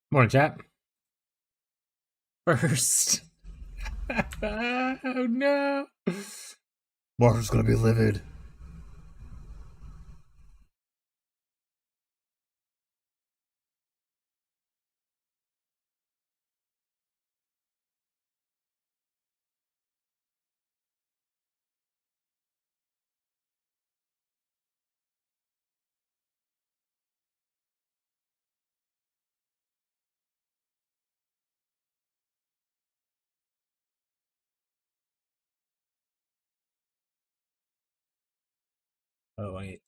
Morning, chat. First. Oh no. Marshall's gonna be livid. Oh, wait.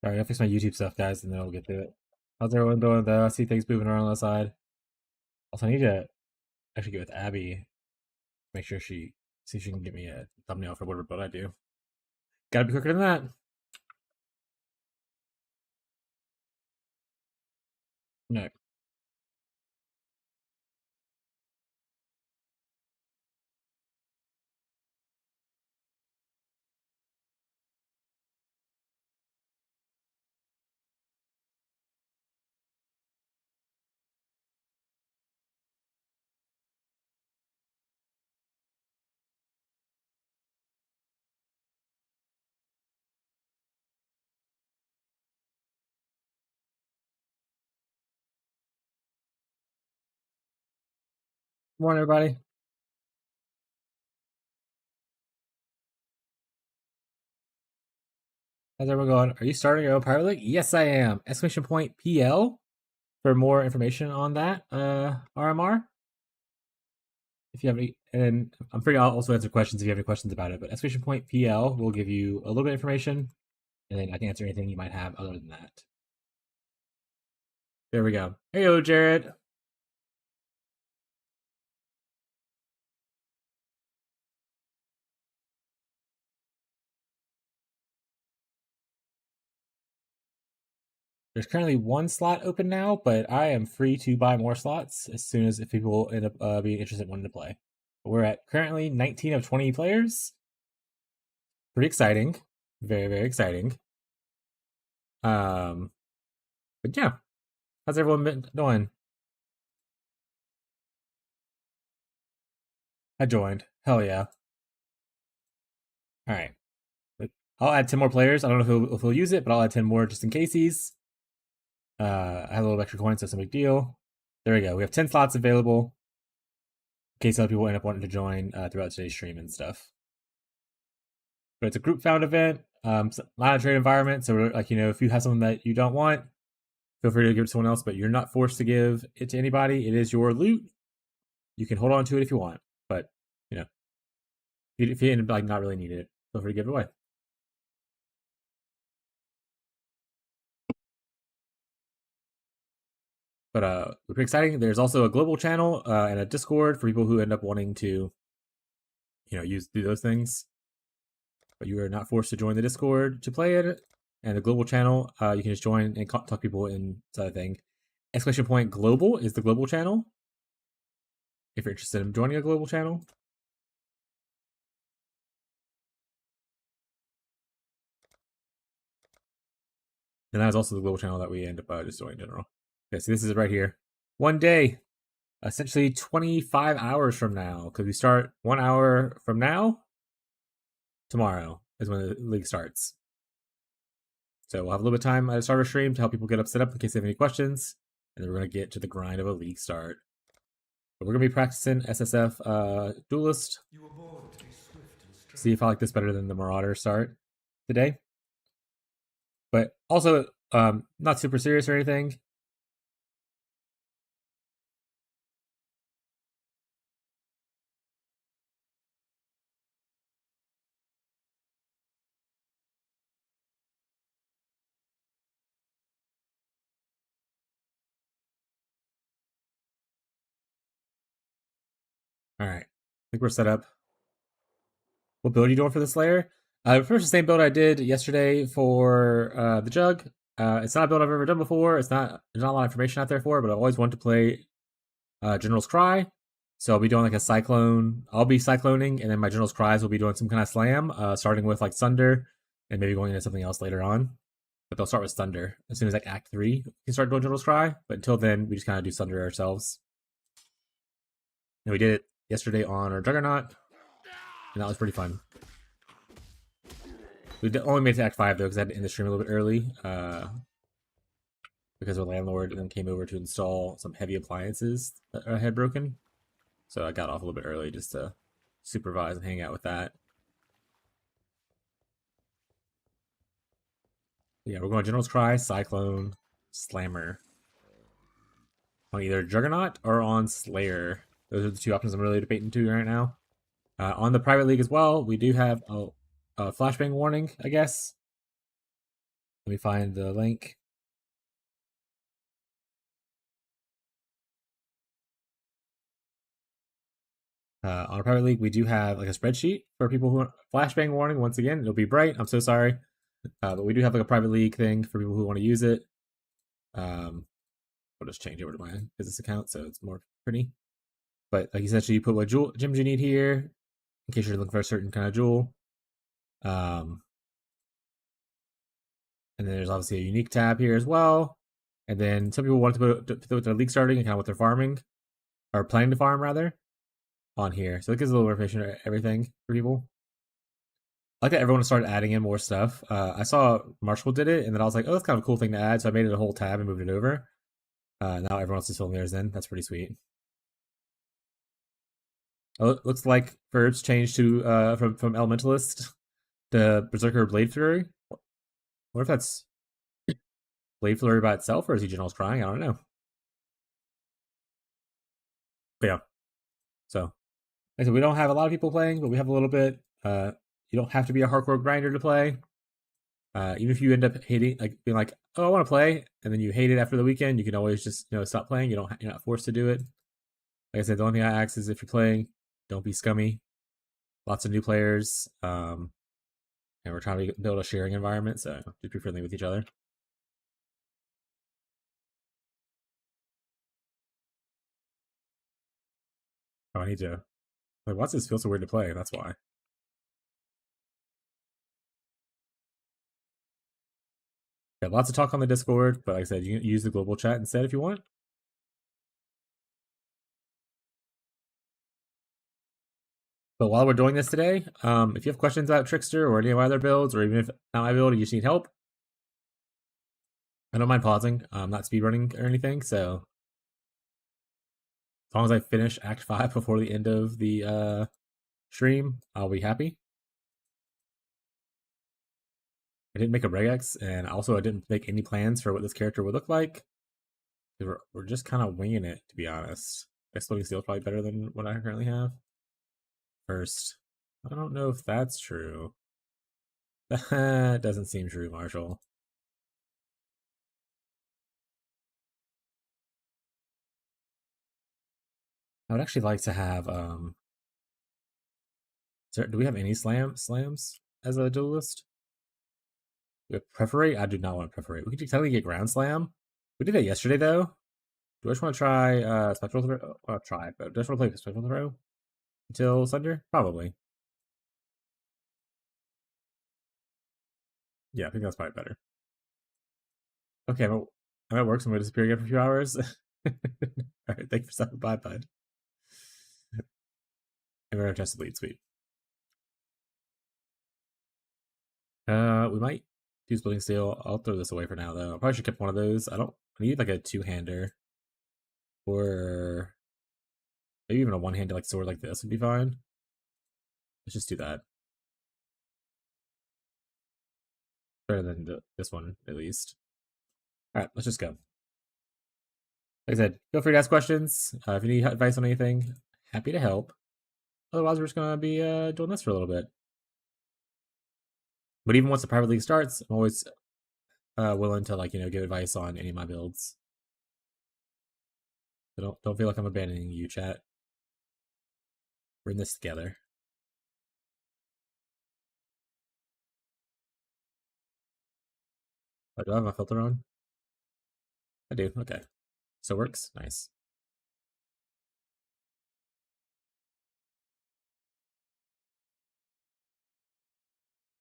Sorry, I gotta fix my YouTube stuff, guys, and then we'll get to it. How's everyone doing, though? I see things moving around on the side. Also, I need to actually get with Abby. Make sure see if she can get me a thumbnail for whatever build I do. Gotta be quicker than that. No. Morning, everybody. How's everyone going? Are you starting your own Pirate League? Yes, I am. Exclamation point PL for more information on that. RMR. If you have any, and I'm free to also answer questions if you have any questions about it. But exclamation point PL will give you a little bit of information, and then I can answer anything you might have other than that. There we go. Hey, yo, Jared. There's currently one slot open now, but I am free to buy more slots as soon as if people end up being interested in wanting to play. We're at currently 19 of 20 players. Pretty exciting. Very, very exciting. But yeah. How's everyone been doing? I joined. Hell yeah. Alright. I'll add 10 more players. I don't know if he'll use it, but I'll add 10 more just in case he's. I have a little extra coins, so it's no big deal. There we go. We have 10 slots available in case other people end up wanting to join throughout today's stream and stuff. But it's a group found event, not a trade environment. So, like, if you have something that you don't want, feel free to give it to someone else, but you're not forced to give it to anybody. It is your loot. You can hold on to it if you want, but if you end up not really need it, feel free to give it away. But pretty exciting. There's also a global channel and a Discord for people who end up wanting to, do those things. But you are not forced to join the Discord to play it. And the global channel, you can just join and talk to people inside the thing. Exclamation point global is the global channel. If you're interested in joining a global channel. And that is also the global channel that we end up just joining in general. Okay, so this is right here. One day, essentially 25 hours from now, because we start 1 hour from now. Tomorrow is when the league starts. So we'll have a little bit of time at the start of stream to help people get set up in case they have any questions. And then we're going to get to the grind of a league start. But we're going to be practicing SSF Duelist. See if I like this better than the Marauder start today. But also, not super serious or anything. All right. I think we're set up. What build are you doing for the Slayer? First, the same build I did yesterday for the Jug. It's not a build I've ever done before. There's not a lot of information out there for it, but I've always wanted to play General's Cry. So I'll be doing like a cyclone. I'll be cycloning, and then my general's cries will be doing some kind of slam, starting with like thunder, and maybe going into something else later on. But they'll start with thunder as soon as like Act 3 we can start doing general's cry. But until then, we just kind of do thunder ourselves. And we did it yesterday on our juggernaut, and that was pretty fun. We only made it to Act 5 though, because I had to end the stream a little bit early. Because our landlord then came over to install some heavy appliances that I had broken. So I got off a little bit early just to supervise and hang out with that. Yeah, we're going General's Cry, Cyclone, Slammer. On either Juggernaut or on Slayer. Those are the two options I'm really debating to right now. On the private league as well, we do have a flashbang warning, I guess. Let me find the link. On a private league, we do have like a spreadsheet for people who want flashbang warning. Once again, it'll be bright. I'm so sorry. But we do have like a private league thing for people who want to use it. I'll just change over to my business account so it's more pretty. But like essentially, you put what gems you need here in case you're looking for a certain kind of jewel. And then there's obviously a unique tab here as well. And then some people want to put their league starting and kind of what they're farming or planning to farm rather on here. So it gives a little more information on everything for people. I like that everyone started adding in more stuff. I saw Marshall did it, and then I was like, oh, that's kind of a cool thing to add. So I made it a whole tab and moved it over. Now everyone else is filling theirs in. That's pretty sweet. Oh, it looks like verbs changed to from Elementalist to Berserker Blade Fury. What if that's Blade Flurry by itself, or is he General's Crying? I don't know. But yeah. So, like I said, we don't have a lot of people playing, but we have a little bit. You don't have to be a hardcore grinder to play. Even if you end up hating, like being like, "Oh, I want to play," and then you hate it after the weekend, you can always just stop playing. You're not forced to do it. Like I said, the only thing I ask is if you're playing, don't be scummy. Lots of new players, and we're trying to build a sharing environment, so just be friendly with each other. Oh, I need to. Like, why does this feel so weird to play? That's why. Yeah, lots of talk on the Discord, but like I said, you can use the global chat instead if you want. But while we're doing this today, if you have questions about Trickster or any of my other builds, or even if not my build, you just need help, I don't mind pausing. I'm not speedrunning or anything, so as long as I finish Act 5 before the end of the stream, I'll be happy. I didn't make a regex, and also I didn't make any plans for what this character would look like. We're just kind of winging it, to be honest. Exploding Steel is probably better than what I currently have. First, I don't know if that's true. That doesn't seem true, Marshall. I would actually like to have do we have any slams as a duelist? We have preferate? I do not want to preferate. We could technically get ground slam. We did that yesterday though. Do I just want to try spectral throw? I'll try, but do I just want to play spectral throw until Sunder? Probably. Yeah, I think that's probably better. Okay, I'm at work, so I'm gonna disappear again for a few hours. All right, thank you for stopping by, bud. I'm gonna test the lead. Sweet. We might use Splitting Steel. I'll throw this away for now, though. I probably should keep one of those. I need like a two-hander, or maybe even a one-handed like sword like this would be fine. Let's just do that. Better than this one, at least. All right, let's just go. Like I said, feel free to ask questions. If you need advice on anything, happy to help. Otherwise, we're just gonna be doing this for a little bit. But even once the private league starts, I'm always willing to give advice on any of my builds. So don't feel like I'm abandoning you, chat. We're in this together. Oh, do I have my filter on? I do. Okay, so it works. Nice.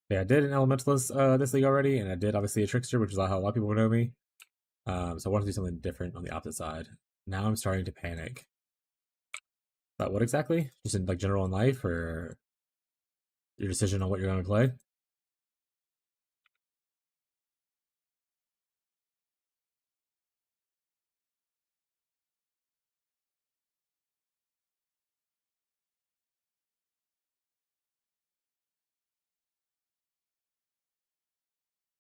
Yeah, I did an Elementalist this league already, and I did obviously a Trickster, which is how a lot of people know me. So I wanted to do something different on the opposite side. Now I'm starting to panic. But what exactly? Just in like general in life, or your decision on what you're going to play?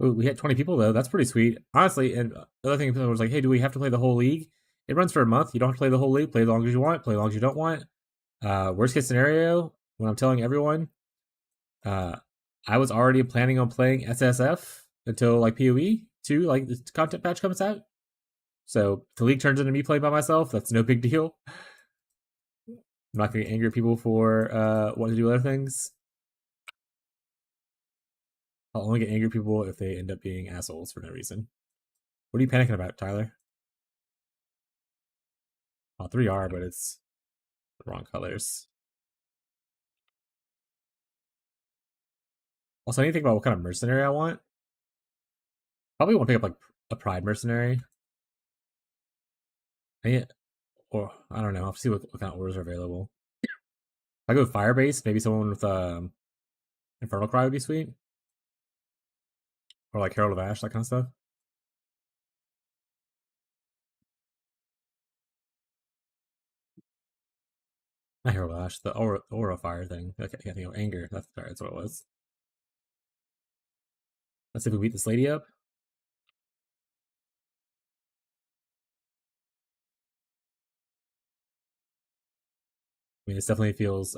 Ooh, we hit 20 people though. That's pretty sweet, honestly. And the other thing people was like, "Hey, do we have to play the whole league?" It runs for a month. You don't have to play the whole league. Play as long as you want. Play as long as you don't want. Worst case scenario, when I'm telling everyone, uh, I was already planning on playing SSF until like PoE 2, like the content patch comes out. So if the league turns into me playing by myself, that's no big deal. I'm not going to anger people for wanting to do other things. I'll only get angry people if they end up being assholes for no reason. What are you panicking about, Tyler? All three are, but it's the wrong colors. Also, I need to think about what kind of mercenary I want. Probably want to pick up like a pride mercenary. Or I don't know. I'll see what kind of orders are available. If I go fire base, maybe someone with Infernal Cry would be sweet. Or like Herald of Ash, that kind of stuff. Not Herald of Ash, the Aura Fire thing. I can't think of Anger. That's what it was. Let's see if we beat this lady up. I mean, this definitely feels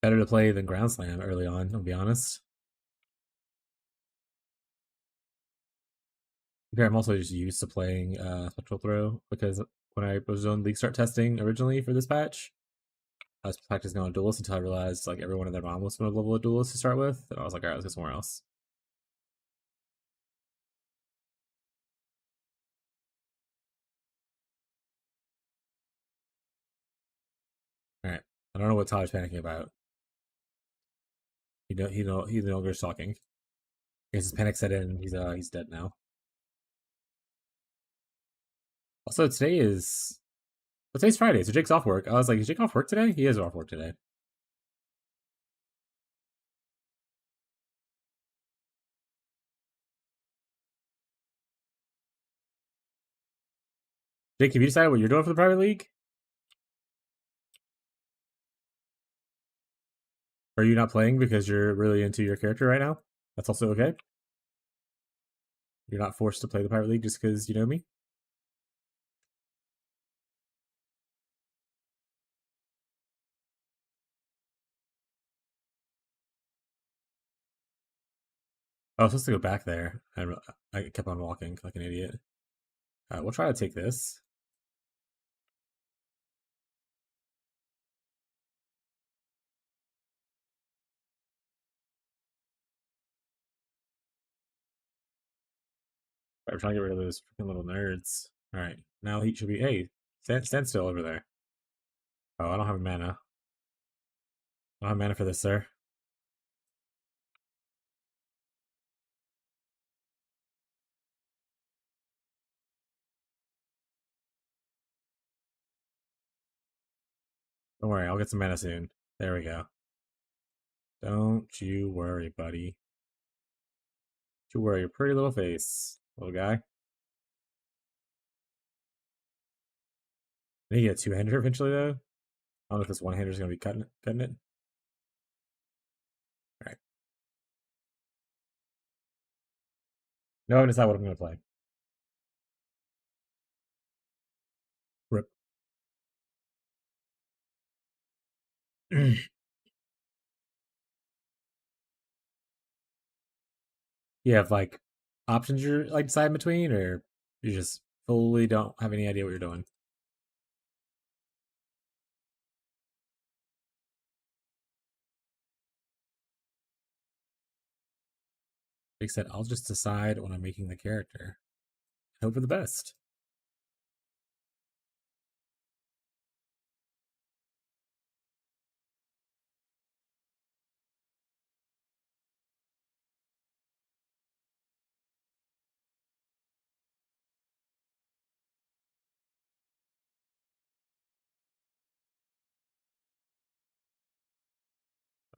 better to play than Ground Slam early on, I'll be honest. I'm also just used to playing Spectral Throw because when I was doing League Start testing originally for this patch, I was practicing on Duelist until I realized like everyone and their mom was going to level a Duelist to start with. And I was like, all right, let's go somewhere else. All right. I don't know what Tyler's panicking about. He's no longer talking. I guess his panic set in. He's dead now. Also, today's Friday, so Jake's off work. I was like, is Jake off work today? He is off work today. Jake, have you decided what you're doing for the private league? Are you not playing because you're really into your character right now? That's also okay. You're not forced to play the private league just because you know me. I was supposed to go back there, and I kept on walking like an idiot. We'll try to take this. I'm trying to get rid of those freaking little nerds. All right, now he should be. Hey, stand still over there. Oh, I don't have mana. I don't have mana for this, sir. Don't worry, I'll get some mana soon. There we go. Don't you worry, buddy. Don't you worry your pretty little face, little guy. I think you get a two-hander eventually, though. I don't know if this one-hander is going to be cutting it. All right. No, I decide what I'm going to play. Rip. You have like options you're like deciding between, or you just fully don't have any idea what you're doing. Like I said, I'll just decide when I'm making the character. Hope for the best.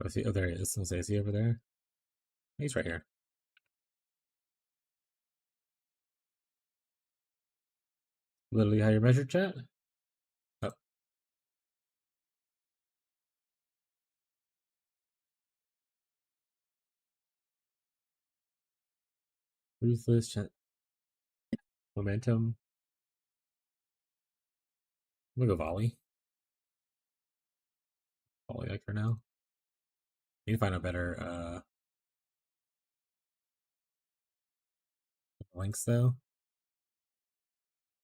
Oh, see, oh, there he is. Let's say, is he over there? He's right here. Literally how you measure chat? Oh. Ruthless chat. Momentum. I'm gonna go volley. Volley like for now. Need to find a better links though.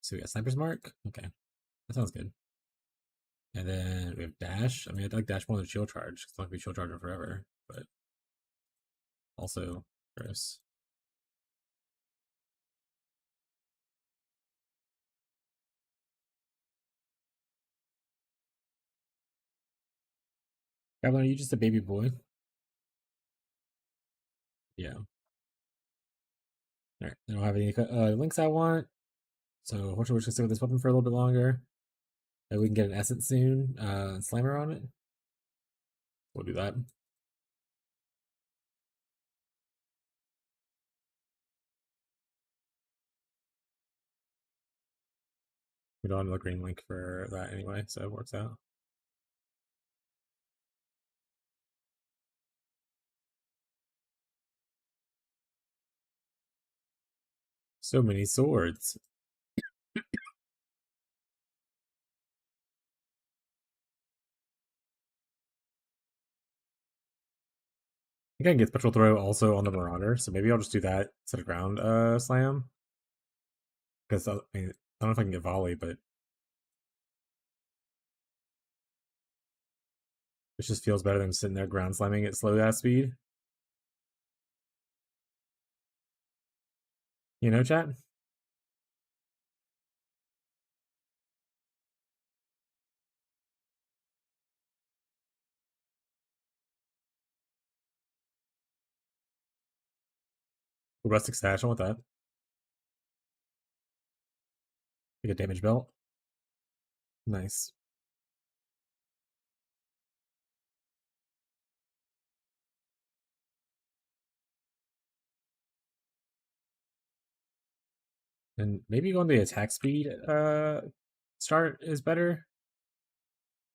So we got sniper's mark. Okay, that sounds good. And then we have dash. I mean, I'd like dash more than shield charge. It's not gonna be shield charging forever, but also gross. Goblin, are you just a baby boy? Yeah. Alright, I don't have any links I want. So hopefully we're just gonna stick with this weapon for a little bit longer. And we can get an essence soon. Slammer on it. We'll do that. We don't have a green link for that anyway, so it works out. So many swords. I think I can get special throw also on the Marauder, so maybe I'll just do that instead of ground slam. Because I mean, I don't know if I can get volley, but it just feels better than sitting there ground slamming at slow ass speed. You know, chat? Rustic Stash, I want that. Like a damage belt. Nice. And maybe going the attack speed start is better.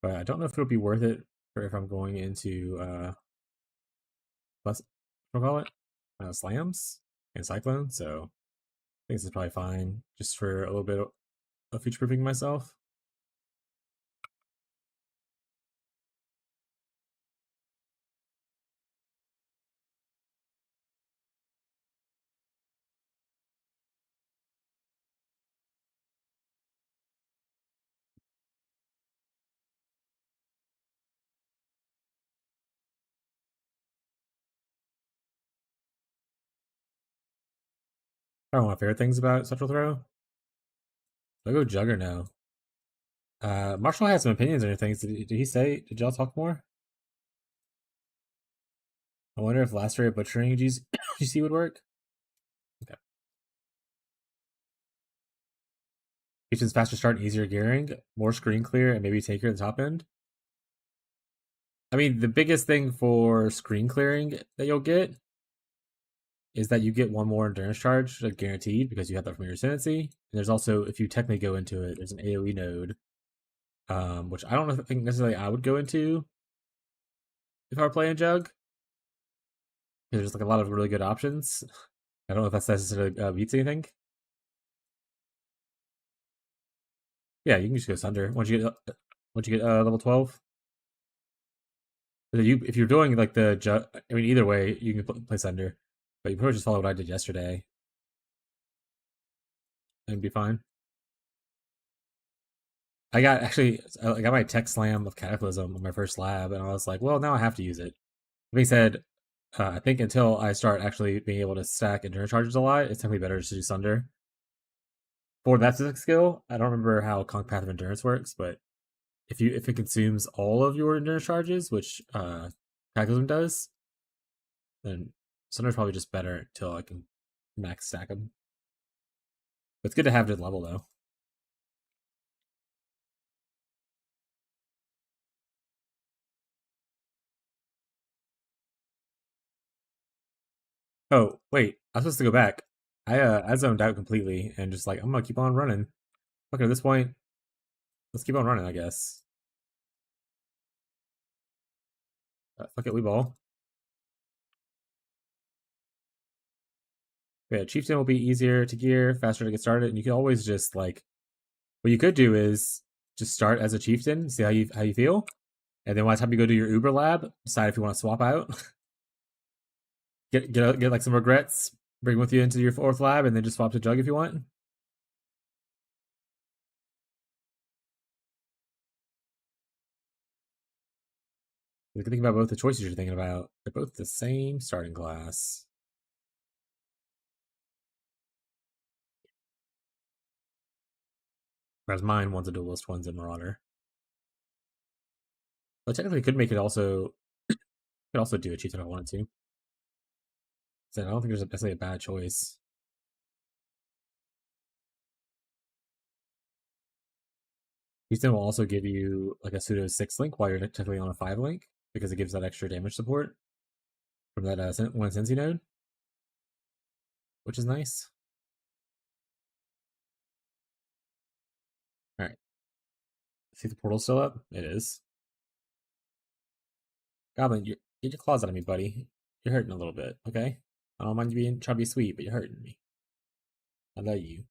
But I don't know if it'll be worth it for if I'm going into plus what call it? Slams and cyclone, so I think this is probably fine just for a little bit of future proofing myself. I don't know my favorite things about Central Throw. I'll go Jugger now. Marshall has some opinions on things. Did he say? Did y'all talk more? I wonder if last rate butchering GC would work. Okay. Kitchen's faster start, easier gearing, more screen clear, and maybe taker at the top end. I mean, the biggest thing for screen clearing that you'll get is that you get one more endurance charge, like guaranteed, because you have that from your ascendancy. And there's also, if you technically go into it, there's an AoE node, which I don't think necessarily I would go into if I were playing Jug. There's like a lot of really good options. I don't know if that's necessarily beats anything. Yeah, you can just go Sunder once you get level 12. If you're doing like the Jug, I mean, either way, you can play Sunder, but you probably just follow what I did yesterday and be fine. I got my tech slam of Cataclysm on my first lab, and I was like, well, now I have to use it. Being said, I think until I start actually being able to stack endurance charges a lot, it's definitely better just to do Sunder. For that specific skill, I don't remember how Conk Path of Endurance works, but if it consumes all of your endurance charges, which Cataclysm does, then Sunder's probably just better until I can max stack them. But it's good to have it level though. Oh, wait. I was supposed to go back. I zoned out completely and just like, I'm gonna keep on running. Okay, at this point, let's keep on running, I guess. Fuck it, we ball. Yeah, Chieftain will be easier to gear, faster to get started, and you can always just like what you could do is just start as a chieftain, see how you feel, and then by the time you go to your Uber lab, decide if you want to swap out, get like some regrets, bring with you into your fourth lab, and then just swap to Jug if you want. You can think about both the choices you're thinking about. They're both the same starting class. Whereas mine, one's a duelist, one's a marauder. But technically, could make it also could also do a cheat if I wanted to. So I don't think there's necessarily a bad choice. Houston will also give you like a pseudo 6 link while you're technically on a 5 link because it gives that extra damage support from that one Sensi node, which is nice. All right, see the portal still up? It is. Goblin, get your claws out of me, buddy. You're hurting a little bit, okay? I don't mind you being trying to be sweet, but you're hurting me. I love you.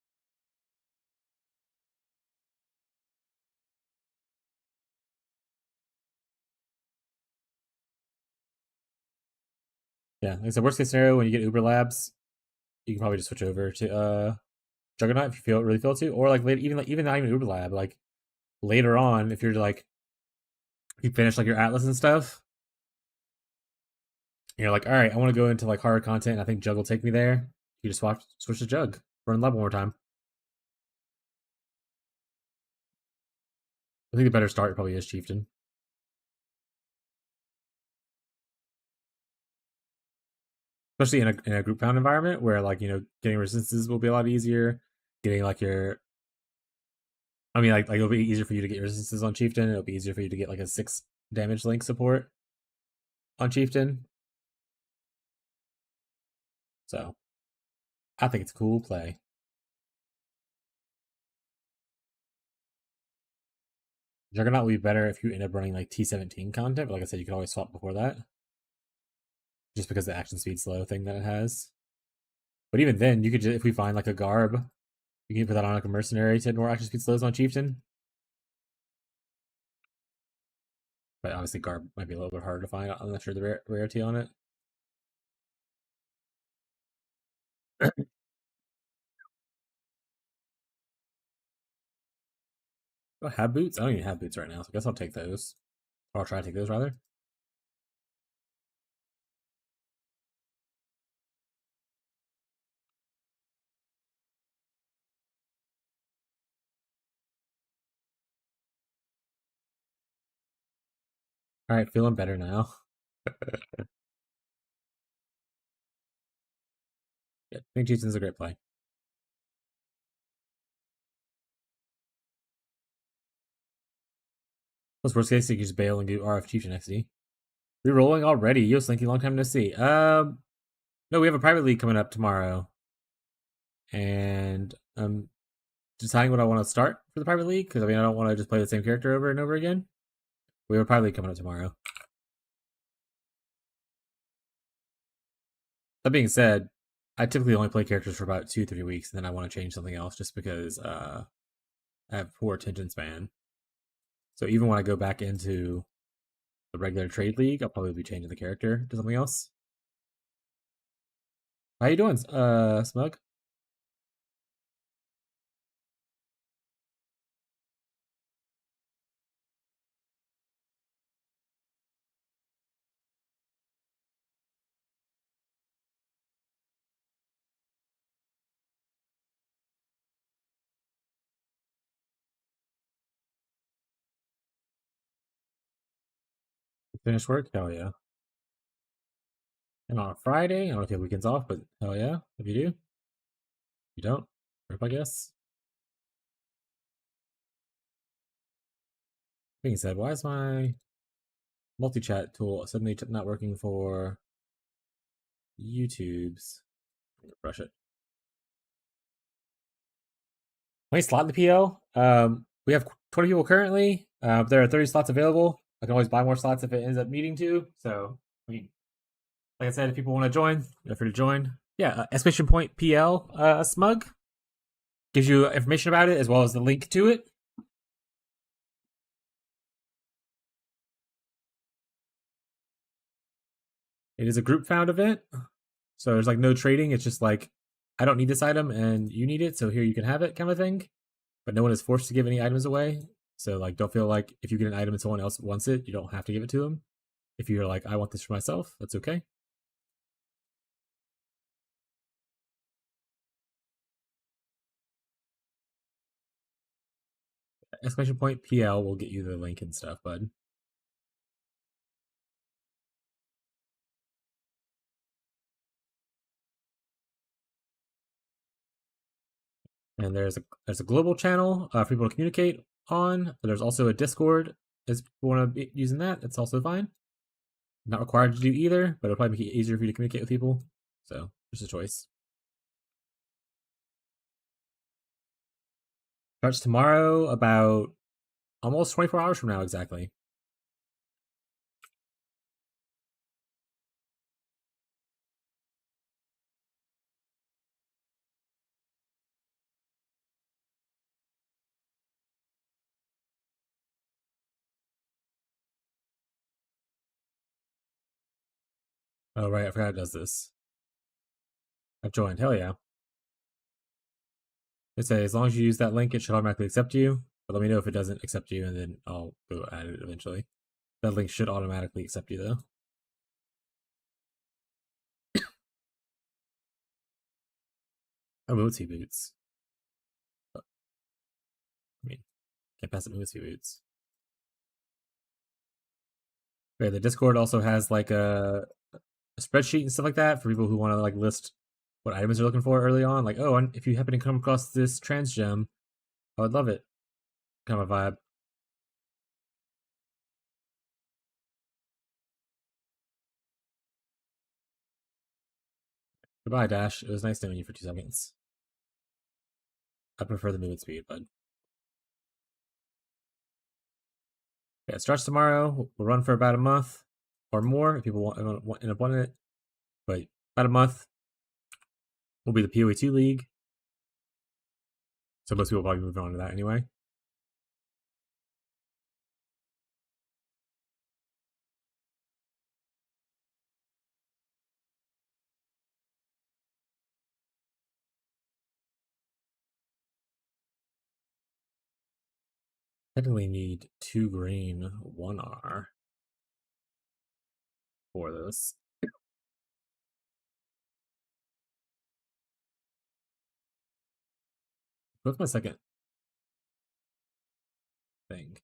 Yeah, like I said, worst case scenario, when you get Uber Labs, you can probably just switch over to Juggernaut if you really feel to, or like later, even not even Uber Lab, like later on, if you're like you finish like your Atlas and stuff, and you're like, all right, I want to go into like harder content, and I think Jug will take me there. You just switch to Jug, run lab one more time. I think the better start probably is Chieftain, especially in a group found environment where like getting resistances will be a lot easier. Getting like your I mean, like it'll be easier for you to get your resistances on Chieftain. It'll be easier for you to get like a 6 damage link support on Chieftain. So I think it's a cool play. Juggernaut will be better if you end up running like T17 content, but like I said, you can always swap before that. Just because the action speed slow thing that it has. But even then, you could just, if we find like a garb, you can put that on like a mercenary to ignore action speed slows on Chieftain. But obviously, garb might be a little bit harder to find. I'm not sure the rarity on it. Do I have boots? I don't even have boots right now, so I guess I'll take those. Or I'll try to take those rather. All right, feeling better now. Yeah, I think Chieftain's a great play. Plus, worst case, you can just bail and do RF Chieftain XD. Rerolling already. Yo, Slinky, long time no see. No, we have a private league coming up tomorrow, and deciding what I want to start for the private league because I mean I don't want to just play the same character over and over again. We have a private league coming up tomorrow. That being said, I typically only play characters for about 2-3 weeks, and then I want to change something else just because I have poor attention span. So even when I go back into the regular trade league, I'll probably be changing the character to something else. How you doing, Smug? Finished work? Hell yeah. And on a Friday, I don't know if you have weekends off, but hell yeah, if you do. You don't? Rip, I guess. Being said, why is my multi-chat tool suddenly not working for YouTube's. Brush it. How slot in the PL? We have 20 people currently. There are 30 slots available. I can always buy more slots if it ends up needing to. So, I mean, like I said, if people want to join, feel free to join. Yeah, exclamation point PL smug gives you information about it as well as the link to it. It is a group found event. So there's like no trading. It's just like, I don't need this item and you need it. So here you can have it kind of thing. But no one is forced to give any items away. So like, don't feel like if you get an item and someone else wants it, you don't have to give it to them. If you're like, I want this for myself, that's okay. Exclamation point PL will get you the link and stuff, bud. And there's a global channel for people to communicate on. There's also a Discord. If you want to be using that, that's also fine. Not required to do either, but it'll probably make it easier for you to communicate with people. So just a choice. Starts tomorrow, about almost 24 hours from now, exactly. Oh, right, I forgot it does this. I've joined. Hell yeah. It says as long as you use that link, it should automatically accept you. But let me know if it doesn't accept you, and then I'll go add it eventually. That link should automatically accept you, though. Oh, Mootsie Boots. I mean, can't pass up Mootsie Boots. Okay, the Discord also has like a spreadsheet and stuff like that for people who want to like list what items they're looking for early on. Like, oh, and if you happen to come across this trans gem, I would love it. Kind of a vibe. Goodbye, Dash. It was nice knowing you for 2 seconds. I prefer the movement speed, but yeah, it starts tomorrow. We'll run for about a month or more if people want end up wanting it. But about a month will be the PoE2 league. So most people will probably move on to that anyway. Technically need 2 green, 1 R for this. What's my second thing?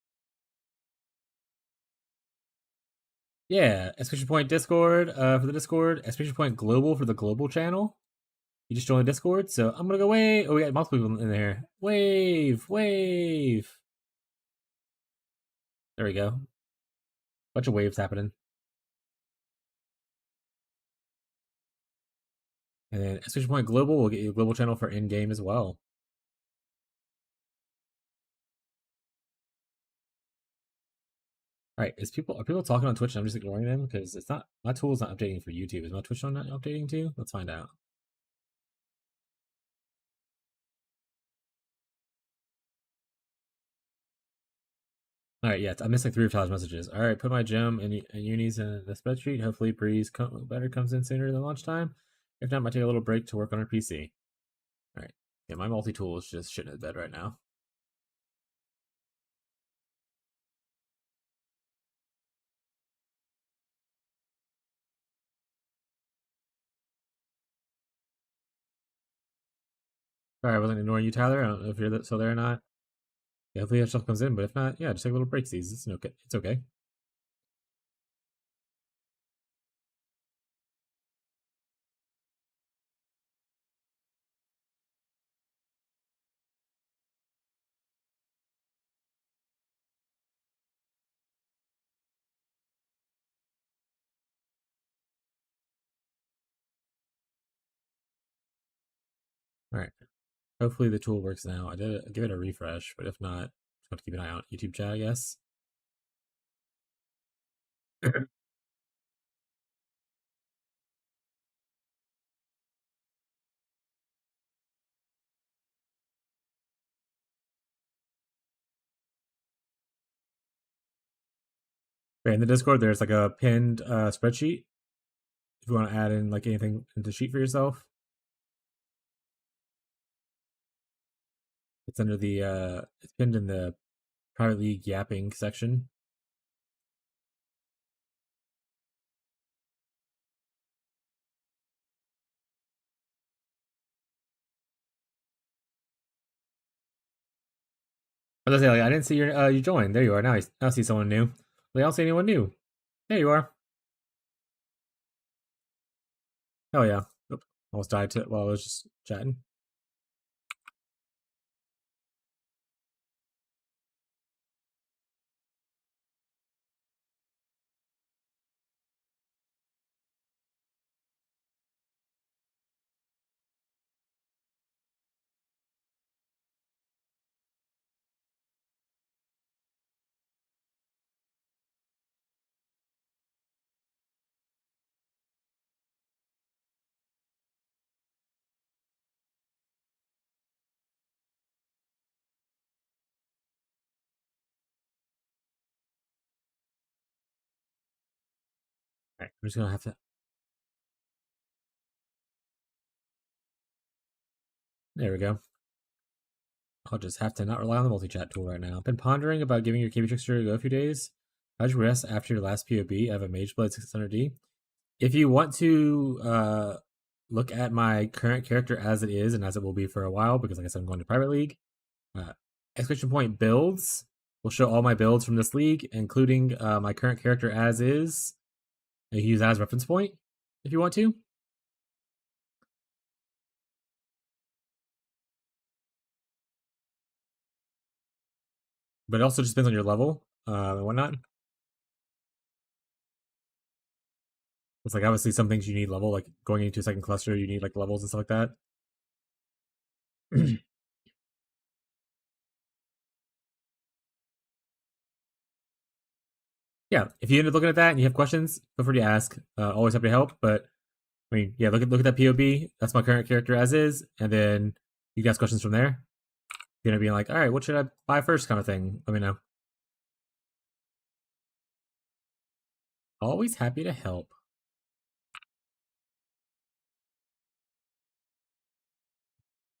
Yeah, exclamation point Discord for the Discord, exclamation point global for the global channel. You just joined the Discord, so I'm gonna go wave. Oh, we got multiple people in there. Wave, wave. There we go. Bunch of waves happening. And then exclamation point global will get you a global channel for in game as well. All right, are people talking on Twitch and I'm just ignoring them because it's not my tool is not updating for YouTube. Is my Twitch not updating too? Let's find out. All right, yeah, I'm missing 3 of Tyler's messages. All right, put my gem and unis in the spreadsheet. Hopefully, Breeze better comes in sooner than lunchtime. If not, I might take a little break to work on her PC. All right, yeah, my multi tool is just shitting in the bed right now. Sorry, I wasn't ignoring you, Tyler. I don't know if you're still there or not. Yeah, hopefully that stuff comes in, but if not, yeah, just take a little break. It's okay. It's okay. All right. Hopefully the tool works now. I did give it a refresh, but if not, just have to keep an eye on YouTube chat, I guess. Right, in the Discord, there's like a pinned spreadsheet if you want to add in like anything into the sheet for yourself. It's under the it's pinned in the private league yapping section. I was gonna say, like, I didn't see your you joined. There you are. Now I see someone new. Like, I don't see anyone new. There you are. Oh yeah. Oop. Almost died to while I was just chatting. All right, I'm just gonna have to. There we go. I'll just have to not rely on the multi-chat tool right now. I've been pondering about giving your KB Trickster a go a few days. How'd you rest after your last POB? I have a Mage Blade 600D. If you want to look at my current character as it is and as it will be for a while, because like I said, I'm going to private league. Exclamation point builds will show all my builds from this league, including my current character as is. And you use that as a reference point if you want to. But it also just depends on your level and whatnot. It's like obviously some things you need level, like going into a second cluster, you need like levels and stuff like that. Yeah, if you end up looking at that and you have questions, feel free to ask. Always happy to help. But I mean, yeah, look at that POB. That's my current character as is, and then you can ask questions from there. You're gonna be like, all right, what should I buy first, kind of thing. Let me know. Always happy to help.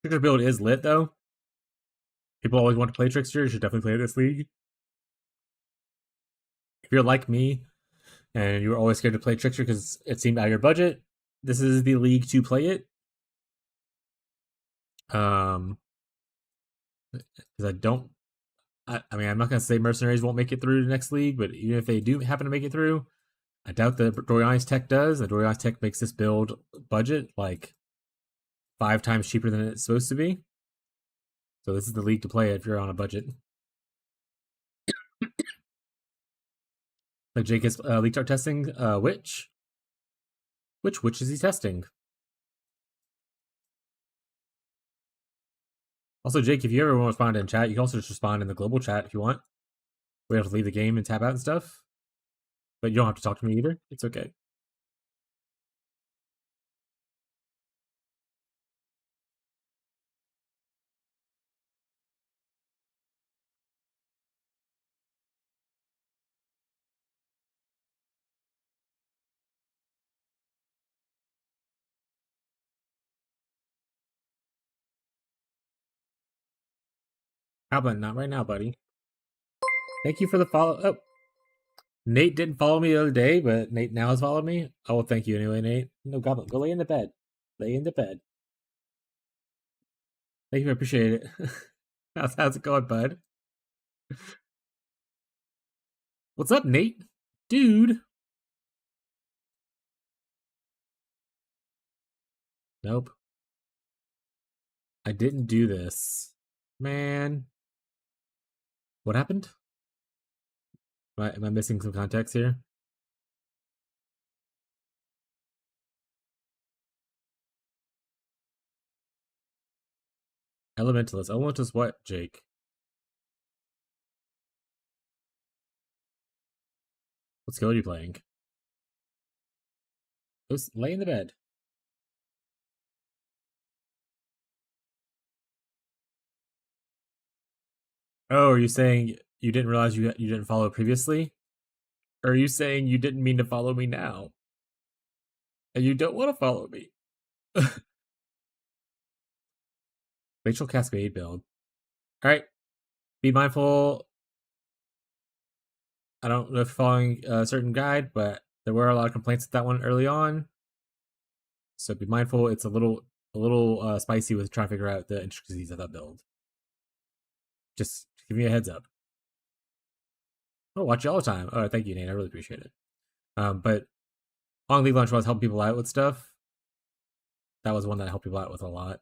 Trickster build is lit though. People always want to play Trickster. You should definitely play this league. If you're like me and you were always scared to play Trickster because it seemed out of your budget, this is the league to play it. Because I don't. I mean, I'm not gonna say mercenaries won't make it through the next league, but even if they do happen to make it through, I doubt the Doriani's tech does. The Doriani's tech makes this build budget like 5 times cheaper than it's supposed to be. So this is the league to play if you're on a budget. Like Jake is league start testing which witch is he testing? Also, Jake, if you ever want to respond in chat, you can also just respond in the global chat if you want. We have to leave the game and tab out and stuff. But you don't have to talk to me either. It's okay. How about not right now, buddy? Thank you for the follow. Oh, Nate didn't follow me the other day, but Nate now has followed me. Oh, well, thank you anyway, Nate. No goblin, go lay in the bed. Lay in the bed. Thank you, I appreciate it. How's it going, bud? What's up, Nate? Dude. Nope. I didn't do this. Man. What happened? Am I missing some context here? Elementalist. Elementalist what, Jake? What skill are you playing? Just lay in the bed. Oh, are you saying you didn't realize you didn't follow previously? Or are you saying you didn't mean to follow me now? And you don't want to follow me? Rachel Cascade build. Alright. Be mindful. I don't know if you're following a certain guide, but there were a lot of complaints with that one early on. So be mindful. It's a little spicy with trying to figure out the intricacies of that build. Just give me a heads up. Oh, watch you all the time. Oh, thank you, Nate. I really appreciate it. But on League Launch was helping people out with stuff. That was one that helped people out with a lot.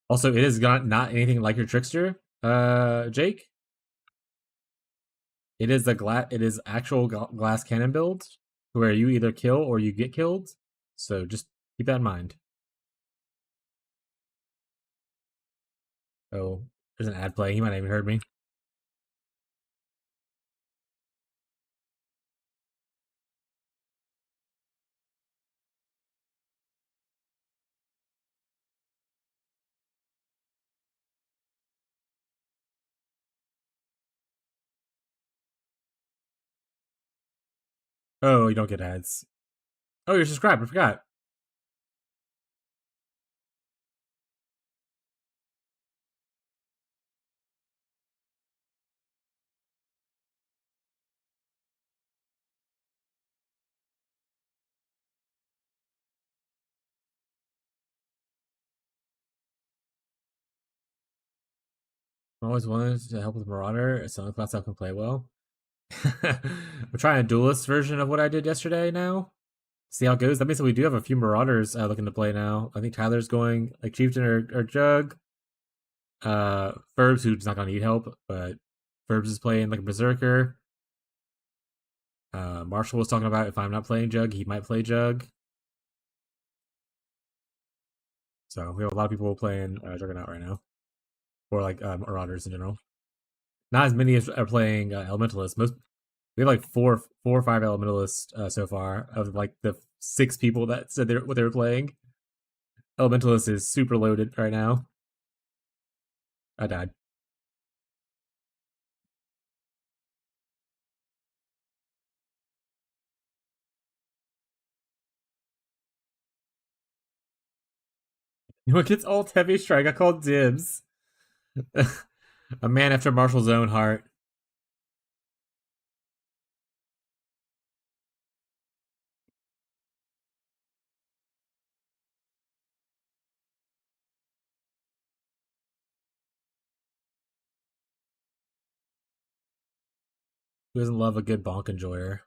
Also, it is not anything like your Trickster, Jake. It is it is actual glass cannon build where you either kill or you get killed. So just keep that in mind. Oh, there's an ad playing. He might have even heard me. Oh, you don't get ads. Oh, you're subscribed. I forgot. I always wanted to help with Marauder. Some class I can play well. I'm trying a duelist version of what I did yesterday now. See how it goes. That means that we do have a few Marauders looking to play now. I think Tyler's going like Chieftain or Jug. Ferbs, who's not gonna need help, but Ferbs is playing like a Berserker. Marshall was talking about if I'm not playing Jug, he might play Jug. So we have a lot of people playing Juggernaut right now, or like Marauders in general. Not as many as are playing Elementalist. Most we have like four or five Elementalists so far of like the 6 people that said what they were playing. Elementalist is super loaded right now. I died. What gets alt heavy strike? I called dibs. A man after Marshall's own heart. Who doesn't love a good bonk enjoyer?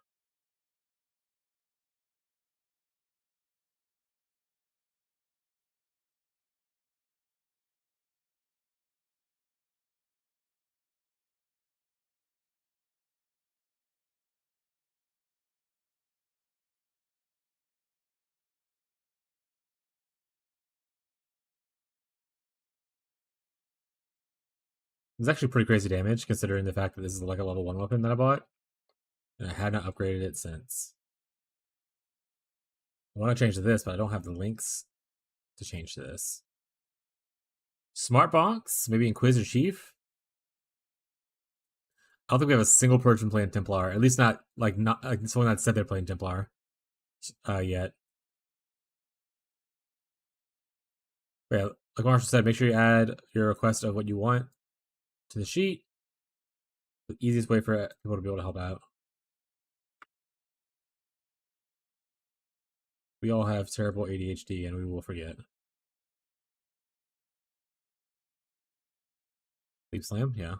It's actually pretty crazy damage considering the fact that this is like a level 1 weapon that I bought. And I had not upgraded it since. I want to change to this, but I don't have the links to change to this. Smart Box? Maybe Inquisitor Chief? I don't think we have a single person playing Templar. At least not like someone that said they're playing Templar yet. But yeah, like Marshall said, make sure you add your request of what you want to the sheet. The easiest way for people to be able to help out. We all have terrible ADHD and we will forget. Sleep Slam? Yeah.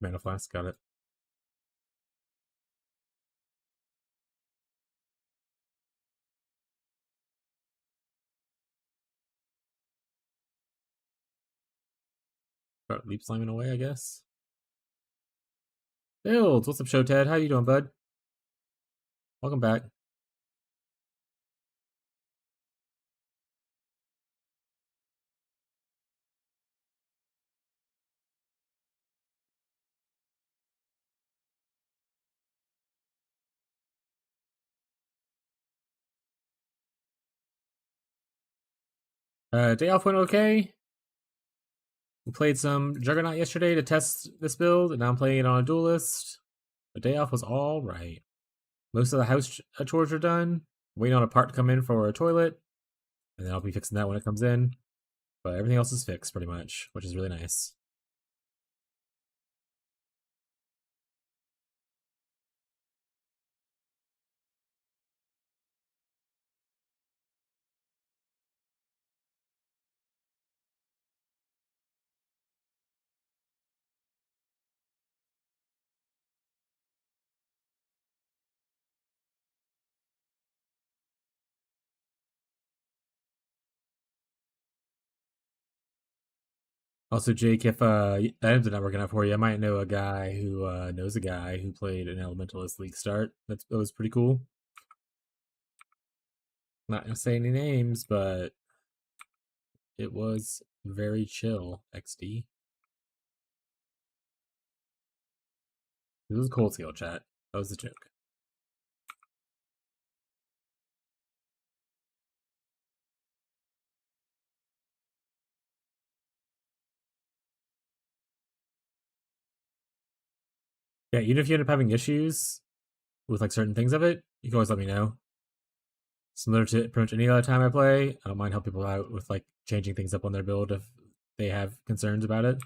Mana flask, got it. Start leap slamming away, I guess. Builds, what's up, Show Ted? How you doing, bud? Welcome back. Day off went okay. We played some Juggernaut yesterday to test this build, and now I'm playing it on a duelist. The day off was all right. Most of the house chores are done. Waiting on a part to come in for a toilet, and then I'll be fixing that when it comes in. But everything else is fixed pretty much, which is really nice. Also, Jake, if that ends up not working out for you, I might know a guy who knows a guy who played an Elementalist League start. That was pretty cool. Not gonna say any names, but it was very chill. XD. This was a cold scale chat. That was a joke. Yeah, even if you end up having issues with like certain things of it, you can always let me know. Similar to pretty much any other time I play, I don't mind helping people out with like changing things up on their build if they have concerns about it.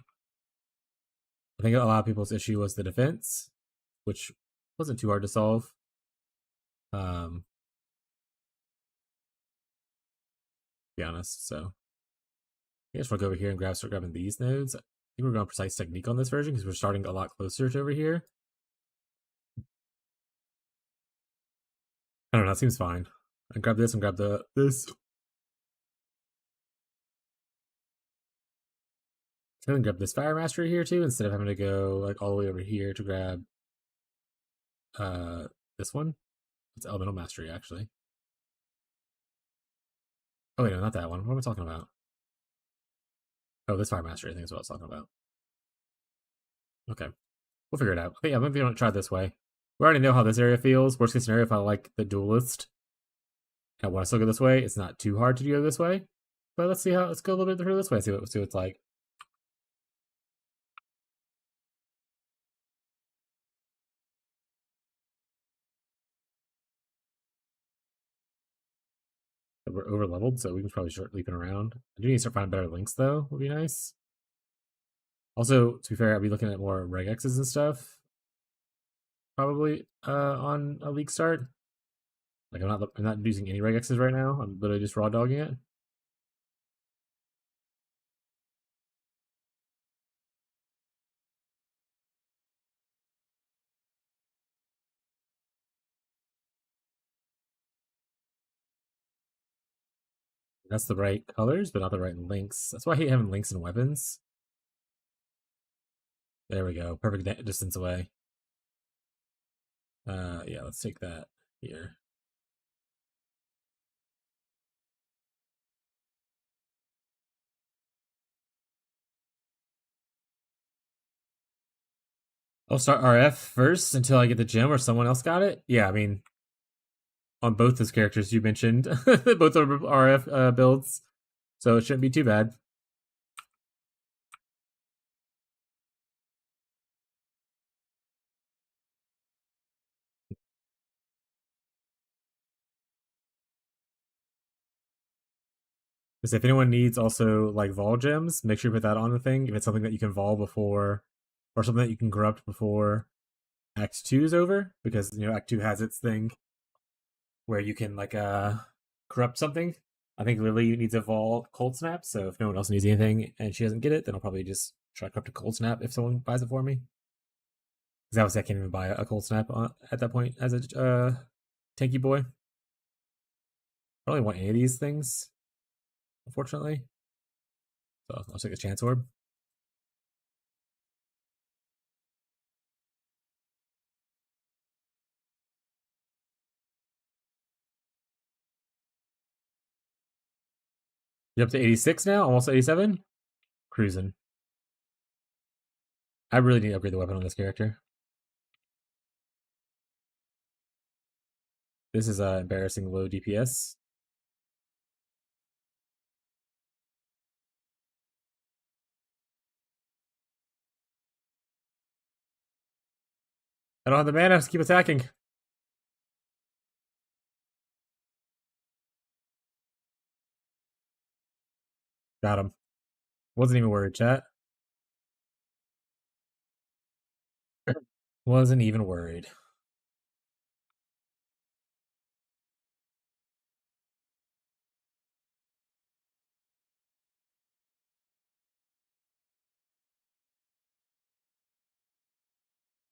I think a lot of people's issue was the defense, which wasn't too hard to solve. To be honest, so I guess we'll go over here and start grabbing these nodes. I think we're going precise technique on this version because we're starting a lot closer to over here. I don't know, it seems fine. I grab this and grab this. I can grab this Fire Mastery here too, instead of having to go like all the way over here to grab this one. It's Elemental Mastery actually. Oh wait, no, not that one. What am I talking about? Oh, this Fire Mastery, I think is what I was talking about. Okay. We'll figure it out. But yeah, maybe we don't try this way. We already know how this area feels. Worst case scenario, if I like the duelist, I want to still go this way. It's not too hard to go this way. But let's go a little bit through this way, see what it's like. We're over leveled, so we can probably start leaping around. I do need to start finding better links though, would be nice. Also, to be fair, I'll be looking at more regexes and stuff. Probably on a league start. Like I'm not using any regexes right now. I'm literally just raw dogging it. That's the right colors, but not the right links. That's why I hate having links and weapons. There we go. Perfect distance away. Yeah, let's take that here. I'll start RF first until I get the gem or someone else got it. Yeah, I mean, on both those characters you mentioned, both are RF builds, so it shouldn't be too bad. Because if anyone needs also like vol gems, make sure you put that on the thing. If it's something that you can vol before, or something that you can corrupt before Act 2 is over, because Act 2 has its thing where you can like corrupt something. I think Lily needs a vol cold snap, so if no one else needs anything and she doesn't get it, then I'll probably just try to corrupt a cold snap if someone buys it for me. Because obviously I can't even buy a cold snap at that point as a tanky boy. I don't really want any of these things, unfortunately. So I'll take a chance orb. You're up to 86 now? Almost 87? Cruising. I really need to upgrade the weapon on this character. This is embarrassing low DPS. I don't have the mana to keep attacking. Got him. Wasn't even worried, chat. Wasn't even worried.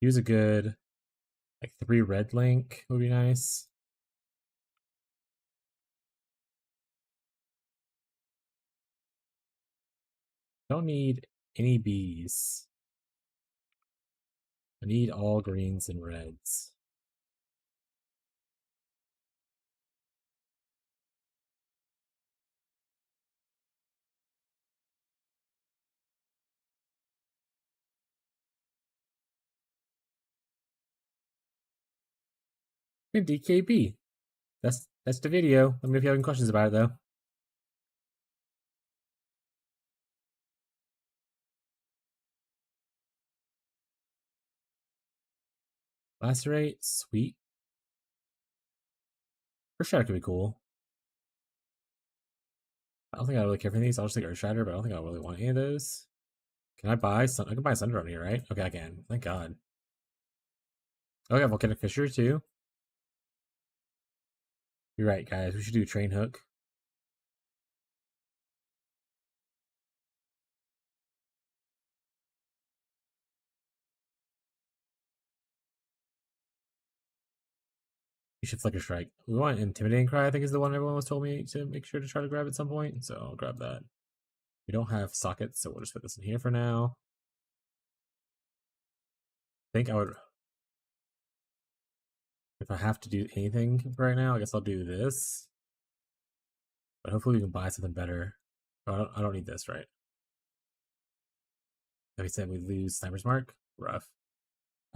Use a good, like 3 red link would be nice. Don't need any bees. I need all greens and reds. And DKB. That's the video. Let me know if you have any questions about it though. Lacerate, sweet. Earthshatter could be cool. I don't think I really care for these. I'll just take Earthshatter, but I don't think I really want any of those. Can I buy some? I can buy Sunder on here, right? Okay, I can. Thank God. Oh, I got Volcanic Fissure too. You're right, guys. We should do Train Hook. You should Flicker Strike. We want Intimidating Cry, I think is the one everyone was told me to make sure to try to grab at some point. So I'll grab that. We don't have sockets, so we'll just put this in here for now. I think I would, if I have to do anything right now, I guess I'll do this. But hopefully we can buy something better. Oh, I don't need this, right? Like I said, we lose Sniper's Mark. Rough.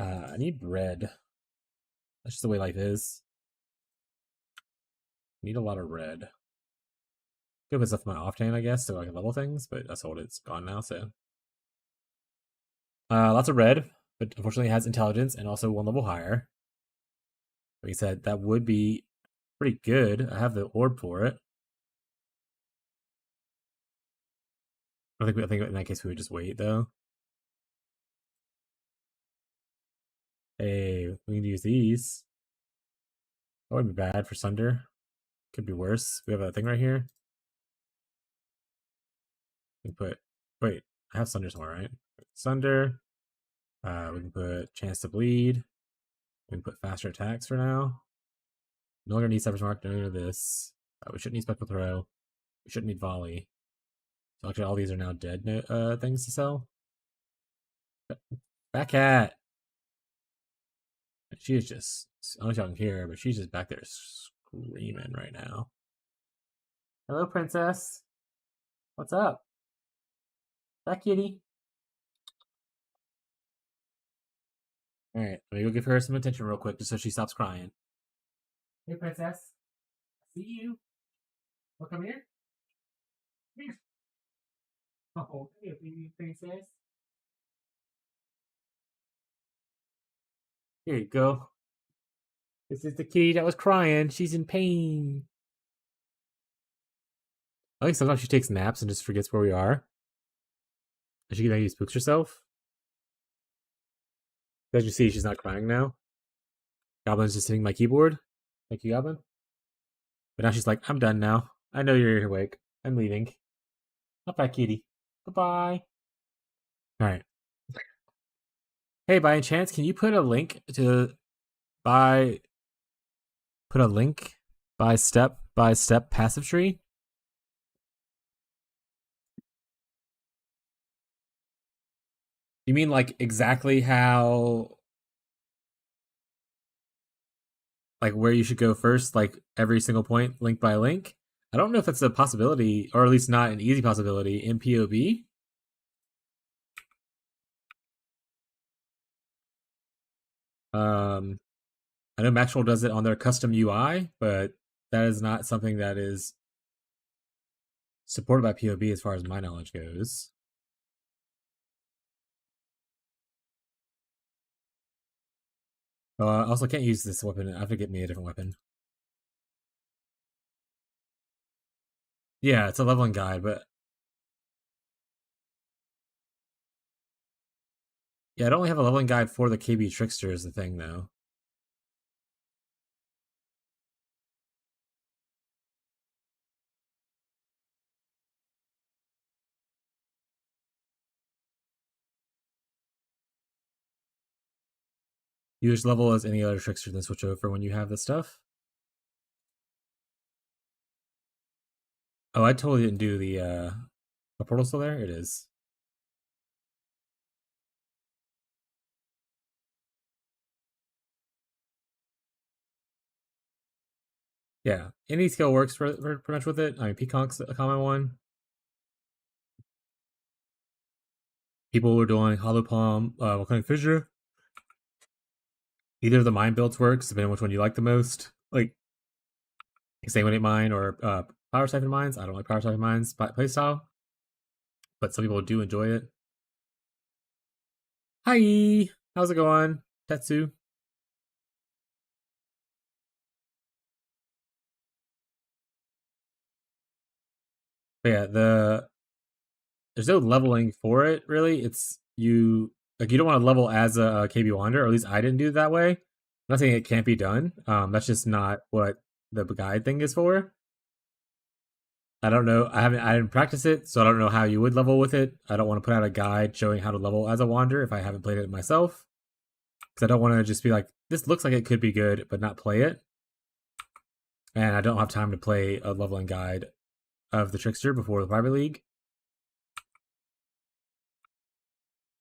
I need red. That's just the way life is. Need a lot of red. Good with stuff in my off chain, I guess, so I can level things, but that's all it's gone now, so. Lots of red, but unfortunately it has intelligence and also 1 level higher. Like I said, that would be pretty good. I have the orb for it. I think in that case we would just wait though. Hey, we can use these. That wouldn't be bad for Sunder. Could be worse. We have a thing right here. We can put, wait, I have Sunder somewhere, right? Sunder. We can put chance to bleed. We can put faster attacks for now. No longer need Cyber's Mark, no longer this. We shouldn't need Spectral Throw. We shouldn't need Volley. So actually all these are now dead things to sell. Back Cat! She is just, I don't know if y'all can hear her, but she's just back there screaming right now. Hello, princess. What's up? That kitty. Alright, let me go give her some attention real quick just so she stops crying. Hey, princess. I see you. Oh, come here. Come here. Oh, hey, princess. Here you go. This is the kitty that was crying. She's in pain. I think sometimes she takes naps and just forgets where we are. And she maybe spooks herself. As you see, she's not crying now. Goblin's just hitting my keyboard. Thank you, Goblin. But now she's like, I'm done now. I know you're awake. I'm leaving. Bye-bye, kitty. Bye-bye. Alright. Hey, by any chance, can you put a link to by put a link by step passive tree? You mean like exactly how, like where you should go first, like every single point, link by link? I don't know if that's a possibility, or at least not an easy possibility in POB. Um, I know Maxwell does it on their custom UI, but that is not something that is supported by POB as far as my knowledge goes. I also can't use this weapon. I have to get me a different weapon. Yeah, it's a leveling guide, but yeah, I don't only have a leveling guide for the KB Trickster is the thing, though. You just level as any other Trickster, then switch over when you have the stuff. Oh, I totally didn't do the portal still there? It is. Yeah, any skill works for pretty much with it. I mean, Peacock's a common one. People were doing Hollow Palm, Volcanic Fissure. Either of the mine builds works, depending on which one you like the most. Like Exsanguinate Mine or Power Siphon Mines. I don't like Power Siphon Mines playstyle, but some people do enjoy it. Hi, how's it going, Tetsu? But yeah, there's no leveling for it really. It's you like you don't want to level as a KB Wander, or at least I didn't do it that way. I'm not saying it can't be done. That's just not what the guide thing is for. I don't know. I didn't practice it, so I don't know how you would level with it. I don't want to put out a guide showing how to level as a Wander if I haven't played it myself, because I don't want to just be like, this looks like it could be good, but not play it. And I don't have time to play a leveling guide of the Trickster before the private league.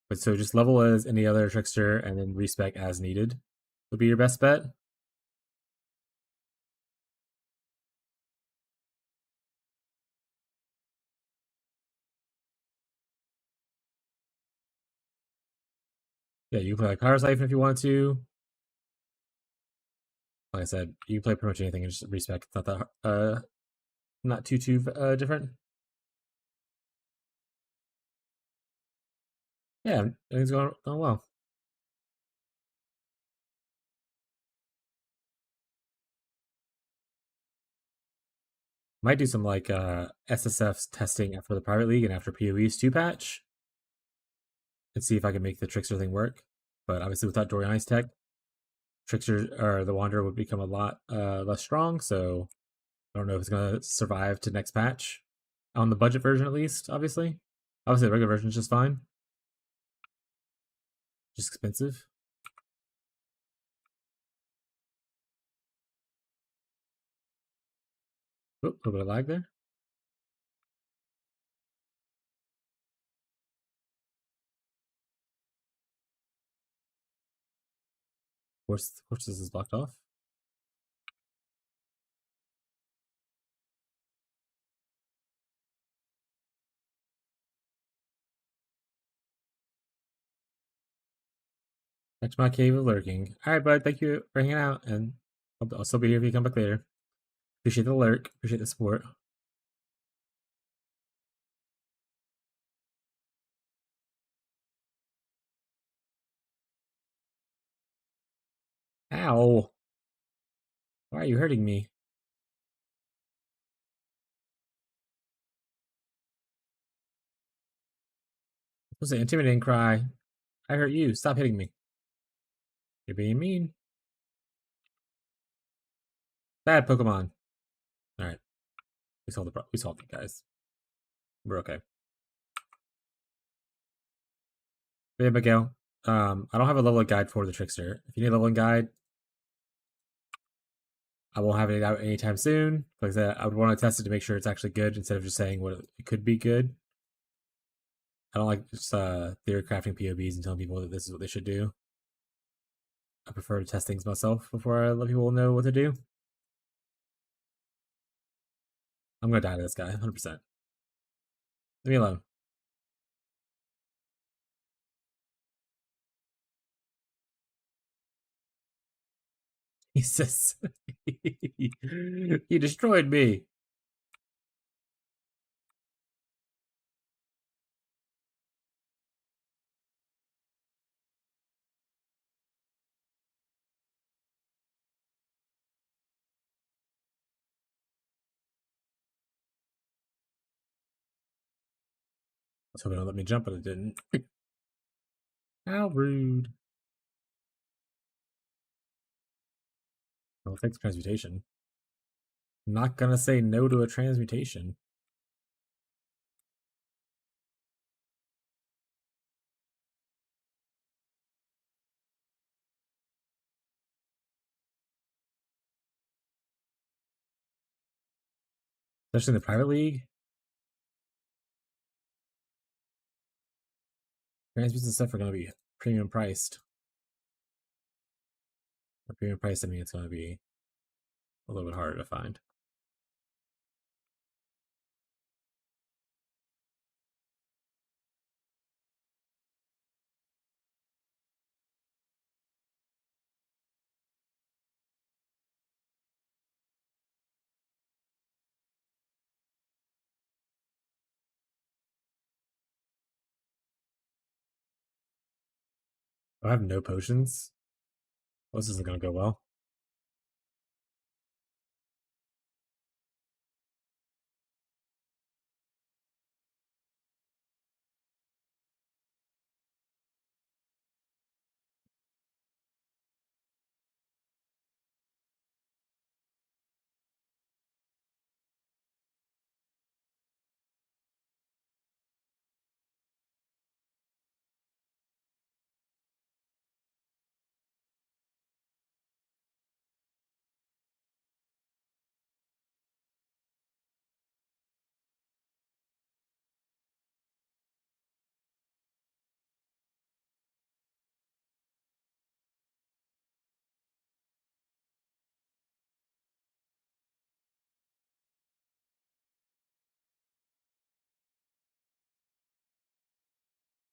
But so just level as any other Trickster and then respec as needed would be your best bet. Yeah, you can play like Power Siphon if you want to. Like I said, you can play pretty much anything and just respec. It's not that not too different. Yeah, everything's going well. Might do some like SSF testing after the private league and after PoE's 2 patch and see if I can make the Trickster thing work. But obviously without Doriani's tech, Trickster or the Wanderer would become a lot less strong, so I don't know if it's gonna survive to next patch. On the budget version at least, obviously. Obviously the regular version is just fine. Just expensive. Oop, a little bit of lag there. Of course this is blocked off. Back to my cave of lurking. Alright, bud, thank you for hanging out, and I'll still be here if you come back later. Appreciate the lurk, appreciate the support. Ow! Why are you hurting me? It was an intimidating cry. I hurt you. Stop hitting me. You're being mean. Bad Pokemon. Alright. We solved it, guys. We're okay. But yeah, Miguel. I don't have a leveling guide for the Trickster. If you need a leveling guide, I won't have it out anytime soon. Like I said, I would want to test it to make sure it's actually good instead of just saying what it could be good. I don't like just theory crafting POBs and telling people that this is what they should do. I prefer to test things myself before I let people know what to do. I'm gonna die to this guy, 100%. Leave me alone. He says, he destroyed me. I was hoping it'd let me jump, but it didn't. How rude. Well, thanks, transmutation. I'm not gonna say no to a transmutation. Especially in the private league. Transmutes and stuff are gonna be premium priced. For premium price, I mean it's gonna be a little bit harder to find. I have no potions. Well, this isn't gonna go well.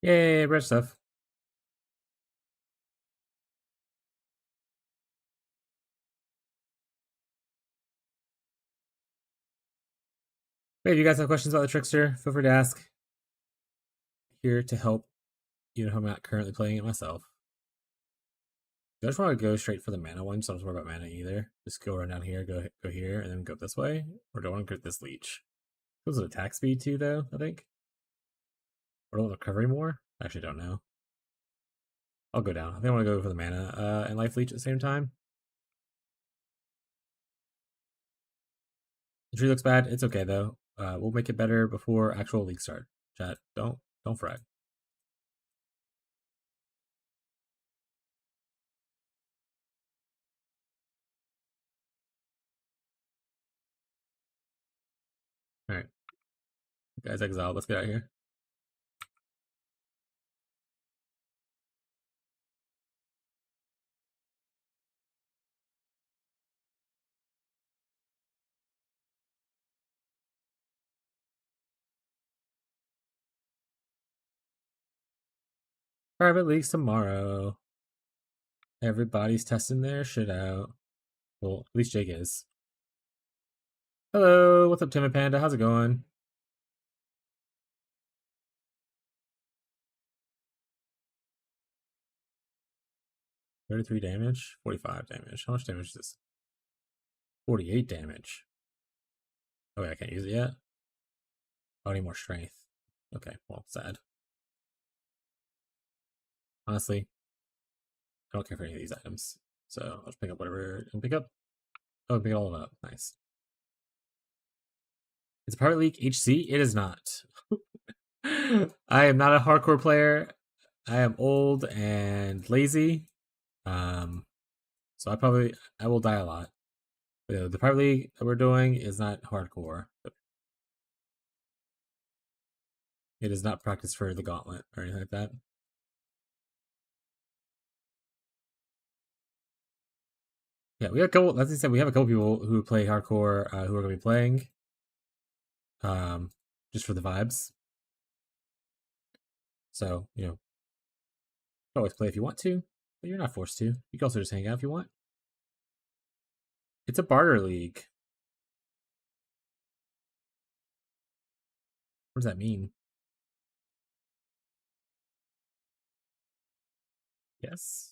Yay, red stuff. Hey, if you guys have questions about the Trickster, feel free to ask. Here to help, even if I'm not currently playing it myself. I just want to go straight for the mana one, so I don't worry about mana either. Just go around down here, go here, and then go this way. Or do I want to get this leech? Goes with attack speed too, though, I think. Or do I want recovery more? I actually don't know. I'll go down. I think I want to go for the mana and life leech at the same time. The tree looks bad. It's okay though. We'll make it better before actual league start. Chat, don't fret. All right, guys, exile. Let's get out of here. Private leagues tomorrow. Everybody's testing their shit out. Well, at least Jake is. Hello, what's up, Timid Panda? How's it going? $33 damage, 45 damage. How much damage is this? 48 damage. Oh, wait, I can't use it yet. Oh, I need more strength. Okay, well, sad. Honestly, I don't care for any of these items. So I'll just pick up whatever and pick up. Oh, pick it all up. Nice. It's a Pirate League HC? It is not. I am not a hardcore player. I am old and lazy. So I will die a lot. The private league that we're doing is not hardcore. It is not practice for the gauntlet or anything like that. Yeah, we have a couple. As I said, we have a couple people who play hardcore who are going to be playing, um, just for the vibes. So you can always play if you want to, but you're not forced to. You can also just hang out if you want. It's a barter league. What does that mean? Yes.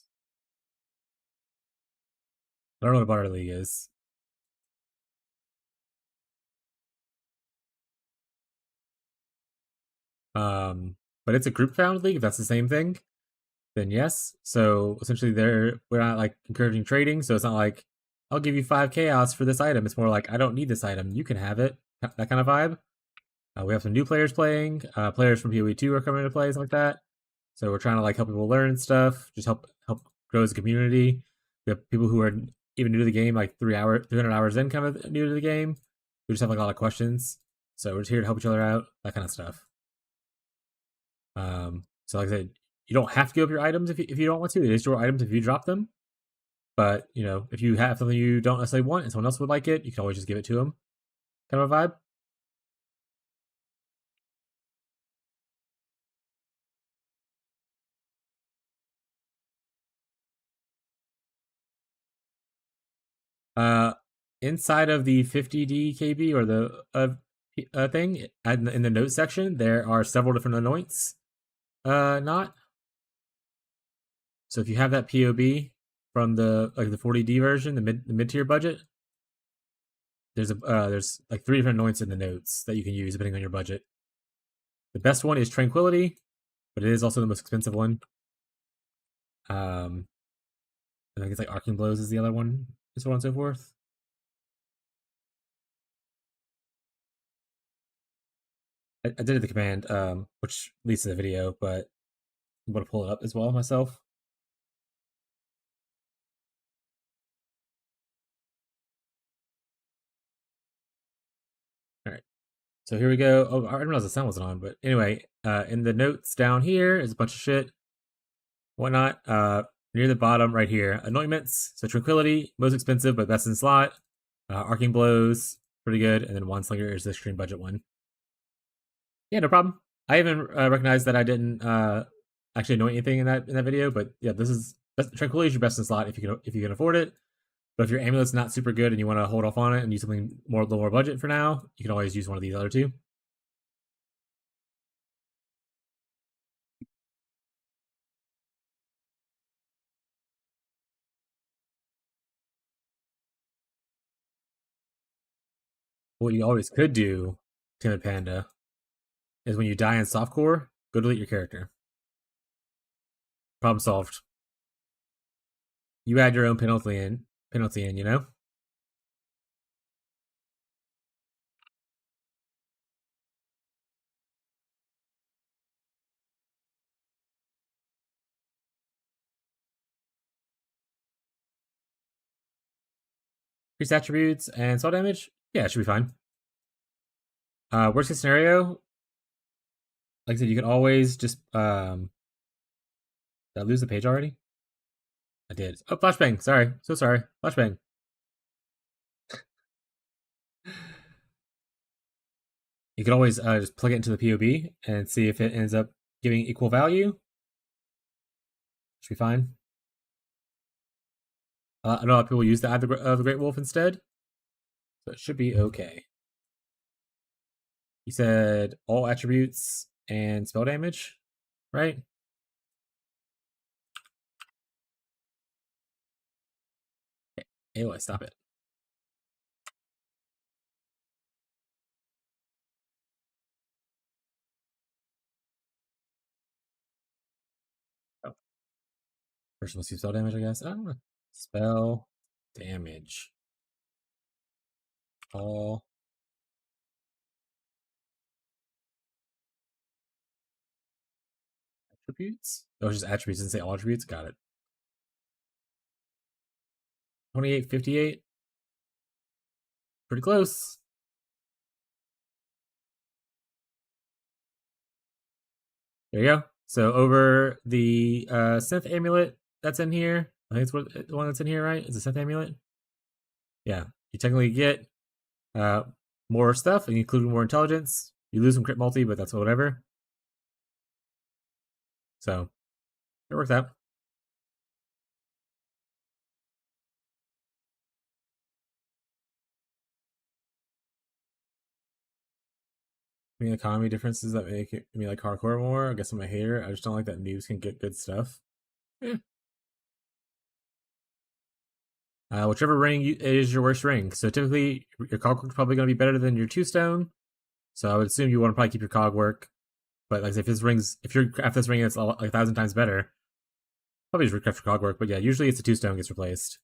I don't know what a barter league is. But it's a group found league. If that's the same thing, then yes. So essentially, we're not like encouraging trading. So it's not like I'll give you 5 chaos for this item. It's more like I don't need this item. You can have it. That kind of vibe. We have some new players playing. Players from PoE2 are coming into play, something like that. So we're trying to like help people learn stuff, just help grow as a community. We have people who are even new to the game, like 300 hours in, kind of new to the game. We just have like a lot of questions. So we're just here to help each other out, that kind of stuff. So like I said, you don't have to give up your items if you don't want to. It is your items if you drop them. But if you have something you don't necessarily want and someone else would like it, you can always just give it to them. Kind of a vibe. Uh, Inside of the 50D KB or the thing in the notes section, there are several different anoints. Not so if you have that POB from the 40D version, the mid tier budget, there's like 3 different anoints in the notes that you can use depending on your budget. The best one is Tranquility, but it is also the most expensive one. I think it's like Arcing Blows is the other one, and so on and so forth. I did the command, which leads to the video, but I'm going to pull it up as well myself. All right. So here we go. Oh, I didn't realize the sound wasn't on, but anyway, in the notes down here is a bunch of shit, whatnot. Near the bottom right here, anointments. So Tranquility, most expensive, but best in slot. Arcing Blows, pretty good, and then Wandslinger is the extreme budget one. Yeah, no problem. I even recognized that I didn't actually know anything in that video, but yeah, Tranquility is your best in slot if you can afford it. But if your amulet's not super good and you want to hold off on it and use something more lower budget for now, you can always use one of these other two. What you always could do, Timid Panda, is when you die in softcore, go delete your character. Problem solved. You add your own penalty in. Increase attributes and spell damage. Yeah, it should be fine. Worst case scenario, like I said, you can always just did I lose the page already? I did. Oh, flashbang. Sorry. So sorry. Flashbang. You can always just plug it into the POB and see if it ends up giving equal value. Should be fine. I know a lot of people use the Eye of the Great Wolf instead, so it should be okay. You said all attributes and spell damage, right? Anyway, stop it. Oh. First, let's use spell damage, I guess. I don't know. Spell damage. All attributes? Oh, it's just attributes. Didn't say all attributes. Got it. 2858. Pretty close. There you go. So over the synth amulet that's in here, I think it's the one that's in here, right? Is a synth amulet? Yeah. You technically get more stuff, including more intelligence. You lose some crit multi, but that's whatever. So it works out. I mean, economy differences that make me like hardcore more. I guess I'm a hater. I just don't like that noobs can get good stuff. Yeah. Whichever ring is your worst ring. So typically, your cog work is probably going to be better than your 2-stone. So I would assume you want to probably keep your cog work. But like, if you're after this ring, it's like 1,000 times better. Probably just recraft your cog work. But yeah, usually it's a 2-stone gets replaced.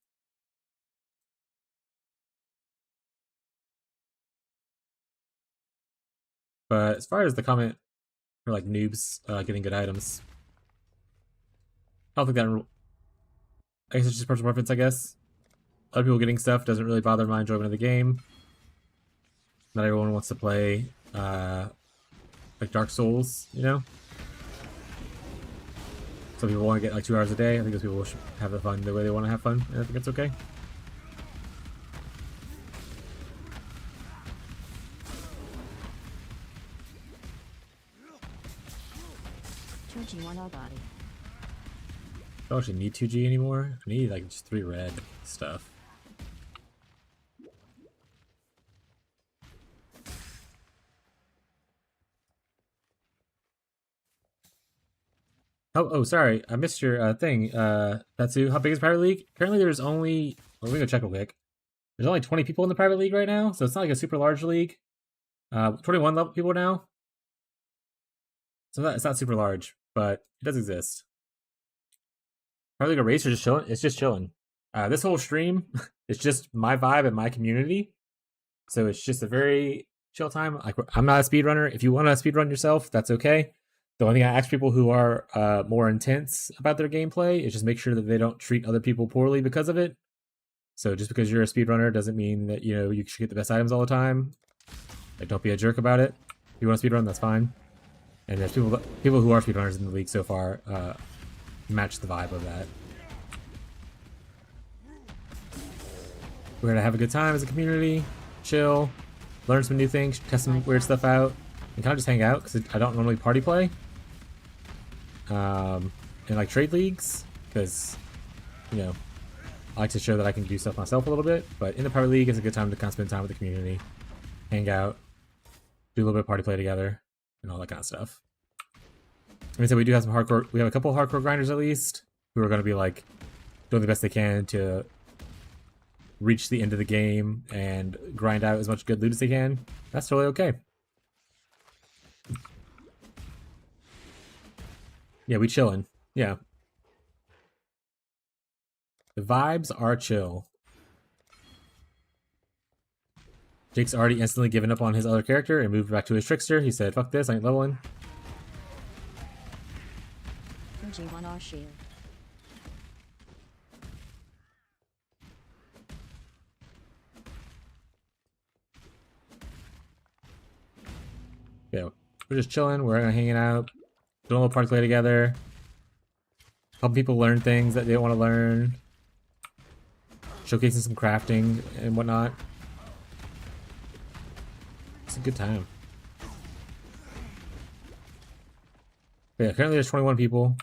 But as far as the comment for like noobs getting good items, I don't think that. I guess it's just personal preference. I guess other people getting stuff doesn't really bother my enjoyment of the game. Not everyone wants to play like Dark Souls, you know? Some people want to get like 2 hours a day. I think those people should have the fun the way they want to have fun, and I think that's okay. On our body. I don't actually need 2G anymore. I need like just 3 red stuff. Oh, sorry. I missed your thing. Tatsu, how big is Private League? Currently there's only... Well, we go check real quick. There's only 20 people in the Private League right now, so it's not like a super large league. 21 level people now. So it's not super large, but it does exist. Private League of Race are just chilling. It's just chilling. This whole stream is just my vibe and my community. So it's just a very chill time. Like, I'm not a speedrunner. If you want to speedrun yourself, that's okay. The only thing I ask people who are more intense about their gameplay is just make sure that they don't treat other people poorly because of it. So just because you're a speedrunner doesn't mean that you should get the best items all the time. Like, don't be a jerk about it. If you want to speedrun, that's fine. And there's people who are speedrunners in the league so far match the vibe of that. We're gonna have a good time as a community, chill, learn some new things, test some weird stuff out, and kind of just hang out because I don't normally party play. In like trade leagues, because I like to show that I can do stuff myself a little bit. But in the party league, it's a good time to kind of spend time with the community, hang out, do a little bit of party play together, and all that kind of stuff. I mean, so we do have some hardcore. We have a couple of hardcore grinders at least who are going to be like doing the best they can to reach the end of the game and grind out as much good loot as they can. That's totally okay. Yeah, we chilling. Yeah. The vibes are chill. Jake's already instantly given up on his other character and moved back to his Trickster. He said, fuck this, I ain't leveling. On our shield. Yeah, we're just chilling. We're hanging out, doing a little party play together, helping people learn things that they want to learn, showcasing some crafting and whatnot. It's a good time. But yeah, currently there's 21 people.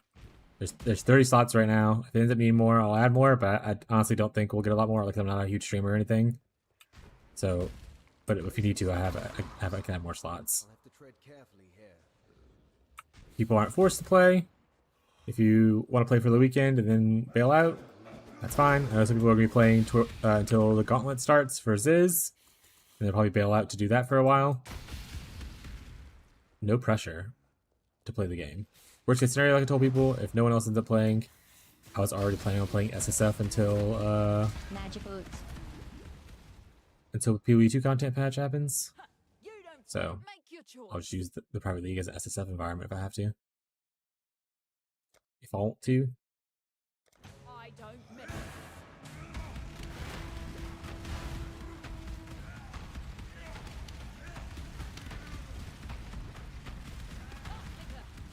There's 30 slots right now. If it ends up needing more, I'll add more, but I honestly don't think we'll get a lot more. Like, I'm not a huge streamer or anything. So, but if you need to, I can have more slots. People aren't forced to play. If you want to play for the weekend and then bail out, that's fine. I know some people are going to be playing until the gauntlet starts for Ziz, and they'll probably bail out to do that for a while. No pressure to play the game. Worst case scenario, like I told people, if no one else ends up playing, I was already planning on playing SSF until until PoE 2 content patch happens. So I'll just use the private league as an SSF environment if I have to. if I want to. I don't miss.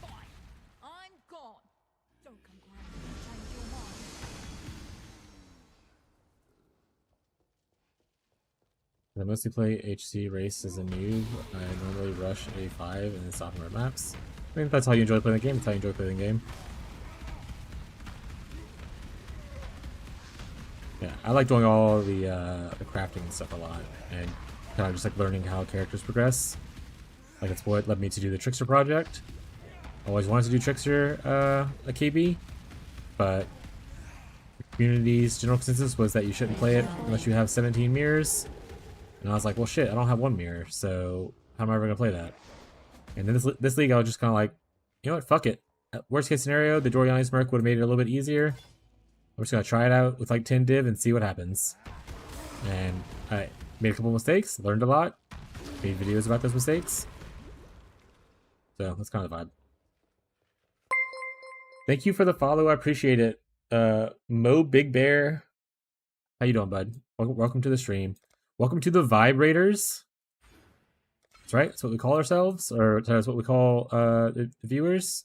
Fine. I'm gone. Don't come grab me and change your mind. I mostly play HC race as a noob. I normally rush A5 and then sophomore maps. I mean, if that's how you enjoy playing the game, that's how you enjoy playing the game. Yeah, I like doing all the crafting and stuff a lot, and kind of just like learning how characters progress. Like it's what led me to do the Trickster project. Always wanted to do Trickster a KB, but the community's general consensus was that you shouldn't play it unless you have 17 mirrors. And I was like, well, shit, I don't have one mirror, so how am I ever gonna play that? And then this league, I was just kind of like, you know what, fuck it. Worst case scenario, the Doriani Smirk would have made it a little bit easier. I'm just gonna try it out with like 10 div and see what happens. And I made a couple mistakes, learned a lot, made videos about those mistakes. So that's kind of the vibe. Thank you for the follow, I appreciate it. Mo Big Bear, how you doing, bud? Welcome to the stream. Welcome to the Vibrators. That's right, that's what we call ourselves, or that's what we call the viewers.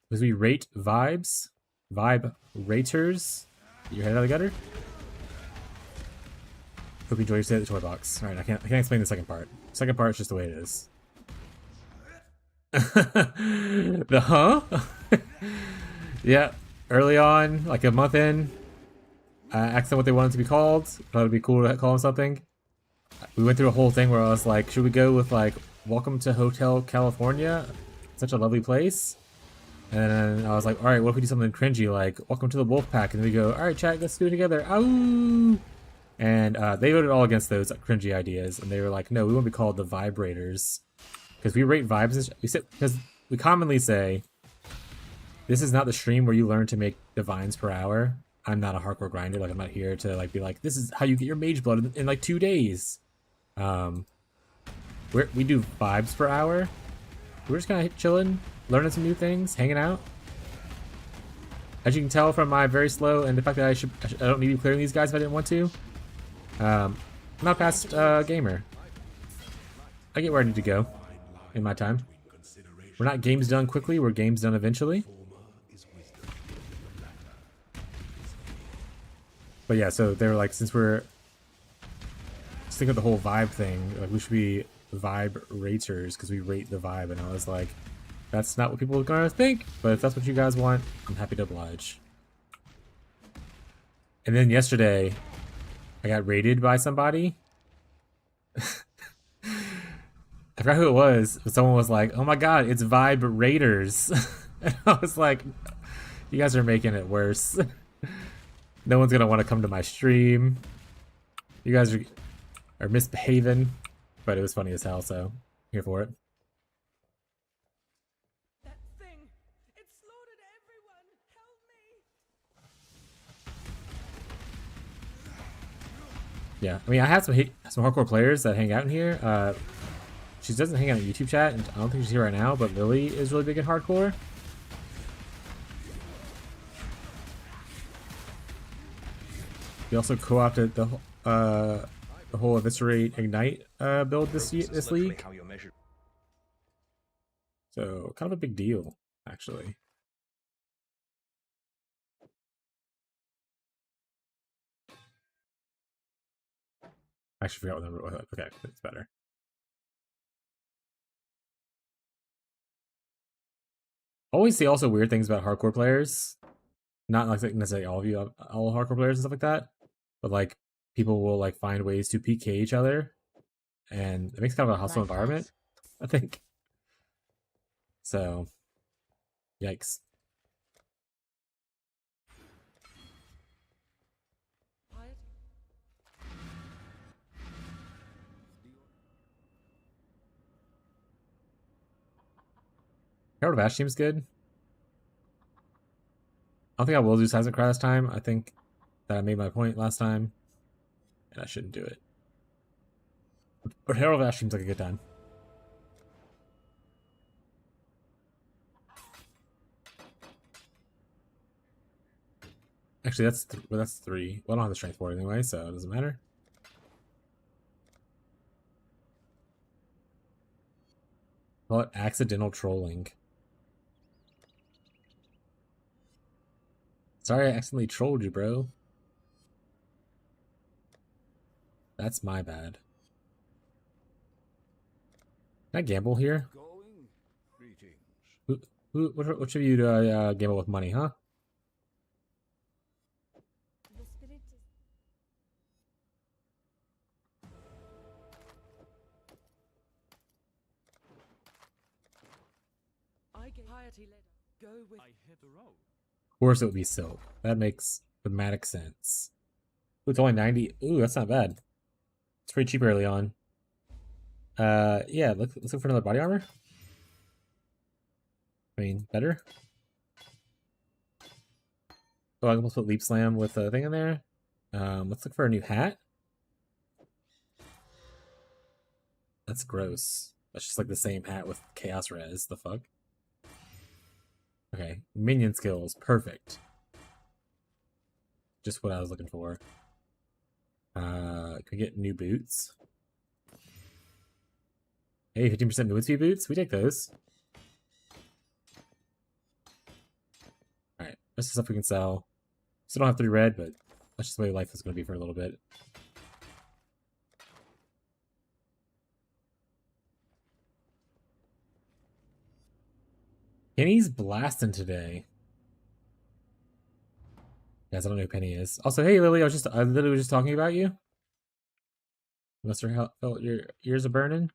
Because we rate vibes. Vibe raters. Get your head out of the gutter. Hope you enjoy your stay at the toy box. Alright, I can't explain the second part. The second part is just the way it is. The huh? Yeah, early on, like a month in, I asked them what they wanted to be called. Thought it'd be cool to call them something. We went through a whole thing where I was like, should we go with like, Welcome to Hotel California? Such a lovely place. And then I was like, alright, what if we do something cringy like, Welcome to the Wolf Pack? And then we go, alright, chat, let's do it together. Ow! And they voted all against those cringy ideas. And they were like, no, we want to be called the Vibrators. Because we rate vibes. Because we commonly say, this is not the stream where you learn to make divines per hour. I'm not a hardcore grinder. Like, I'm not here to like be like, this is how you get your mage blood in like 2 days. We do vibes per hour. We're just kind of chilling, learning some new things, hanging out. As you can tell from my very slow and the fact that I don't need to be clearing these guys if I didn't want to. I'm not a fast gamer. I get where I need to go in my time. We're not games done quickly, we're games done eventually. But yeah, so they were like, since we're just thinking of the whole vibe thing, like we should be vibe raters because we rate the vibe. And I was like, that's not what people are gonna think, but if that's what you guys want, I'm happy to oblige. And then yesterday, I got raided by somebody. I forgot who it was, but someone was like, oh my god, it's Vibe Raiders. And I was like, you guys are making it worse. No one's gonna want to come to my stream. You guys are misbehaving, but it was funny as hell, so here for it. That thing! It slaughtered everyone! Help me! Yeah, I mean, I have some hardcore players that hang out in here. She doesn't hang out in YouTube chat, and I don't think she's here right now, but Lily is really big in hardcore. We also co-opted the whole Eviscerate Ignite build this league. So kind of a big deal, actually. I actually forgot what number it was. Okay, it's better. Always see also weird things about hardcore players. Not like necessarily all of you, all hardcore players and stuff like that, but like people will like find ways to PK each other, and it makes kind of a hostile environment, I think. So, yikes. Herald of Ash seems good. I don't think I will do Seismic Cry this time. I think that I made my point last time, and I shouldn't do it. But Herald of Ash seems like a good time. Actually, that's 3. Well, I don't have the strength for it anyway, so it doesn't matter. Call it accidental trolling. Sorry I accidentally trolled you, bro. That's my bad. Can I gamble here? Going? Greetings. Which of you do I gamble with money, huh? The spirit is I get piety led. Go with. I hit the road. Of course it would be silk. That makes thematic sense. Ooh, it's only 90. Ooh, that's not bad. It's pretty cheap early on. Yeah, let's look for another body armor. I mean, better. Oh, I can put Leap Slam with a thing in there. Let's look for a new hat. That's gross. That's just like the same hat with Chaos Res. The fuck? Okay, minion skills. Perfect. Just what I was looking for. Can we get new boots? Hey, 15% movement speed boots? We take those. Alright, that's the stuff we can sell. Still don't have 3 red, but that's just the way life is going to be for a little bit. Penny's blasting today. Guys, I don't know who Penny is. Also, hey Lily, I literally was just talking about you. Must have felt your ears are burning.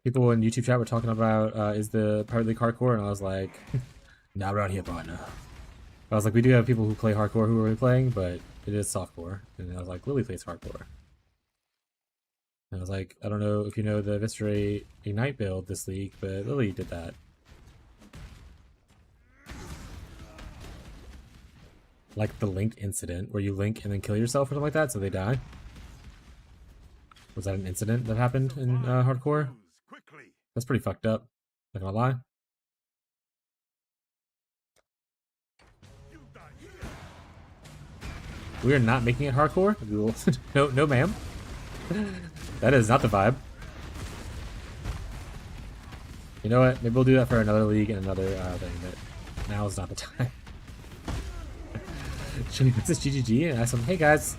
People in YouTube chat were talking about is the Pirate League hardcore, and I was like, not around here, partner. I was like, we do have people who play hardcore who are playing, but it is softcore. And I was like, Lily plays hardcore. And I was like, I don't know if you know the Visceray Ignite build this league, but Lily did that. Like the Link incident, where you link and then kill yourself or something like that, so they die. Was that an incident that happened in hardcore? Quickly. That's pretty fucked up. Not gonna lie. We are not making it hardcore. We will no, ma'am. That is not the vibe. You know what? Maybe we'll do that for another league and another thing, but now is not the time. Should we put this GGG and ask them, hey guys,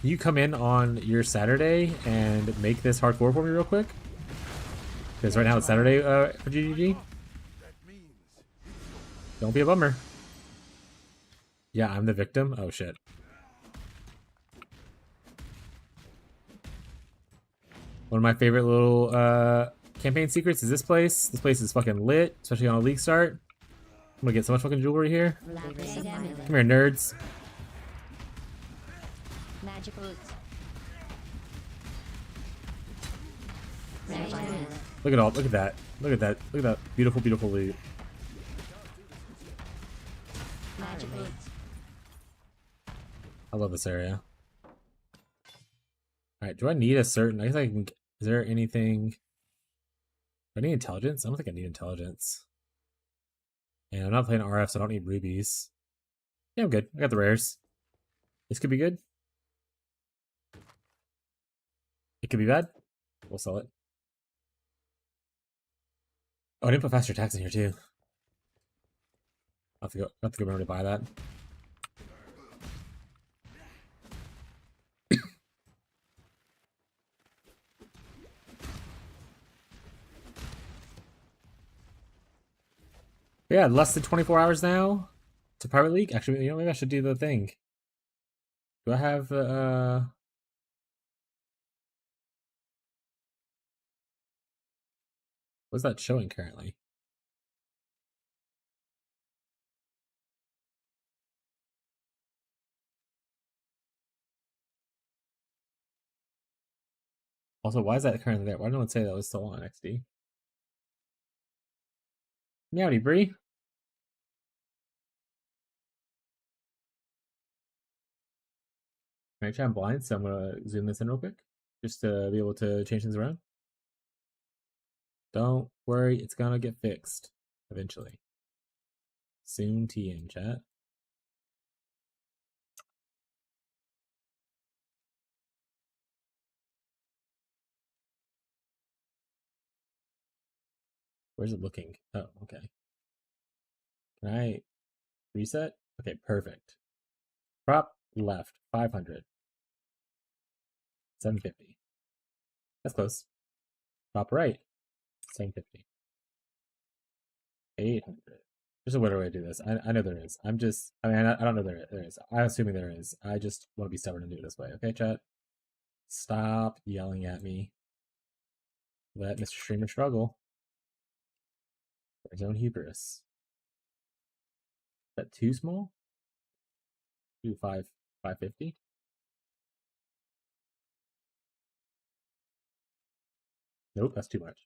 can you come in on your Saturday and make this hardcore for me real quick? Because right now it's Saturday for GGG. Don't be a bummer. Yeah, I'm the victim. Oh shit. One of my favorite little campaign secrets is this place. This place is fucking lit, especially on a league start. I'm gonna get so much fucking jewelry here. Come here, nerds. Magic boots. Look at that. Look at that beautiful, beautiful loot. Magic boots. I love this area. Alright, do I need a certain... I guess I can... Is there anything... Do I need intelligence? I don't think I need intelligence. And I'm not playing RF, so I don't need rubies. Yeah, I'm good. I got the rares. This could be good. It could be bad. We'll sell it. Oh, I didn't put faster attacks in here, too. I have to go remember to buy that. Yeah, less than 24 hours now to Pirate League. Actually, you know, maybe I should do the thing. Do I have what's that showing currently? Also, why is that currently there? Why did no one say that was still on XD? Meowdy, Bree. Actually, I'm blind, so I'm gonna zoom this in real quick, just to be able to change things around. Don't worry, it's gonna get fixed eventually. Soon TM chat. Where's it looking? Oh, okay. Can I reset? Okay, perfect. Prop left, 500. 750. That's close. Prop right, 750. 800. There's a better way to do this. I know there is. I'm just, I mean, I don't know there is. I'm assuming there is. I just want to be stubborn and do it this way. Okay, chat? Stop yelling at me. Let Mr. Streamer struggle for his own hubris. Is that too small? Do 550? Nope, that's too much.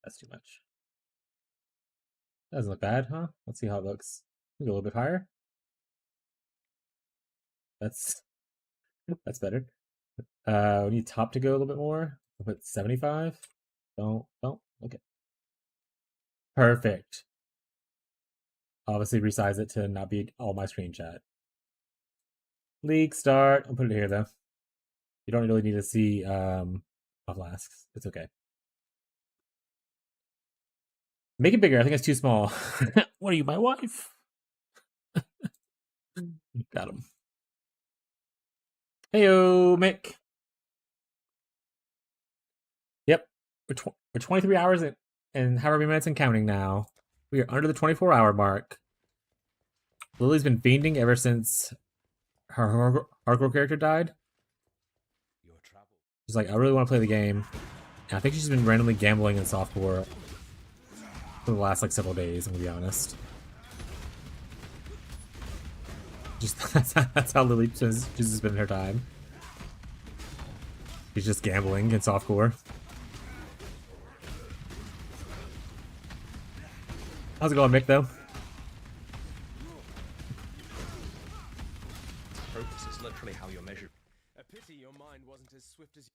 That's too much. That doesn't look bad, huh? Let's see how it looks. Go a little bit higher. That's better. We need top to go a little bit more. We'll put 75. Don't. Okay. Perfect. Obviously resize it to not be all my screen chat. League start. I'll put it here though. You don't really need to see flasks. It's okay. Make it bigger. I think it's too small. What are you, my wife? Got him. Heyo, Mick. Yep. We're 23 hours and however many minutes and counting now. We are under the 24-hour mark. Lily's been fiending ever since her hardcore character died. She's like, I really want to play the game. And I think she's been randomly gambling in softcore for the last like several days, I'm gonna be honest. Just that's how Lily chooses to spend her time. She's just gambling in softcore. How's it going, Mick, though? Progress is literally how you're measured. A pity your mind wasn't as swift as.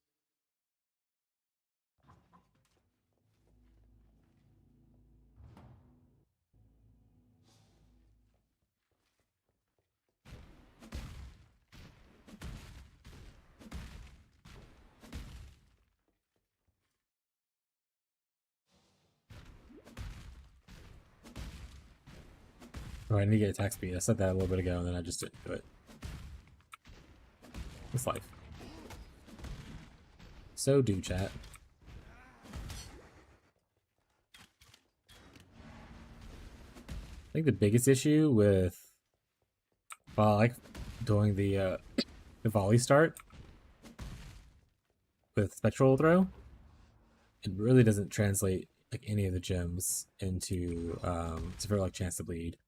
Oh, I need to get attack speed. I said that a little bit ago, and then I just didn't do it. It's life. So do, chat. I think the biggest issue with, well, I like doing the volley start with spectral throw. It really doesn't translate like any of the gems into for like chance to bleed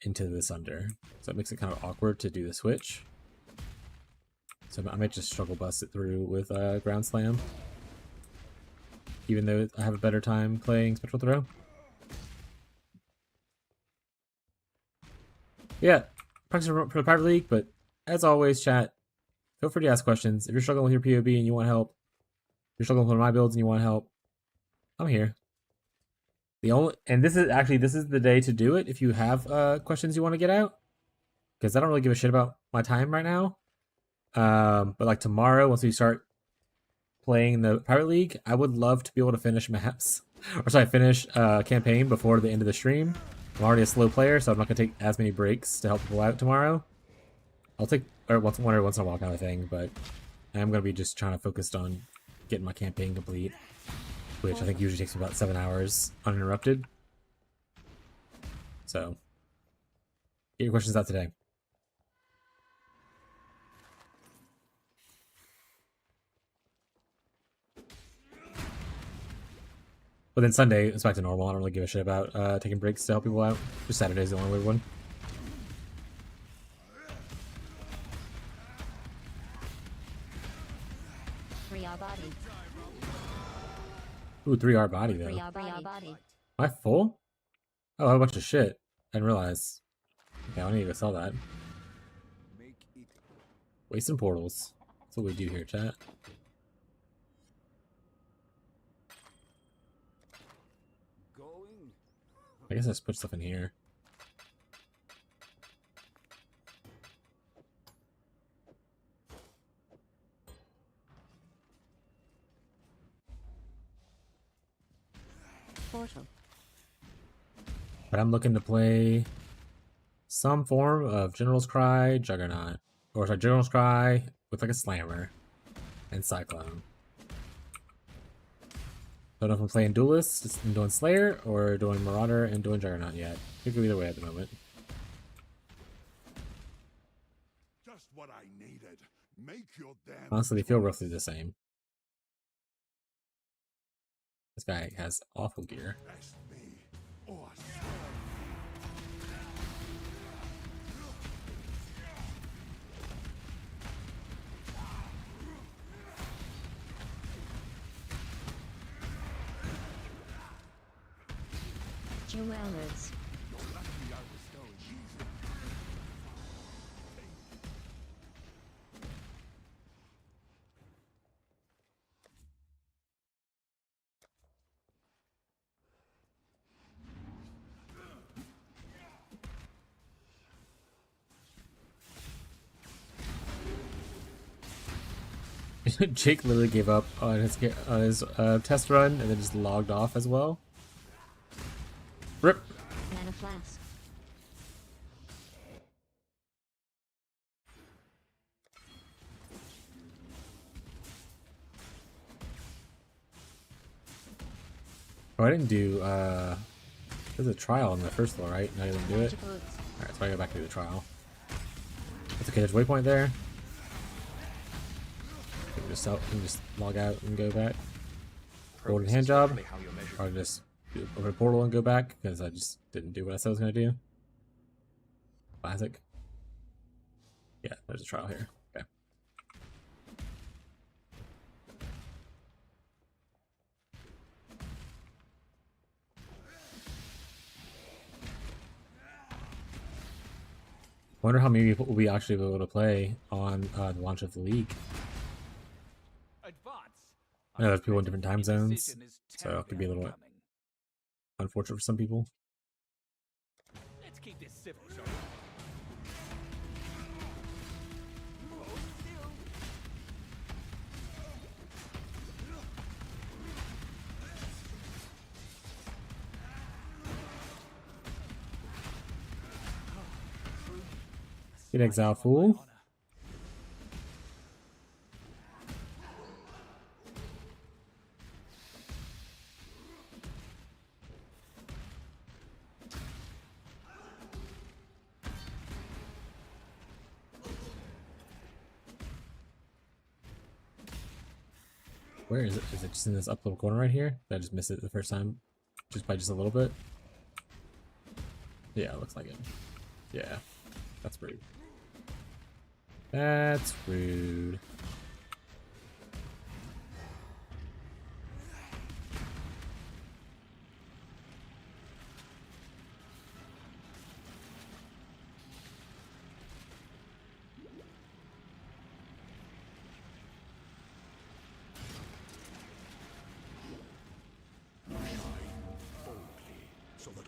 into this under, so it makes it kind of awkward to do the switch. So I might just struggle bust it through with ground slam, even though I have a better time playing spectral throw. Yeah, practice for the private league, but as always, chat, feel free to ask questions. If you're struggling with your POB and you want help, if you're struggling with one of my builds and you want help, I'm here. This is the day to do it if you have questions you want to get out, because I don't really give a shit about my time right now. But like tomorrow, once we start playing the private league, I would love to be able to finish maps, or sorry, finish campaign before the end of the stream. I'm already a slow player, so I'm not gonna take as many breaks to help people out tomorrow. I'll take once in a while kind of thing, but I'm gonna be just trying to focus on getting my campaign complete, which I think usually takes about 7 hours uninterrupted. So, get your questions out today. But then Sunday, it's back to normal. I don't really give a shit about taking breaks to help people out. Just Saturday's the only weird one. Body. Ooh, 3R body though. 3R body. Am I full? Oh, I have a bunch of shit. I didn't realize. Okay, I need to go sell that. Wasting portals. That's what we do here, chat. I guess I just put stuff in here. Portal. But I'm looking to play some form of General's Cry Juggernaut. Or sorry, General's Cry with like a Slammer and Cyclone. Don't know if I'm playing Duelist and doing Slayer or doing Marauder and doing Juggernaut yet. Could go either way at the moment. Just what I needed. Make your damn Honestly, they feel roughly the same. This guy has awful gear. best me or Jewelers. Jake literally gave up on his test run and then just logged off as well. Rip. Mana flask. Oh, I didn't do, there's a trial on the first floor, right? No, I didn't do it. Magic boots. Alright, so I go back to the trial. That's okay, there's a waypoint there. We can just log out and go back. Golden Progress hand is job. literally how you're measured. Or just open a portal and go back, because I just didn't do what I said I was going to do. Classic. Yeah, there's a trial here. Okay. Wonder how many people will we actually be able to play on the launch of the league. Advance. I know there's people in different time zones, Indecision is so it could be a little bit terribly unfortunate for some people. unbecoming. Let's keep this civil, shall we? Get exile, fool. Where is it? Is it just in this up little corner right here? Did I just miss it the first time? Just by just a little bit? Yeah, it looks like it. Yeah. That's rude. That's rude.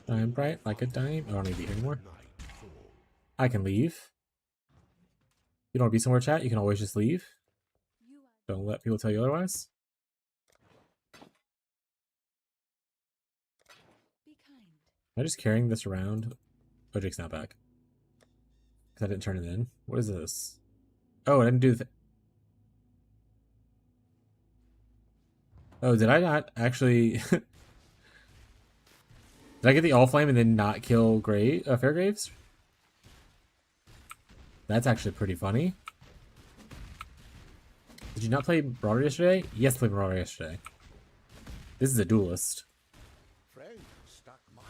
Shine bright like a dime. I don't need to be here anymore. I can leave. You don't want to be somewhere, chat? You can always just leave. Don't let people tell you otherwise. Be kind. Am I just carrying this around? Oh, Jake's not back. Because I didn't turn it in. What is this? Oh, I didn't do the... Oh, did I not actually... Did I get the all flame and then not kill Fairgraves? That's actually pretty funny. Did you not play Marauder yesterday? Yes, I played Marauder yesterday. This is a duelist. friend stuck mine.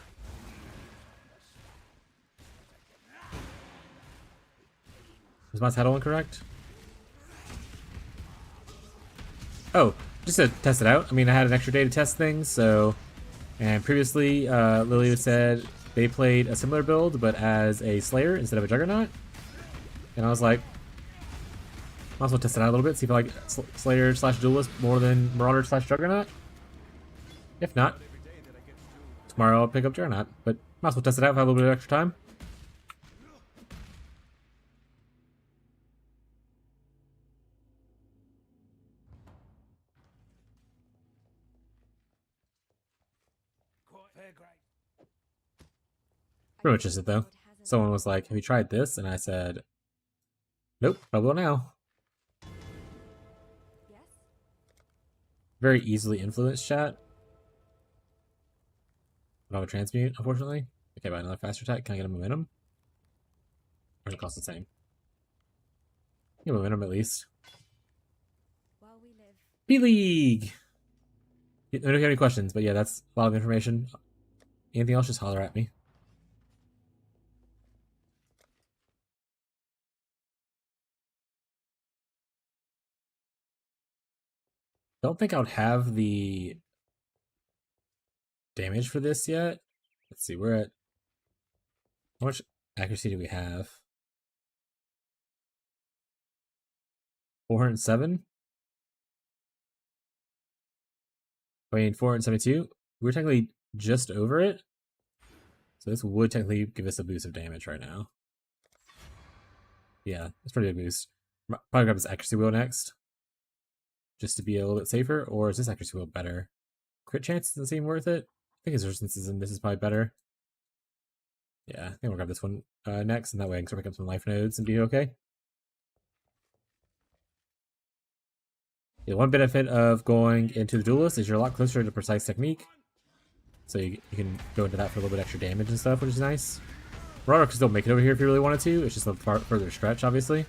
Was my title incorrect? Oh, just to test it out. I mean, I had an extra day to test things, so... And previously, Lily said they played a similar build, but as a Slayer instead of a Juggernaut. And I was like, might as well test it out a little bit, see if I like Slayer / Duelist more than Marauder / Juggernaut. If not, tomorrow I'll pick up Juggernaut, but might as well test it out if I have a little bit of extra time. Pretty much just it though. Someone was like, "Have you tried this?" And I said, "Nope, I will now." Yes? Very easily influenced chat. I don't have a transmute, unfortunately. Okay, buy another faster attack. Can I get a momentum? Or does it cost the same? Get momentum at least. While we live. Pleague! I don't have any questions, but yeah, that's a lot of information. Anything else, just holler at me. Don't think I would have the damage for this yet. Let's see, we're at... How much accuracy do we have? 407? I mean, 472? We're technically just over it. So this would technically give us a boost of damage right now. Yeah, it's pretty big boost. Probably grab this accuracy wheel next. Just to be a little bit safer. Or is this accuracy wheel better? Crit chance doesn't seem worth it. I think his resistance is in this is probably better. Yeah, I think we'll grab this one next, and that way I can start picking up some life nodes and be okay. Yeah, one benefit of going into the duelist is you're a lot closer to precise technique. So you can go into that for a little bit extra damage and stuff, which is nice. Roderick can still make it over here if you really wanted to. It's just a far further stretch, obviously.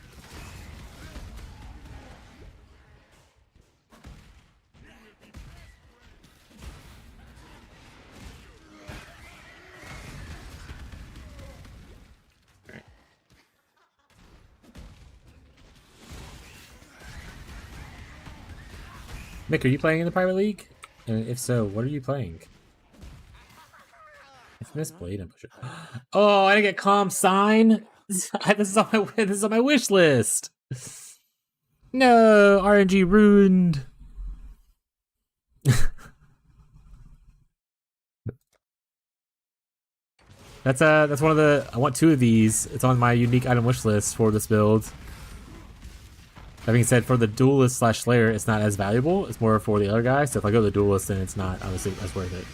Mick, are you playing in the private league? And if so, what are you playing? If Miss Blade and push it. Oh, I didn't get calm sign. This is on my wish list. No, RNG ruined. That's one of the. I want two of these. It's on my unique item wish list for this build. That being said, for the duelist / slayer, it's not as valuable. It's more for the other guy. So if I go to the duelist, then it's not obviously as worth it.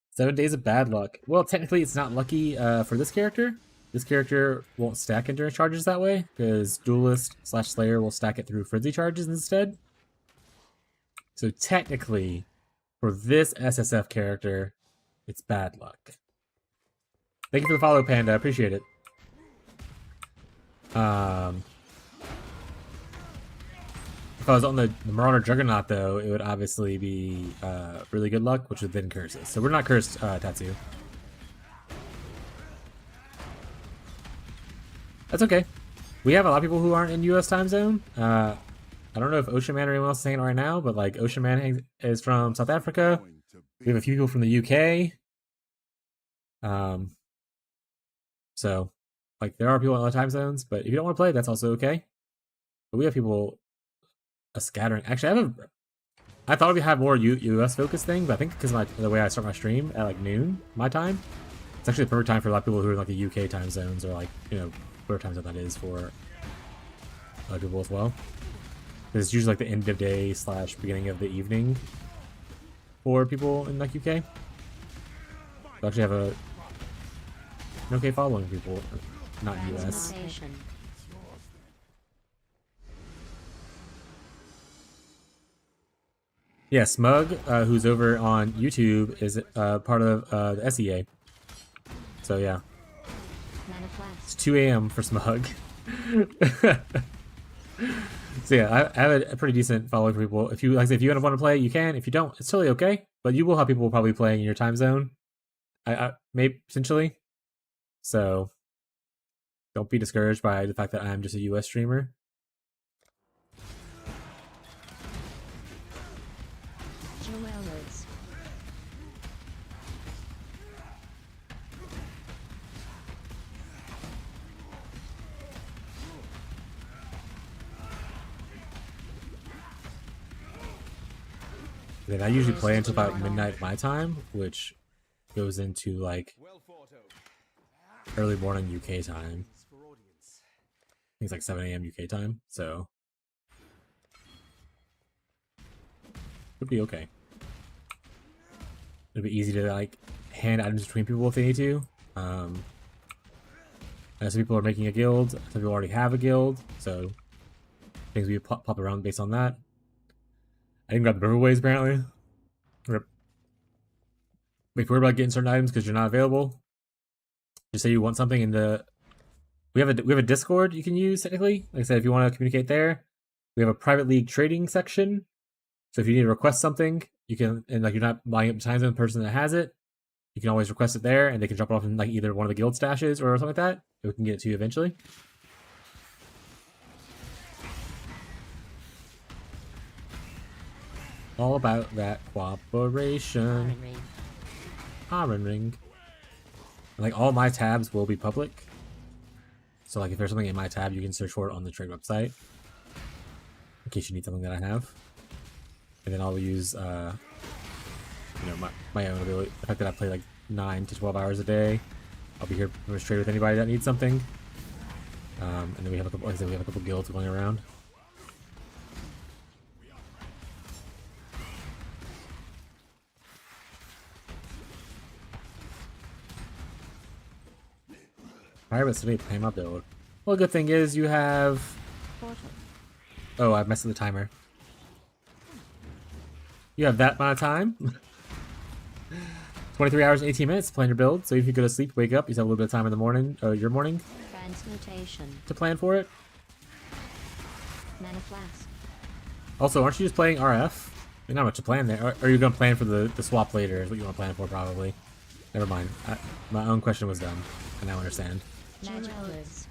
Seven days of bad luck. Well, technically, it's not lucky for this character. This character won't stack endurance charges that way because duelist / slayer will stack it through frenzy charges instead. So technically, for this SSF character, it's bad luck. Thank you for the follow, Panda. I appreciate it. If I was on the Marauder Juggernaut, though, it would obviously be really good luck, which would then curse us. So we're not cursed, Tatsu. That's okay. We have a lot of people who aren't in US time zone. I don't know if Ocean Man or anyone else is hanging out right now, but like Ocean Man is from South Africa. We have a few people from the UK. So, like, there are people in other time zones, but if you don't want to play, that's also okay. But we have people a scattering. Actually, I thought we'd have more US focused thing, but I think because of the way I start my stream at like noon my time, it's actually the perfect time for a lot of people who are in like the UK time zones or like, you know, whatever time zone that is for other people as well. It's usually like the end of day / beginning of the evening for people in like UK. We actually have an okay following people, not US. Transmutation. Yeah, Smug, who's over on YouTube, is part of the SEA. So yeah, Mana flask. it's 2 a.m. for Smug. So yeah, I have a pretty decent following for people. If you want to play, you can. If you don't, it's totally okay. But you will have people probably playing in your time zone. I maybe potentially. So don't be discouraged by the fact that I'm just a US streamer. Jewelers. Then I usually play until about midnight my time, which goes into like early morning UK time. I think it's like 7 a.m. UK time. So would be okay. It'd be easy to like hand items between people if they need to. And some people are making a guild. Some people already have a guild, so things we pop around based on that. I didn't grab the riverways apparently. Rip. If you're worried about getting certain items because you're not available, just say you want something in the. We have a Discord you can use technically. Like I said, if you want to communicate there, we have a private league trading section. So if you need to request something, you can, and like you're not buying up time zone the person that has it, you can always request it there, and they can drop it off in like either one of the guild stashes or something like that. We can get it to you eventually. All about that cooperation. Iron ring. And, like all my tabs will be public. So like if there's something in my tab, you can search for it on the trade website. In case you need something that I have. And then I'll use my own ability. The fact that I play like 9 to 12 hours a day. I'll be here to trade with anybody that needs something. And then we have a couple, like I said, we have a couple guilds going around. Pirate City playing my build. Well, good thing is you have. Oh, I messed with the timer. You have that amount of time. 23 hours and 18 minutes to plan your build. So if you go to sleep, wake up, you have a little bit of time in the morning, your morning, Transmutation. to plan for it. Mana flask. Also, aren't you just playing RF? There's not much to plan there. Or are you going to plan for the swap later is what you want to plan for, probably. Never mind. My own question was dumb. I now understand. Magic goods.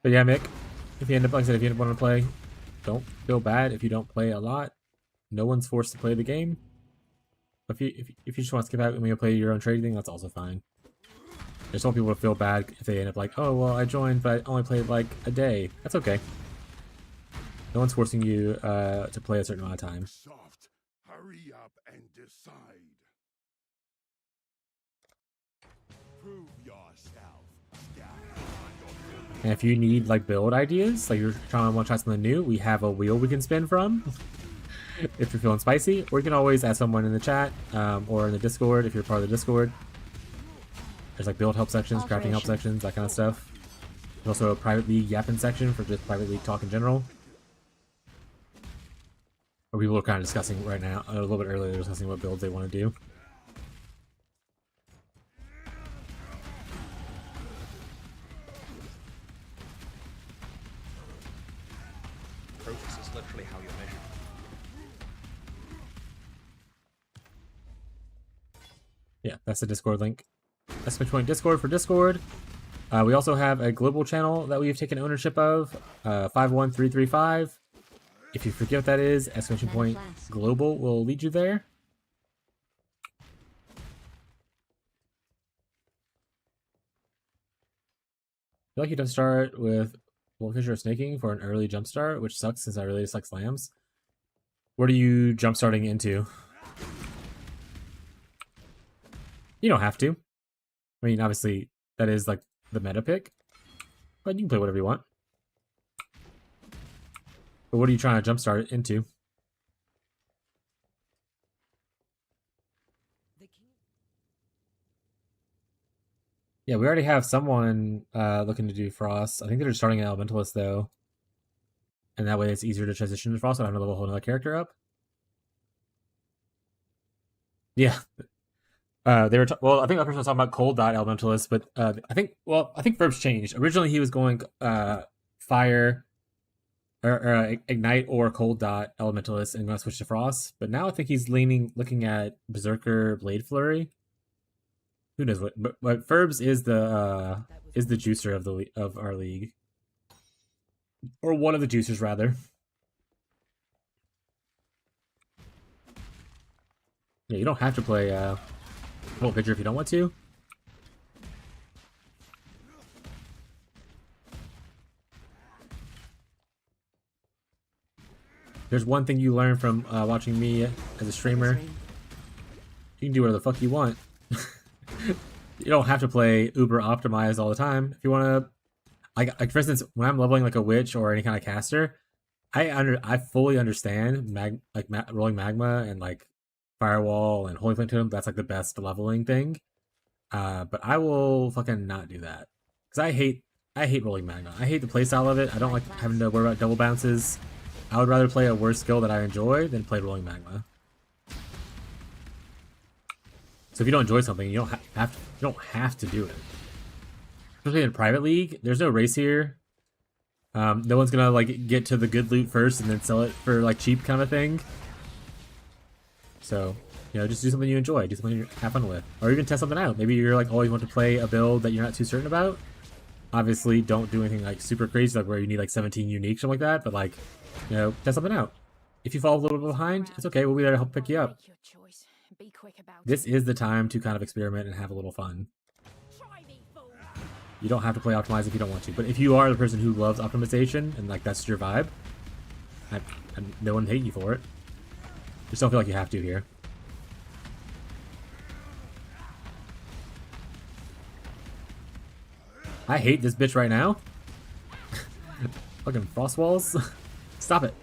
But yeah, Mick, if you end up, like I said, if you end up wanting to play, don't feel bad if you don't play a lot. No one's forced to play the game. If you just want to skip out and you play your own trading thing, that's also fine. I just want people to feel bad if they end up like, oh well, I joined but I only played like a day. That's okay. No one's forcing you to play a certain amount of time. Soft. Hurry up and decide. Prove yourself. And if you need like build ideas, like you're trying to try something new, we have a wheel we can spin from. If you're feeling spicy, or you can always ask someone in the chat or in the Discord if you're part of the Discord. There's like build help sections, crafting help sections, that kind of stuff. There's also a private league yapping section for just private league talk in general. Or people are kind of discussing right now, a little bit earlier, they're discussing what builds they want to do. Progress is literally how you're measured. Yeah, that's the Discord link. !point Discord for Discord. We also have a global channel that we've taken ownership of, 51335. If you forget what that is, !point global will lead you there. I feel like you don't start with Wolfish or Snaking for an early jump start, which sucks since I really dislike slams. What are you jump starting into? You don't have to. I mean, obviously, that is like the meta pick, but you can play whatever you want. But what are you trying to jumpstart into? Yeah, we already have someone looking to do Frost. I think they're starting an Elementalist, though. And that way it's easier to transition to Frost. I don't have to level a whole other character up. Yeah. They were well. I think that person was talking about Cold Dot Elementalist, but I think Verb's changed. Originally, he was going Fire or Ignite or Cold Dot Elementalist, and going to switch to Frost. But now I think he's looking at Berserker Blade Flurry. Who knows what? But Ferbs is the juicer of our league, or one of the juicers rather. Yeah, you don't have to play Volt Vigor if you don't want to. there's one thing you learn from watching me as a streamer. You can do whatever the fuck you want. You don't have to play uber optimized all the time. If you want to, like for instance, when I'm leveling like a witch or any kind of caster, I fully understand rolling magma and like firewall and holy flame totem. That's like the best leveling thing. But I will fucking not do that because I hate rolling magma. I hate the playstyle of it. I don't like having to worry about double bounces. I would rather play a worse skill that I enjoy than play rolling magma. So if you don't enjoy something, you don't have to do it. Especially in private league, there's no race here. No one's gonna like get to the good loot first and then sell it for like cheap kind of thing. So, you know, just do something you enjoy, do something you have fun with, or even test something out. Maybe you're like always want to play a build that you're not too certain about. Obviously, don't do anything like super crazy, like where you need like 17 unique, something like that. But like, you know, test something out. If you fall a little bit behind, it's okay. We'll be there to help pick you up. Make your choice. Be quick about This it. is the time to kind of experiment and have a little fun. Try me, fool. You don't have to play optimized if you don't want to. But if you are the person who loves optimization and like that's your vibe, no one hate you for it. Just don't feel like you have to here. I hate this bitch right now. Fucking frost walls. Stop it.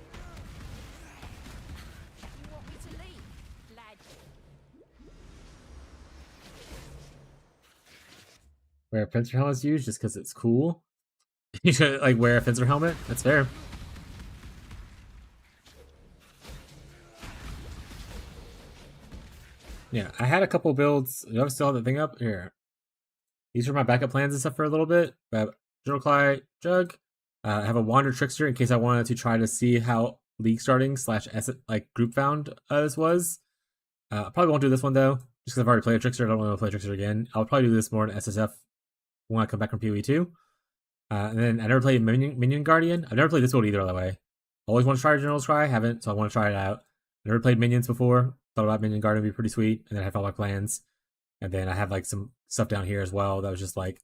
You want me to leave, lad? Wear a fencer helmet is used just because it's cool. You should like wear a fencer helmet. That's fair. Yeah, I had a couple builds. You still have the thing up here. These are my backup plans and stuff for a little bit. I have Journal Jug. I have a Wander Trickster in case I wanted to try to see how league starting / like group found this was. I probably won't do this one though, just because I've already played a Trickster. I don't want to play a Trickster again. I'll probably do this more in SSF when I come back from PoE 2. And then I never played Minion Guardian. I've never played this build either, by the way. Always want to try General Scry, haven't, so I want to try it out. Never played Minions before. Thought about Minion Guardian would be pretty sweet, and then I have all my plans. And then I have like some stuff down here as well that was just like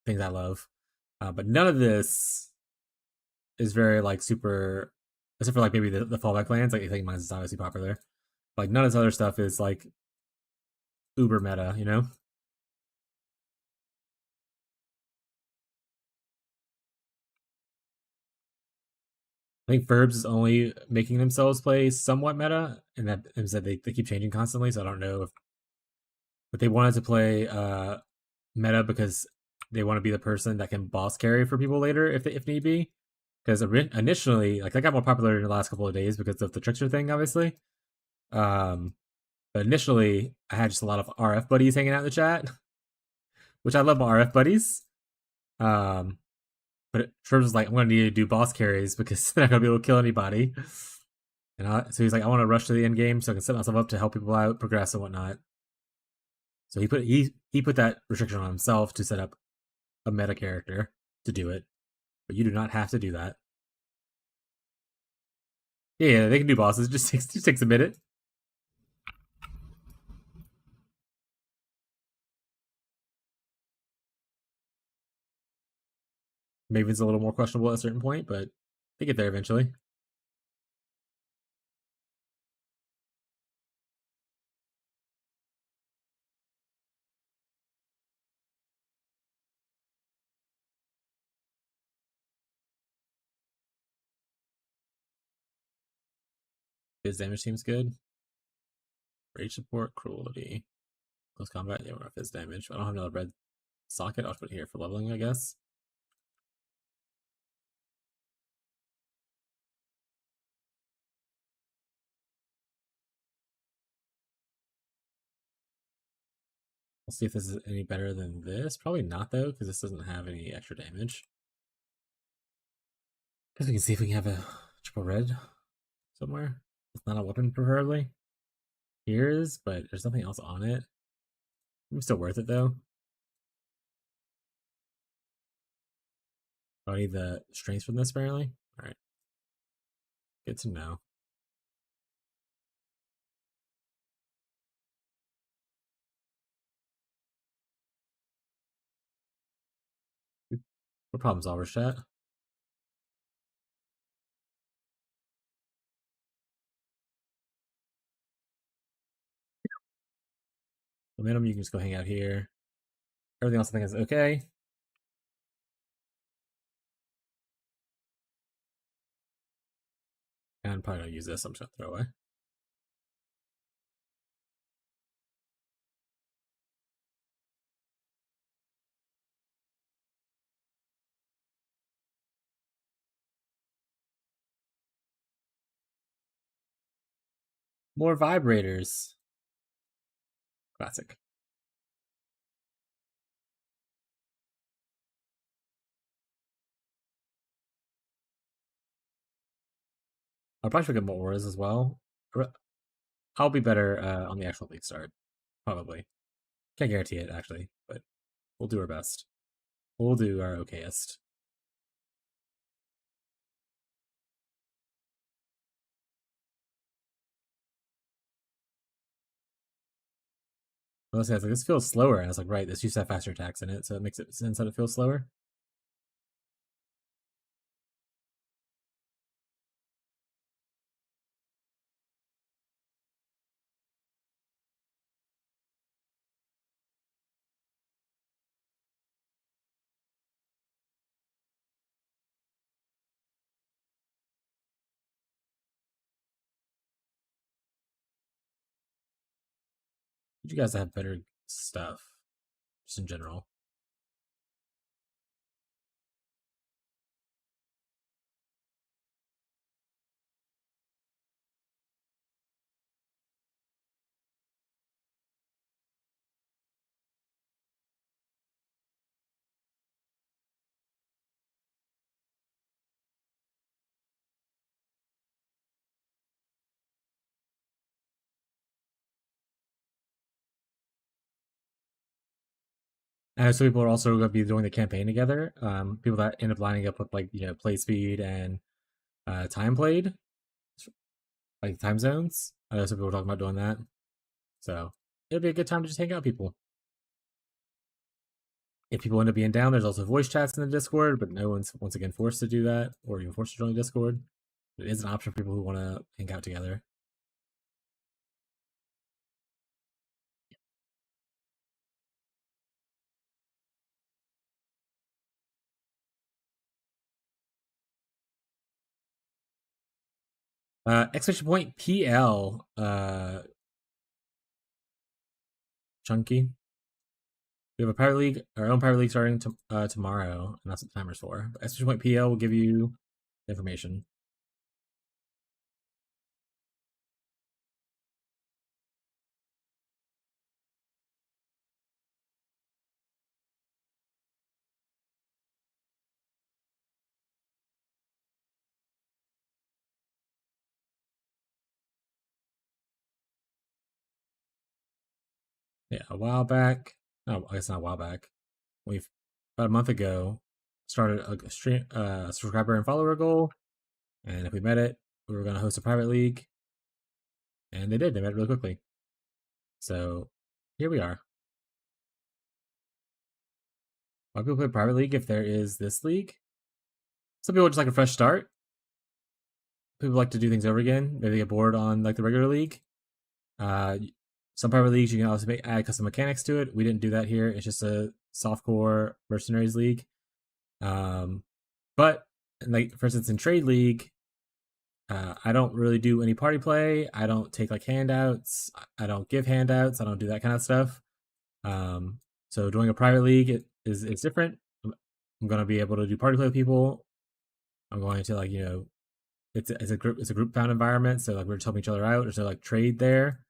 things I love. But none of this is very like super, except for like maybe the fallback plans. Like I think mine's obviously popular. Like none of this other stuff is like uber meta, you know? I think Verbs is only making themselves play somewhat meta, and that is that they keep changing constantly. So I don't know if, but they wanted to play meta because they want to be the person that can boss carry for people later if need be. Because initially, like that got more popular in the last couple of days because of the Trickster thing, obviously. But initially, I had just a lot of RF buddies hanging out in the chat, which I love my RF buddies. But Sherb was like, I'm going to need to do boss carries because they're not going to be able to kill anybody. And so he's like, I want to rush to the end game so I can set myself up to help people out, progress, and whatnot. So he put that restriction on himself to set up a meta character to do it. But you do not have to do that. Yeah, they can do bosses. Just takes a minute. Maybe it's a little more questionable at a certain point, but they get there eventually. His damage seems good. Rage support, cruelty, close combat. Yeah, we're not fizz damage. I don't have another red socket. I'll put it here for leveling, I guess. We'll see if this is any better than this. Probably not though, because this doesn't have any extra damage. Guess we can see if we can have a triple red somewhere. It's not a weapon, preferably. Here is, but there's nothing else on it. It's still worth it though. Oh, I need the strength from this apparently. Alright. Good to know. What problem solvers, chat? Momentum, you can just go hang out here. Everything else I think is okay. And I'm probably gonna use this. I'm just gonna throw away. More vibrators. Classic. I'll probably should get more auras as well. I'll be better on the actual league start. Probably. Can't guarantee it, actually, but we'll do our best. We'll do our okayest. Let's say, I was like, this feels slower. And I was like, right, this used to have faster attacks in it, so it makes it sense that it feels slower. You guys have better stuff, just in general. And so people are also going to be doing the campaign together. People that end up lining up with like play speed and time played, like time zones. I know some people are talking about doing that, so it'll be a good time to just hang out with people. If people end up being down, there's also voice chats in the Discord, but no one's once again forced to do that or even forced to join the Discord. It is an option for people who want to hang out together. Exclamation point PL. Chunky. We have a pirate league, our own pirate league starting tomorrow, and that's what the timer's for. But exclamation point PL will give you information. Yeah, a while back. No, I guess not a while back. We've about a month ago started a stream, subscriber and follower goal, and if we met it, we were going to host a private league, and they did. They met it really quickly. So here we are. Why people play private league if there is this league? Some people just like a fresh start. People like to do things over again. Maybe get bored on like the regular league. Some private leagues you can also add custom mechanics to it. We didn't do that here. It's just a softcore mercenaries league. But like for instance in trade league, I don't really do any party play. I don't take like handouts. I don't give handouts. I don't do that kind of stuff. So doing a private league it's different. I'm gonna be able to do party play with people. I'm going to like it's a group bound environment. So like we're just helping each other out. There's no like trade there.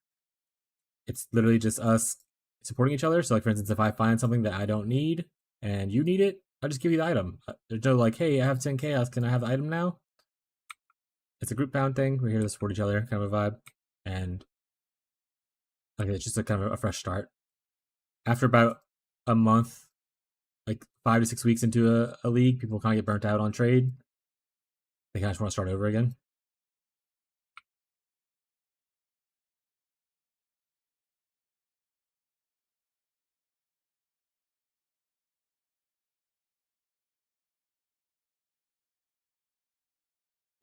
It's literally just us supporting each other. So like for instance, if I find something that I don't need and you need it, I'll just give you the item. There's no like, hey, I have 10 chaos. Can I have the item now? It's a group bound thing. We're here to support each other, kind of a vibe. And like it's just a kind of a fresh start. After about a month, like 5 to 6 weeks into a league, people kind of get burnt out on trade. They kind of just want to start over again.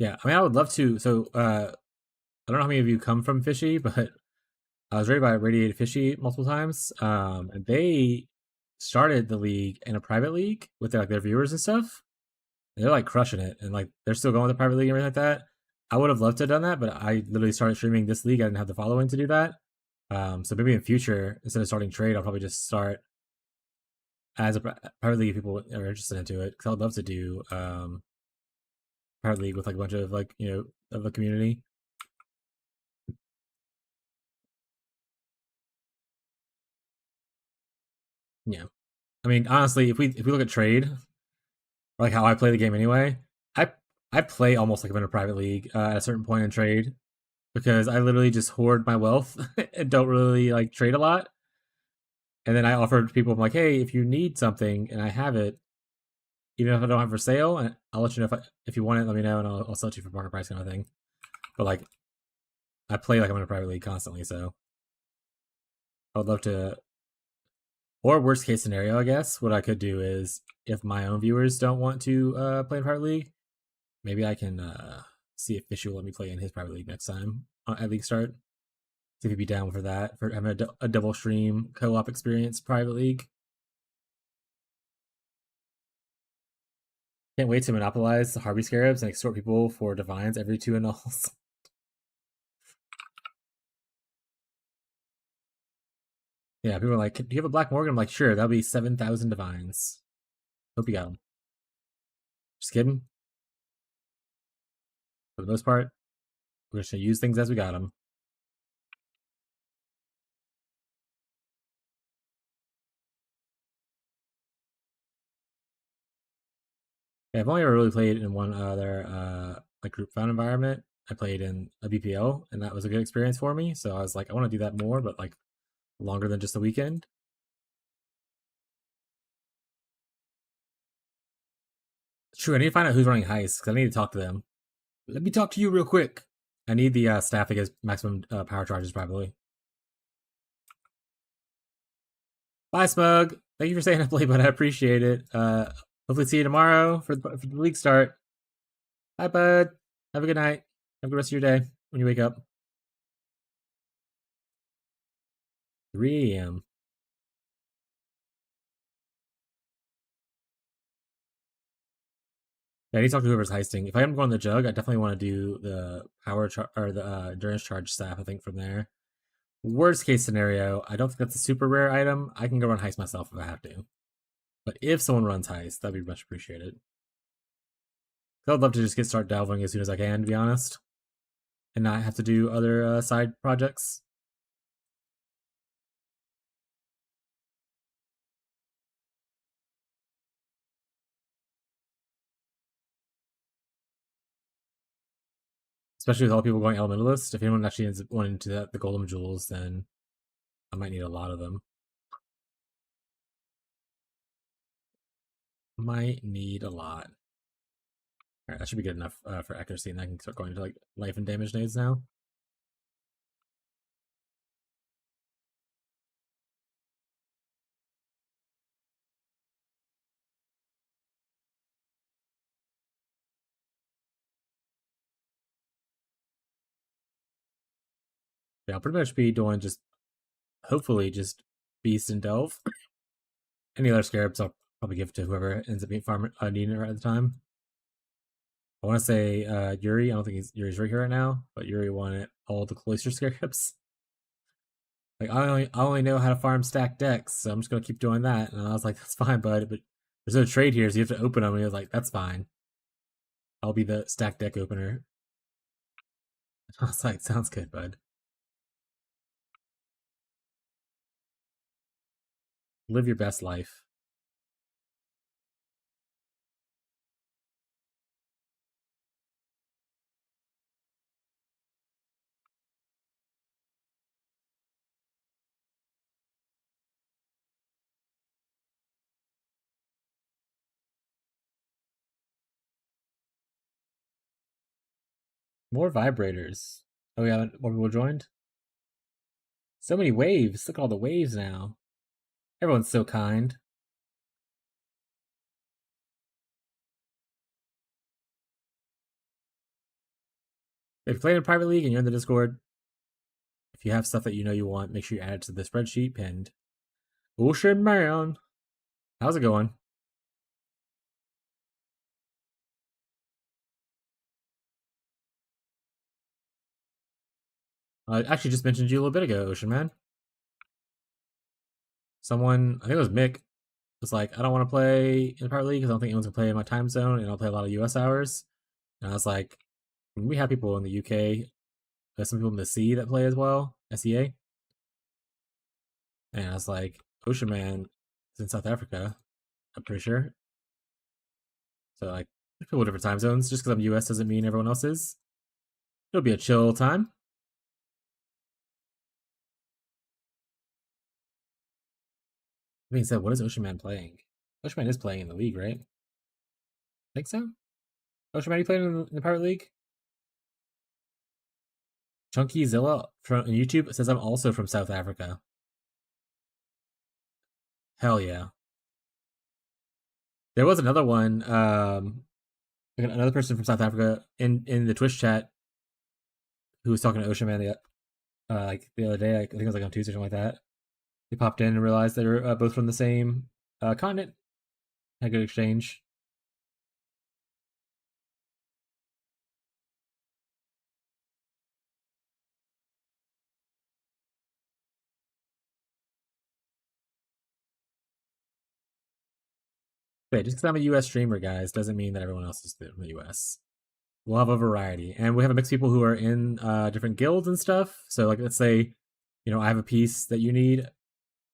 Yeah, I mean, I would love to. So, I don't know how many of you come from Fishy, but I was rated by Radiated Fishy multiple times, and they started the league in a private league with their viewers and stuff. And they're like crushing it, and like they're still going with the private league and everything like that. I would have loved to have done that, but I literally started streaming this league. I didn't have the following to do that. So maybe in future, instead of starting trade, I'll probably just start as a private league if people are interested into it. Because I would love to do private league with like a bunch of like of the community. Yeah, I mean honestly, if we look at trade, or like how I play the game anyway, I I play almost like I'm in a private league at a certain point in trade because I literally just hoard my wealth and don't really like trade a lot. And then I offered people, I'm like, hey, if you need something and I have it, even if I don't have it for sale, and I'll let you know if you want it, let me know, and I'll sell it to you for market price kind of thing. But like, I play like I'm in a private league constantly, so I would love to. Or worst case scenario, I guess what I could do is if my own viewers don't want to play in private league, maybe I can see if Fishy will let me play in his private league next time at league start. See if he'd be down for that, for having a double stream co-op experience private league. Can't wait to monopolize the Harvey Scarabs and extort people for divines every 2 annuls. Yeah, people are like, do you have a Black Morgan? I'm like, sure, that'll be 7,000 divines. Hope you got them. Just kidding. For the most part, we're just gonna use things as we got them. Yeah, I've only ever really played in one other like group found environment. I played in a BPL, and that was a good experience for me. So I was like, I want to do that more, but like longer than just a weekend. True, I need to find out who's running heists because I need to talk to them. Let me talk to you real quick. I need the staff that gets maximum power charges, probably. Bye, Smug. Thank you for staying up late, but I appreciate it. Hopefully see you tomorrow for the league start. Bye, bud. Have a good night. Have a good rest of your day when you wake up. 3 a.m. Yeah, I need to talk to whoever's heisting. If I am going the jug, I definitely want to do the power or the endurance charge staff. I think from there. Worst case scenario, I don't think that's a super rare item. I can go run heist myself if I have to. But if someone runs heist, that'd be much appreciated. I'd love to just start delving as soon as I can, to be honest, and not have to do other side projects. Especially with all the people going elementalist. If anyone actually ends up wanting to the golem jewels, then I might need a lot of them. Might need a lot. Alright, that should be good enough for accuracy, and I can start going to like life and damage nades now. Yeah, I'll pretty much be doing just, hopefully, just Beast and Delve. Any other scarabs I'll probably give to whoever ends up being needing it right at the time. I want to say Yuri. I don't think Yuri's right here right now, but Yuri wanted all the cloister scarabs. Like I only know how to farm stack decks, so I'm just gonna keep doing that. And I was like, that's fine, bud, but there's no trade here, so you have to open them. And he was like, that's fine. I'll be the stack deck opener. I was like, sounds good, bud. Live your best life. More vibrators. Oh yeah, more people joined. So many waves. Look at all the waves now. Everyone's so kind. If you play in a private league and you're in the Discord, If you have stuff that you know you want, make sure you add it to the spreadsheet pinned. Ocean Man, how's it going? I actually just mentioned you a little bit ago, Ocean Man. Someone, I think it was Mick, was like, I don't want to play in Power League because I don't think anyone's gonna play in my time zone, and I'll play a lot of US hours. And I was like, we have people in the UK, there's some people in the C that play as well, SEA. And I was like, Ocean Man is in South Africa, I'm pretty sure. So like, there's people with different time zones. Just because I'm US doesn't mean everyone else is. It'll be a chill time. That being said, what is Ocean Man playing? Ocean Man is playing in the league, right? I think so. Ocean Man, you playing in the Pirate League? Chunky Zilla from YouTube says I'm also from South Africa. Hell yeah. There was another one, another person from South Africa in the Twitch chat who was talking to Ocean Man like the other day. I think it was like on Tuesday or something like that. They popped in and realized they were both from the same continent. Had a good exchange. But just because I'm a US streamer, guys, doesn't mean that everyone else is from the US. We'll have a variety, and we have a mix of people who are in different guilds and stuff. So, like, let's say, I have a piece that you need.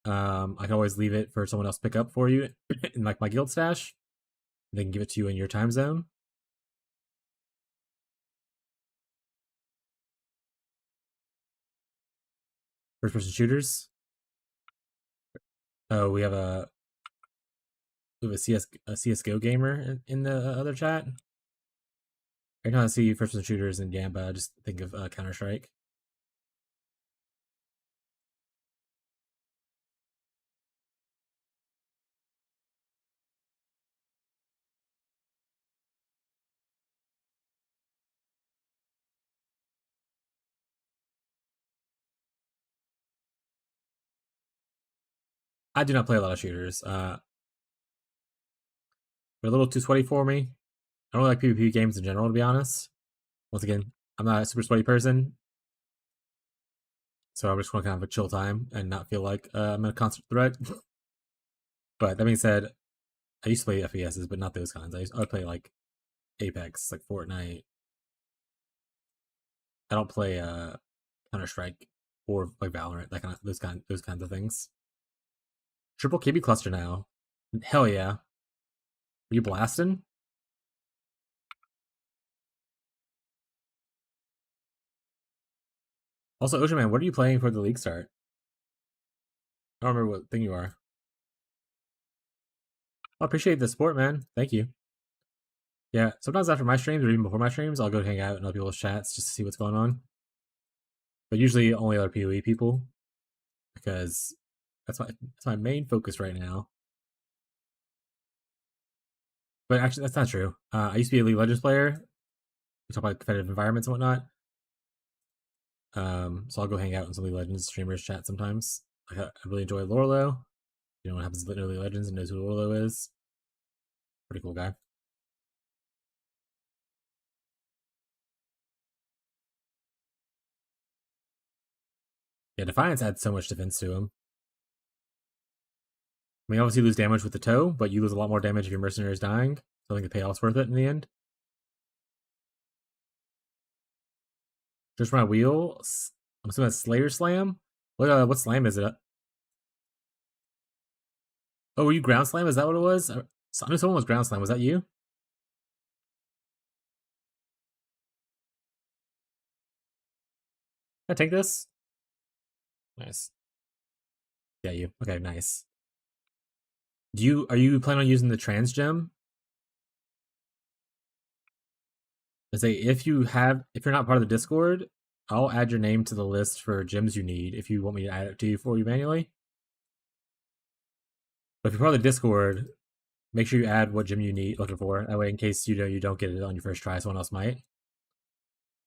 I can always leave it for someone else to pick up for you in like my guild stash. They can give it to you in your time zone. First person shooters. Oh, we have a CS:GO gamer in the other chat. Right now I see first person shooters and Gamba. I just think of Counter-Strike. I do not play a lot of shooters. They're a little too sweaty for me. I don't really like PvP games in general, to be honest. Once again, I'm not a super sweaty person, so I'm just want to kind of a chill time and not feel like I'm in a constant threat. But that being said, I used to play FPSs, but not those kinds. I would play like Apex, like Fortnite. I don't play Counter-Strike or like Valorant, those kinds of things. Triple KB cluster now. Hell yeah. Are you blasting? Also, Ocean Man, what are you playing for the league start? I don't remember what thing you are. I appreciate the support, man. Thank you. Yeah, sometimes after my streams or even before my streams, I'll go hang out in other people's chats just to see what's going on. But usually only other PoE people, because that's my main focus right now. But actually, that's not true. I used to be a League of Legends player. We talk about competitive environments and whatnot. So I'll go hang out in some League of Legends streamers chat sometimes. I really enjoy Lorlo. You know what happens in League of Legends and knows who Lorlo is. Pretty cool guy. Yeah, Defiance adds so much defense to him. I mean, obviously you lose damage with the toe, but you lose a lot more damage if your mercenary is dying. So I think the payoff's worth it in the end. Just my wheel. I'm assuming that's Slayer Slam. What slam is it? Oh, were you Ground Slam? Is that what it was? I knew someone was Ground Slam. Was that you? Can I take this? Nice. Yeah, you. Okay, nice. Are you planning on using the trans gem? I say if you're not part of the Discord, I'll add your name to the list for gems you need if you want me to add it to you for you manually. But if you're part of the Discord, make sure you add what gem you need looking for. That way, in case you don't get it on your first try, someone else might.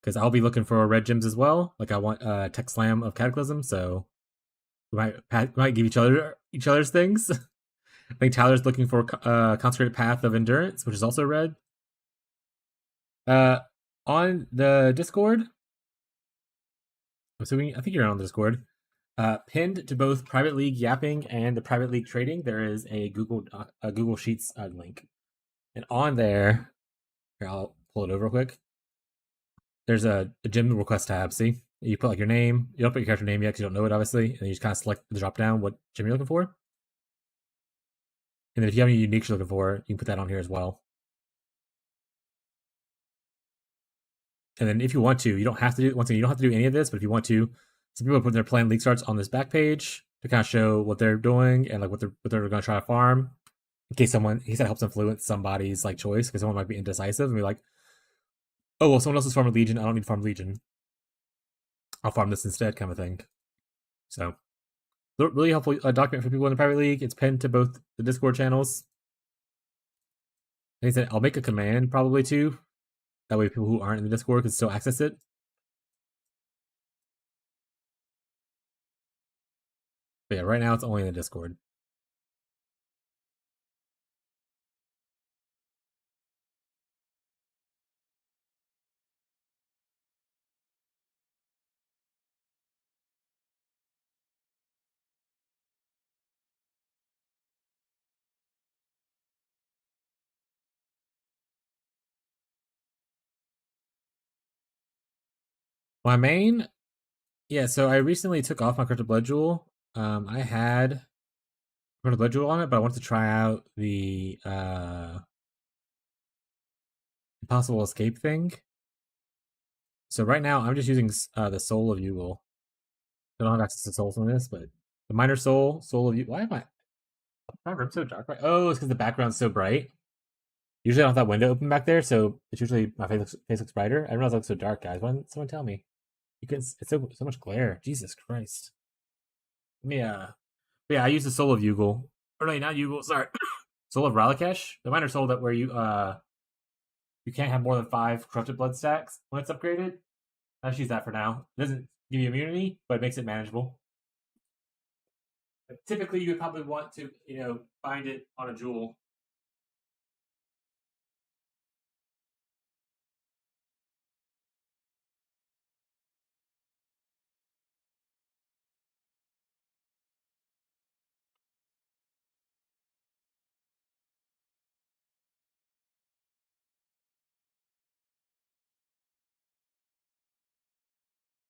because I'll be looking for red gems as well. Like I want Tech Slam of Cataclysm, so we might give each other's things. I think Tyler's looking for Consecrated Path of Endurance, which is also red. On the Discord, I'm assuming I think you're on the Discord. Pinned to both Private League Yapping and the Private League Trading, there is a Google Sheets link, and on there, here I'll pull it over real quick. There's a gym request tab. See, you put like your name. You don't put your character name yet because you don't know it, obviously, and then you just kind of select the drop down what gym you're looking for. And then if you have any uniques you're looking for, you can put that on here as well. And then if you want to, you don't have to do, once again, you don't have to do any of this, but if you want to, some people put their planned league starts on this back page to kind of show what they're doing and like what they're going to try to farm, in case that helps influence somebody's like choice, because someone might be indecisive and be like, oh well, someone else is farming Legion, I don't need to farm Legion, I'll farm this instead, kind of thing. So really helpful document for people in the private league. It's pinned to both the Discord channels. Like I said, I'll make a command probably too. That way people who aren't in the Discord can still access it. But yeah, right now it's only in the Discord. My main, yeah, so I recently took off my Corrupted Blood Jewel. I had Corrupted Blood Jewel on it, but I wanted to try out the Impossible Escape thing. So right now I'm just using the Soul of Yugal. I don't have access to souls on this, but the Minor Soul of Yugal. Why am my room so dark? Right? Oh, it's because the background's so bright. Usually I don't have that window open back there, so it's usually my face looks brighter. I didn't realize it looks so dark, guys. Why didn't someone tell me? It's so much glare. Jesus Christ. Yeah. But yeah, I use the Soul of Yugal. Or no, not Yugal, sorry. Soul of Ralakesh. The minor soul that where you can't have more than 5 corrupted blood stacks when it's upgraded. I just use that for now. It doesn't give you immunity, but it makes it manageable. But typically you would probably want to, find it on a jewel.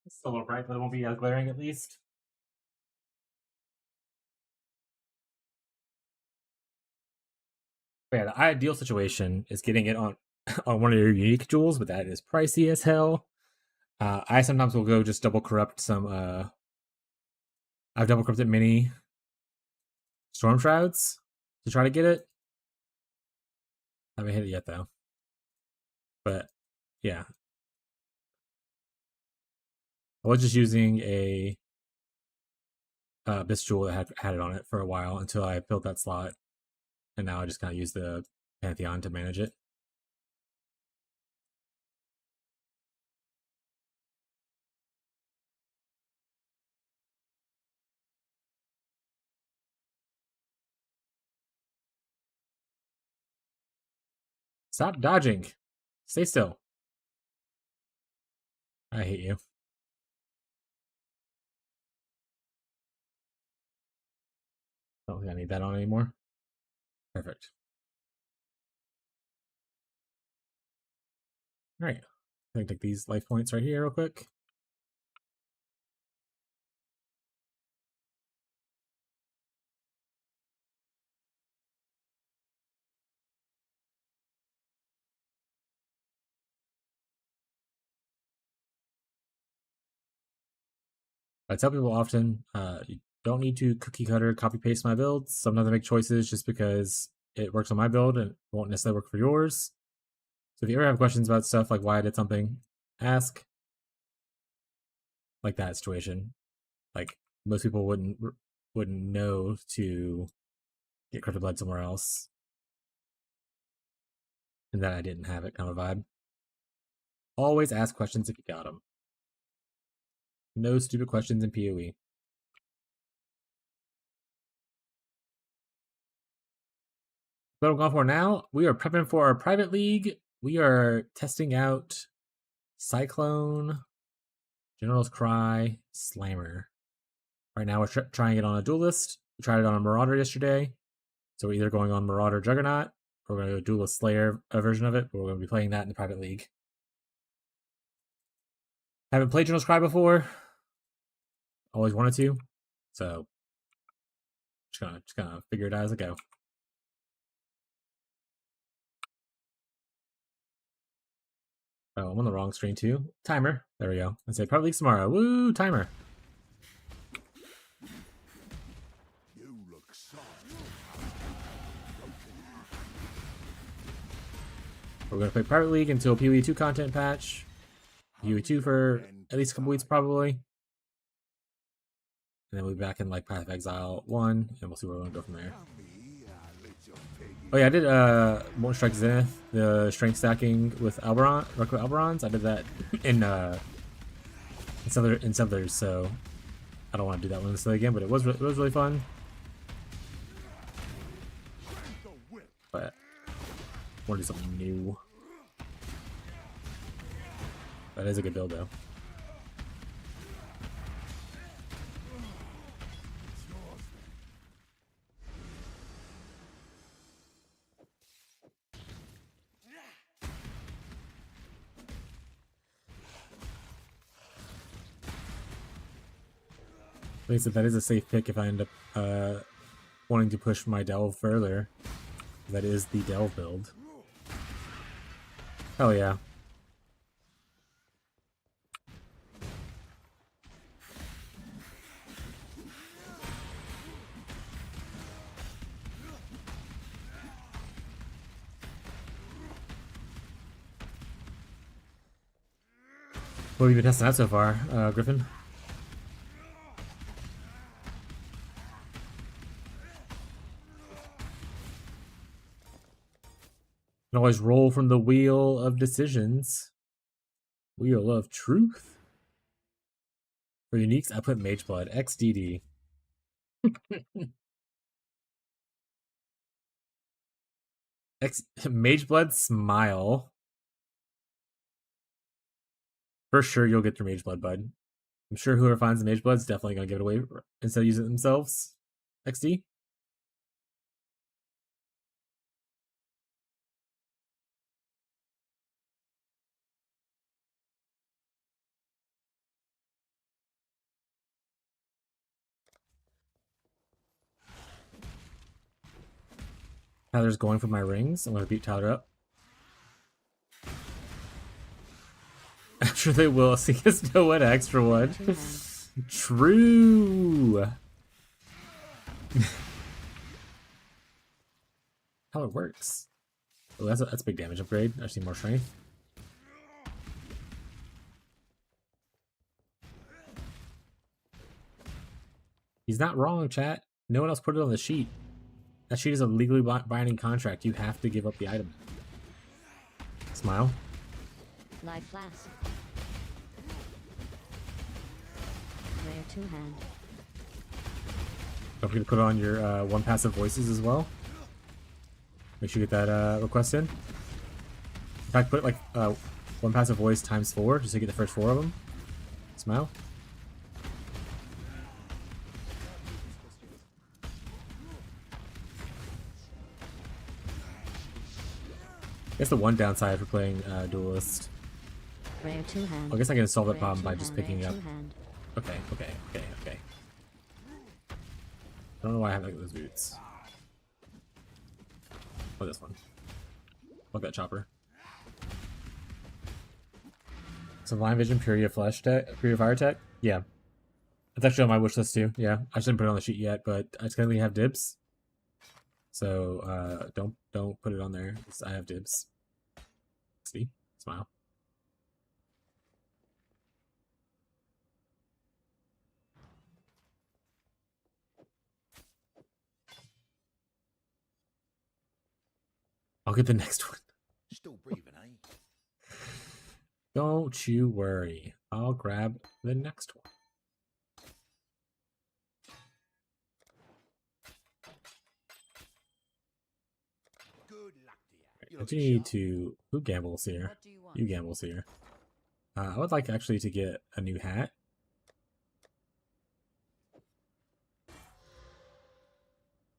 It's still a little bright, but it won't be as glaring at least. But yeah, the ideal situation is getting it on on one of your unique jewels, but that is pricey as hell. I sometimes will go just double corrupt some. I've double corrupted many storm shrouds to try to get it. I haven't hit it yet though. But yeah, I was just using a Abyss jewel that had it on it for a while until I filled that slot, and now I just kind of use the Pantheon to manage it. Stop dodging. Stay still. I hate you. I don't think I need that on anymore. Perfect. All right. I'm going to take these life points right here real quick. I tell people often, you don't need to cookie cutter copy paste my builds. Sometimes I make choices just because it works on my build and it won't necessarily work for yours. So if you ever have questions about stuff like why I did something, ask. Like that situation. Like most people wouldn't know to get Corrupted Blood somewhere else. And that I didn't have it kind of vibe. Always ask questions if you got them. No stupid questions in PoE. What I'm going for now, we are prepping for our private league. We are testing out Cyclone, General's Cry, Slammer. Right now we're trying it on a duelist. We tried it on a Marauder yesterday. So we're either going on Marauder Juggernaut, or we're going to go Duelist Slayer version of it, but we're going to be playing that in the private league. Haven't played General's Cry before. Always wanted to. So just gonna figure it out as I go. Oh, I'm on the wrong screen too. Timer. There we go. I say private league tomorrow. Woo, timer. You look soft. We're gonna play private league until PoE 2 content patch. PoE 2 for at least a couple weeks probably. And then we'll be back in like Path of Exile 1, and we'll see where we're gonna go from there. Oh yeah, I did Mortal Strike Zenith, the strength stacking with Alberon, Alberons. I did that in some others, so I don't want to do that one necessarily again, but it was really fun. But I want to do something new. That is a good build though. At least that is a safe pick if I end up wanting to push my delve further. That is the delve build. Hell yeah. What have you been testing out so far, Griffin? Can always roll from the wheel of decisions. Wheel of truth. For uniques, I put Mageblood. XDD. Mageblood smile. For sure you'll get your Mageblood, bud. I'm sure whoever finds the Mageblood is definitely going to give it away instead of using it themselves. XD. Tyler's going for my rings. I'm going to beat Tyler up. I'm sure they will. See us know what extra one. True. How it works. Oh, that's a big damage upgrade. I see more strength. He's not wrong, chat. No one else put it on the sheet. That sheet is a legally binding contract. You have to give up the item. Smile. Live flask. Rare two-hand. Don't forget to put on your one passive voices as well. Make sure you get that request in. In fact, put like one passive voice times 4 just to get the first 4 of them. Smile. I guess the one downside for playing Duelist. Rare two-hand. I guess I can solve that Rare problem by two-hand, just picking rare up. two-hand. Okay. I don't know why I have like those boots. Oh, this one. Fuck that chopper. Sublime Vision, Purifier Tech? Yeah. It's actually on my wish list too. Yeah. I shouldn't put it on the sheet yet, but I just currently have dibs. So don't put it on there. I have dibs. See? Smile. I'll get the next one. Still breathing, eh? Don't you worry. I'll grab the next one. Good luck to you. You look Continue sharp. to... Who gambles here? What do you want? You gambles here. I would like actually to get a new hat.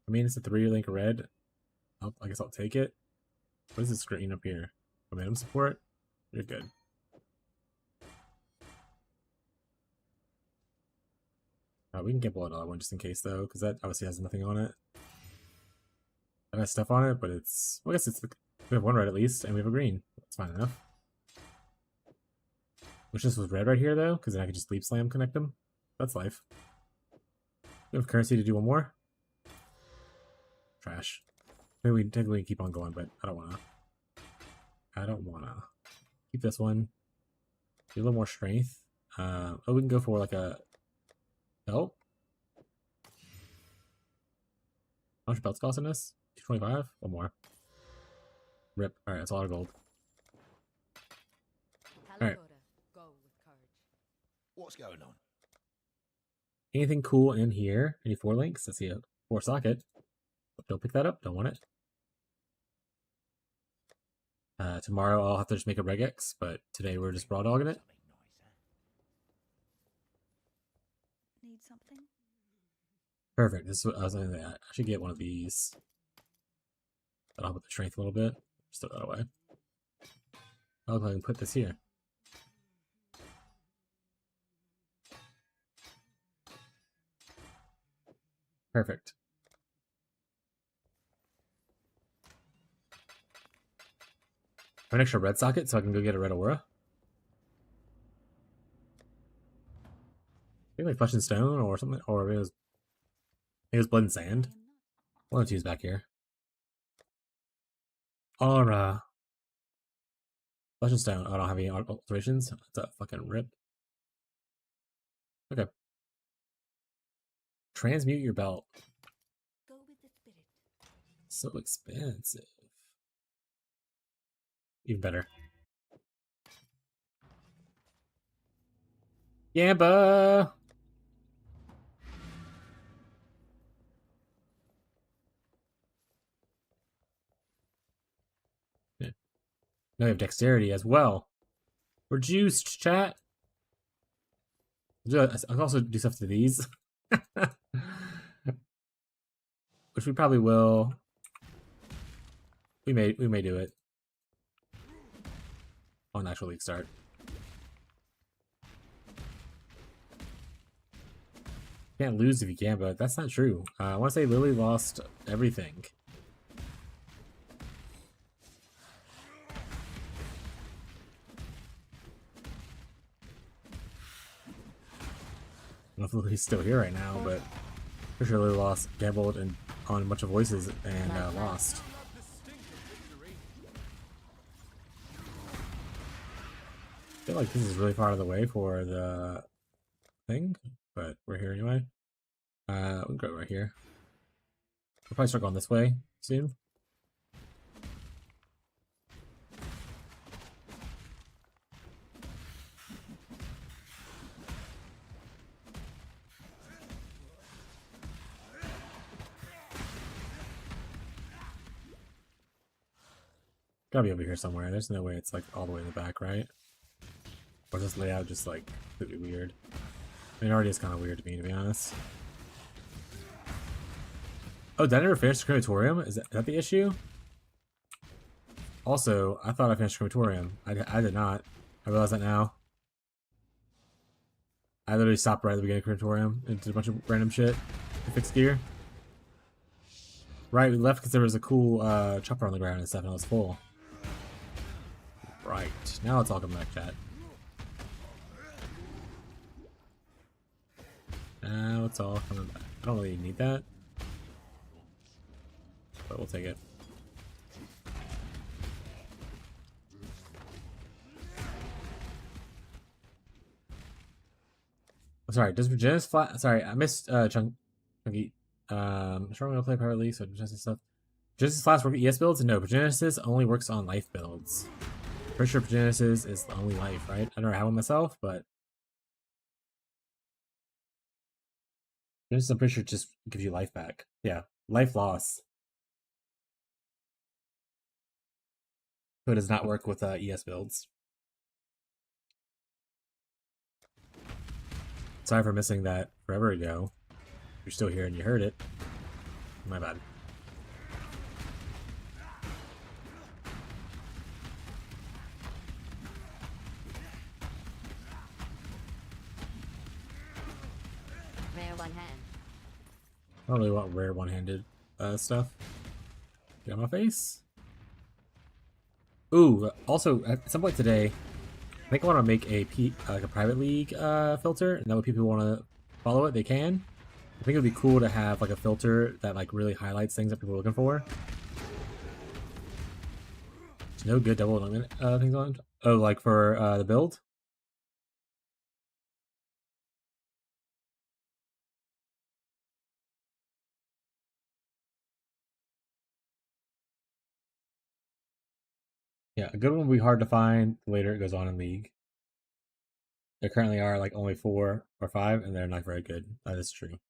I mean, it's a 3-link red. I guess I'll take it. What is this screen up here? Momentum support? You're good. We can gamble another one just in case, though, because that obviously has nothing on it. That has stuff on it, but it's... Well, I guess it's... We have one red at least, and we have a green. That's fine enough. Wish this was red right here, though, because then I could just Leap Slam connect them. That's life. We have currency to do one more. Trash. Maybe we technically keep on going, but I don't wanna. I don't wanna. Keep this one. Do a little more strength. Oh, we can go for like a belt. How much belts cost in this? 225? One more. Rip. Alright, that's a lot of gold. Alright. Go with courage. What's going on? Anything cool in here? Any 4 links? Let's see a 4 socket. Don't pick that up. Don't want it. Tomorrow I'll have to just make a regex, but today we're just raw dogging it. Need something? Perfect. This is what I was thinking. I should get one of these. That'll help with the strength a little bit. Just throw that away. I'll go ahead and put this here. Perfect. An extra red socket so I can go get a red aura. Maybe like flesh and stone or something, or it was blood and sand. One of two's back here. Aura. Flesh and stone. Oh, I don't have any alterations. That's a fucking rip. Okay. Transmute your belt. Go with the spirit. So expensive. Even better. Yamba! Yeah. Now we have dexterity as well. We're juiced, chat. I can also do stuff to these. Which we probably will. We may do it. On actual league start. Can't lose if you can, but that's not true. I want to say Lily lost everything. I don't know if Lily's still here right now, but pretty sure Lily lost, gambled, and on a bunch of voices and lost. I feel like this is really far out of the way for the thing, but we're here anyway. We can go right here. We'll probably start going this way soon. Gotta be over here somewhere. There's no way it's like all the way in the back, right? Or is this layout just like completely weird? I mean, it already is kind of weird to me, to be honest. Oh, did I never finish the crematorium? Is that the issue? Also, I thought I finished crematorium. I did not. I realize that now. I literally stopped right at the beginning of crematorium and did a bunch of random shit to fix gear. Right, we left because there was a cool chopper on the ground and stuff, and it was full. Right, now it's all coming back, chat. Now it's all coming back. I don't really need that, but we'll take it. Oh, sorry, does Regenesis flat? Sorry, I missed Chunky. I'm sure I'm gonna play privately, so Regenesis stuff. Genesis Flask work at ES builds? No, but Genesis only works on life builds. Pretty sure Genesis is the only life, right? I don't know how myself, but Genesis, I'm pretty sure just gives you life back. Yeah, life loss. So it does not work with ES builds. Sorry for missing that forever ago. You're still here and you heard it. My bad. Rare one hand. I don't really want rare one-handed stuff. Get on my face. Ooh, also at some point today, I think I want to make like a private league filter, and that way people want to follow it, they can. I think it would be cool to have like a filter that like really highlights things that people are looking for. There's no good double eliminate things on. Oh, like for the build. Yeah, a good one will be hard to find later it goes on in League. There currently are like only 4 or 5, and they're not very good. That is true.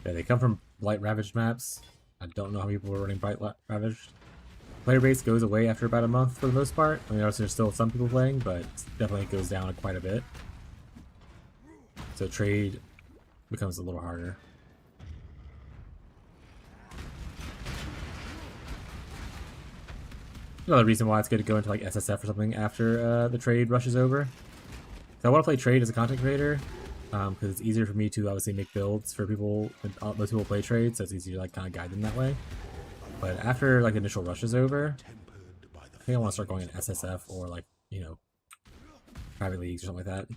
Yeah, they come from Blight Ravaged maps. I don't know how people are running Blight Ravaged. Player base goes away after about a month for the most part. I mean, obviously there's still some people playing, but definitely goes down quite a bit. So trade becomes a little harder. Another reason why it's good to go into like SSF or something after the trade rushes over. So I want to play trade as a content creator because it's easier for me to obviously make builds for people. Most people play trade, so it's easy to like kind of guide them that way. But after like initial rush is over, I think I want to start going in SSF or like, you know, private leagues or something like that.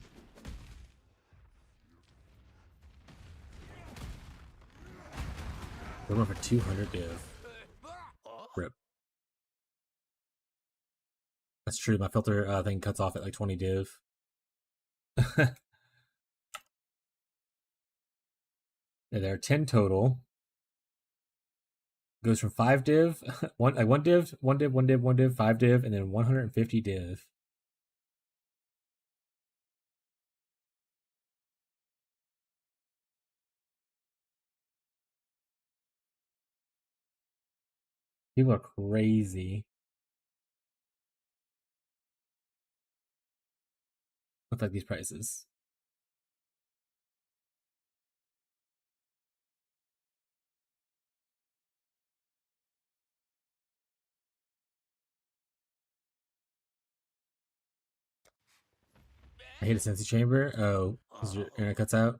We're going for 200 div. Rip. That's true. My filter thing cuts off at like 20 div. Yeah, there are 10 total. Goes from 5 div, one div, 1 div, 1 div, 1 div, 5 div, and then 150 div. People are crazy. With like these prices. I hate a Sensi chamber. Oh, because your internet cuts out.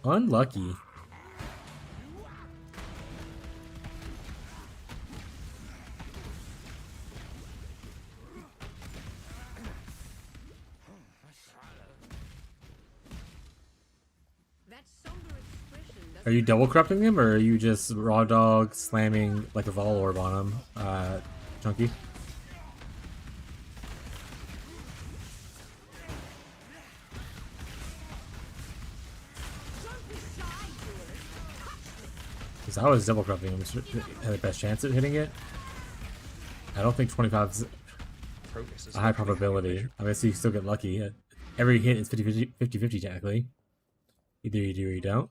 Unlucky. Are you double corrupting him, or are you just raw dog slamming like a Vol Orb on him, Chunky? Because I was double corrupting him, had the best chance at hitting it. I don't think 25 is a high probability. I guess you still get lucky. Every hit is 50-50 technically. Either you do or you don't.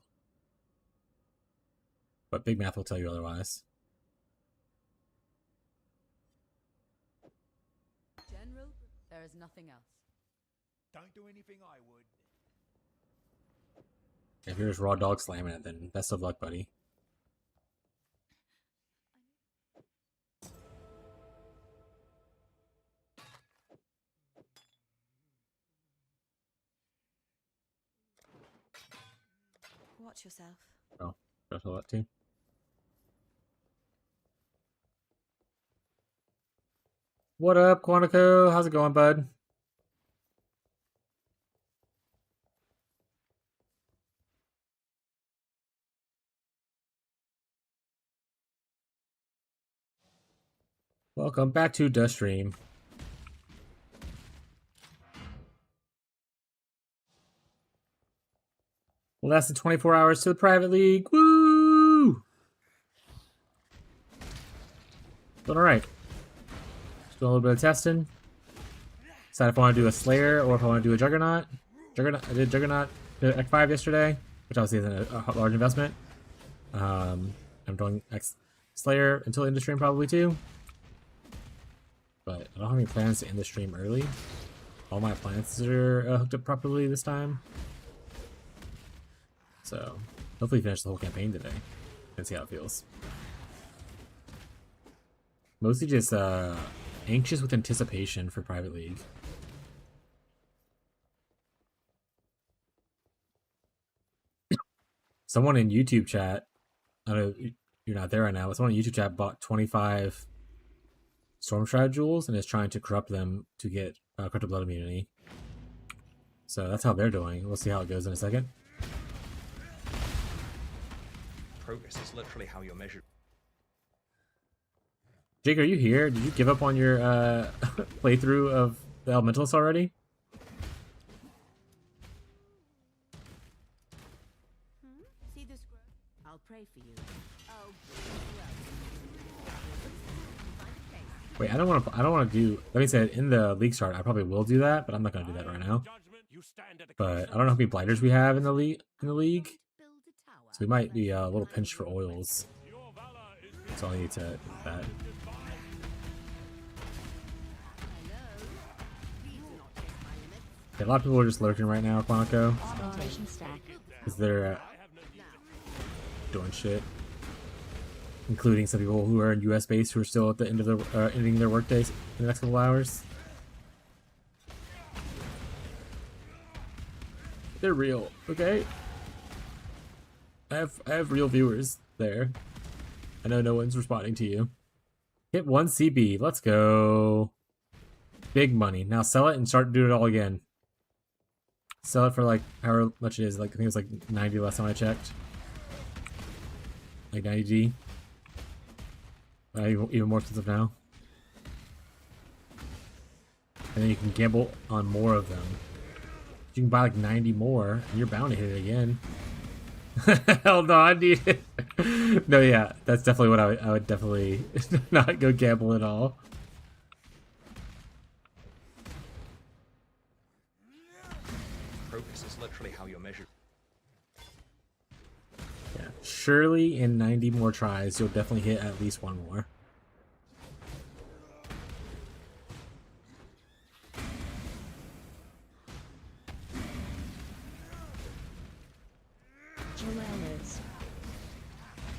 But big math will tell you otherwise. General, there is nothing else. Don't do anything I would. If you're just raw dog slamming it, then best of luck, buddy. Watch yourself. Oh, that's a lot too. What up, Quantico? How's it going, bud? Welcome back to the stream. Less than 24 hours to the private league. Woo! But alright. Just doing a little bit of testing. Decide if I want to do a Slayer or if I want to do a Juggernaut. I did Juggernaut Act 5 yesterday, which obviously isn't a large investment. I'm doing Slayer until end of stream probably too. But I don't have any plans to end the stream early. All my appliances are hooked up properly this time. So, hopefully finish the whole campaign today and see how it feels. Mostly just anxious with anticipation for Private League. Someone in YouTube chat, I know you're not there right now, but someone in YouTube chat bought 25 Stormshroud jewels and is trying to corrupt them to get corrupted blood immunity. So that's how they're doing. We'll see how it goes in a second. Progress is literally how you're measured. Jake, are you here? Did you give up on your playthrough of the Elementalists already? See this grove? I'll pray for you. Oh, Wait, I don't want to do. Let me say, in the league start, I probably will do that, but I'm not going to do that right now. But I don't know how many blighters we have in the league. So we might be a little pinched for oils. So I need to do that. Yeah, a lot of people are just lurking right now, Quantico. Because they're doing shit. Including some people who are in US base who are still at the end of their ending their workdays in the next couple hours. They're real, okay? I have real viewers there. I know no one's responding to you. Hit 1 CB, let's go. Big money. Now sell it and start doing it all again. Sell it for like however much it is. Like I think it was like 90 last time I checked. Like 90G. Even more expensive now. And then you can gamble on more of them. You can buy like 90 more, and you're bound to hit it again. Hell no, I need it. No, yeah, that's definitely what I would definitely not go gamble at all. Progress is literally how you're measured. Yeah, surely in 90 more tries, you'll definitely hit at least one more.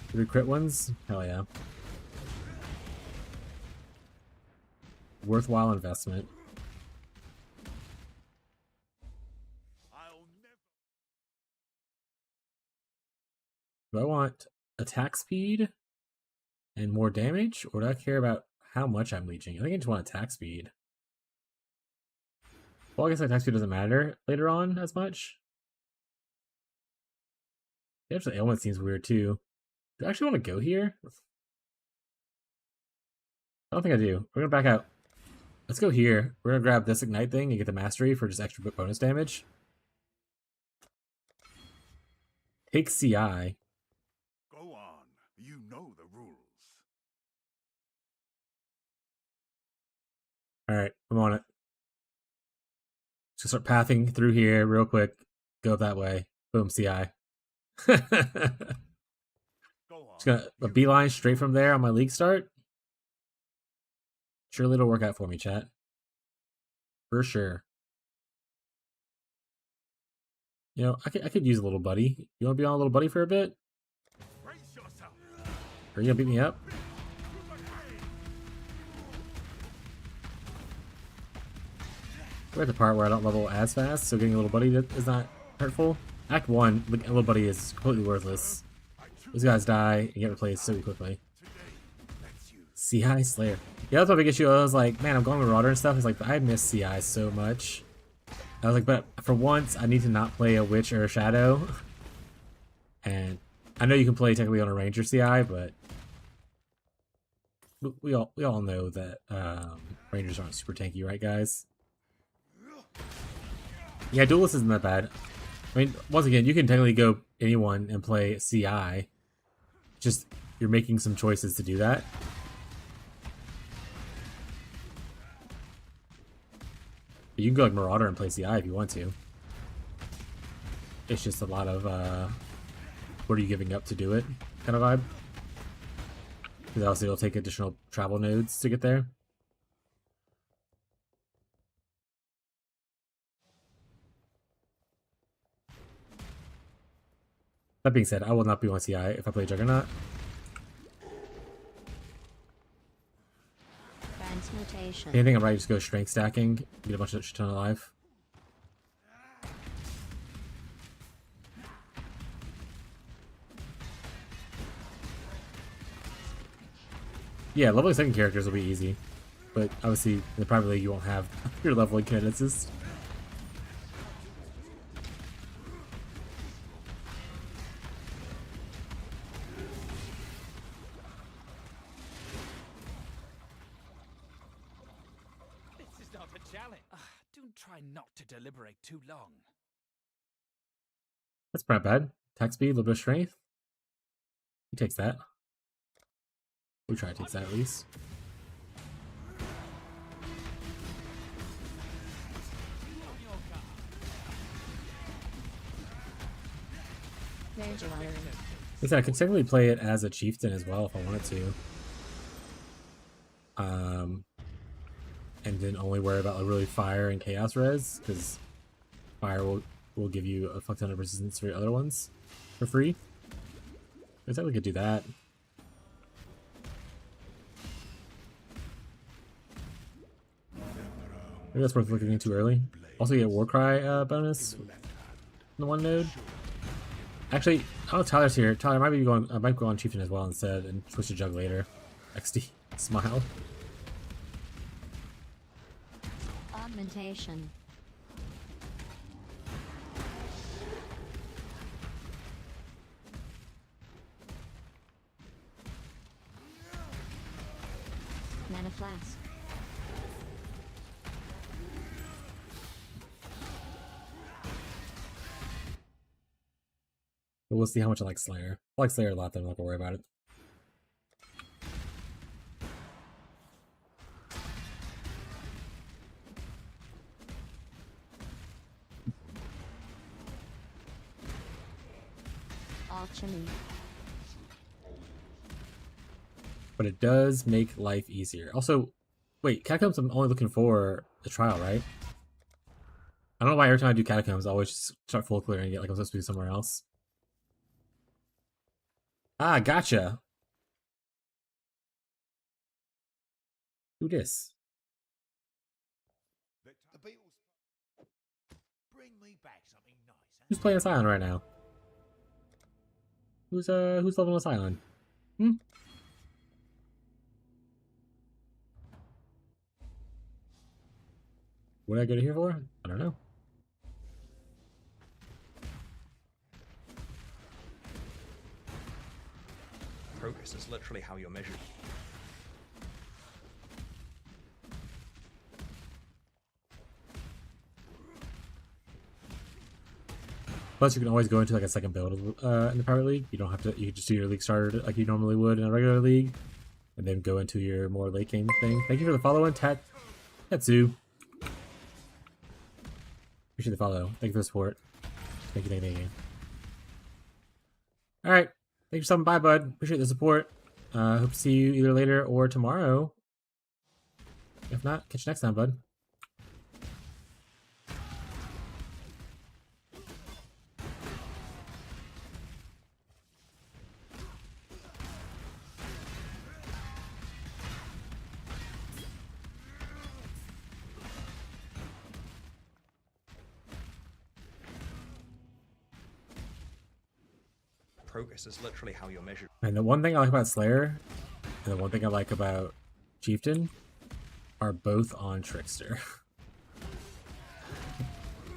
Three crit ones? Hell yeah. Worthwhile investment. Do I want attack speed and more damage, or do I care about how much I'm leeching? I think I just want attack speed. Well, I guess attack speed doesn't matter later on as much. The actual ailment seems weird too. Do I actually want to go here? I don't think I do. We're gonna back out. Let's go here. We're gonna grab this ignite thing and get the mastery for just extra bonus damage. Take CI. Go on. You know the rules. Alright, I'm on it. Just start pathing through here real quick. Go that way. Boom, CI. Just gonna a beeline straight from there on my league start. Surely it'll work out for me, chat. For sure. You know, I could use a little buddy. You want to be on a little buddy for a bit? Are you gonna beat me up? We're at the part where I don't level as fast, so getting a little buddy is not hurtful. Act 1, a little buddy is completely worthless. Those guys die and get replaced so quickly. CI Slayer. Yeah, that's my big issue. I was like, man, I'm going with Marauder and stuff. It's like, I miss CI so much. I was like, but for once, I need to not play a Witch or a Shadow. And I know you can play technically on a Ranger CI, but we all know that Rangers aren't super tanky, right, guys? Yeah, Duelist isn't that bad. I mean, once again, you can technically go anyone and play CI. Just, you're making some choices to do that. You can go like Marauder and play CI if you want to. It's just a lot of what are you giving up to do it kind of vibe. Because obviously it'll take additional travel nodes to get there. That being said, I will not be on CI if I play Juggernaut. Transmutation. Anything, I might just go strength stacking, get a bunch of shit ton of life. Yeah, leveling second characters will be easy, but obviously in the private league you won't have your leveling candidates. This is not a challenge. Do try not to deliberate too long. That's not bad. Attack speed, a little bit of strength. He takes that. We try to take that at least. There's your water. Listen, I could technically play it as a chieftain as well if I wanted to. And then only worry about like really fire and chaos res, because fire will give you a fuck ton of resistance for your other ones for free. I technically could do that. Maybe that's worth looking into early. Also get Warcry bonus in the one node. Actually, oh, Tyler's here. Tyler might be going. I might go on Chieftain as well instead and switch to Jug later. XD. Smile. Augmentation. Mana flask. But we'll see how much I like Slayer. I like Slayer a lot, then I'm not gonna worry about it. Alchemy. But it does make life easier. Also, wait, Catacombs I'm only looking for the trial, right? I don't know why every time I do Catacombs I always just start full clearing it like I'm supposed to be somewhere else. Ah, gotcha. Who this? The Beatles. Bring me back something nice. Who's playing Scion right now? Who's leveling a Scion? Hmm? What did I go to here for? I don't know. Progress is literally how you're measured. Plus, you can always go into like a second build in the private league. You don't have to. You can just do your league starter like you normally would in a regular league, and then go into your more late game thing. Thank you for the follow-in, Tatsu. Appreciate the follow. Thank you for the support. Thank you, thank you. All right, thanks for stopping by, bud. Appreciate the support. Hope to see you either later or tomorrow. If not, catch you next time, bud. Progress is literally how you're measured. And the one thing I like about Slayer, and the one thing I like about Chieftain, are both on Trickster.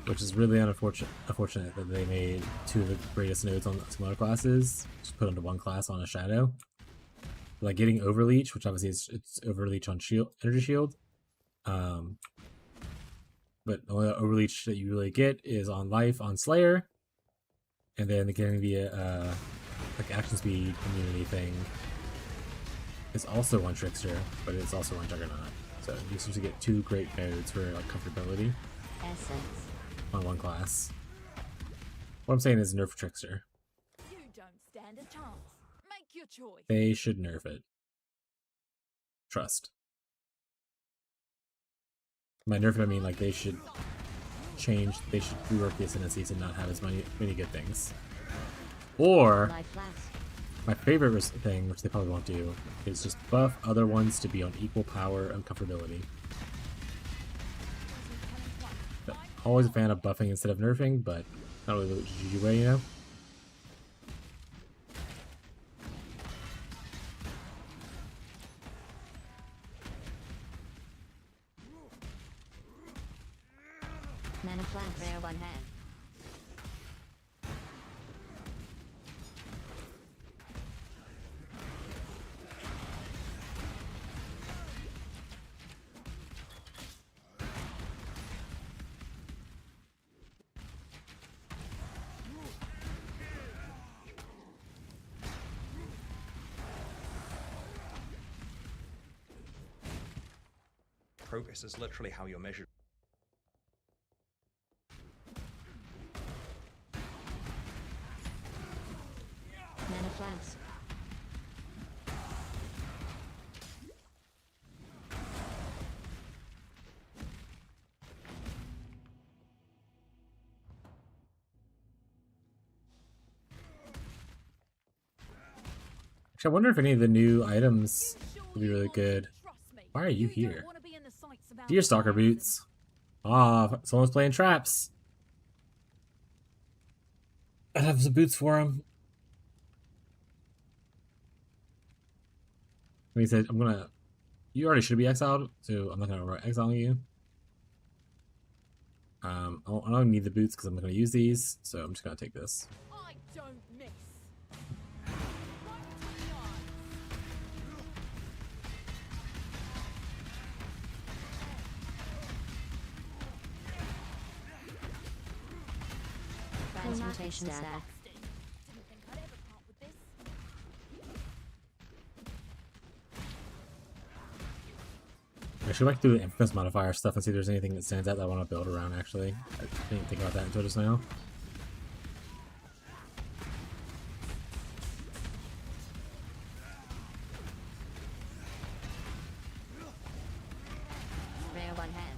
Which is really unfortunate that they made two of the greatest nodes on some other classes, just put into one class on a Shadow. Like getting Overleach, which obviously it's Overleach on shield, Energy Shield. But the only Overleach that you really get is on Life on Slayer. And then getting the like action speed immunity thing is also on Trickster, but it's also on Juggernaut. So you seem to get two great nodes for like comfortability. Essence. on one class. What I'm saying is nerf Trickster. You don't stand a chance. Make your choice. They should nerf it. Trust. By nerf it, I mean like they should change. They should rework the ascendancies and not have as many good things. Or Life flask. my favorite thing, which they probably won't do, is just buff other ones to be on equal power and comfortability. But always a fan of buffing instead of nerfing, but not really the GG way, you know? Mana flask. Rare one hand. Progress is literally how you're measured. Mana flask. Actually, I wonder if any of the new items would be really good. Trust me. Why are you don't here? wanna be in the sights about Deerstalker the boots. Ah, someone's playing traps. I'd have some boots for him. He said, I'm gonna... You already should be exiled, so I'm not gonna exile you. I don't need the boots because I'm gonna use these, so I'm just gonna take this. I don't miss. Right to the eye. Transmutation stack. Didn't think I'd ever part with this. I should like do the infamous modifier stuff and see if there's anything that stands out that I want to build around, actually. I didn't think about that until just now. Rare one hand.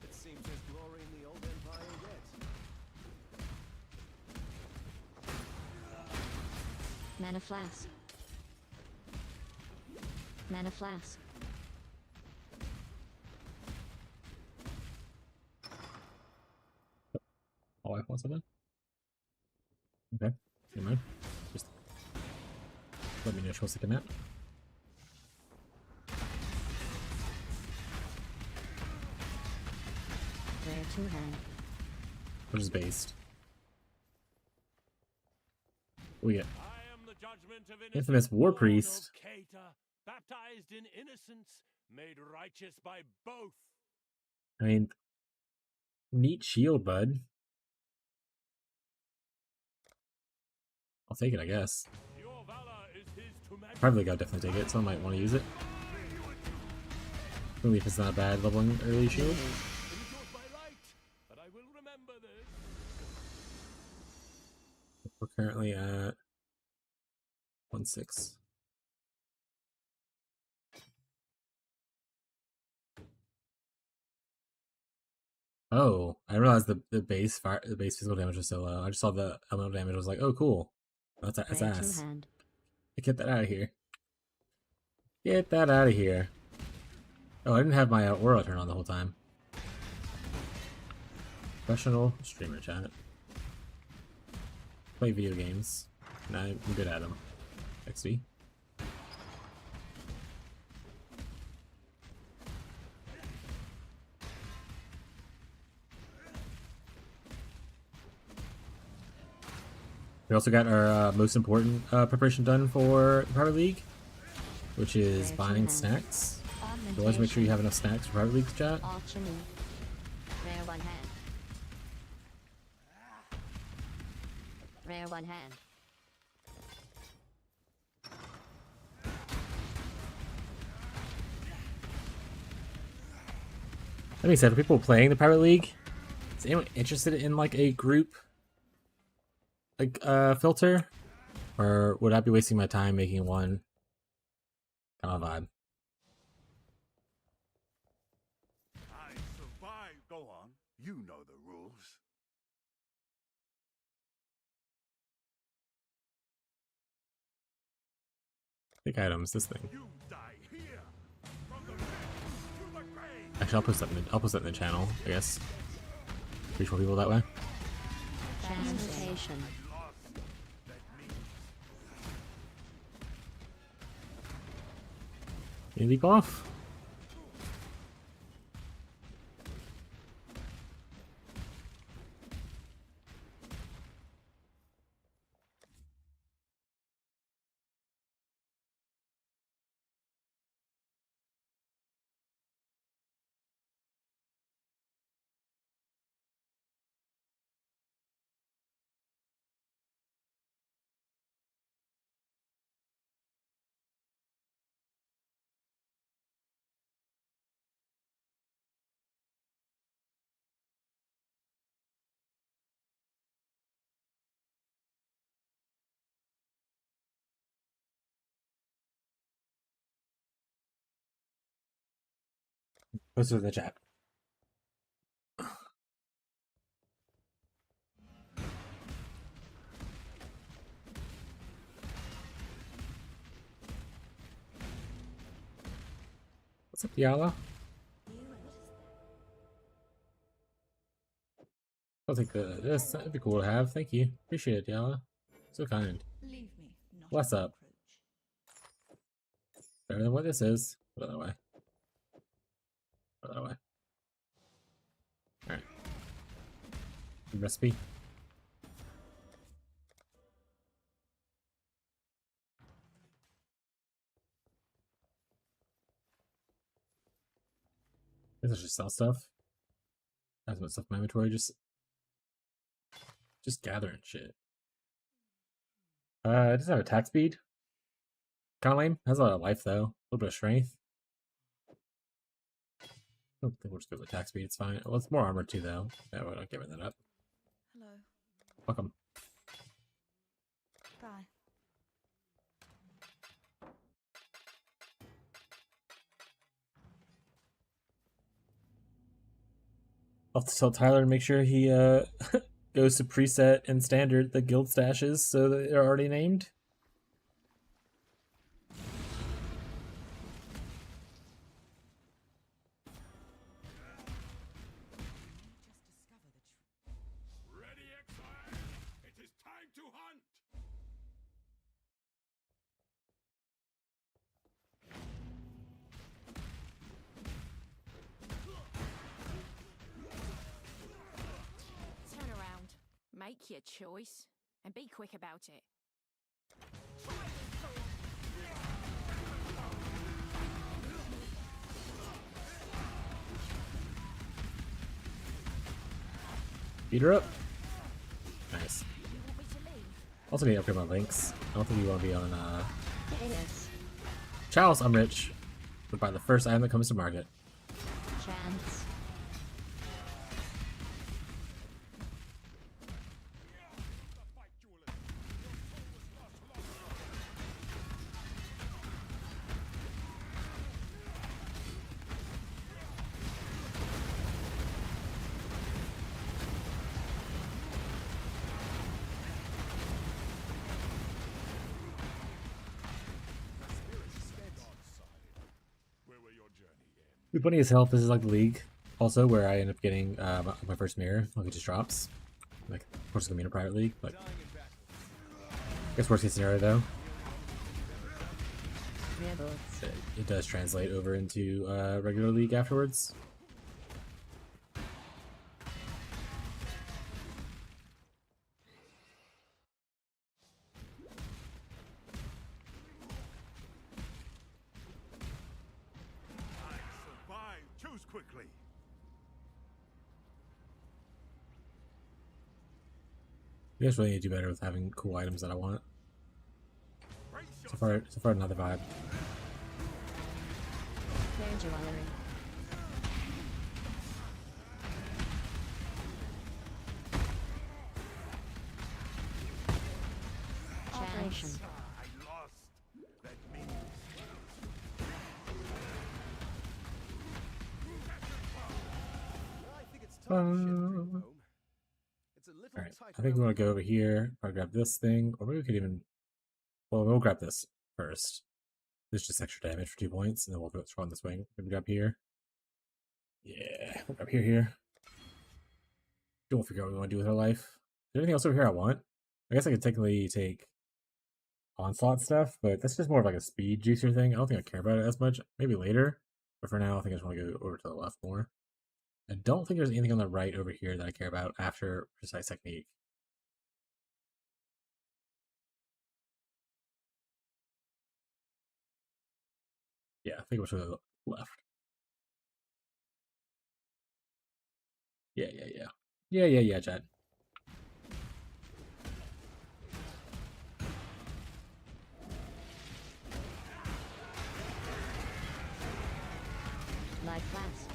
It seems there's glory in the old empire yet. Mana flask. Mana flask. Oh, I want something? Okay, never mind. Just let me know for a second, Matt. Rare two hand. Which is based. We get I am the judgment of Infamous War born of Priest. Cater, baptized in innocence, made righteous by both. I mean, neat shield, bud. I'll take it, I guess. Your valor is his to majesty. Probably gotta definitely take it, so I might want to use it. Maybe if it's not a bad leveling early shield. It was my right, but I will remember this. We're currently at 1-6. Oh, I realized the base physical damage was so low. I just saw the elemental damage. I was like, oh, cool. That's Rare two ass. hand. Get that out of here. Get that out of here. Oh, I didn't have my aura turn on the whole time. Professional streamer chat. Play video games. And I'm good at them. XD. We also got our most important preparation done for the Private League, which is buying snacks. So always make sure you have enough snacks for Private League chat. Alchemy. Rare one hand. Rare one hand. That being said, are people playing the Pirate League? Is anyone interested in like a group like filter? Or would I be wasting my time making one kind of vibe? I survived. Go on. You know the rules. Pick items, this thing. You die here. From the pit to the grave. Actually, I'll post that in the channel, I guess. Reach more people that way. Transmutation. Can you leap off? Post it in the chat. What's up, Yala? I'll take this. That'd be cool to have. Thank you. Appreciate it, Yala. So kind. Leave me, not What's a up? cockroach. Better than what this is. Put it that way. Put it that way. Alright. Recipe. I guess I should sell stuff. That's what stuff in my inventory. Just gathering shit. It doesn't have attack speed. Kind of lame. Has a lot of life though. A little bit of strength. I don't think we'll just go with attack speed. It's fine. Well, it's more armor too though. Yeah, we're not giving that up. Hello. Welcome. Bye. I'll have to tell Tyler to make sure he goes to preset and standard the guild stashes so that they're already named. Ready, exile? It is time to hunt. Turn around. Make your choice. And be quick about it. Beat her up. Nice. You want me to leave? Also need to upgrade my links. I don't think you want to be on Yes. Charles, I'm rich. But buy the first item that comes to market. Chance. Where will your journey end? With plenty of health, this is like the league. Also, where I end up getting my first mirror. Like it just drops. Like, of course, it's gonna be in a private league, but I guess worst case scenario though, Rebels. it does translate over into regular league afterwards. I survived. Choose quickly. You guys really need to do better with having cool items that I want. So far, another vibe. Clear jewelry. Operation. I lost. That means I think it's time to shift things home. It's a little Alright, tight I think we around want to go over here, probably grab this thing, or maybe we could even... Well, we'll grab this first. This is just extra damage for 2 points, and then we'll go on this wing. Maybe grab here. Yeah, we'll grab here. We'll figure out what we want to do with our life. Is there anything else over here I want? I guess I could technically take onslaught stuff, but that's just more of like a speed juicer thing. I don't think I care about it as much. Maybe later. But for now, I think I just want to go over to the left more. I don't think there's anything on the right over here that I care about after Precise Technique. Yeah, I think we'll to the left. Yeah. Yeah, Chad. Like fast.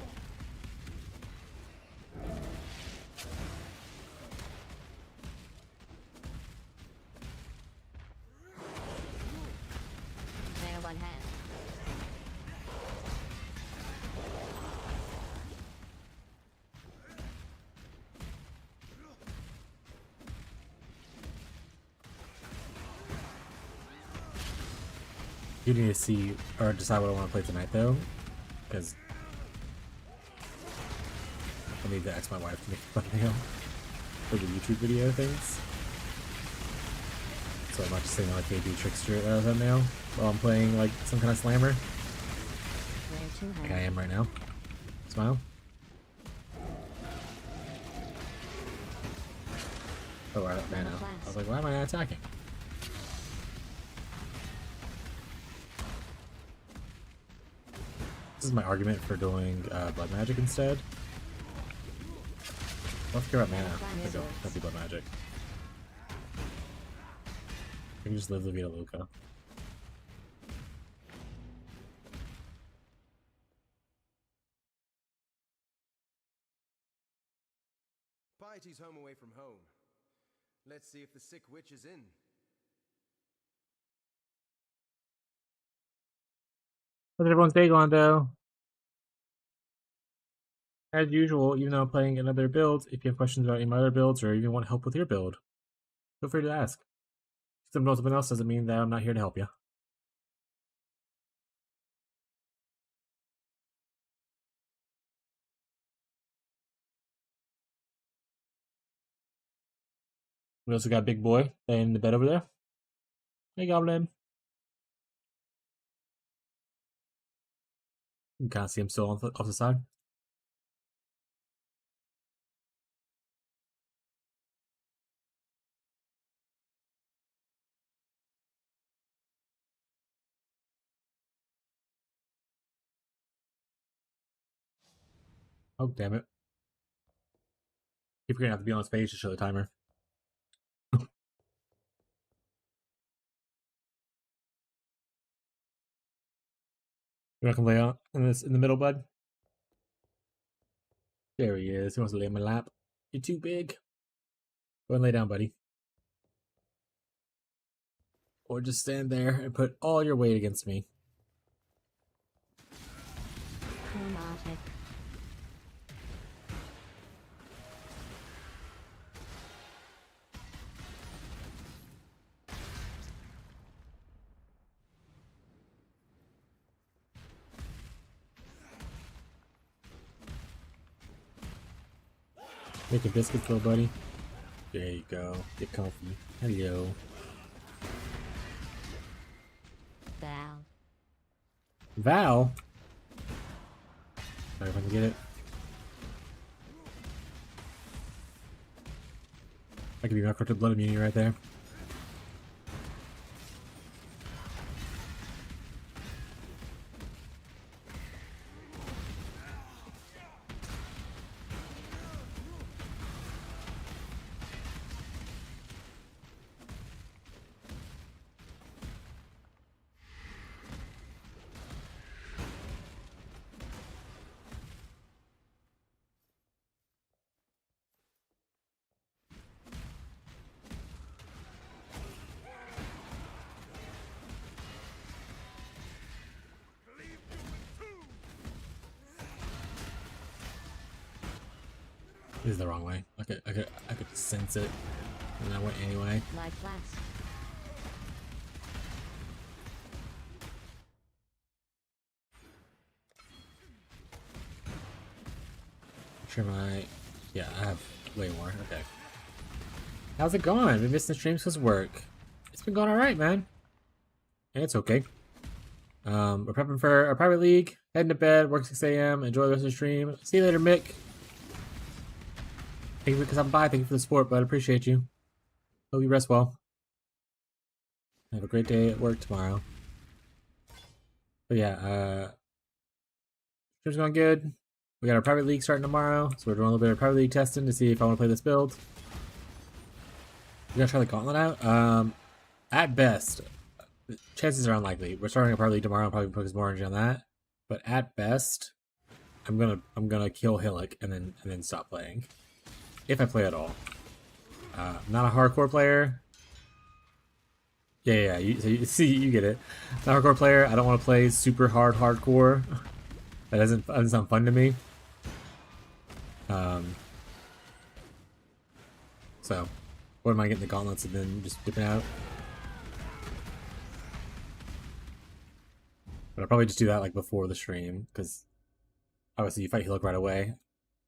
There one hand. You need to see or decide what I want to play tonight, though, because I need to ask my wife to make a thumbnail for the YouTube video things. So I'm not just saying like KB Trickster thumbnail while I'm playing like some kind of slammer. Clear two hands. Like I am right now. Smile. Oh, we're out of mana. I was like, why am I not attacking? This is my argument for doing blood magic instead. I don't care about mana. Don't do blood magic. I can just live La Vida Loca. Piety's home away from home. Let's see if the sick witch is in. How's everyone's day going, though? As usual, even though I'm playing another build, if you have questions about any of my other builds or even want help with your build, feel free to ask. If someone knows something else doesn't mean that I'm not here to help you. We also got Big Boy laying in the bed over there. Hey, Goblin. You can kind of see him still off the side. Oh, damn it. Keep forgetting I have to be on his page to show the timer. You want to come lay out in the middle, bud? There he is. He wants to lay in my lap. You're too big. Go and lay down, buddy. Or just stand there and put all your weight against me. Chromatic. Making biscuits, little buddy. There you go. Get comfy. Hello. Val. Val? Sorry if I can get it. That could be my corrupted blood immunity right there. This is the wrong way. I could sense it, and I went anyway. Like last. Sure, yeah, I have way more. Okay. How's it going? Been missing the streams because of work. It's been going all right, man. And it's okay. We're prepping for our private league. Heading to bed. Work 6 a.m. Enjoy the rest of the stream. See you later, Mick. Thank you for coming by. Thank you for the support, bud. Appreciate you. Hope you rest well. Have a great day at work tomorrow. But yeah, stream's going good. We got our private league starting tomorrow, so we're doing a little bit of private league testing to see if I want to play this build. We gotta try the gauntlet out. At best, chances are unlikely. We're starting a private league tomorrow. I'll probably focus more energy on that. But at best, I'm gonna kill Hillock and then stop playing, if I play at all. I'm not a hardcore player. Yeah. You see, you get it. Not a hardcore player. I don't want to play super hardcore. That doesn't sound fun to me. So, what am I getting the gauntlets and then just dipping out? But I'll probably just do that like before the stream, because obviously you fight Hillock right away.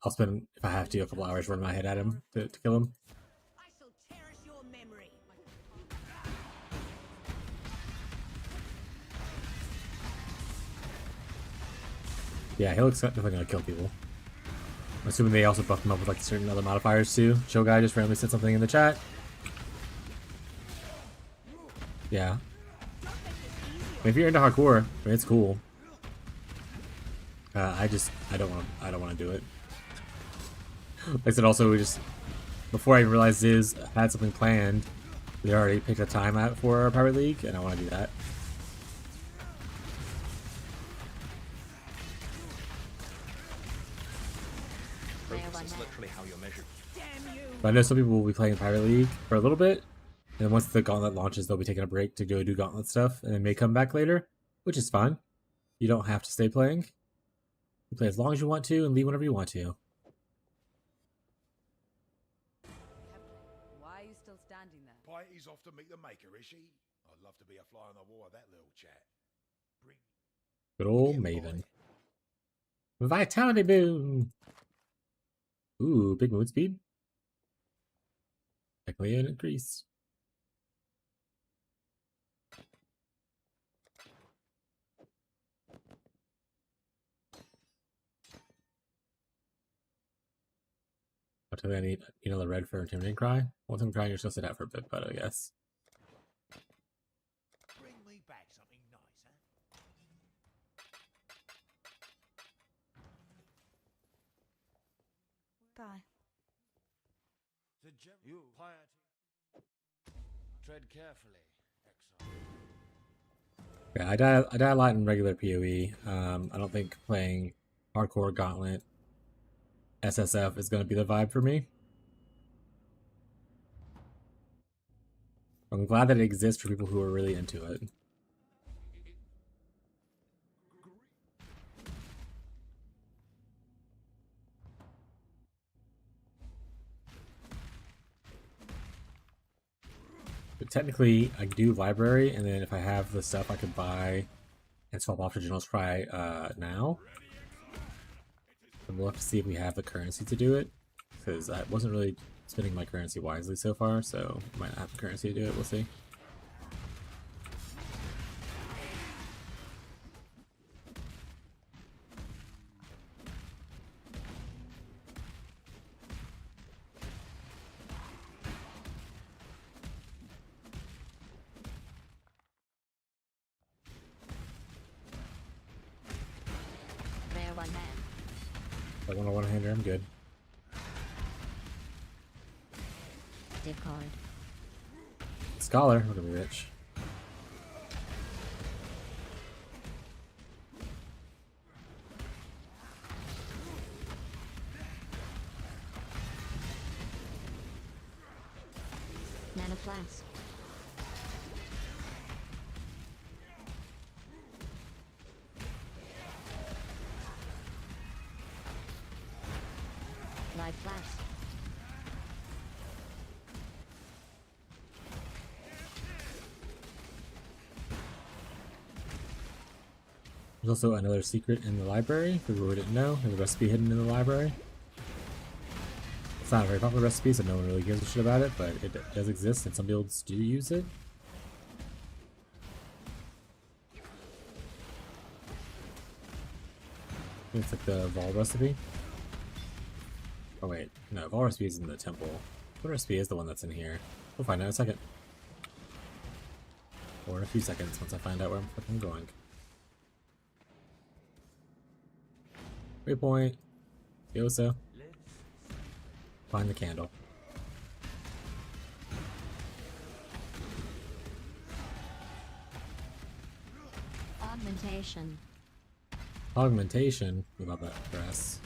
I'll spend, if I have to, a couple hours running my head at him to kill him. I shall cherish your memory. Yeah, Hillock's definitely gonna kill people. I'm assuming they also buffed him up with like certain other modifiers too. Show guy just randomly said something in the chat. Yeah. If you're into hardcore, I mean, it's cool. I don't want to do it. Like I said, also we just, before I even realized Ziz had something planned, we already picked a time out for our private league, and I want to do that. Progress is literally how you're measured. But I know some people will be playing private league for a little bit, and once the gauntlet launches, they'll be taking a break to go do gauntlet stuff, and then may come back later, which is fine. You don't have to stay playing. You play as long as you want to and leave whenever you want to. Why are you still standing there? Pity's off to meet the maker, is she? I'd love to be a fly on the wall of that little chat. Bring Good old him, Maven. boy. Vitality boon! Ooh, big move speed. Technically an increase. What do I need? The red for Intimidating Cry? Once I'm crying, you're supposed to sit out for a bit, but I guess. Bring me back something nice, huh? Bye. You piety. Tread carefully, exile. Yeah, I die a lot in regular PoE. I don't think playing hardcore gauntlet SSF is going to be the vibe for me. I'm glad that it exists for people who are really into it. But technically, I can do library, and then if I have the stuff, I could buy and swap off to General's Cry now. And we'll have to see if we have the currency to do it, because I wasn't really spending my currency wisely so far, so I might not have the currency to do it. We'll see. Rare one hand. If I want a one-hander, I'm good. Discard. Scholar, we're gonna be rich. Mana flask. Life flask. There's also another secret in the library, for people who didn't know. There's a recipe hidden in the library. It's not a very popular recipe, so no one really gives a shit about it, but it does exist, and some builds do use it. I think it's like the Vol recipe. Oh wait, no, Vol recipe is in the temple. What recipe is the one that's in here? We'll find out in a second. Or in a few seconds, once I find out where I'm fucking going. Waypoint. Yosa. Find the candle. Augmentation. Augmentation. We love that dress.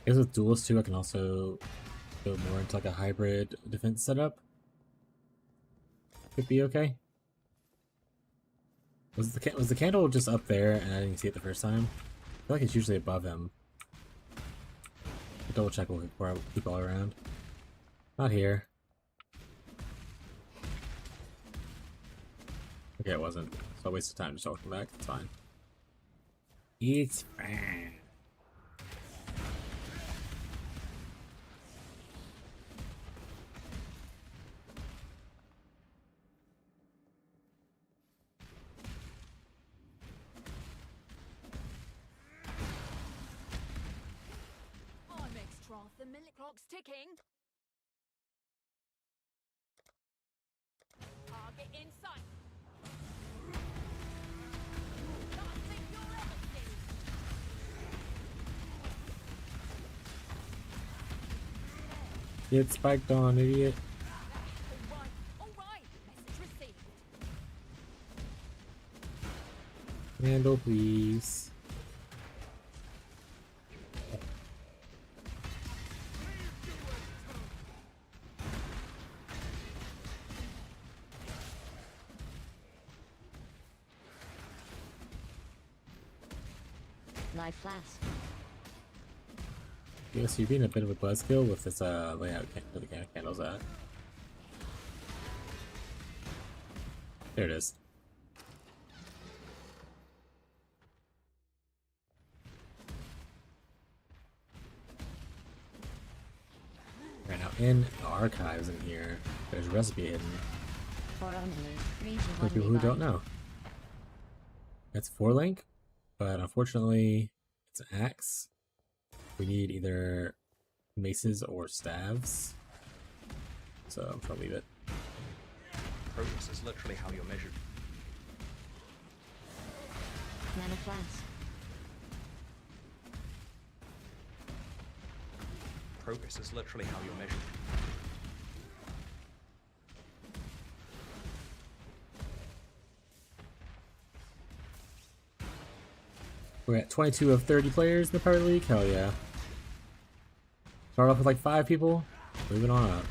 I guess with duelist too, I can also go more into like a hybrid defense setup. Could be okay. Was the candle just up there and I didn't see it the first time? I feel like it's usually above him. I'll double check before I keep all around. Not here. Okay, it wasn't. So I wasted time just walking back. It's fine. It's fine. I'm extra. The minute clock's ticking. Target in sight. Last thing you'll ever see. Get spiked on, idiot. All right. Message received. Candle, please. Life flask. Yeah, so you're being a bit of a buzzkill with this layout where the candle's at. There it is. Right now, in the archives in here, there's a recipe hidden For only for people who don't know. It's 4-link, but unfortunately, it's an axe. We need either maces or staves, so I'm gonna leave it. Progress is literally how you're measured. Mana flask. Progress is literally how you're measured. We're at 22 of 30 players in the Pirate League. Hell yeah. Start off with like 5 people, moving on up.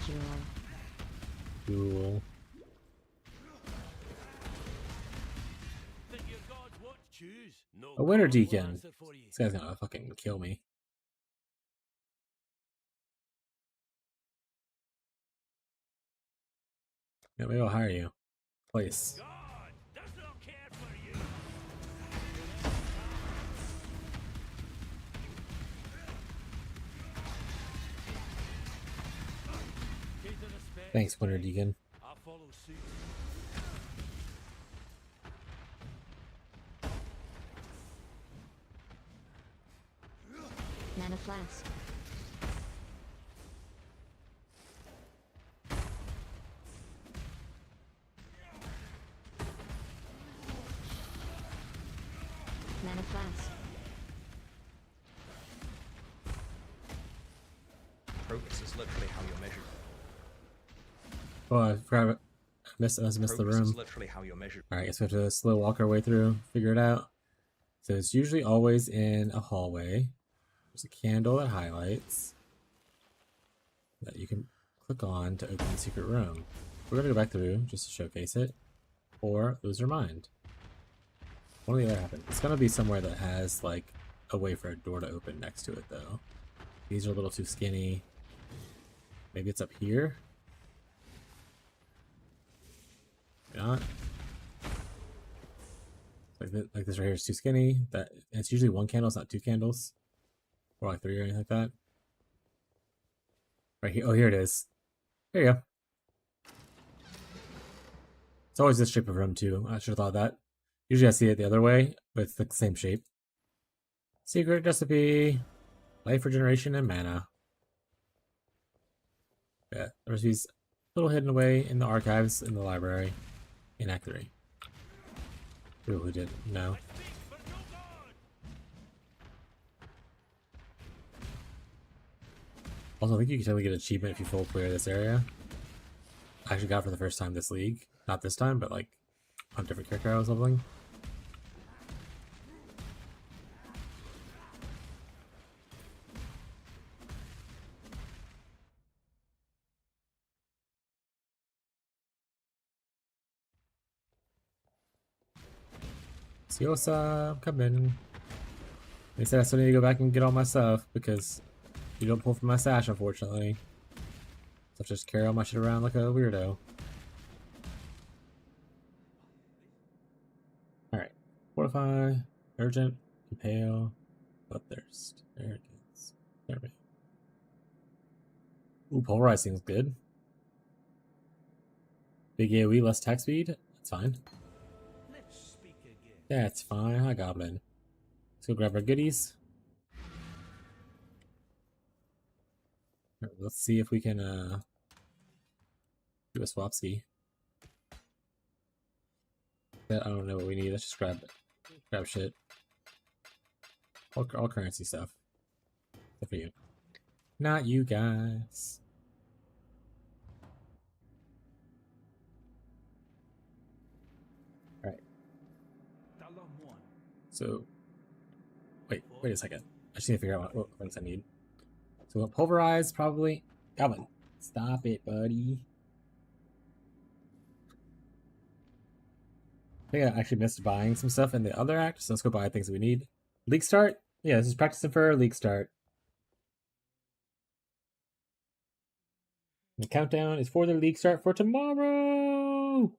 Jewel. Cool. Think your gods what? Choose. No A winter god will deacon. answer for you. This guy's gonna fucking kill me. Yeah, maybe I'll hire you. Place. God does not care for you. Case of respect, Thanks, Winter Deacon. I'll follow suit. Mana flask. Mana flask. Progress is literally how you're measured. Oh, I forgot. I missed the Progress room. is literally how you're measured. Alright, guess we have to slow walk our way through, figure it out. So it's usually always in a hallway. There's a candle that highlights that you can click on to open the secret room. We're gonna go back through just to showcase it, or lose our mind. One of the other happen. It's gonna be somewhere that has like a way for a door to open next to it though. These are a little too skinny. Maybe it's up here? Maybe not. Like this right here is too skinny. That it's usually one candle, it's not two candles. Or like three or anything like that. Right here. Oh, here it is. There you go. It's always this shape of room too. I should have thought of that. Usually I see it the other way, but it's the same shape. Secret recipe. Life regeneration and mana. Yeah, the recipe's a little hidden away in the archives in the library in Act 3. Ooh, who did? No. Also, I think you can totally get an achievement if you full clear this area. I actually got it for the first time this league. Not this time, but like on a different character I was leveling. Siosa, I'm coming. They said I still need to go back and get all my stuff because you don't pull from my stash, unfortunately. So I just carry all my shit around like a weirdo. Alright. Fortify, urgent, impale, bloodthirst. Arrogance. There we go. Ooh, pulverize seems good. Big AoE, less attack speed. That's fine. Let's speak again. That's fine. Hi, Goblin. Let's go grab our goodies. Alright, let's see if we can do a swapsy. I don't know what we need. Let's just grab shit. All currency stuff. Except for you. Not you guys. Alright. So wait a second. I just need to figure out what things I need. So we'll pulverize probably. Goblin. Stop it, buddy. I think I actually missed buying some stuff in the other act, so let's go buy things that we need. League start? Yeah, this is practicing for league start. The countdown is for the league start for tomorrow!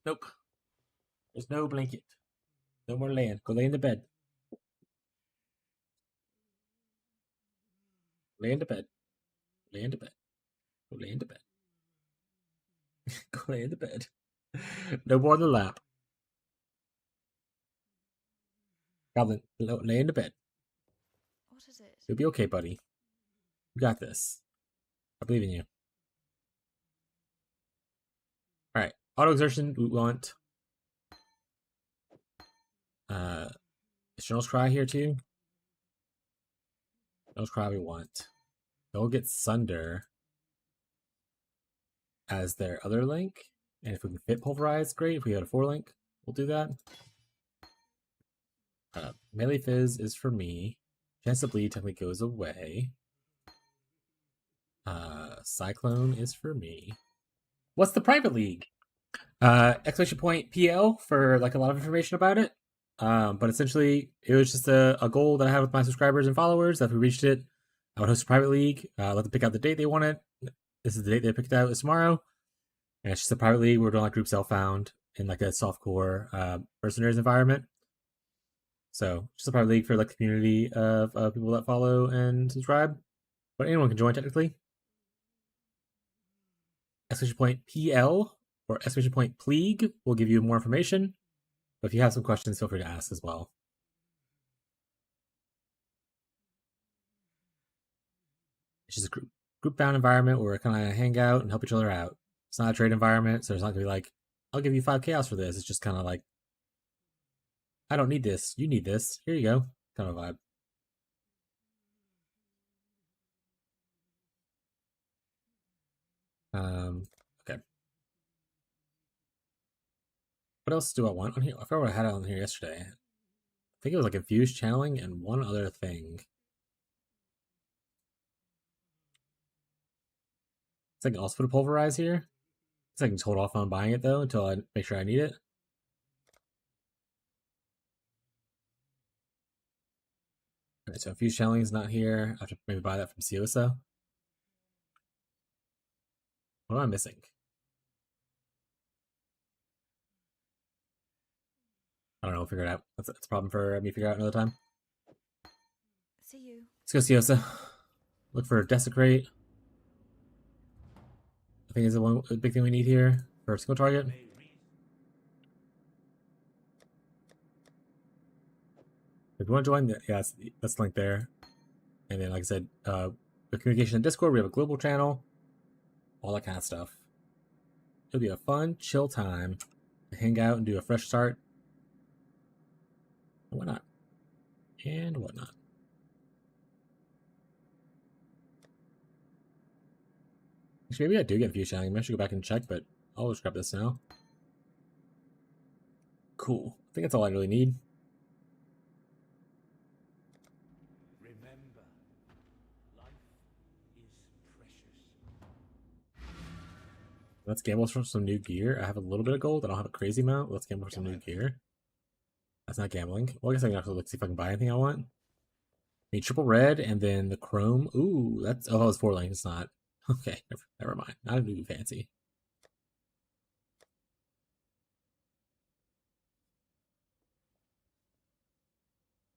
Nope. There's no blanket. No more laying. Go lay in the bed. Lay in the bed. Lay in the bed. Go lay in the bed. Go lay in the bed. No more on the lap. Goblin, lay in the bed. What is it? You'll be okay, buddy. You got this. I believe in you. Alright. Auto exertion, we want. Is General's Cry here too? General's Cry we want. They'll get Sunder as their other link. And if we can fit Pulverize, great. If we had a 4-link, we'll do that. Melee Fizz is for me. Chance to Bleed technically goes away. Cyclone is for me. What's the private league? Exclamation point PL for like a lot of information about it. But essentially, it was just a goal that I had with my subscribers and followers that if we reached it, I would host a private league. Let them pick out the date they wanted. This is the date they picked out. It's tomorrow. And it's just a private league. We're doing like group self-found in like a softcore mercenaries environment. So just a private league for like the community of people that follow and subscribe. But anyone can join technically. Exclamation point PL or exclamation point pleague will give you more information. But if you have some questions, feel free to ask as well. It's just a group bound environment where we kind of hang out and help each other out. It's not a trade environment, so there's not going to be like I'll give you 5 chaos for this. It's just kind of like, I don't need this. You need this. Here you go. Kind of vibe. Okay. What else do I want on here? I forgot what I had on here yesterday. I think it was like infused channeling and one other thing. So I can also put a pulverize here. So I can just hold off on buying it though until I make sure I need it. Alright, so infused channeling is not here. I have to maybe buy that from Siosa. What am I missing? I don't know, we'll figure it out. That's a problem for me to figure out another time. See you. Let's go Siosa. Look for Desecrate. I think is the big thing we need here for a single target. If you want to join, yeah, that's the link there. And then, like I said, the communication in Discord, we have a global channel, all that kind of stuff. It'll be a fun, chill time to hang out and do a fresh start. And whatnot. And whatnot. Actually, maybe I do get view channeling. I should go back and check, but I'll just grab this now. Cool. I think that's all I really need. Remember, life is precious. Let's gamble for some new gear. I have a little bit of gold. I don't have a crazy amount. Let's gamble for some new gear. That's not gambling. Well, I guess I can have to look see if I can buy anything I want. Need triple red and then the chrome. Ooh, that's oh, it's 4 lane. It's not. Okay, never mind. Not a new fancy.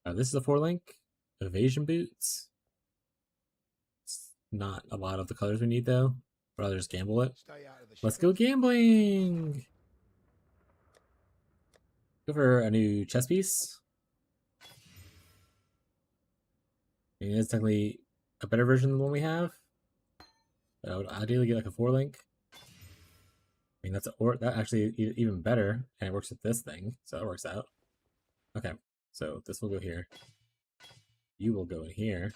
This is a 4 link. Evasion boots. It's not a lot of the colors we need though. I'd rather just gamble it. Let's go gambling. Go for a new chess piece. I mean, it's technically a better version than the one we have. But I would ideally get like a 4 link. I mean, that's that actually even better, and it works with this thing, so that works out. Okay, so this will go here. You will go in here.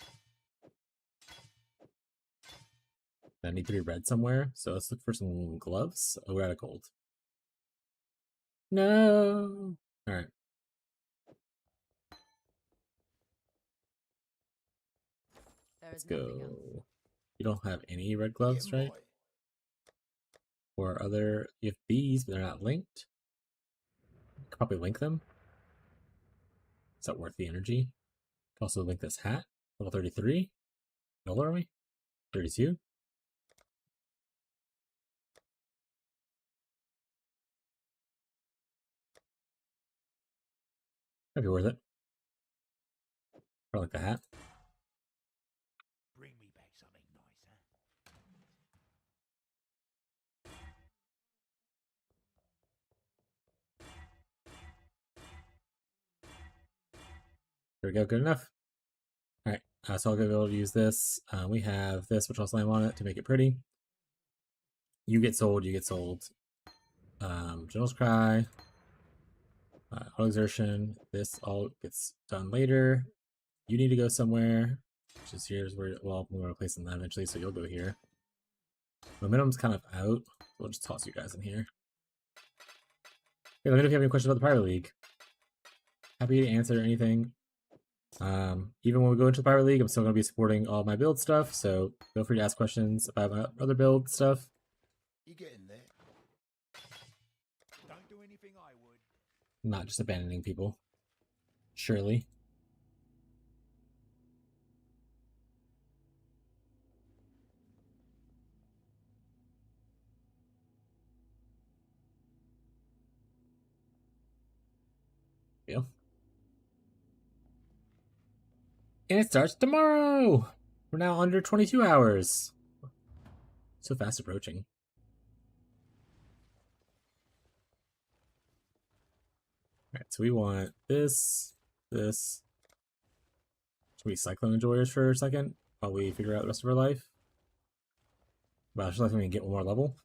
I need to be red somewhere, so let's look for some gloves. Oh, we're out of gold. No. All right. Let's go. You don't have any red gloves, right? Or other, you have these, but they're not linked. Could probably link them. Is that worth the energy? Could also link this hat. Level 33. How old are we? 32. Might be worth it. Probably like the hat. Bring me back something nice, huh? There we go, good enough. Alright, so I'll be able to use this. We have this, which I'll slam on it to make it pretty. You get sold, you get sold. General's Cry. Auto exertion. This all gets done later. You need to go somewhere. Which is here's where, well, we're going to place them that eventually, so you'll go here. Momentum's kind of out. We'll just toss you guys in here. Okay, let me know if you have any questions about the Pirate League. Happy to answer anything. Even when we go into the Pirate League, I'm still going to be supporting all my build stuff, so feel free to ask questions about my other build stuff. You getting there? Don't do anything I would. Not just abandoning people. Surely. Yeah. And it starts tomorrow! We're now under 22 hours. So fast approaching. Alright, so we want this. Should we Cyclone Enjoyers for a second while we figure out the rest of our life? Well, I should let me get one more level.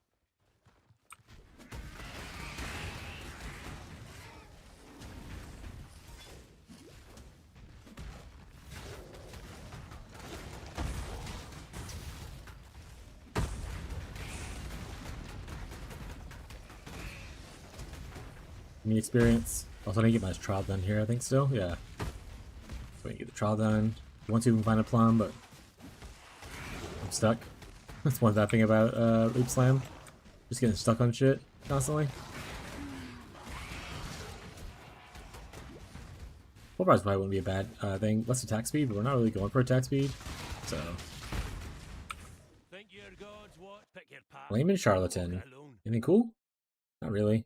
Any experience? Also, I need to get my trial done here, I think, still. Yeah. So I can get the trial done. I want to even find a plum, but I'm stuck. That's one bad thing about Loop Slam. Just getting stuck on shit constantly. Full price probably wouldn't be a bad thing. Less attack speed, but we're not really going for attack speed. So, Think your gods what? Pick your path. Layman Charlatan. Walk it alone. Anything cool? Not really.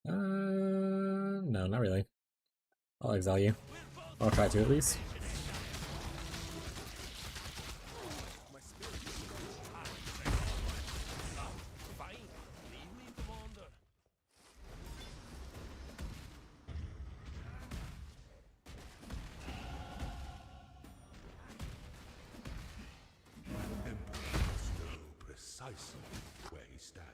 No, not really. I'll exile you. I'll try to at least. Fine. Leave me, Commander. Precisely where he stands.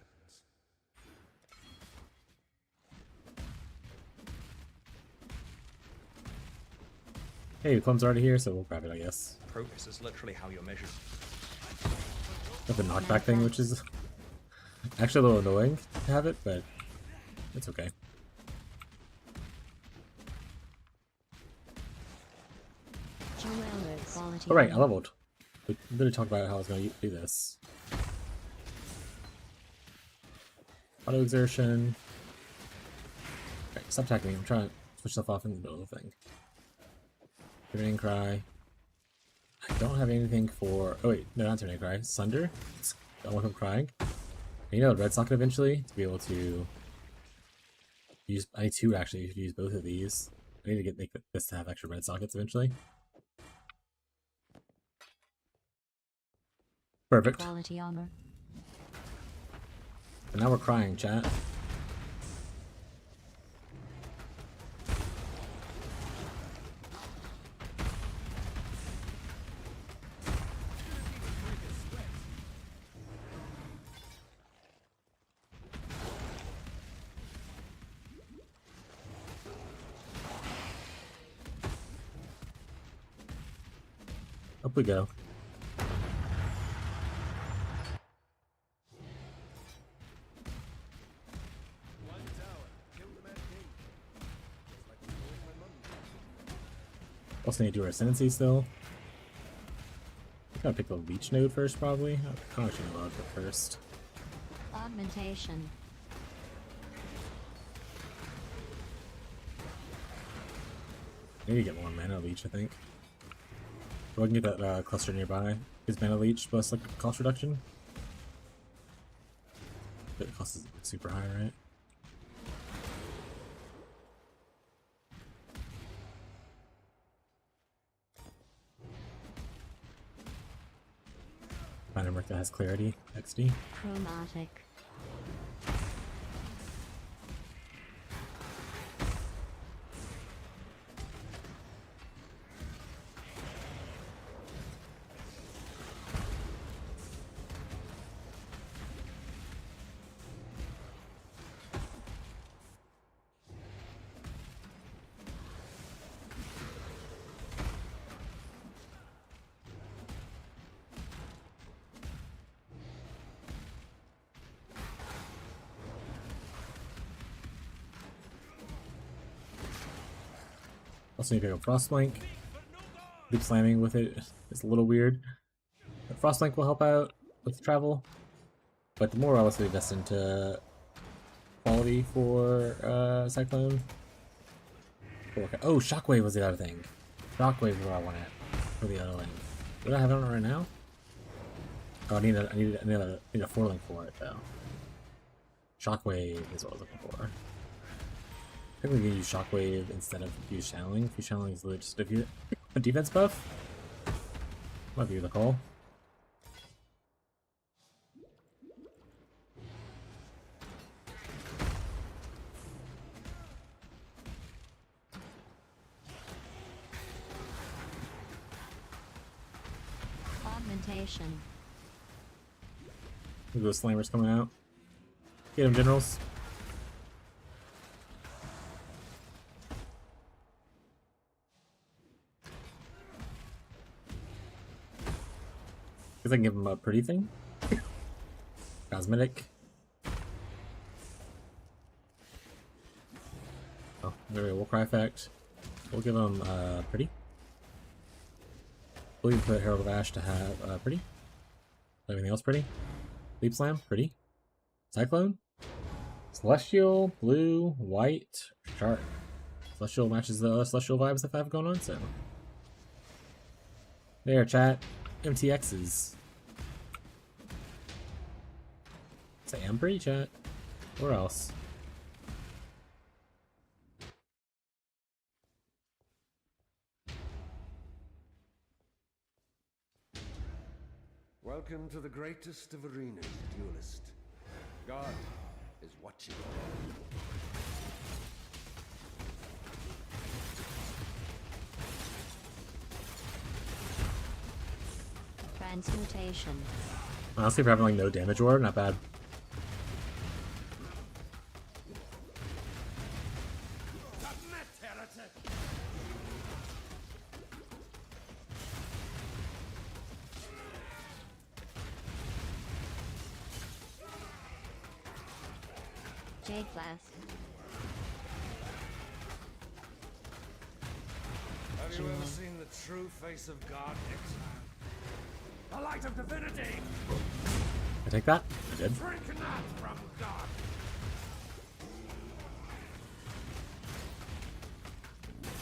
Hey, Plum's already here, so we'll grab it, I guess. Progress is literally how you're measured. Got the knockback thing, which is actually a little annoying to have it, but it's okay. Alright, I leveled. We better talk about how I was going to do this. Auto exertion. Okay, stop attacking me. I'm trying to switch stuff off in the middle of the thing. Turning Cry. I don't have anything for. Oh wait, no, not Turning Cry. Sunder. Don't want him crying. You know, Red Socket eventually to be able to use. I need to actually use both of these. I need to make this to have extra red sockets eventually. Perfect. Quality armor. And now we're crying, chat. Up we go. Also need to do our ascendancy still. I gotta pick the leech node first, probably. I don't actually know what I'll pick first. Augmentation. I need to get more mana leech, I think. So I can get that cluster nearby. Is mana leech plus like cost reduction? The cost is super high, right? Find a mark that has clarity, XD. Chromatic. Also need to go Frostblank. Loop slamming with it is a little weird. But Frostblank will help out with travel. But the more I also invest into quality for Cyclone. Oh, Shockwave was the other thing. Shockwave is what I wanted for the other link. Do I have it on right now? Oh, I need a 4-link for it though. Shockwave is what I was looking for. I think we can use Shockwave instead of Fuse Channeling. Fuse Channeling is literally just a defense buff. Might be the call. Augmentation. Look at those slammers coming out. Get them, generals. I can give him a pretty thing. Cosmetic. Oh, maybe a War Cry effect. We'll give him pretty. We'll even put Herald of Ash to have pretty. Everything else pretty. Leap Slam, pretty. Cyclone. Celestial, blue, white, shark. Celestial matches the celestial vibes that I have going on, so. There, chat. MTXs. Say I'm pretty, chat. Where else? Welcome to the greatest of arenas, duelist. God is watching. Transmutation. Honestly, for having like no damage orb, not bad. Jade Blast. Have you ever seen the true face of God, exile? The light of divinity! I take that? I did. Drink not from God!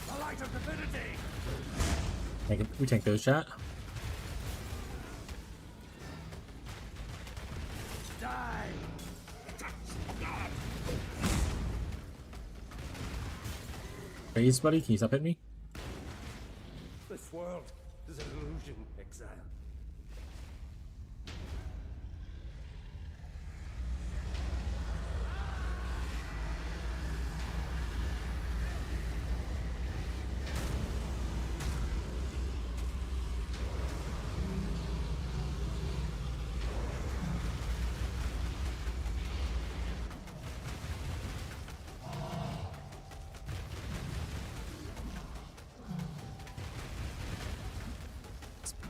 The light of divinity! We tank those, chat. Die! Phase, buddy, can you stop hitting me? This world is an illusion, exile.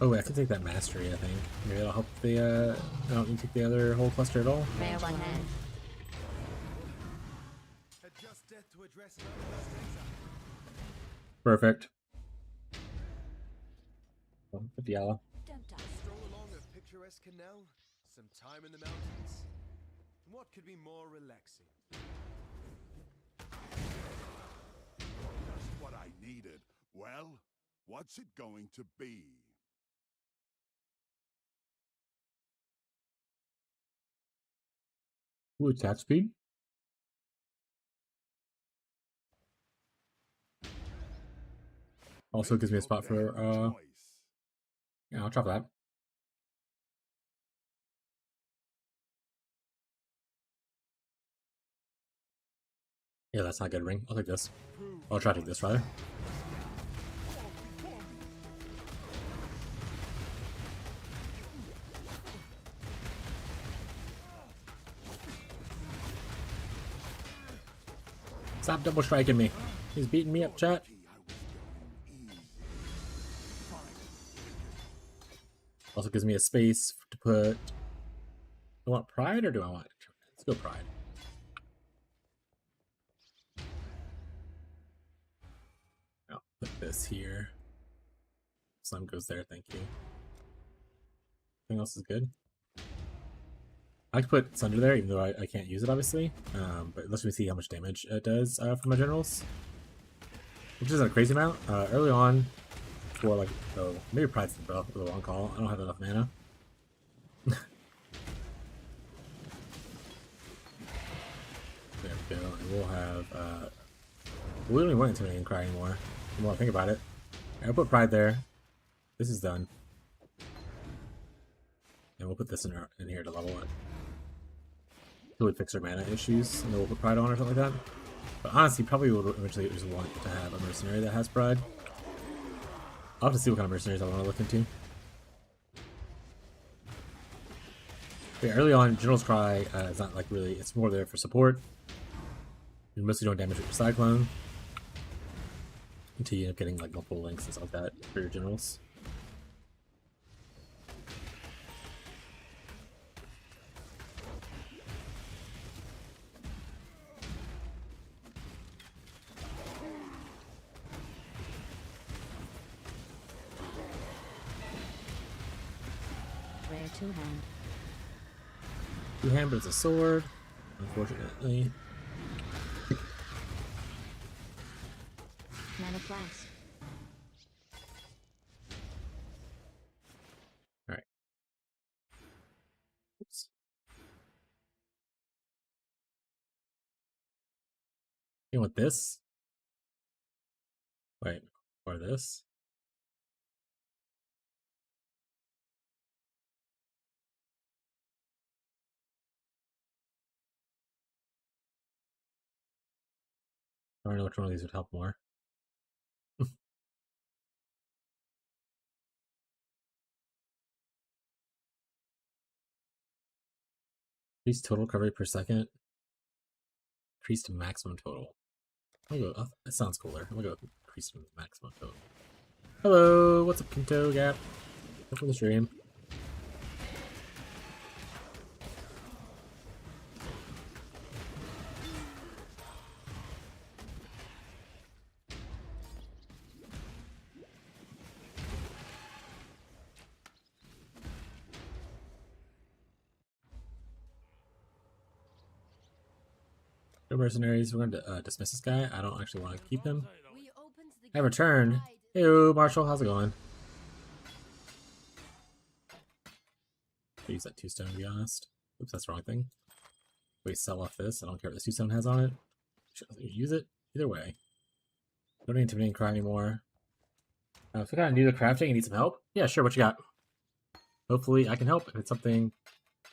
Oh wait, I can take that mastery, I think. Maybe that'll help the, I don't need to take the other whole cluster at all. Rare one hand. Had just death to address another last exile. Perfect. Oh, 50 yellow. Don't die. Stroll along a picturesque canal, some time in the mountains. What could be more relaxing? Just what I needed. Well, what's it going to be? Ooh, attack speed. Also gives me a spot for, yeah, I'll drop that. Yeah, that's not a good ring. I'll take this. I'll try to take this, rather. Stop double striking me. He's beating me up, chat. Also gives me a space to put. Do I want pride or do I want? Let's go pride. I'll put this here. Slime goes there, thank you. Anything else is good. I could put Sunder there, even though I can't use it, obviously. But let's see how much damage it does for my generals. Which isn't a crazy amount. Early on, for like, oh, maybe Pride's the wrong call. I don't have enough mana. There we go. And we'll have, we don't even want Intimidating Cry anymore. The more I think about it. I'll put Pride there. This is done. And we'll put this in here to level it. Till we fix our mana issues, and then we'll put Pride on or something like that. But honestly, probably we'll eventually just want to have a mercenary that has Pride. I'll have to see what kind of mercenaries I want to look into. Okay, early on, General's Cry is not like really, it's more there for support. You're mostly doing damage with your Cyclone. Until you end up getting like multiple links and stuff like that for your generals. a two-hand. Two-hand, but it's a sword. Unfortunately. Mana blast. Alright. Oops. You want this? Wait, or this? I don't know which one of these would help more. Increase total recovery per second. Increase to maximum total. I'll go. Oh, that sounds cooler. I'm gonna go increase to maximum total. Hello, what's up, Kinto Gap? Welcome to the stream. No mercenaries. We're going to dismiss this guy. I don't actually want to keep him. We opened the I gate returned. wide. Hey, Marshall, how's it going? I'll use that 2-stone to be honest. Oops, that's the wrong thing. Wait, sell off this. I don't care what this 2-stone has on it. Should use it either way. Don't need intimidating cry anymore. If you're kind of new to crafting and need some help, yeah, sure. What you got? Hopefully, I can help. If it's something,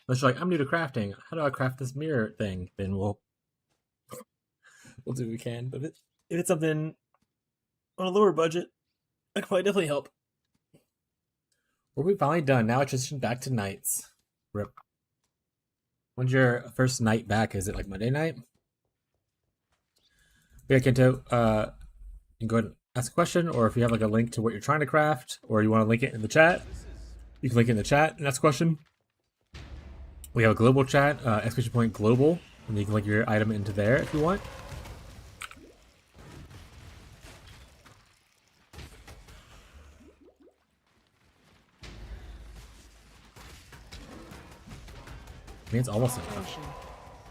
unless you're like, I'm new to crafting. How do I craft this mirror thing? Then we'll do what we can. But if it's something on a lower budget, I could probably definitely help. We're finally done. Now it's just back to nights. Rip. When's your first night back? Is it like Monday night? Yeah, Kento. You can go ahead and ask a question, or if you have like a link to what you're trying to craft, or you want to link it in the chat, you can link it in the chat and ask a question. We have a global chat, exclamation point global, and you can link your item into there if you want. I mean, it's almost enough.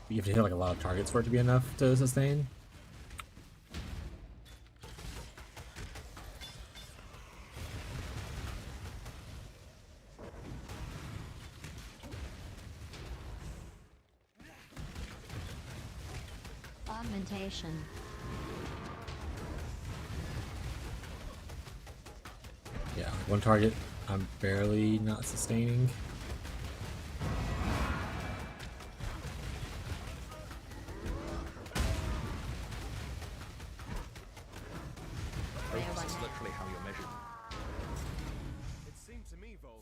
You have to hit like a lot of targets for it to be enough to sustain. Augmentation. Yeah, one target I'm barely not sustaining. Focus is literally how you're measured. It seemed to me, Vol.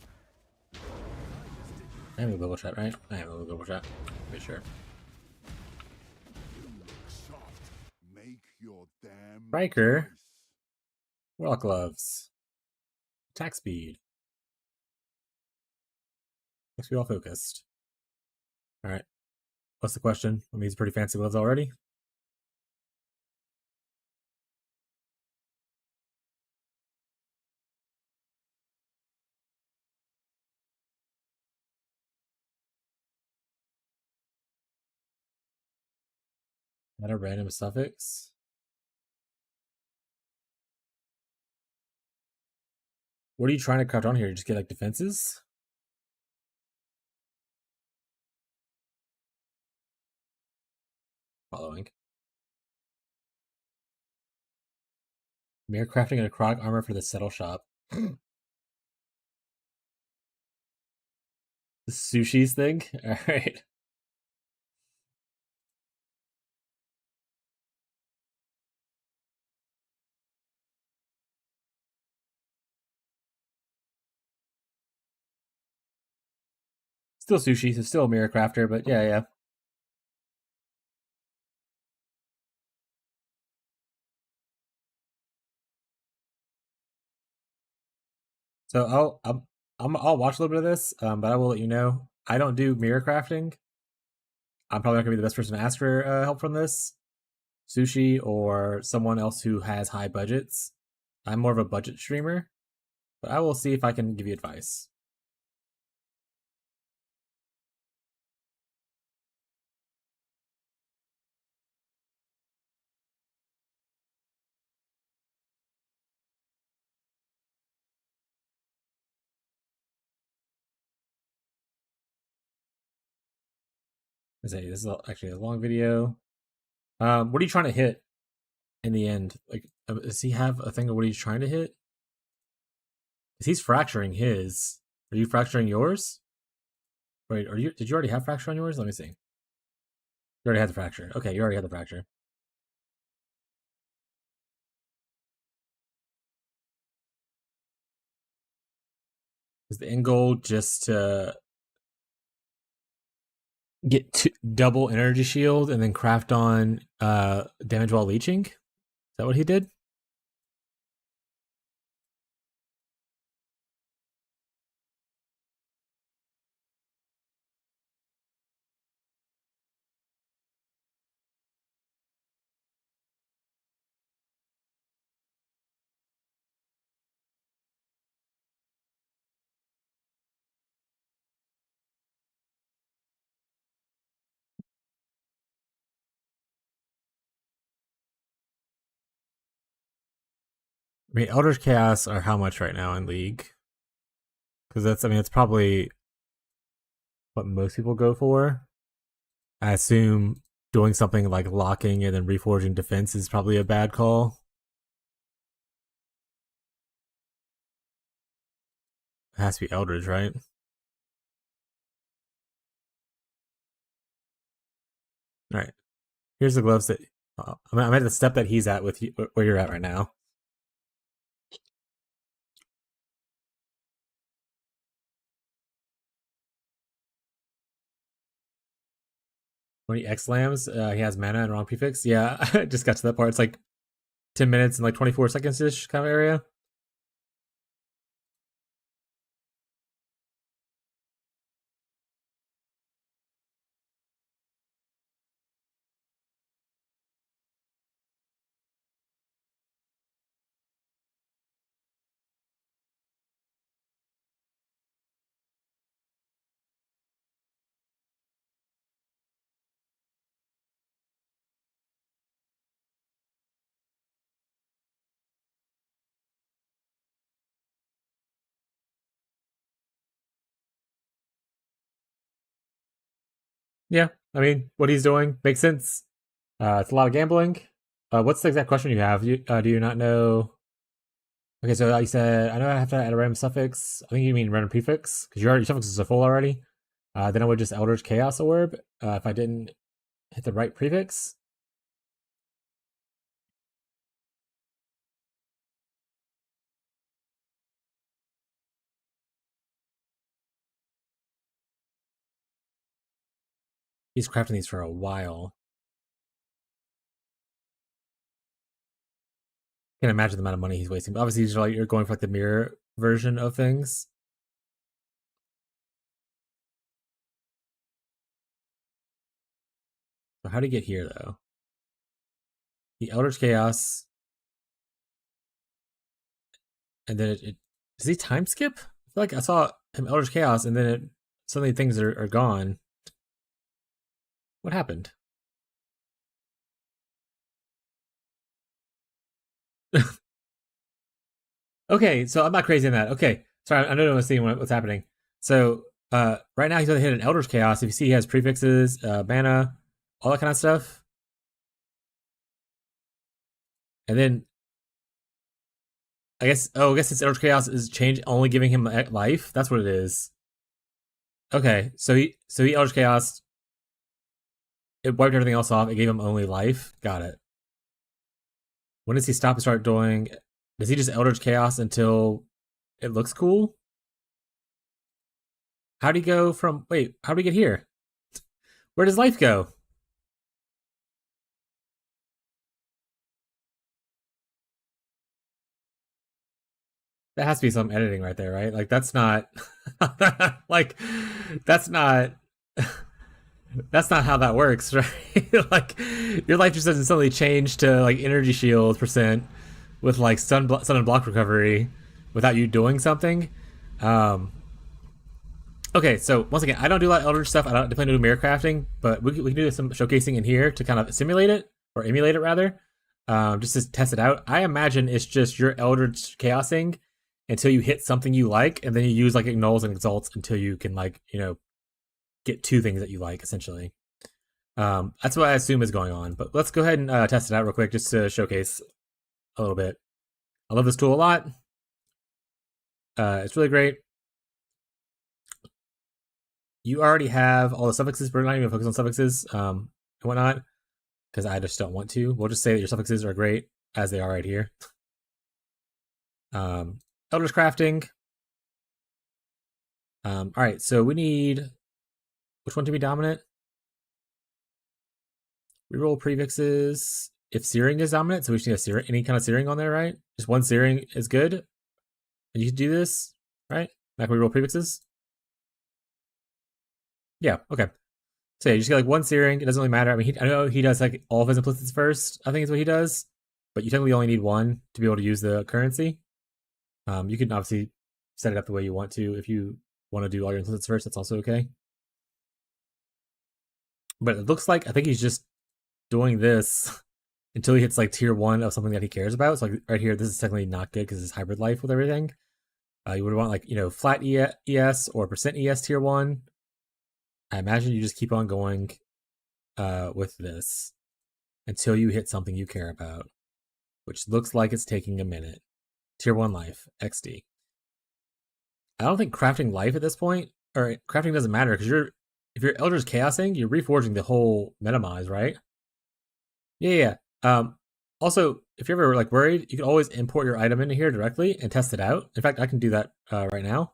I have a global chat, right? I have a global chat. Be sure. Make your damn Riker. choice. Warlock gloves. Attack speed. Looks be all focused. Alright. What's the question? I mean, these pretty fancy gloves already. Add a random suffix. What are you trying to craft on here? Just get like defenses? Following. Mere crafting and a croc armor for the settle shop. The sushi's thing? Alright. Still sushi, so still a mirror crafter, but yeah. So I'll watch a little bit of this, but I will let you know. I don't do mirror crafting. I'm probably not gonna be the best person to ask for help from this. Sushi or someone else who has high budgets. I'm more of a budget streamer, but I will see if I can give you advice. This is actually a long video. What are you trying to hit in the end? Like, does he have a thing of what he's trying to hit? Because he's fracturing his. Are you fracturing yours? Wait, did you already have fracture on yours? Let me see. You already had the fracture. Okay, you already had the fracture. Is the end goal just to get double energy shield and then craft on damage while leeching? Is that what he did? I mean, Eldritch Chaos are how much right now in League? Because it's probably what most people go for. I assume doing something like locking and then reforging defense is probably a bad call. It has to be Eldritch, right? Alright. Here's the gloves that... I'm at the step that he's at with you, where you're at right now. 20 X lambs. He has mana and wrong prefix. Yeah, I just got to that part. It's like 10 minutes and like 24 seconds ish kind of area. Yeah, I mean, what he's doing makes sense. It's a lot of gambling. What's the exact question you have? Do you not know? Okay, so you said, I know I have to add a random suffix. I think you mean random prefix, because your suffixes are full already. Then I would just Eldritch Chaos Orb if I didn't hit the right prefix. He's crafting these for a while. Can't imagine the amount of money he's wasting. But obviously, you're going for like the mirror version of things. So how do you get here though? The Eldritch Chaos, and then does he time skip? I feel like I saw him Eldritch Chaos, and then suddenly things are gone. What happened? Okay, so I'm not crazy on that. Okay, sorry, I don't know seeing what's happening. So right now he's going to hit an Eldritch Chaos. If you see, he has prefixes, mana, all that kind of stuff. And then I guess his Eldritch Chaos is only giving him life. That's what it is. Okay, so he Eldritch Chaos. It wiped everything else off. It gave him only life. Got it. When does he stop and start doing? Does he just Eldritch Chaos until it looks cool? How'd he go from... Wait, how'd we get here? Where does life go? That has to be some editing right there, right? Like, that's not... like, that's not... That's not how that works, right? Like, your life just doesn't suddenly change to, like, energy shield % with, like, stun and block recovery without you doing something. Okay, so, once again, I don't do a lot of Eldritch stuff. I don't definitely do mirror crafting, but we can do some showcasing in here to kind of simulate it, or emulate it, rather, just to test it out. I imagine it's just your Eldritch Chaosing until you hit something you like, and then you use, like, Ignols and Exalts until you can, like, you know, get two things that you like, essentially. That's what I assume is going on. But let's go ahead and test it out real quick just to showcase a little bit. I love this tool a lot. It's really great. You already have all the suffixes, but we're not even focus on suffixes and whatnot, because I just don't want to. We'll just say that your suffixes are great as they are right here. Elders crafting. All right, so we need which one to be dominant? Reroll prefixes. If searing is dominant, so we just need a searing, any kind of searing on there, right? Just one searing is good. And you can do this, right? Now can we reroll prefixes? Yeah, okay. So yeah, you just get like one searing. It doesn't really matter. I mean, I know he does like all of his implicits first, I think is what he does. But you technically only need one to be able to use the currency. You can obviously set it up the way you want to. If you want to do all your implicits first, that's also okay. But it looks like, I think he's just doing this until he hits like tier 1 of something that he cares about. So like right here, this is technically not good because it's hybrid life with everything. You would want like, you know, flat ES or percent ES tier 1. I imagine you just keep on going with this until you hit something you care about, which looks like it's taking a minute. Tier 1 life, XD. I don't think crafting life at this point, or crafting doesn't matter, because if you're Elder's Chaosing, you're reforging the whole metamize, right? Yeah. Also, if you're ever like worried, you can always import your item into here directly and test it out. In fact, I can do that right now.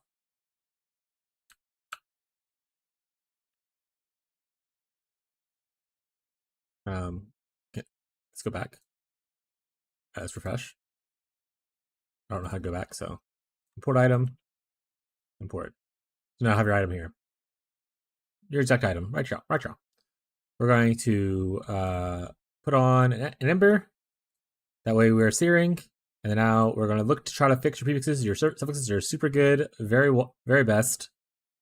Okay, let's go back. Let's refresh. I don't know how to go back, so import item, import. So now I have your item here. Your exact item, right here. We're going to put on an ember. That way we're searing. And then now we're going to look to try to fix your prefixes. Your suffixes are super good, very best.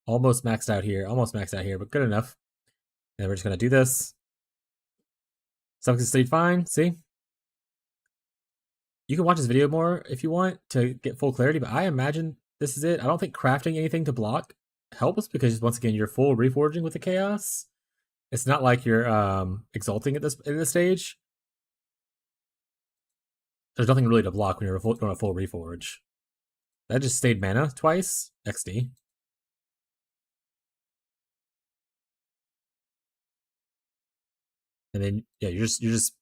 Almost maxed out here, but good enough. And we're just going to do this. Suffixes stayed fine, see? You can watch this video more if you want to get full clarity, but I imagine this is it. I don't think crafting anything to block helps because once again, you're full reforging with the chaos. It's not like you're exalting at this stage. There's nothing really to block when you're doing a full reforge. That just stayed mana twice. XD. And then yeah, you're just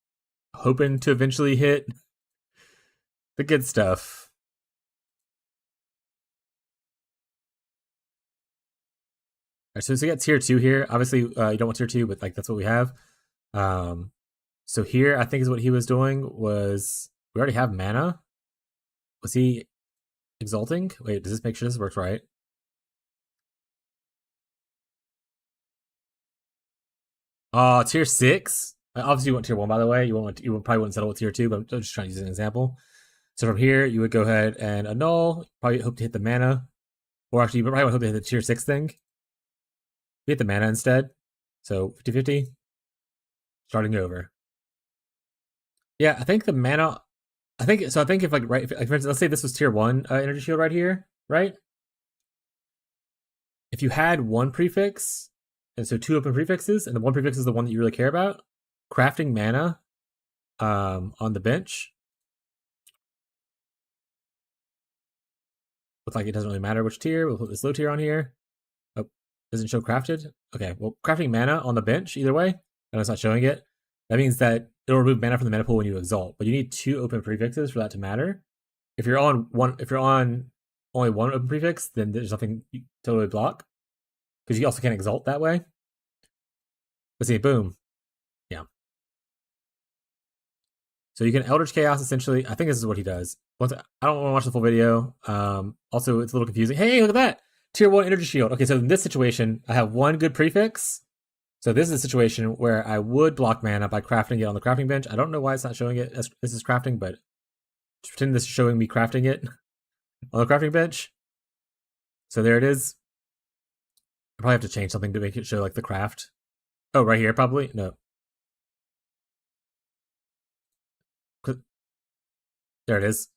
hoping to eventually hit the good stuff. Alright, so we got tier 2 here. Obviously, you don't want tier 2, but like that's what we have. So here, I think is what he was doing was we already have mana. Was he exalting? Wait, does this make sure this works right? Tier 6. Obviously, you want tier 1, by the way. You probably wouldn't settle with tier 2, but I'm just trying to use an example. So from here, you would go ahead and annul. Probably hope to hit the mana, or actually, you probably would hope to hit the tier 6 thing. We hit the mana instead. So 50-50. Starting over. Yeah, I think the mana. I think if like for instance, let's say this was tier 1 energy shield right here, right? If you had one prefix, and so 2 open prefixes, and the one prefix is the one that you really care about, crafting mana on the bench. Looks like it doesn't really matter which tier. We'll put this low tier on here. Oh, doesn't show crafted. Okay, well, crafting mana on the bench either way. And it's not showing it. That means that it'll remove mana from the mana pool when you exalt, but you need 2 open prefixes for that to matter. If you're on only one open prefix, then there's nothing you totally block, because you also can't exalt that way. Let's see, boom, yeah. So you can Eldritch Chaos essentially. I think this is what he does. I don't want to watch the full video. Also, it's a little confusing. Hey, look at that! Tier 1 energy shield. Okay, so in this situation, I have one good prefix. So this is a situation where I would block mana by crafting it on the crafting bench. I don't know why it's not showing it as this is crafting, but just pretend this is showing me crafting it on the crafting bench. So there it is. I probably have to change something to make it show like the craft. Oh, right here probably? No. There it is.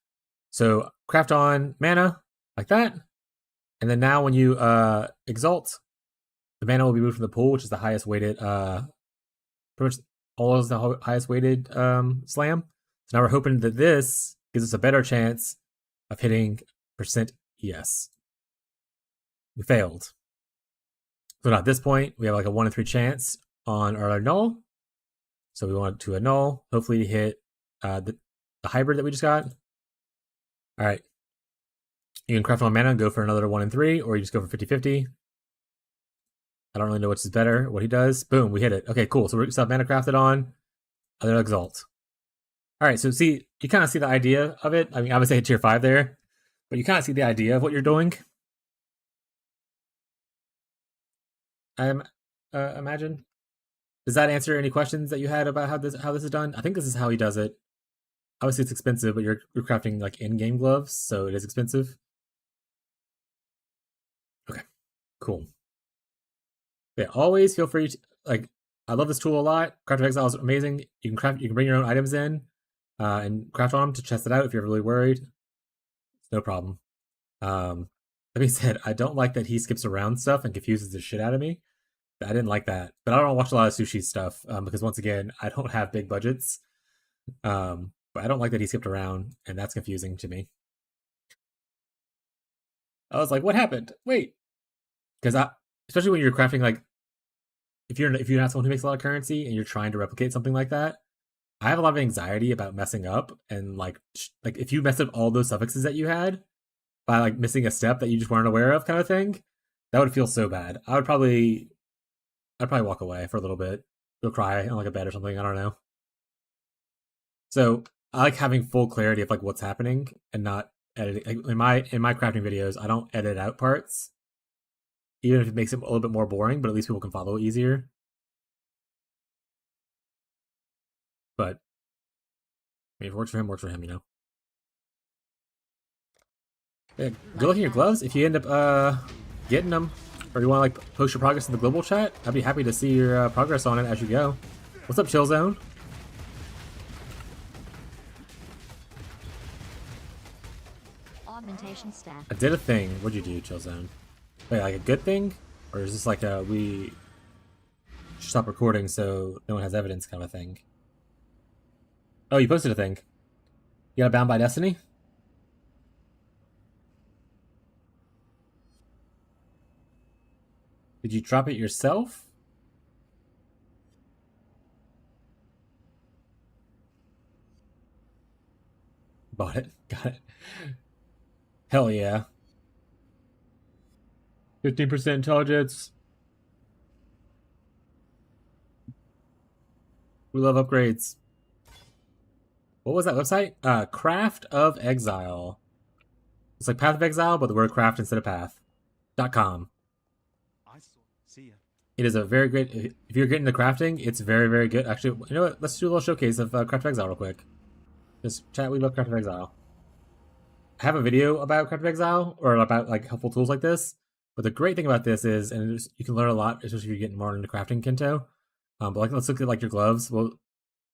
So craft on mana like that. And then now when you exalt, the mana will be moved from the pool, which is the highest weighted pretty much all is the highest weighted slam. So now we're hoping that this gives us a better chance of hitting percent yes. We failed. So now at this point, we have like a 1 in 3 chance on our null. So we want to annul, hopefully hit the hybrid that we just got. All right. You can craft on mana and go for another 1 in 3, or you just go for 50-50. I don't really know which is better, what he does. Boom, we hit it. Okay, cool. So we still have mana crafted on. Other exalt. All right, so see, you kind of see the idea of it. I mean, obviously I hit tier 5 there, but you kind of see the idea of what you're doing. I imagine. Does that answer any questions that you had about how this is done? I think this is how he does it. Obviously, it's expensive, but you're crafting like in-game gloves, so it is expensive. Okay, cool. Yeah, always feel free to like. I love this tool a lot. Craft of Exile is amazing. You can bring your own items in and craft on them to test it out if you're really worried. It's no problem. That being said, I don't like that he skips around stuff and confuses the shit out of me. I didn't like that, but I don't watch a lot of sushi stuff because once again, I don't have big budgets. But I don't like that he skipped around, and that's confusing to me. I was like, "What happened? Wait," because especially when you're crafting like, if you're not someone who makes a lot of currency and you're trying to replicate something like that, I have a lot of anxiety about messing up and like if you mess up all those suffixes that you had by like missing a step that you just weren't aware of, kind of thing, that would feel so bad. I'd probably walk away for a little bit, go cry on like a bed or something. I don't know. So I like having full clarity of like what's happening and not editing. Like in my crafting videos, I don't edit out parts, even if it makes it a little bit more boring. But at least people can follow it easier. But I mean, if it works for him, you know. Yeah, good luck in your gloves. If you end up getting them, or you want to like post your progress in the global chat, I'd be happy to see your progress on it as you go. What's up, Chill Zone? Augmentation stat. I did a thing. What'd you do, Chill Zone? Wait, like a good thing? Or is this like a we should stop recording so no one has evidence kind of thing? Oh, you posted a thing. You got Bound by Destiny? Did you drop it yourself? Bought it. Got it. Hell yeah. 15% intelligence. We love upgrades. What was that website? Craft of Exile. It's like Path of Exile, but the word craft instead of path. .com. See ya. It is a very great. If you're getting into crafting, it's very, very good. Actually, you know what? Let's do a little showcase of Craft of Exile real quick. Just chat. We love Craft of Exile. I have a video about Craft of Exile or about like helpful tools like this. But the great thing about this is, and you can learn a lot, especially if you're getting more into crafting, Kento. But like, let's look at like your gloves. We'll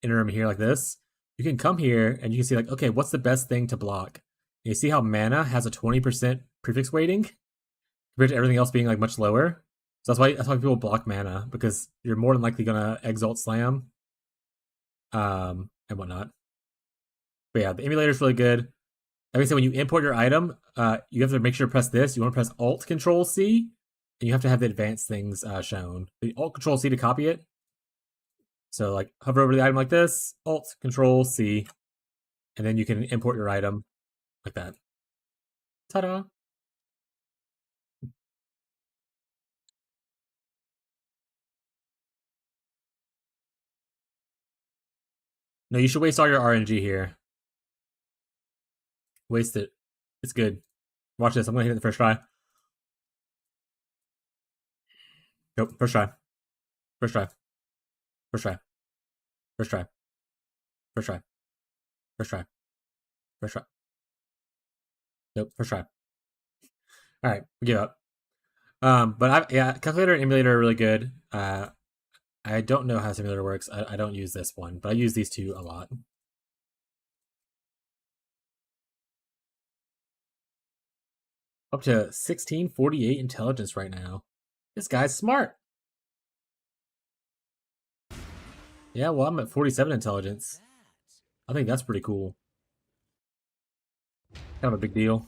enter them here like this. You can come here and you can see like, okay, what's the best thing to block? And you see how mana has a 20% prefix weighting compared to everything else being like much lower. So that's why people block mana, because you're more than likely gonna exalt slam, and whatnot. But yeah, the emulator is really good. Like I said, when you import your item, you have to make sure to press this. You want to press Alt Control C, and you have to have the advanced things shown. The Alt Control C to copy it. So like hover over the item like this, Alt Control C, and then you can import your item like that. Ta-da! No, you should waste all your RNG here. Waste it. It's good. Watch this. I'm gonna hit it the first try. Nope. First try. First try. First try. First try. First try. First try. First try. Nope. First try. All right. We give up. But yeah, calculator and emulator are really good. I don't know how simulator works. I don't use this one, but I use these two a lot. Up to 1648 intelligence right now. This guy's smart. Yeah, well, I'm at 47 intelligence. I think that's pretty cool. Kind of a big deal.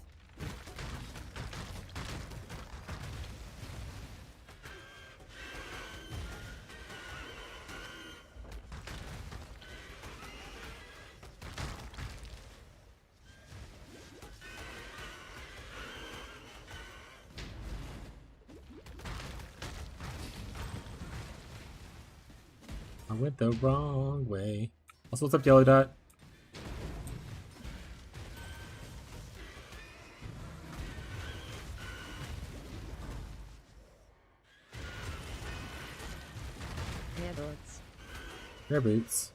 I went the wrong way. Also, what's up, Yellow Dot? Nibbles. Rare boots.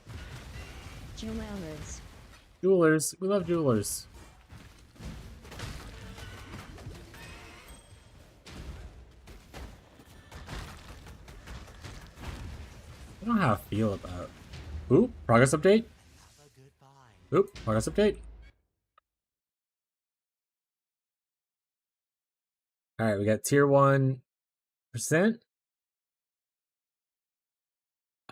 Jewelers. Jewelers. We love jewelers. I don't know how I feel about. Oop, progress update. Oop, progress update. Alright, we got tier 1%. I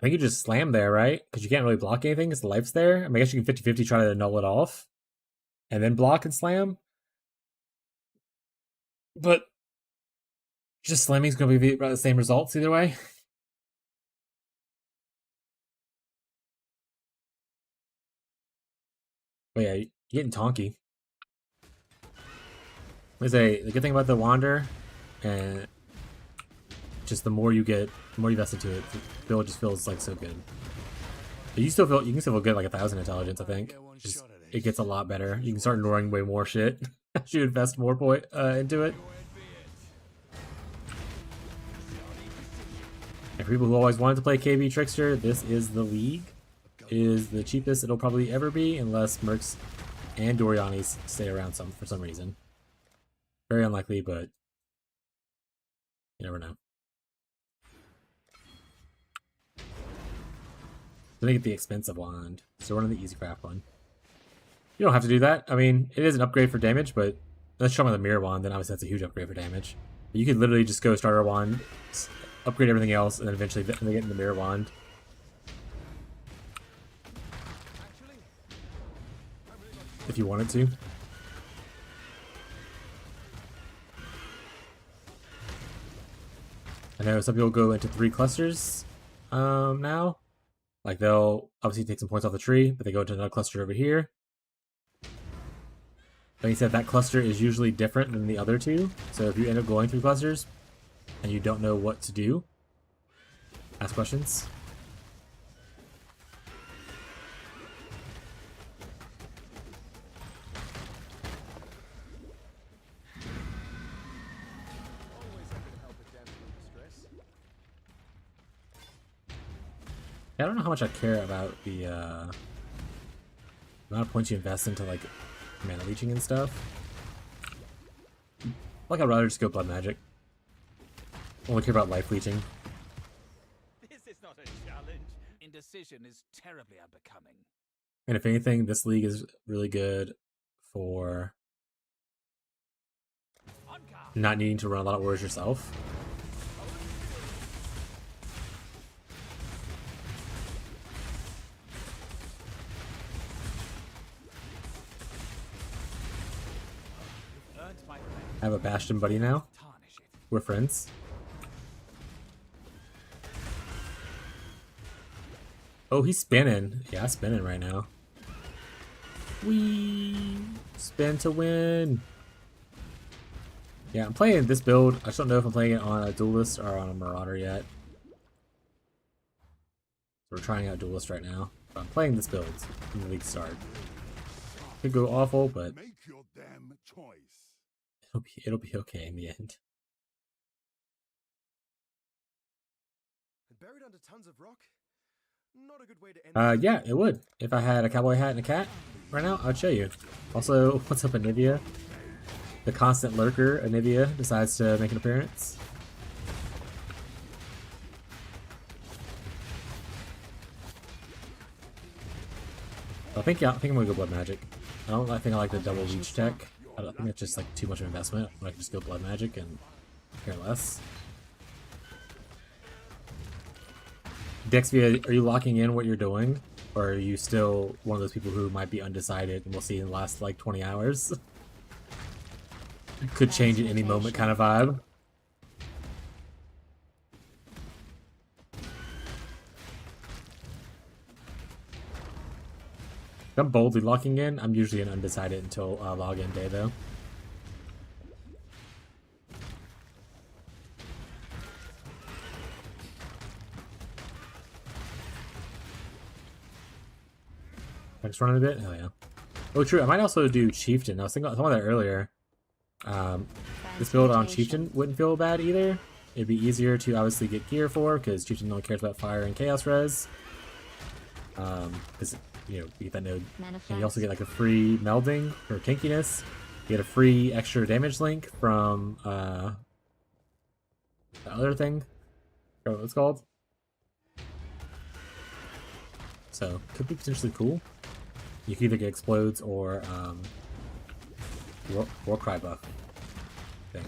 think you just slam there, right? Because you can't really block anything because the life's there. I mean, I guess you can 50-50 try to null it off. And then block and slam. But just slamming is going to be about the same results either way. But yeah, you're getting tonky. I say the good thing about the Wander, and just the more you get, the more you invest into it, the build just feels like so good. But you still feel you can still get like 1,000 intelligence. I think just it gets a lot better. You can start ignoring way more shit as you invest more into it. And for people who always wanted to play KB Trickster, this is the league. It is the cheapest it'll probably ever be, unless Mercs and Dorianis stay around for some reason. Very unlikely, but you never know. Then they get the expensive wand, so we're on the easy craft one. You don't have to do that. I mean, it is an upgrade for damage, but let's show them the mirror wand, then obviously that's a huge upgrade for damage. But you could literally just go starter wand, upgrade everything else, and then eventually get in the mirror wand. If you wanted to. I know some people go into 3 clusters now. Like they'll obviously take some points off the tree, but they go into another cluster over here. Like I said, that cluster is usually different than the other 2. So if you end up going through clusters and you don't know what to do, ask questions. I don't know how much I care about the amount of points you invest into like mana leeching and stuff. Like I'd rather just go blood magic. Only care about life leeching. This is not a challenge. Indecision is terribly unbecoming. And if anything, this league is really good for not needing to run a lot of wars yourself. I have a Bastion buddy now. We're friends. Oh, he's spinning. Yeah, spinning right now. Whee! Spin to win. Yeah, I'm playing this build. I just don't know if I'm playing it on a Duelist or on a Marauder yet. So we're trying out Duelist right now. But I'm playing this build from the league start. Could go awful, but Make your damn choice. it'll be okay in the end. Buried under tons of rock? Not a good way to end. Yeah, it would. If I had a cowboy hat and a cat right now, I'd show you. Also, what's up, Anivia? The constant lurker, Anivia, decides to make an appearance. I think I'm gonna go blood magic. I think I like the double leech tech. I think it's just like too much of investment. I can just go blood magic and care less. Dexvia, are you locking in what you're doing? Or are you still one of those people who might be undecided and we'll see in the last like 20 hours? Could change at any moment kind of vibe. If I'm boldly locking in, I'm usually an undecided until login day though. Next run a bit? Hell yeah. Oh, true. I might also do Chieftain. I was thinking about that earlier. This build on Chieftain wouldn't feel bad either. It'd be easier to obviously get gear for because Chieftain only cares about fire and chaos res. Because you know you get that node, and you also get like a free melding for tankiness. You get a free extra damage link from the other thing. I forgot what it's called. So could be potentially cool. You can either get explodes or war cry buff thing.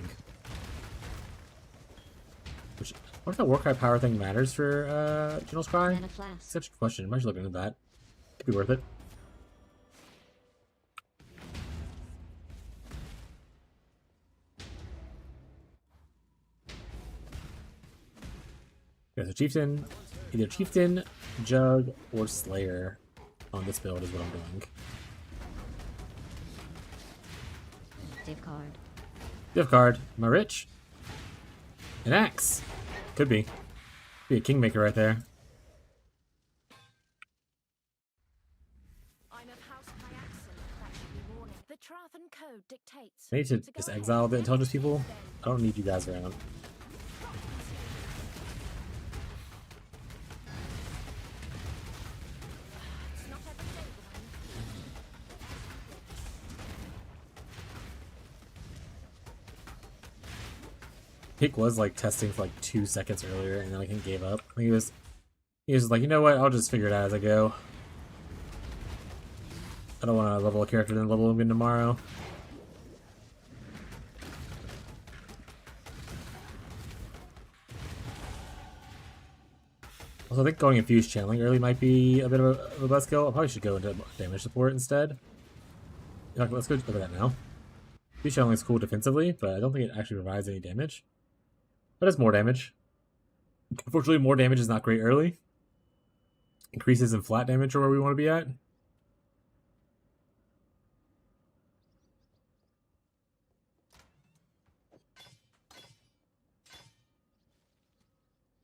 Which, what if that war cry power thing matters for General's Cry? Such a question. I might just look into that. Could be worth it. Okay, so Chieftain, either Chieftain, Jug, or Slayer on this build is what I'm doing. Div card. Div card. Am I rich? An axe. Could be. Be a kingmaker right there. I'm of House Hyaxin. That should be warning. The Trathan Code dictates. I need to just exile the intelligence people. I don't need you guys around. It's not every day that I'm Pick was like testing for like 2 seconds earlier, and then like he gave up. He was like, you know what? I'll just figure it out as I go. I don't want to level a character then level him again tomorrow. Also, I think going infused channeling early might be a bit of a buzzkill. I probably should go into damage support instead. Let's go look at that now. Infused channeling is cool defensively, but I don't think it actually provides any damage. But it's more damage. Unfortunately, more damage is not great early. Increases in flat damage are where we want to be at.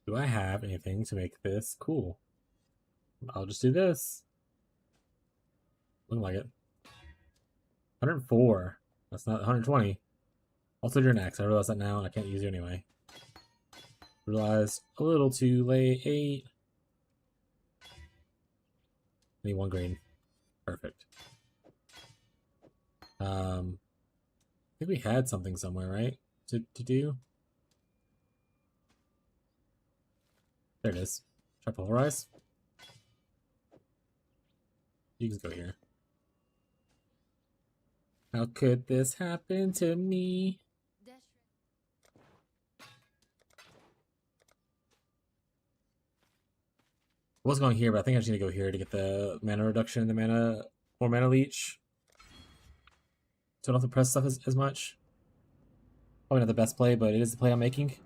Do I have anything to make this cool? I'll just do this. Looking like it. 104. That's not 120. Also, you're an axe. I realize that now, and I can't use you anyway. Realized a little too late. Need 1 green. Perfect. I think we had something somewhere, right? To do. There it is. Try pulverize. You can just go here. How could this happen to me? I was going here, but I think I just need to go here to get the mana reduction, the more mana leech. So I don't have to press stuff as much. Probably not the best play, but it is the play I'm making.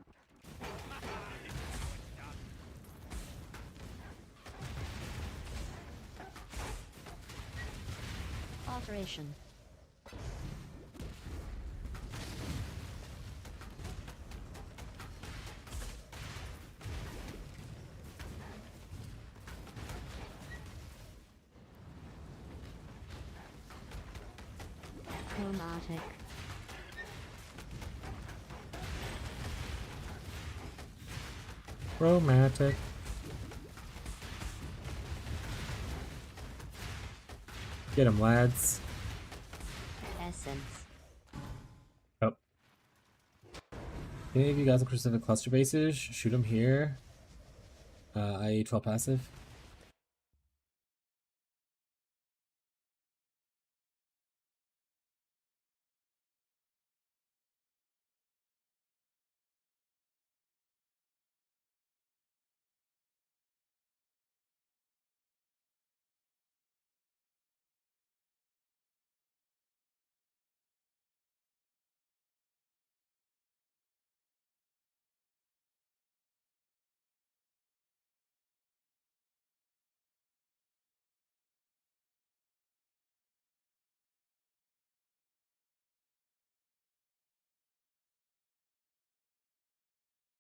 Alteration. Chromatic. Romantic. Get him, lads. Essence. Oh. Any of you guys look for specific cluster bases? Shoot them here. IE 12 passive.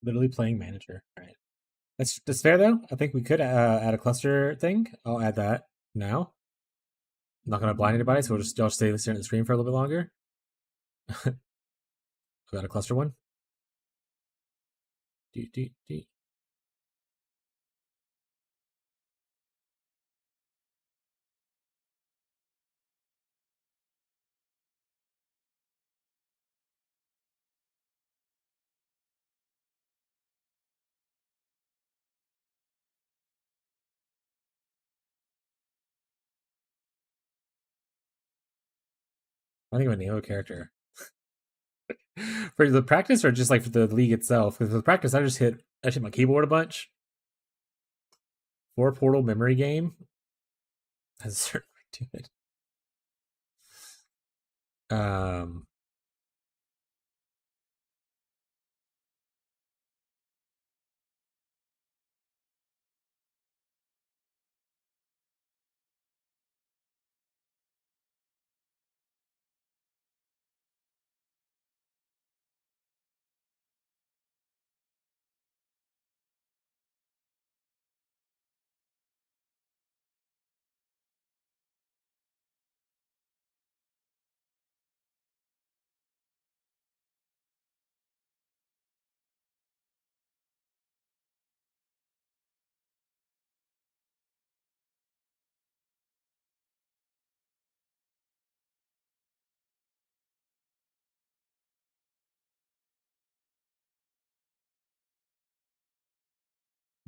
Literally playing manager. All right. That's fair though. I think we could add a cluster thing. I'll add that now. I'm not gonna blind anybody, so I'll stay staring at the screen for a little bit longer. I've got a cluster one. I think of a Neo character. For the practice or just like for the league itself? Because for the practice, I hit my keyboard a bunch. 4 portal memory game has a certain way to it.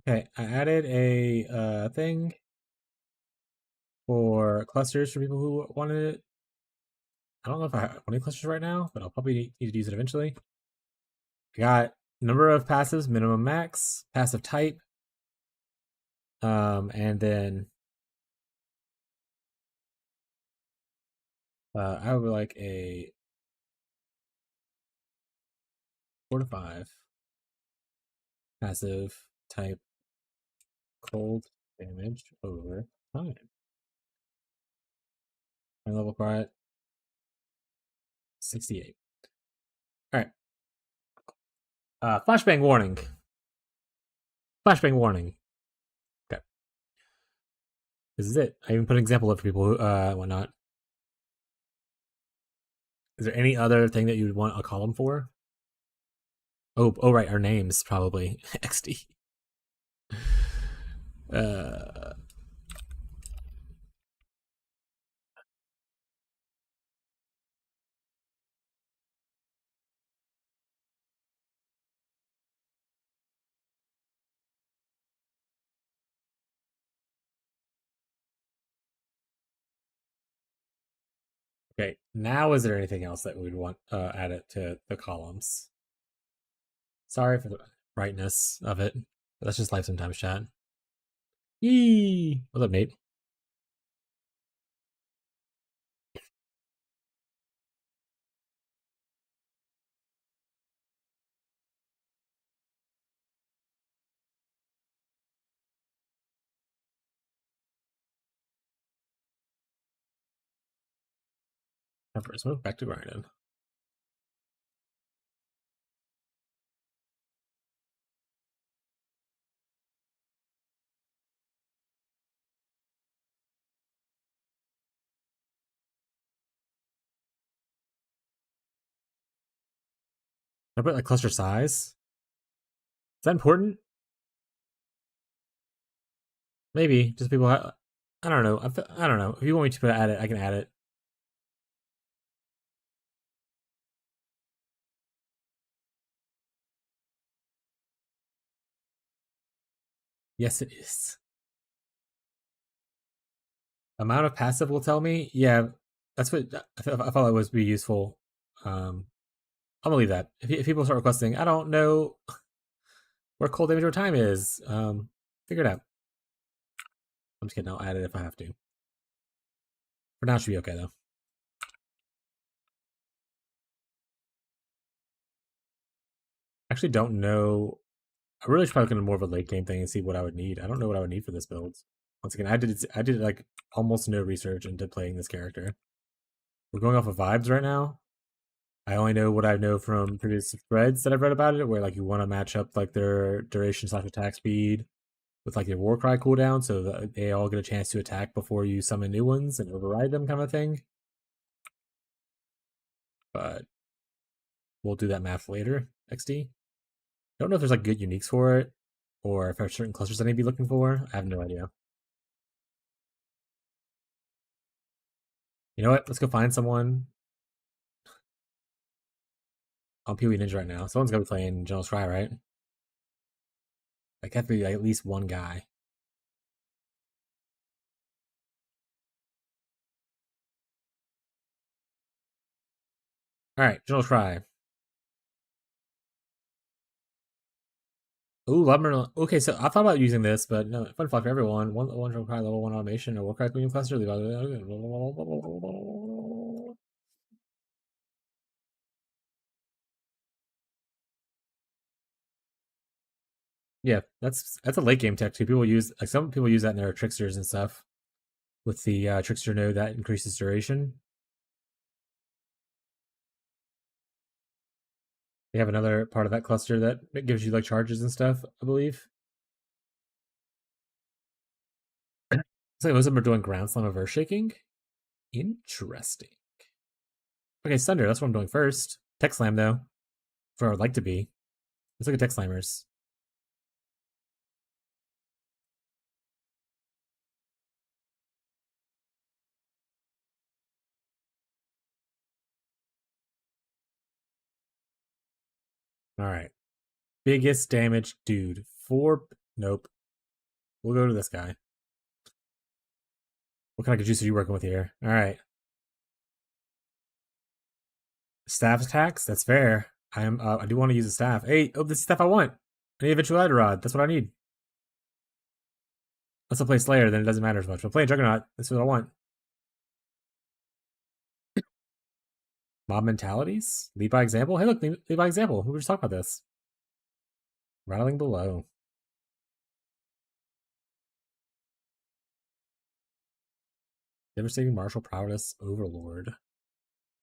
Okay, I added a thing for clusters for people who wanted it. I don't know if I have any clusters right now, but I'll probably need to use it eventually. I got number of passives, minimum max, passive type, and then I would like a 4 to 5 passive type cold damage over time. My level quiet 68. All right. Flashbang warning. Flashbang warning. Okay. This is it. I even put an example up for people who whatnot. Is there any other thing that you would want a column for? Oh, right, our names probably. XD. Okay, now is there anything else that we'd want added to the columns? Sorry for the brightness of it, but that's just life sometimes, chat. Yee! What's up, Nate? Let's move back to grinding. I put like cluster size. Is that important? Maybe just people. I don't know. I don't know. If you want me to add it, I can add it. Yes, it is. Amount of passive will tell me. Yeah, that's what I thought it was be useful. I'm gonna leave that. If people start requesting, I don't know where cold damage over time is. Figure it out. I'm just kidding. I'll add it if I have to. For now, it should be okay though. I actually don't know. I really should probably look into more of a late game thing and see what I would need. I don't know what I would need for this build. Once again, I did like almost no research into playing this character. We're going off of vibes right now. I only know what I know from previous threads that I've read about it, where like you want to match up like their duration / attack speed with like your war cry cooldown, so that they all get a chance to attack before you summon new ones and override them, kind of thing. But we'll do that math later. XD. Don't know if there's like good uniques for it, or if there are certain clusters I need to be looking for. I have no idea. You know what? Let's go find someone on PoE Ninja right now. Someone's gonna be playing General Scry, right? Like, have to be like, at least one guy. All right, General Scry. Ooh, Lumber. Okay, so I thought about using this, but no. Fun fact for everyone: one General Scry level 1 automation or Warcraft Queen cluster. Yeah, that's a late game tech too. People use like some people use that in their tricksters and stuff. With the trickster node that increases duration. They have another part of that cluster that gives you like charges and stuff, I believe. Looks like most of them are doing ground slam of earth shaking. Interesting. Okay, Thunder, that's what I'm doing first. Tech slam though. That's where I would like to be. Let's look at tech slammers. Alright. Biggest damage dude. 4. Nope. We'll go to this guy. What kind of juice are you working with here? Alright. Staff attacks? That's fair. I do want to use a staff. Hey, oh, this is stuff I want. I need eventuality rod. That's what I need. Let's play Slayer, then it doesn't matter as much. But playing Juggernaut, that's what I want. Mob mentalities? Lead by example? Hey, look, lead by example. We were just talking about this. Rattling below. Devastating martial prowess overlord.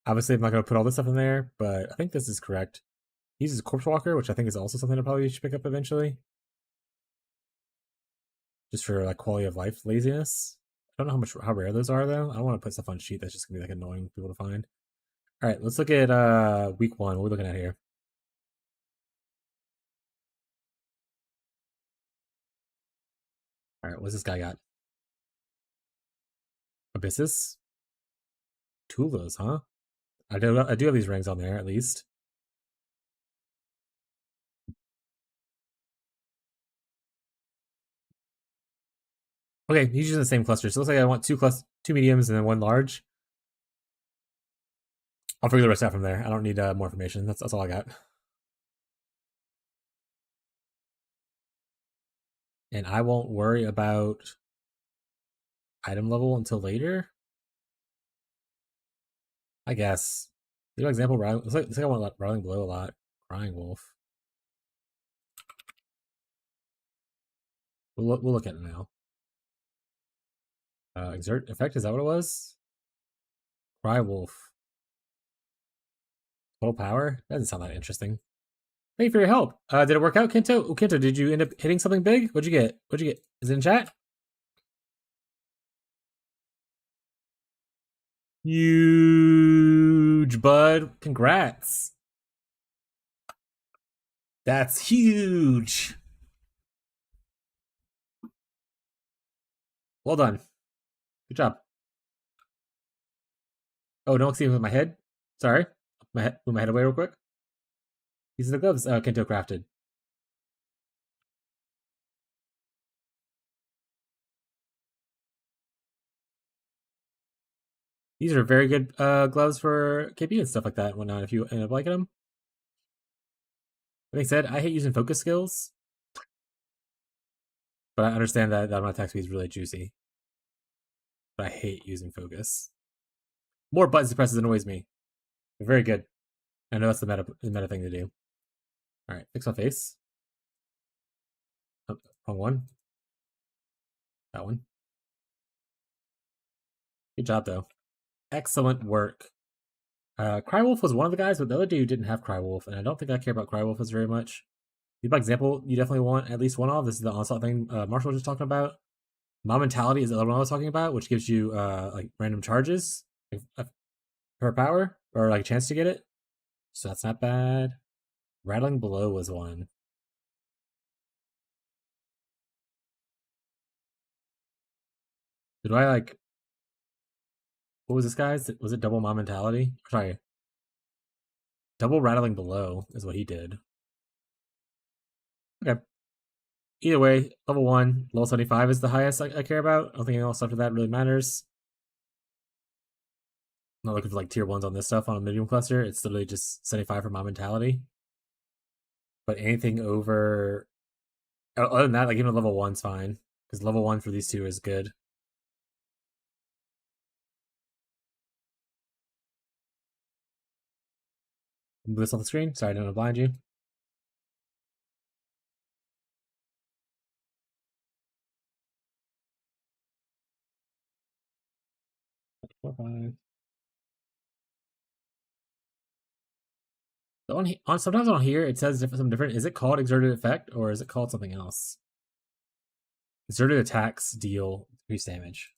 Obviously, I'm not going to put all this stuff in there, but I think this is correct. He uses Corpse Walker, which I think is also something I probably should pick up eventually. Just for like quality of life laziness. I don't know how rare those are though. I don't want to put stuff on sheet that's just gonna be like annoying people to find. All right, let's look at week 1. What are we looking at here? All right, what's this guy got? Abyssus? 2 of those, huh? I do have these rings on there at least. Okay, he's using the same cluster. So it looks like I want 2 mediums and then 1 large. I'll figure the rest out from there. I don't need more information. That's all I got. And I won't worry about item level until later. I guess. The example, looks like I want Rattling Below a lot. Crying Wolf. We'll look at it now. Exert effect, is that what it was? Cry Wolf. Total power? That doesn't sound that interesting. Thank you for your help. Did it work out, Kento? Oh, Kento, did you end up hitting something big? What'd you get? Is it in chat? Huge, bud. Congrats. That's huge. Well done. Good job. Oh, don't see with my head. Sorry. Move my head away real quick. These are the gloves Kento crafted. These are very good gloves for KP and stuff like that and whatnot if you end up liking them. Like I said, I hate using focus skills. But I understand that my attack speed is really juicy. But I hate using focus. More buttons to press annoys me. They're very good. I know that's the meta thing to do. Alright, fix my face. Oh, wrong one. That one. Good job, though. Excellent work. Crywolf was one of the guys, but the other dude didn't have Crywolf, and I don't think I care about Crywolf as very much. By example, you definitely want at least one of. This is the onslaught thing Marshall was just talking about. Mob mentality is the other one I was talking about, which gives you like random charges per power or like a chance to get it. So that's not bad. Rattling blow was one. Did I like? What was this guy's? Was it double mob mentality? Sorry, double rattling blow is what he did. Okay. Either way, level 1, level 75 is the highest I care about. I don't think anything else after that really matters. I'm not looking for like tier 1s on this stuff on a medium cluster. It's literally just 75 for mob mentality. But anything over... Other than that, like even level 1's fine. Because level 1 for these two is good. Move this off the screen. Sorry, I didn't want to blind you. Four, five. Sometimes on here it says something different. Is it called exerted effect or is it called something else? Exerted attacks deal increased damage.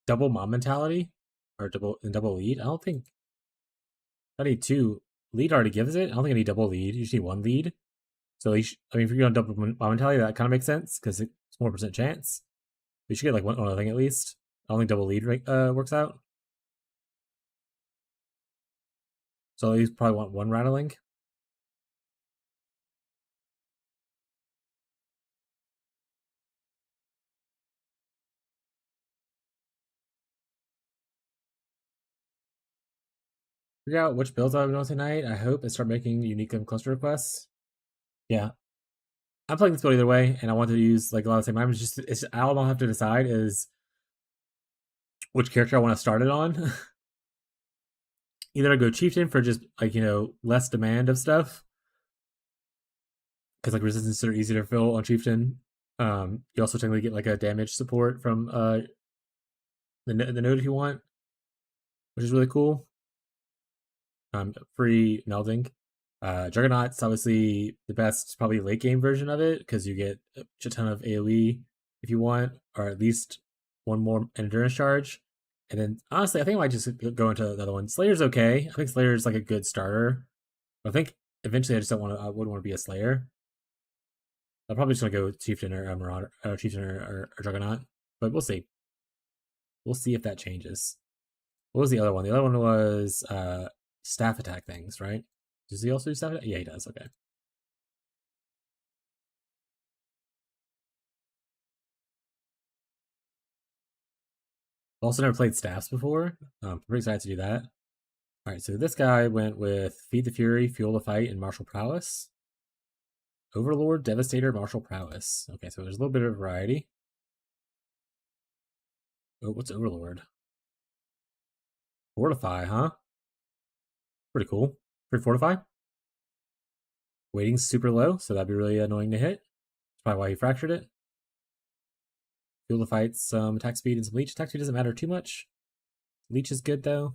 Double mob mentality or double lead. I don't think I need 2. Lead already gives it. I don't think I need double lead. You just need 1 lead. So I mean, if you're going double mob mentality, that kind of makes sense because it's more % chance. You should get like one other thing at least. I don't think double lead works out. So at least probably want 1 rattling. Figure out which builds I'm doing tonight. I hope and start making unique and cluster requests. Yeah. I'm playing this build either way, and I want to use like a lot of the same items. It's all I'll have to decide is which character I want to start it on. Either I go chieftain for just like, less demand of stuff. Because like resistances are easy to fill on chieftain. You also technically get like a damage support from the node if you want, which is really cool. Free melding. Juggernaut's obviously the best, probably late game version of it because you get a ton of AoE if you want, or at least 1 more endurance charge. And then honestly, I think I might just go into the other one. Slayer's okay. I think Slayer's like a good starter. I think eventually I wouldn't want to be a Slayer. I'm probably just gonna go Chieftain or Marauder, Chieftain or Juggernaut, but we'll see. We'll see if that changes. What was the other one? The other one was staff attack things, right? Does he also do staff attack? Yeah, he does. Okay. Also never played staffs before. I'm pretty excited to do that. All right, so this guy went with Feed the Fury, Fuel the Fight, and Martial Prowess. Overlord, Devastator, Martial Prowess. Okay, so there's a little bit of variety. Oh, what's Overlord? Fortify, huh? Pretty cool. Free Fortify. Weighting's super low, so that'd be really annoying to hit. That's probably why he fractured it. Fuel the Fight, some attack speed and some leech. Attack speed doesn't matter too much. Leech is good though.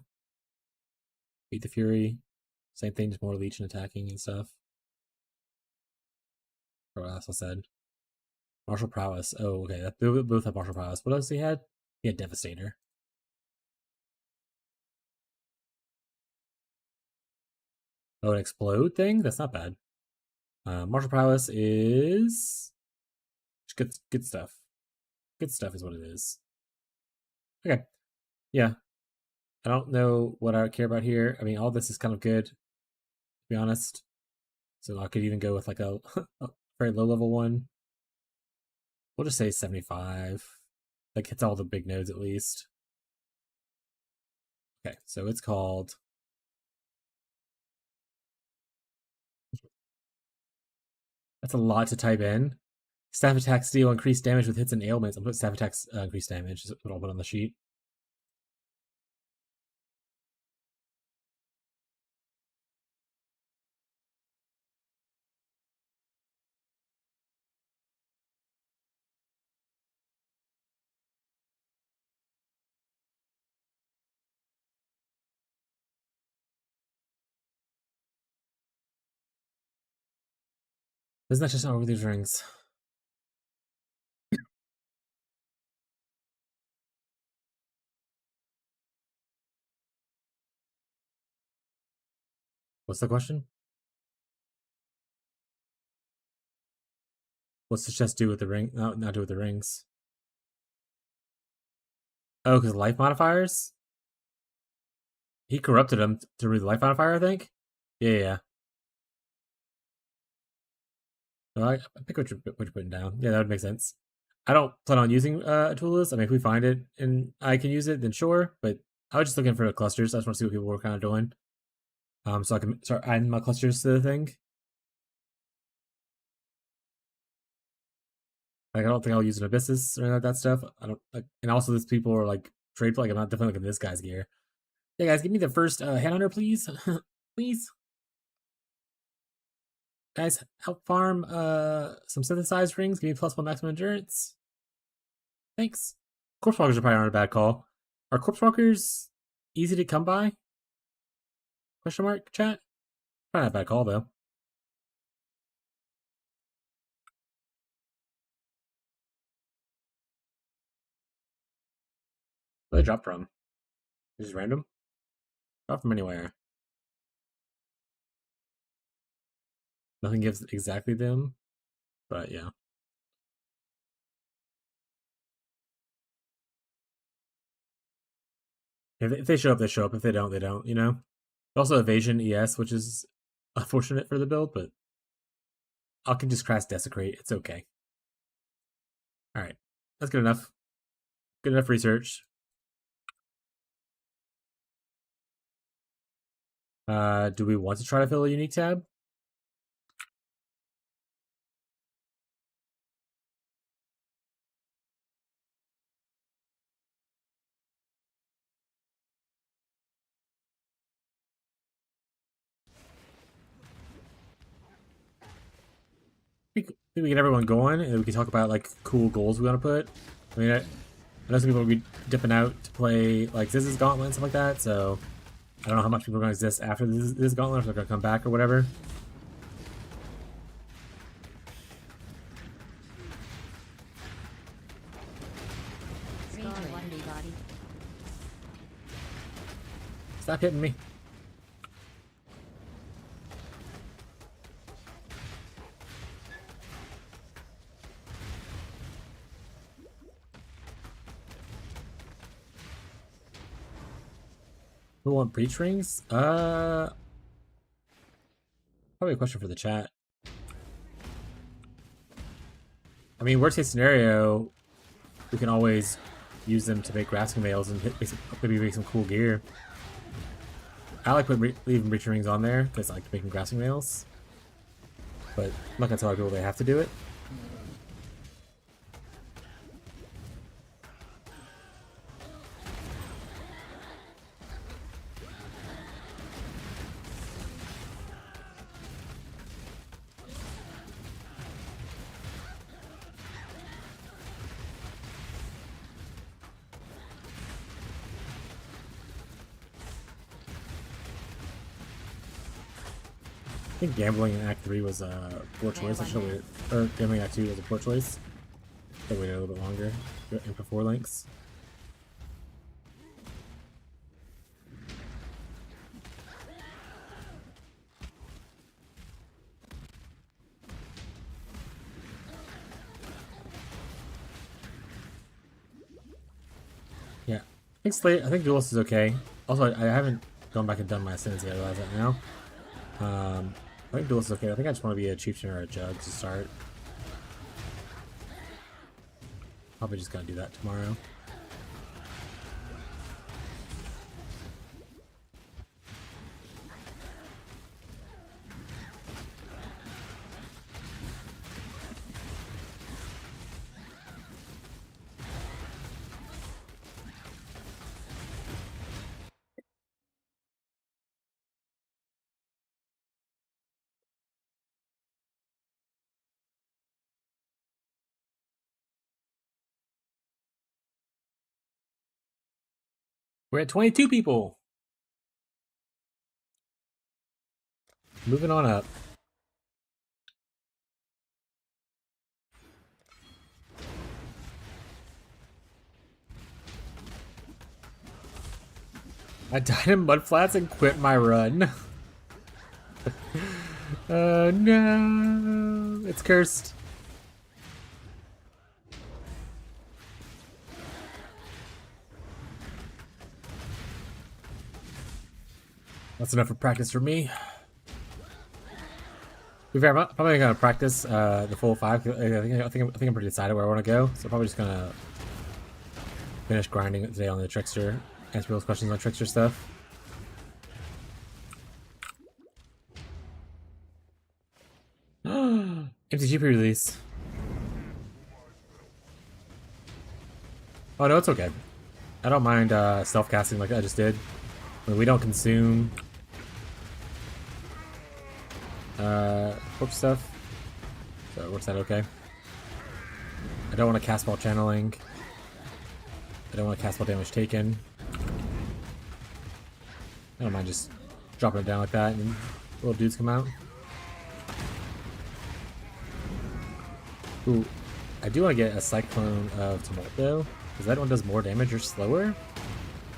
Beat the Fury. Same thing, just more leech and attacking and stuff. Or what else I said. Martial Prowess. Oh, okay. They both have Martial Prowess. What else he had? He had Devastator. Oh, an explode thing? That's not bad. Martial prowess is good stuff. Good stuff is what it is. Okay. Yeah. I don't know what I care about here. I mean, all this is kind of good, to be honest. So I could even go with like a, a very low level one. We'll just say 75. Like hits all the big nodes at least. Okay, so it's called. That's a lot to type in. Staff attacks deal increased damage with hits and ailments. I'm putting staff attacks increased damage. Is what I'll put on the sheet. Isn't that just over these rings? What's the question? What's the chest do with the ring? No, not do with the rings. Oh, because life modifiers? He corrupted him to read the life modifier, I think? Yeah. No, I pick what you're putting down. Yeah, that would make sense. I don't plan on using a tool list. I mean, if we find it and I can use it, then sure. But I was just looking for the clusters. I just want to see what people were kind of doing. So I can start adding my clusters to the thing. Like, I don't think I'll use an abyssus or any of that stuff. I don't like, and also these people are like trade for like I'm not definitely looking at this guy's gear. Yeah, guys, give me the first headhunter, please, please. Guys, help farm some synthesized rings. Give me +1 maximum endurance. Thanks. Corpse walkers are probably not a bad call. Are corpse walkers easy to come by? Question mark, chat? Probably not a bad call, though. Where they drop from? Just random? Drop from anywhere. Nothing gives exactly them, but yeah. If they show up, they show up. If they don't, they don't, you know? Also evasion ES, which is unfortunate for the build, but I can just crash desecrate. It's okay. Alright. That's good enough. Good enough research. Do we want to try to fill a unique tab? I think we get everyone going, and we can talk about like cool goals we want to put. I mean, I know some people will be dipping out to play like Ziz's Gauntlet and stuff like that, so I don't know how much people are going to exist after this Gauntlet, if they're going to come back or whatever. Stop hitting me. Who want breach rings? Probably a question for the chat. I mean, worst case scenario, we can always use them to make grasping mails and maybe make some cool gear. I like leaving breach rings on there because I like making grasping mails, but I'm not gonna tell people they have to do it. I think gambling in Act 3 was a poor choice. Or gambling in Act 2 was a poor choice. I waited a little bit longer and for 4 links. I think Duelist is okay. Also, I haven't gone back and done my ascendants yet. I realize that now. I think Duelist is okay. I think I just want to be a chieftain or a jug to start. Probably just gonna do that tomorrow. We're at 22 people. Moving on up. I died in mudflats and quit my run. Oh no, it's cursed. That's enough for practice for me. We've probably gonna practice the full 5. I think I'm pretty decided where I want to go. So probably just gonna finish grinding today on the Trickster. Answer those questions on Trickster stuff. MTGP release. Oh no, it's okay. I don't mind self-casting like I just did. I mean, we don't consume corpse stuff, so it works out okay. I don't want to cast while channeling. I don't want to cast while damage taken. I don't mind just dropping it down like that and little dudes come out. Ooh, I do want to get a Cyclone of Tumult though, because that one does more damage or slower.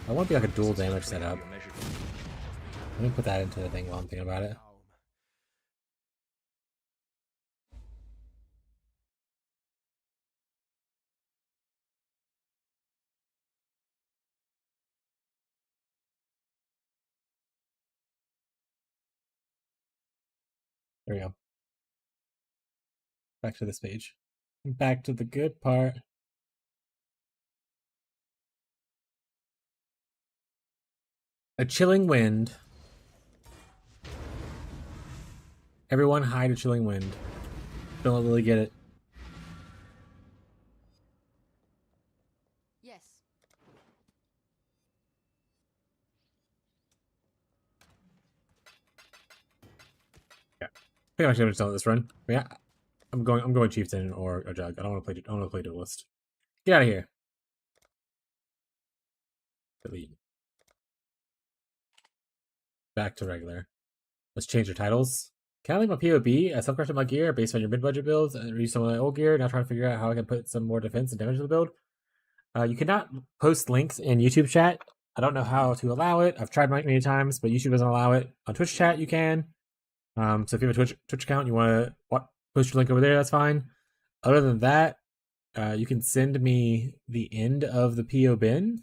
I want to be like a dual damage setup. Let me put that into the thing while I'm thinking about it. There we go. Back to this page. Back to the good part. A chilling wind. Everyone hide a chilling wind. Don't really get it. Yes. Yeah. I think I'm actually gonna start this run. But yeah. I'm going chieftain or a jug. I don't want to play duelist. Get out of here. Delete. Back to regular. Let's change your titles. Can I leave my POB? I self-crafted my gear based on your mid-budget builds and reuse some of my old gear. Now trying to figure out how I can put some more defense and damage to the build. You cannot post links in YouTube chat. I don't know how to allow it. I've tried many times, but YouTube doesn't allow it. On Twitch chat, you can. So if you have a Twitch account, you want to post your link over there, that's fine. Other than that, you can send me the end of the PO bin,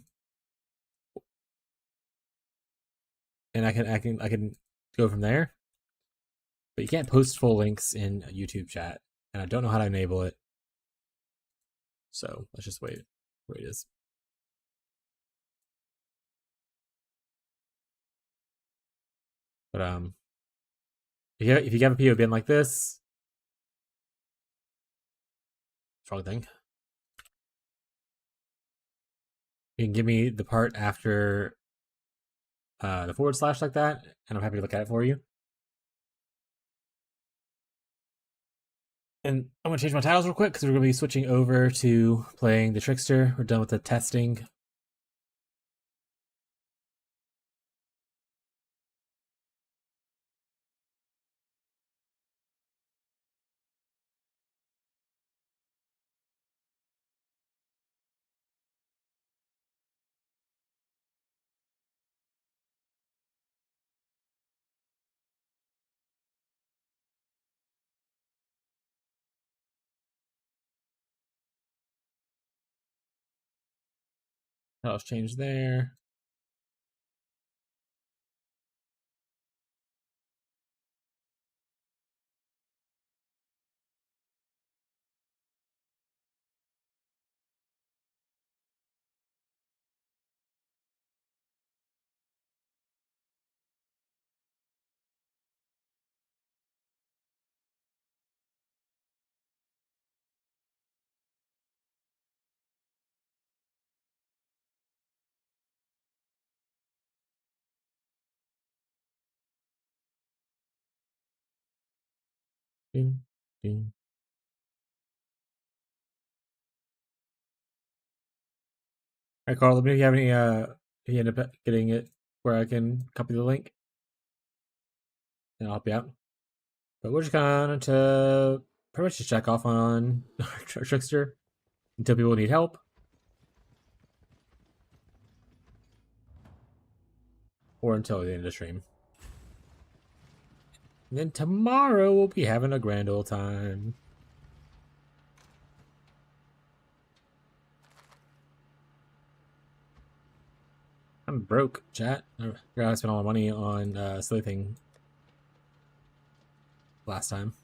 and I can go from there. But you can't post full links in a YouTube chat, and I don't know how to enable it. So let's just wait. Where it is. But if you have a PO bin like this, wrong thing. You can give me the part after the / like that, and I'm happy to look at it for you. And I'm going to change my titles real quick because we're going to be switching over to playing the Trickster. We're done with the testing. Titles change there. Ding, ding. All right, Carl, let me know if you have any if you end up getting it where I can copy the link and I'll help you out. But we're just going to pretty much just check off on Trickster until people need help. Or until the end of the stream. And then tomorrow we'll be having a grand old time. I'm broke, chat. I forgot I spent all my money on silly thing last time.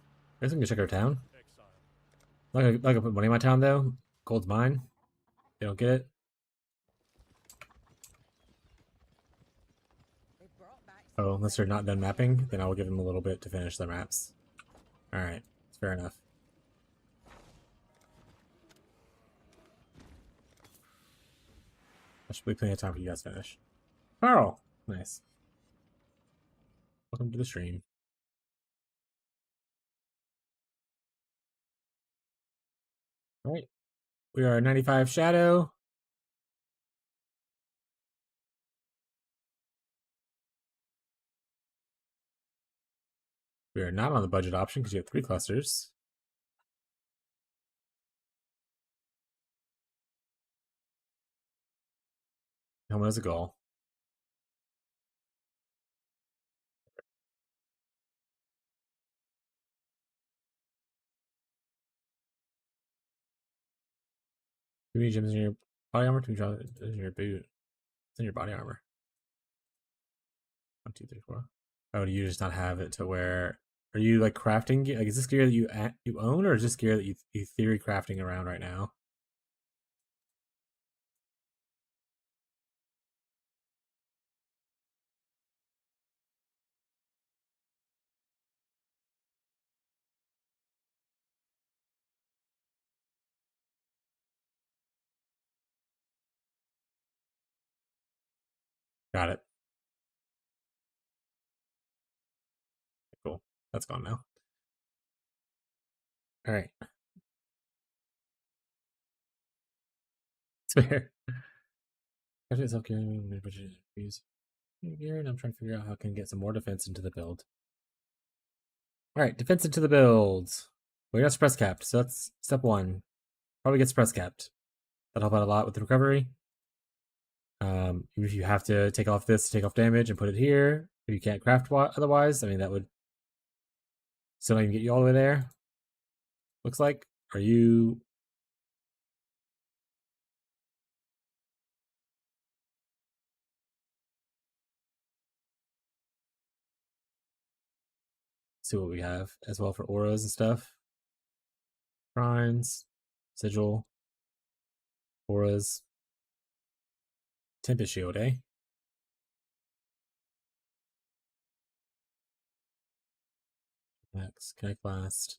I guess we can go check our town. Exile. Like I put money in my town though. Gold's mine. They don't get it. Oh, unless they're not done mapping, then I will give them a little bit to finish their maps. Alright, fair enough. That should be plenty of time for you guys to finish. Carl! Nice. Welcome to the stream. Alright. We are 95 Shadow. We are not on the budget option because you have 3 clusters. How much is a goal? Too many gems in your body armor? Too many gems in your boot? It's in your body armor. 1, 2, 3, 4. Oh, do you just not have it to where? Are you like crafting? Like, is this gear that you own, or is this gear that you theory crafting around right now? Got it. Cool. That's gone now. All right. It's fair. After self carrying, use gear, and I'm trying to figure out how I can get some more defense into the build. All right, defense into the build. We got suppress capped, so that's step 1. Probably get suppress capped. That'll help out a lot with the recovery. If you have to take off this to take off damage and put it here, if you can't craft otherwise, I mean that would still not even get you all the way there. Looks like. Are you? See what we have as well for auras and stuff. Shrines, sigil, auras, Tempest Shield, eh? Max, Connect Blast.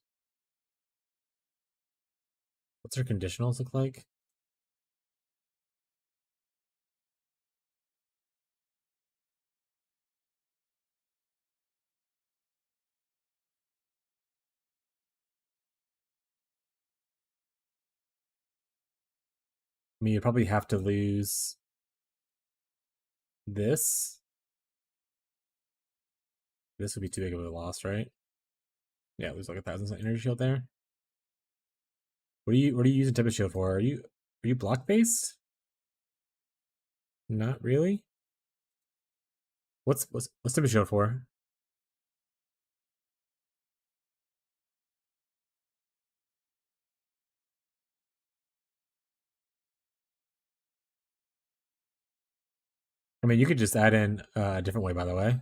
What's her conditionals look like? I mean, you probably have to lose this. This would be too big of a loss, right? Yeah, lose like 1,000 energy shield there. What are you using Tempest Shield for? Are you block based? Not really. What's Tempest Shield for? I mean, you could just add in a different way, by the way.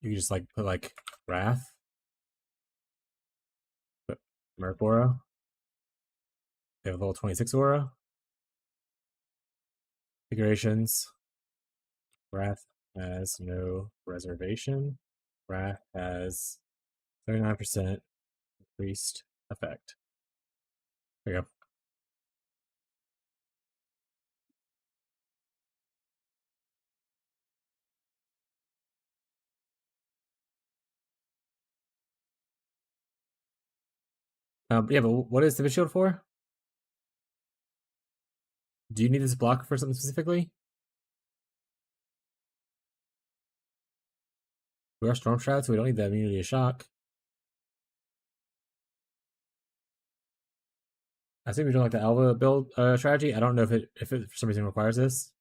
You could just like put like Wrath, put Merc Aura. They have a level 26 aura. Configurations. Wrath has no reservation. Wrath has 39% increased effect. There you go. Yeah, but what is the shield for? Do you need this block for something specifically? We are Storm Shroud, so we don't need the immunity to shock. I think we don't like the Alva build strategy. I don't know if it for some reason requires this.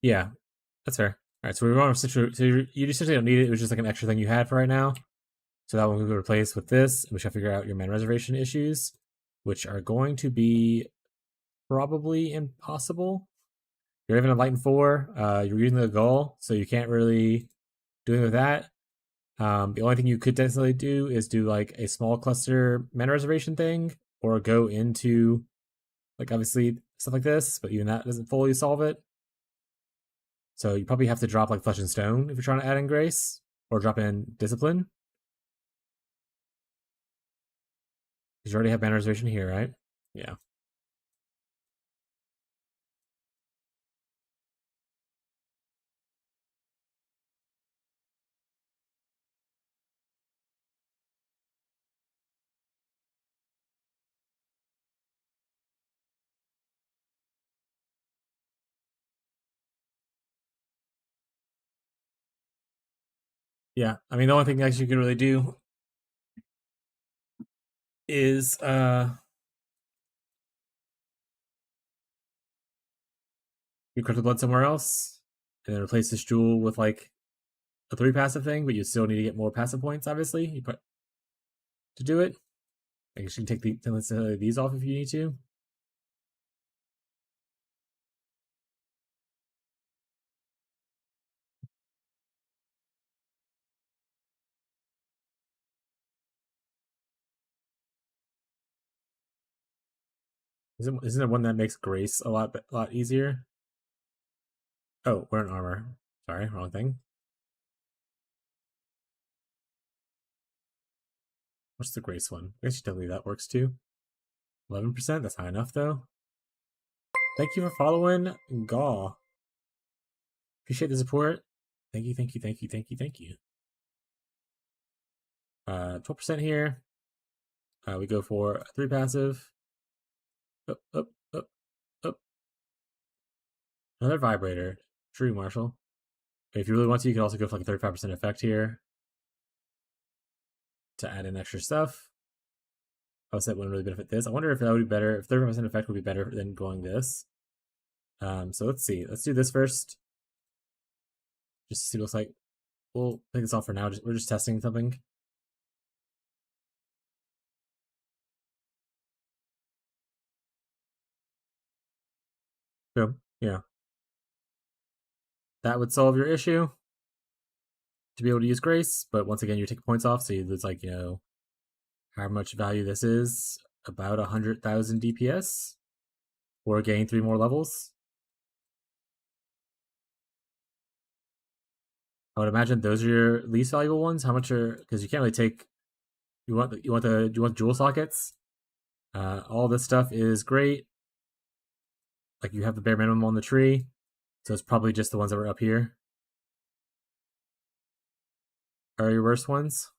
Yeah, that's fair. All right, so we want to so you essentially don't need it. It was just like an extra thing you had for right now. So that one we will replace with this. We shall figure out your mana reservation issues, which are going to be probably impossible. You're even a Light and 4. You're using the Gull, so you can't really do anything with that. The only thing you could definitely do is do like a small cluster mana reservation thing, or go into like obviously stuff like this, but even that doesn't fully solve it. So you probably have to drop like Flesh and Stone if you're trying to add in Grace, or drop in Discipline. Because you already have mana reservation here, right? Yeah. Yeah, I mean the only thing actually you can really do is you crypt the blood somewhere else, and then replace this jewel with like a 3 passive thing, but you still need to get more passive points, obviously. You put to do it. I guess you can take these off if you need to. Isn't there one that makes Grace a lot easier? Oh, we're in armor. Sorry, wrong thing. What's the Grace one? I guess you definitely that works too. 11%. That's high enough though. Thank you for following Gaw. Appreciate the support. Thank you, thank you, thank you, thank you, thank you. 12% here. We go for a 3 passive. Up, up, up, up. Another vibrator. True, Marshall. If you really want to, you can also go for like a 35% effect here to add in extra stuff. Also, that wouldn't really benefit this. I wonder if that would be better. If 35% effect would be better than going this. So let's see. Let's do this first. Just to see what it looks like. We'll take this off for now. We're just testing something. So, yeah. That would solve your issue to be able to use Grace, but once again, you take points off, so you lose like, you know, how much value this is, about 100,000 DPS, or gain 3 more levels. I would imagine those are your least valuable ones. How much are, because you can't really take, you want jewel sockets. All this stuff is great. Like you have the bare minimum on the tree, so it's probably just the ones that were up here are your worst ones.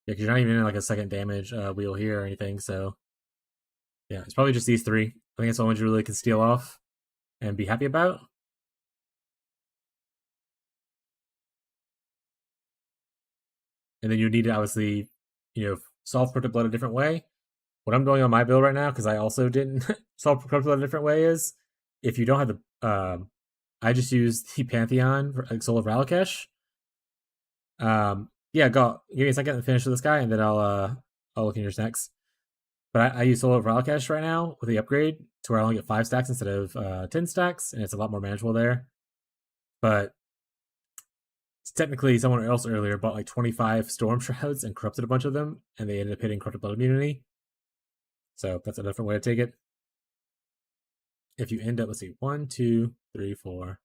Yeah, because you're not even in like a second damage wheel here or anything, so yeah, it's probably just these 3. I think it's the ones you really can steal off and be happy about. And then you need to obviously, you know, solve Corrupted Blood a different way. What I'm doing on my build right now, because I also didn't solve Corrupted Blood a different way, is if you don't have the, I just use the Pantheon for like Soul of Ralakesh. Yeah, go. Give me a second to finish with this guy, and then I'll look in yours next. But I use Solar Valcash right now with the upgrade to where I only get 5 stacks instead of 10 stacks, and it's a lot more manageable there. But technically, someone else earlier bought like 25 Storm Shrouds and corrupted a bunch of them, and they ended up hitting Corrupted Blood immunity. So that's a different way to take it. If you end up, let's see, 1, 2, 3, 4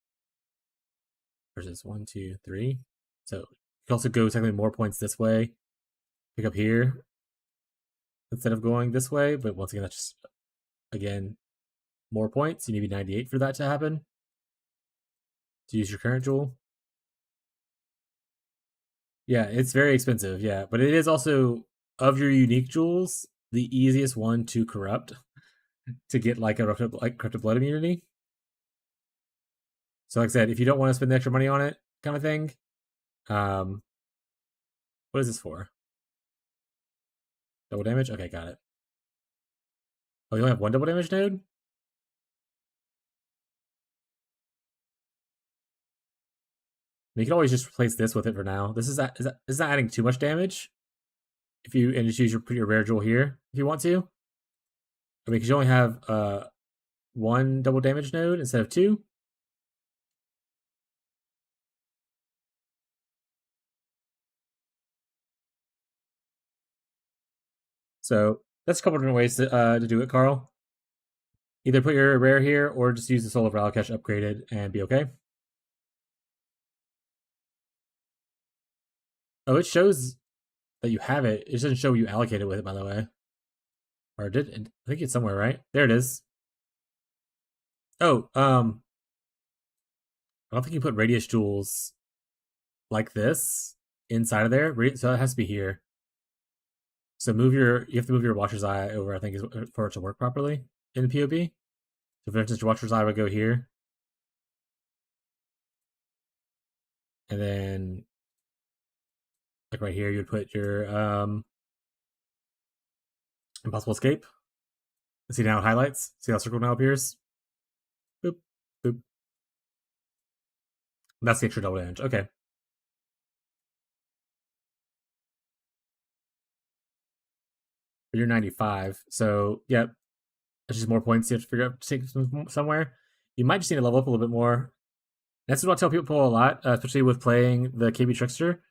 versus 1, 2, 3. So you can also go technically more points this way, pick up here instead of going this way. But once again, that's just, again, more points. You need to be 98 for that to happen. To use your current jewel. Yeah, it's very expensive, yeah. But it is also, of your unique jewels, the easiest one to corrupt. To get like a Corrupted Blood immunity. So like I said, if you don't want to spend the extra money on it, kind of thing. What is this for? Double damage? Okay, got it. Oh, you only have 1 double damage node? You can always just replace this with it for now. This is not adding too much damage. If you just use your rare jewel here if you want to. I mean, because you only have 1 double damage node instead of 2. So that's a couple different ways to do it, Carl. Either put your rare here or just use the Soul of Ralakesh upgraded and be okay. Oh, it shows that you have it. It doesn't show you allocated with it, by the way. Or did it? I think it's somewhere, right? There it is. Oh, I don't think you put radius jewels like this inside of there. So it has to be here. So you have to move your Watcher's Eye over, I think, for it to work properly in the POB. So for instance, your Watcher's Eye would go here. And then like right here, you would put your Impossible Escape. See now it highlights. See how circle now appears? Boop, boop. That's the extra double damage. Okay. But you're 95. So, yep. That's just more points you have to figure out to take somewhere. You might just need to level up a little bit more. That's what I tell people a lot, especially with playing the KB Trickster.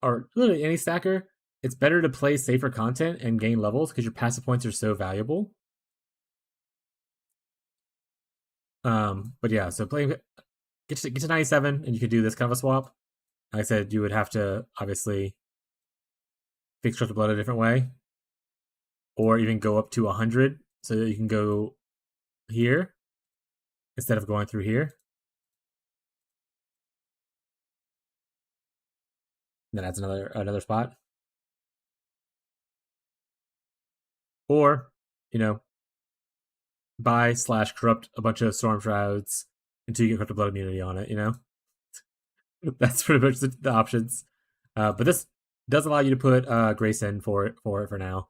Or literally any stacker. It's better to play safer content and gain levels because your passive points are so valuable. But yeah, so get to 97 and you could do this kind of a swap. Like I said, you would have to obviously fix Corrupted Blood a different way. Or even go up to 100 so that you can go here instead of going through here. And then adds another spot. Or, buy/corrupt a bunch of Storm Shrouds until you get Corrupted Blood immunity on it, That's pretty much the options. But this does allow you to put Grace in for it for now.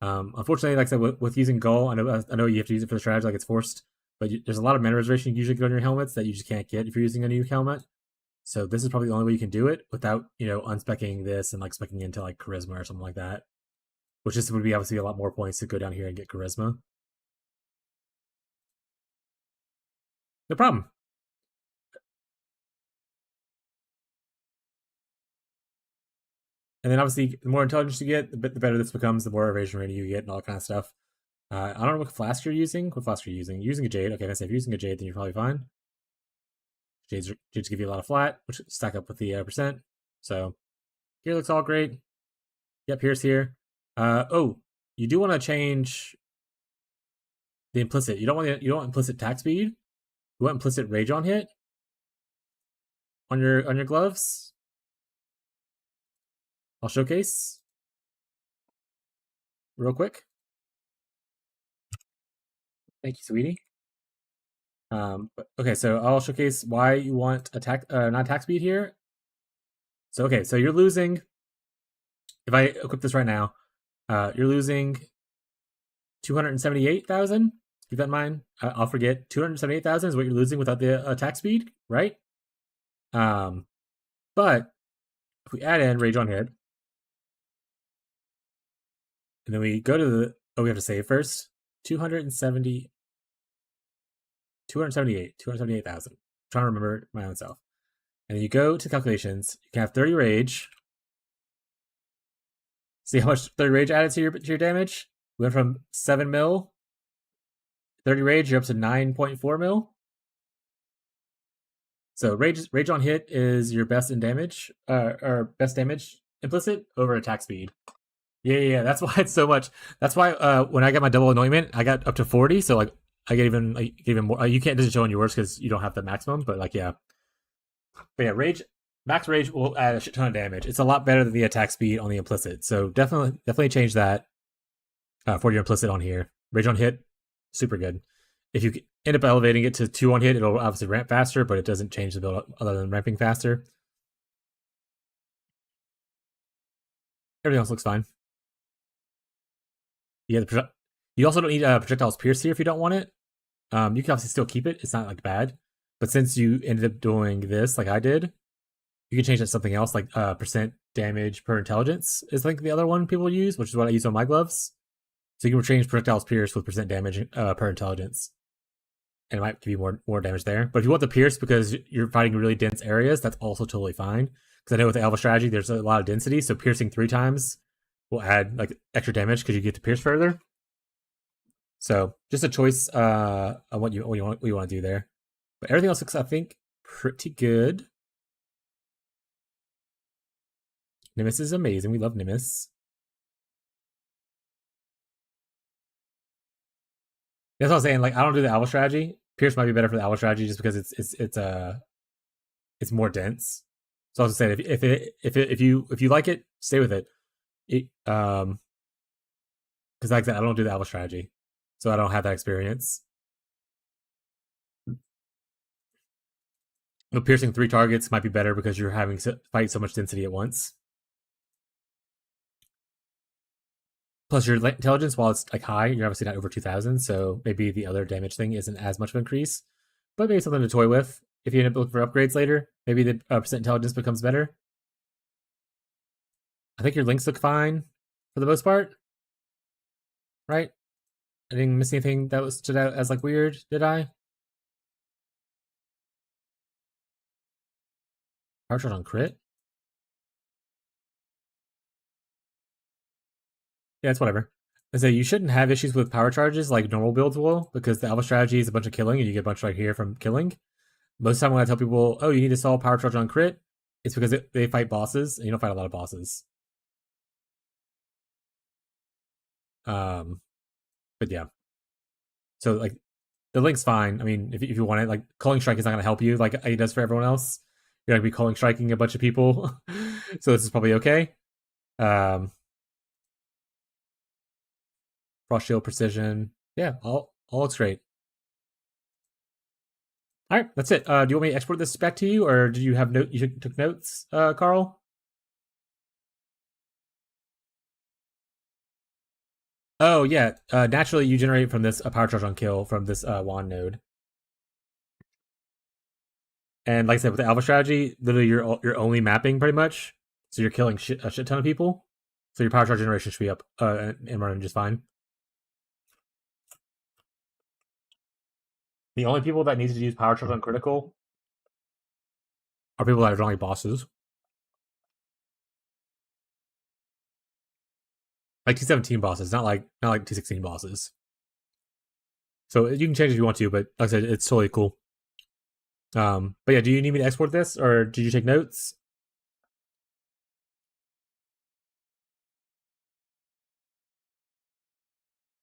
Unfortunately, like I said, with using Gull, I know you have to use it for the strategy, like it's forced, but there's a lot of mana reservation you usually get on your helmets that you just can't get if you're using a new helmet. So this is probably the only way you can do it without, unspecking this and like specking into like Charisma or something like that. Which this would be obviously a lot more points to go down here and get Charisma. No problem. And then obviously, the more intelligence you get, the better this becomes, the more evasion rating you get and all that kind of stuff. I don't know what flask you're using. What flask are you using? You're using a Jade. Okay, if you're using a Jade, then you're probably fine. Jades give you a lot of flat, which stack up with the percent. So here looks all great. Yep, here's here. You do want to change the implicit. You don't want implicit attack speed. You want implicit rage on hit on your gloves. I'll showcase real quick. Thank you, sweetie. Okay, so I'll showcase why you want not attack speed here. So okay, so you're losing. If I equip this right now, you're losing 278,000. Keep that in mind. I'll forget. 278,000 is what you're losing without the attack speed, right? But if we add in rage on hit, and then we go to Oh, we have to save first. 270, 278,000. Trying to remember my own self. And then you go to calculations. You can have 30 rage. See how much 30 rage added to your damage? We went from 7 mil. 30 rage, you're up to 9.4 mil. So rage on hit is your best in damage, or best damage implicit over attack speed. Yeah. That's why it's so much. That's why when I got my double anointment, I got up to 40. So like I get even more. You can't just show on yours because you don't have the maximum. But like yeah, but yeah, max rage will add a shit ton of damage. It's a lot better than the attack speed on the implicit. So definitely change that for your implicit on here. Rage on hit, super good. If you end up elevating it to 2 on hit, it'll obviously ramp faster, but it doesn't change the build other than ramping faster. Everything else looks fine. Yeah, you also don't need projectiles pierce here if you don't want it. You can obviously still keep it. It's not like bad. But since you ended up doing this like I did, you can change that to something else like percent damage per intelligence is like the other one people use, which is what I use on my gloves. So you can change projectiles pierce with percent damage per intelligence. And it might give you more damage there. But if you want the pierce because you're fighting really dense areas, that's also totally fine. Because I know with the Alpha strategy, there's a lot of density, so piercing 3 times will add like extra damage because you get to pierce further. So just a choice on what you want to do there. But everything else looks, I think, pretty good. Nimbus is amazing. We love Nimbus. That's what I was saying. Like I don't do the Alpha strategy. Pierce might be better for the Alpha strategy just because it's more dense. So I was saying if you like it, stay with it. Because like I said, I don't do the Alpha strategy, so I don't have that experience. But piercing 3 targets might be better because you're having to fight so much density at once. Plus your intelligence, while it's like high, you're obviously not over 2,000, so maybe the other damage thing isn't as much of an increase. But maybe something to toy with. If you end up looking for upgrades later, maybe the percent intelligence becomes better. I think your links look fine for the most part. Right? I didn't miss anything that stood out as like weird, did I? Power charge on crit? Yeah, it's whatever. I say you shouldn't have issues with power charges like normal builds will, because the Alpha strategy is a bunch of killing and you get a bunch right here from killing. Most of the time when I tell people, oh, you need to solve power charge on crit, it's because they fight bosses and you don't fight a lot of bosses. But yeah. So like the link's fine. I mean, if you want it, like calling strike is not gonna help you like it does for everyone else. You're gonna be calling striking a bunch of people. So this is probably okay. Frost shield precision. Yeah, all looks great. All right, that's it. Do you want me to export this back to you, or did you have you took notes, Carl? Oh yeah. Naturally, you generate from this a power charge on kill from this wand node. And like I said, with the Alpha strategy, literally you're only mapping pretty much, so you're killing a shit ton of people. So your power charge generation should be up and running just fine. The only people that need to use power charge on critical are people that are drawing bosses. Like T17 bosses, not like T16 bosses. So you can change if you want to, but like I said, it's totally cool. But yeah, do you need me to export this, or did you take notes?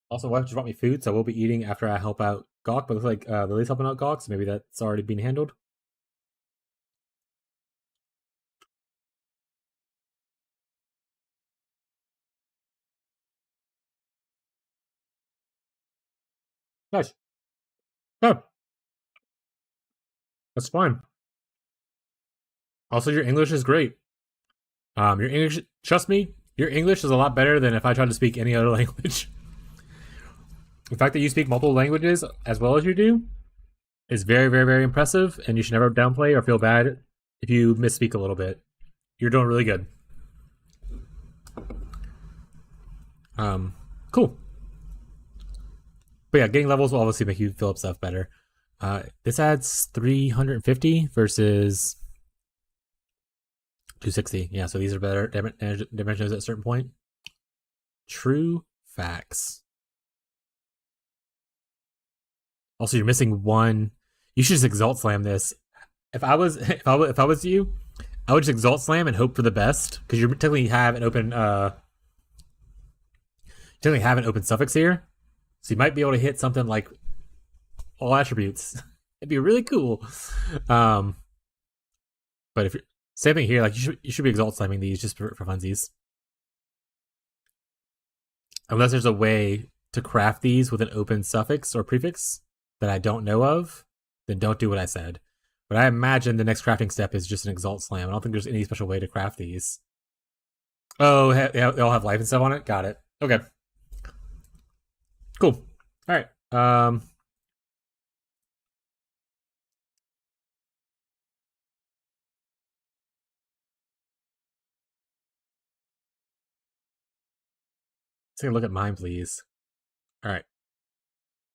Also, wife just brought me food, so we'll be eating after I help out Gawk, but it looks like Lily's helping out Gawk, so maybe that's already being handled. Nice. Oh. That's fine. Also, your English is great. Your English, trust me, your English is a lot better than if I tried to speak any other language. The fact that you speak multiple languages as well as you do is very, very, very impressive, and you should never downplay or feel bad if you misspeak a little bit. You're doing really good. Cool. But yeah, getting levels will obviously make you fill up stuff better. This adds 350 versus 260. Yeah, so these are better dimensions at a certain point. True facts. Also, you're missing one. You should just exalt slam this. If I was if I was you, I would just exalt slam and hope for the best because you technically have an open suffix here, so you might be able to hit something like all attributes. It'd be really cool. But if you're same thing here, like you should be exalt slamming these just for funsies. Unless there's a way to craft these with an open suffix or prefix that I don't know of, then don't do what I said. But I imagine the next crafting step is just an exalt slam. I don't think there's any special way to craft these. Oh, they all have life and stuff on it? Got it. Okay. Cool. All right. Let's take a look at mine, please. All right.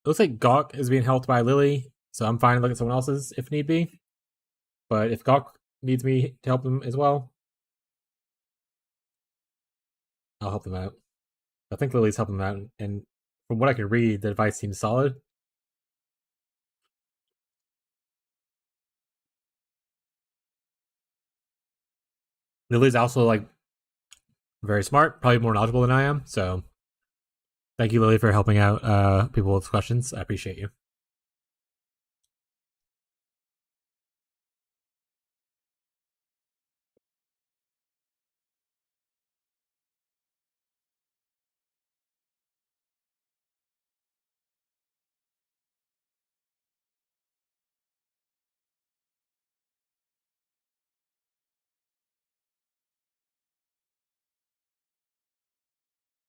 It looks like Gawk is being helped by Lily, so I'm fine to look at someone else's if need be. But if Gawk needs me to help him as well, I'll help them out. I think Lily's helping them out, and from what I can read, the advice seems solid. Lily's also like very smart, probably more knowledgeable than I am. So thank you, Lily, for helping out people with questions. I appreciate you.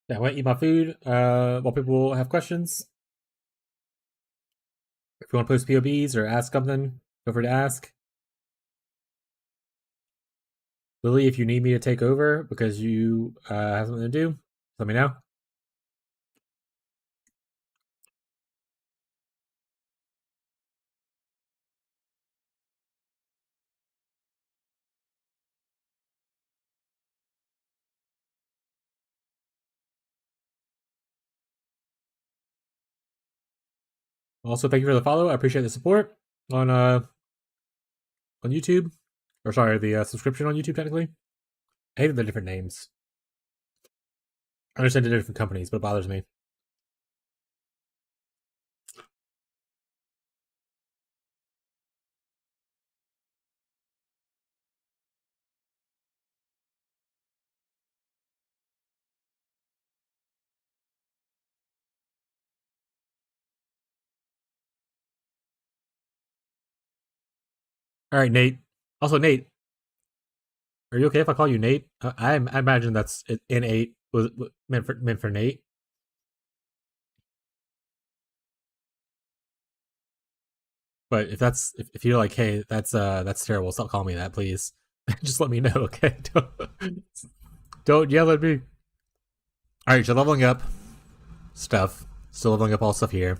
Yeah, I want to eat my food while people have questions. If you want to post POBs or ask something, feel free to ask. Lily, if you need me to take over because you have something to do, let me know. Also, thank you for the follow. I appreciate the support on YouTube, or sorry, the subscription on YouTube. Technically, I hate the different names. I understand the different companies, but it bothers me. All right, Nate. Also, Nate, are you okay if I call you Nate? I imagine that's innate was meant for Nate. But if you're like, hey, that's terrible. Stop calling me that, please. Just let me know, okay? Don't yell at me. All right, you're leveling up stuff. Still leveling up all stuff here.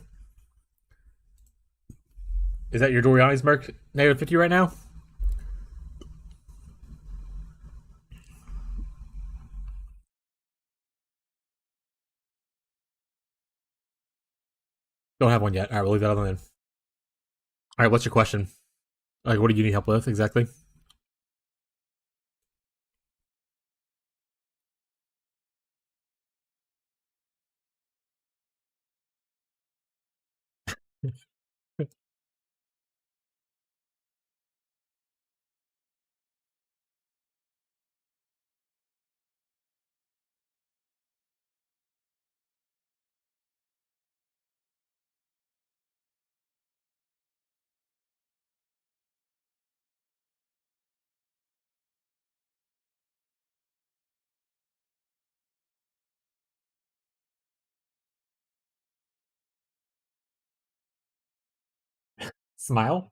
Is that your Doriani's Merc negative 50 right now? Don't have one yet. All right, we'll leave that on then. All right, what's your question? Like, what do you need help with exactly? Smile?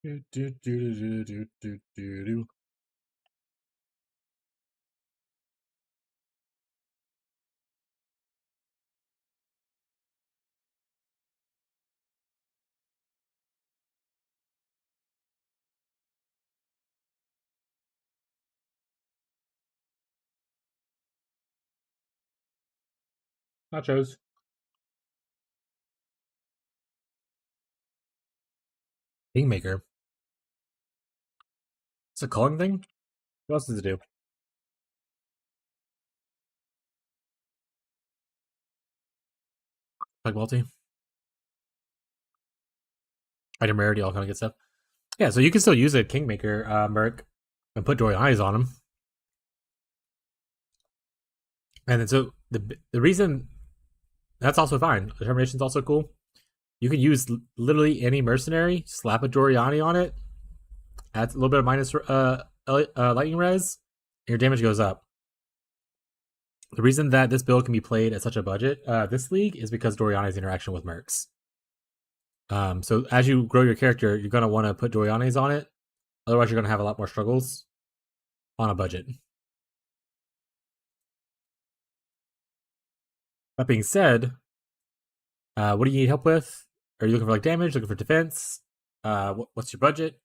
Do, do, do, do, do, do, do, do. Nachos. Kingmaker. It's a calling thing? What else does it do? Like multi? Item rarity, all kind of good stuff. Yeah, so you can still use a Kingmaker Merc and put Dory Eyes on him. And then so the reason that's also fine. Determination's also cool. You can use literally any mercenary, slap a Doriani on it, adds a little bit of minus lightning res, and your damage goes up. The reason that this build can be played at such a budget, this league, is because Doriani's interaction with mercs. So as you grow your character, you're going to want to put Doriani's on it. Otherwise, you're going to have a lot more struggles on a budget. That being said, what do you need help with? Are you looking for like damage? Looking for defense? What's your budget?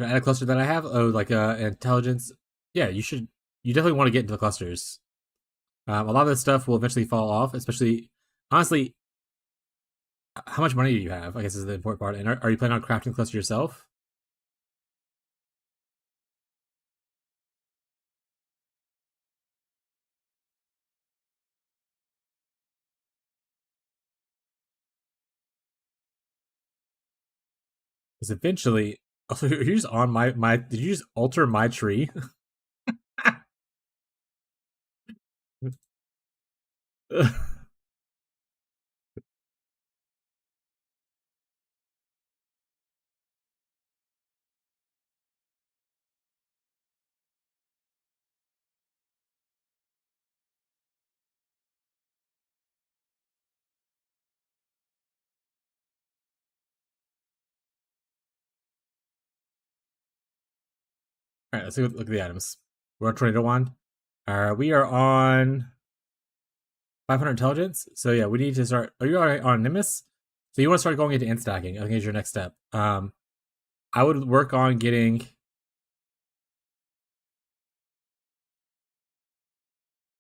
Add a cluster that I have. Oh, like intelligence. Yeah, you should. You definitely want to get into the clusters. A lot of this stuff will eventually fall off, especially honestly. How much money do you have? I guess is the important part. And are you planning on crafting the cluster yourself? Because eventually, also you're just on my. Did you just alter my tree? All right, let's look at the items. We're on Tornado Wand. We are on 500 intelligence. So yeah, we need to start. Oh, you're already on Nimbus. So you want to start going into int stacking. I think is your next step. I would work on getting.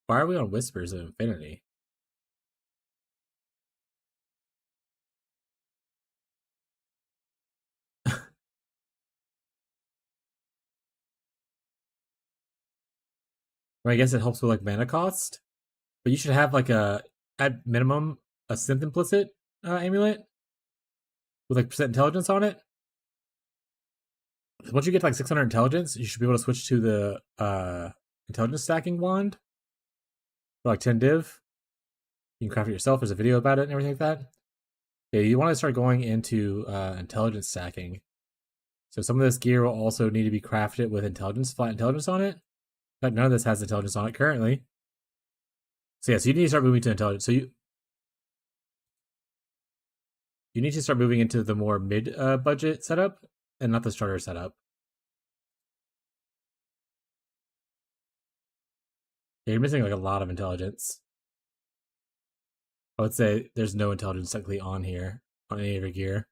Why are we on Whispers of Infinity? Well, I guess it helps with like mana cost, but you should have like at minimum a synth implicit amulet with like percent intelligence on it. Once you get to like 600 intelligence, you should be able to switch to the intelligence stacking wand for like 10 div. You can craft it yourself. There's a video about it and everything like that. Yeah, you want to start going into intelligence stacking. So some of this gear will also need to be crafted with intelligence, flat intelligence on it. In fact, none of this has intelligence on it currently. So yeah, so you need to start moving to intelligence. So you need to start moving into the more mid budget setup and not the starter setup. Yeah, you're missing like a lot of intelligence. I would say there's no intelligence technically on here on any of your gear.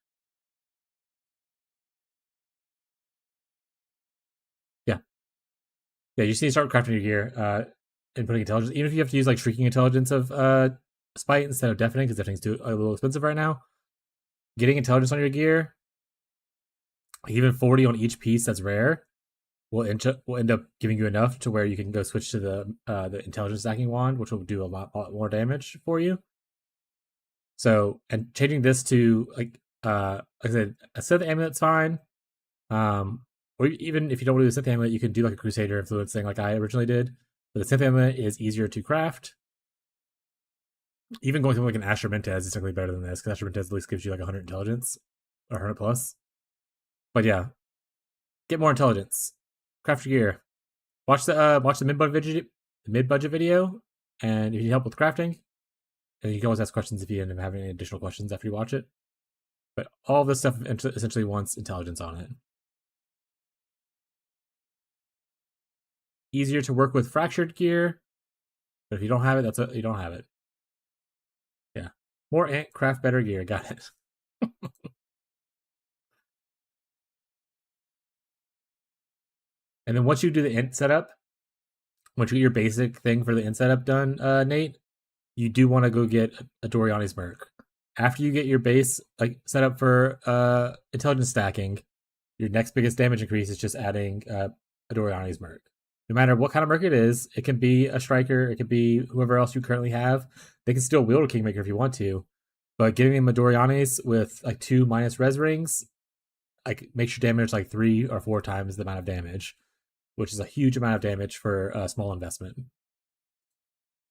Yeah, you just need to start crafting your gear and putting intelligence. Even if you have to use like shrieking intelligence of spite instead of deafening, because deafening's a little expensive right now. Getting intelligence on your gear, even 40 on each piece that's rare, will end up giving you enough to where you can go switch to the intelligence stacking wand, which will do a lot more damage for you. So, and changing this to like I said, a synth amulet's fine. Or even if you don't want to do the synth amulet, you can do like a Crusader influence thing like I originally did. But the synth amulet is easier to craft. Even going to like an Astromentez is technically better than this, because Astromentez at least gives you like 100 intelligence, or 100 plus. But yeah, get more intelligence. Craft your gear. Watch the mid-budget video, and if you need help with crafting, and you can always ask questions if you end up having any additional questions after you watch it. But all this stuff essentially wants intelligence on it. Easier to work with fractured gear, but if you don't have it, you don't have it. Yeah, more ant, craft better gear. Got it. And then once you do the int setup, once you get your basic thing for the int setup done, Nate, you do want to go get a Doriani's Merc. After you get your base like set up for intelligence stacking, your next biggest damage increase is just adding a Doriani's Merc. No matter what kind of merc it is, it can be a striker, it can be whoever else you currently have. They can still wield a Kingmaker if you want to, but giving them a Doriani's with like 2 minus res rings, like makes your damage like 3 or 4 times the amount of damage, which is a huge amount of damage for a small investment.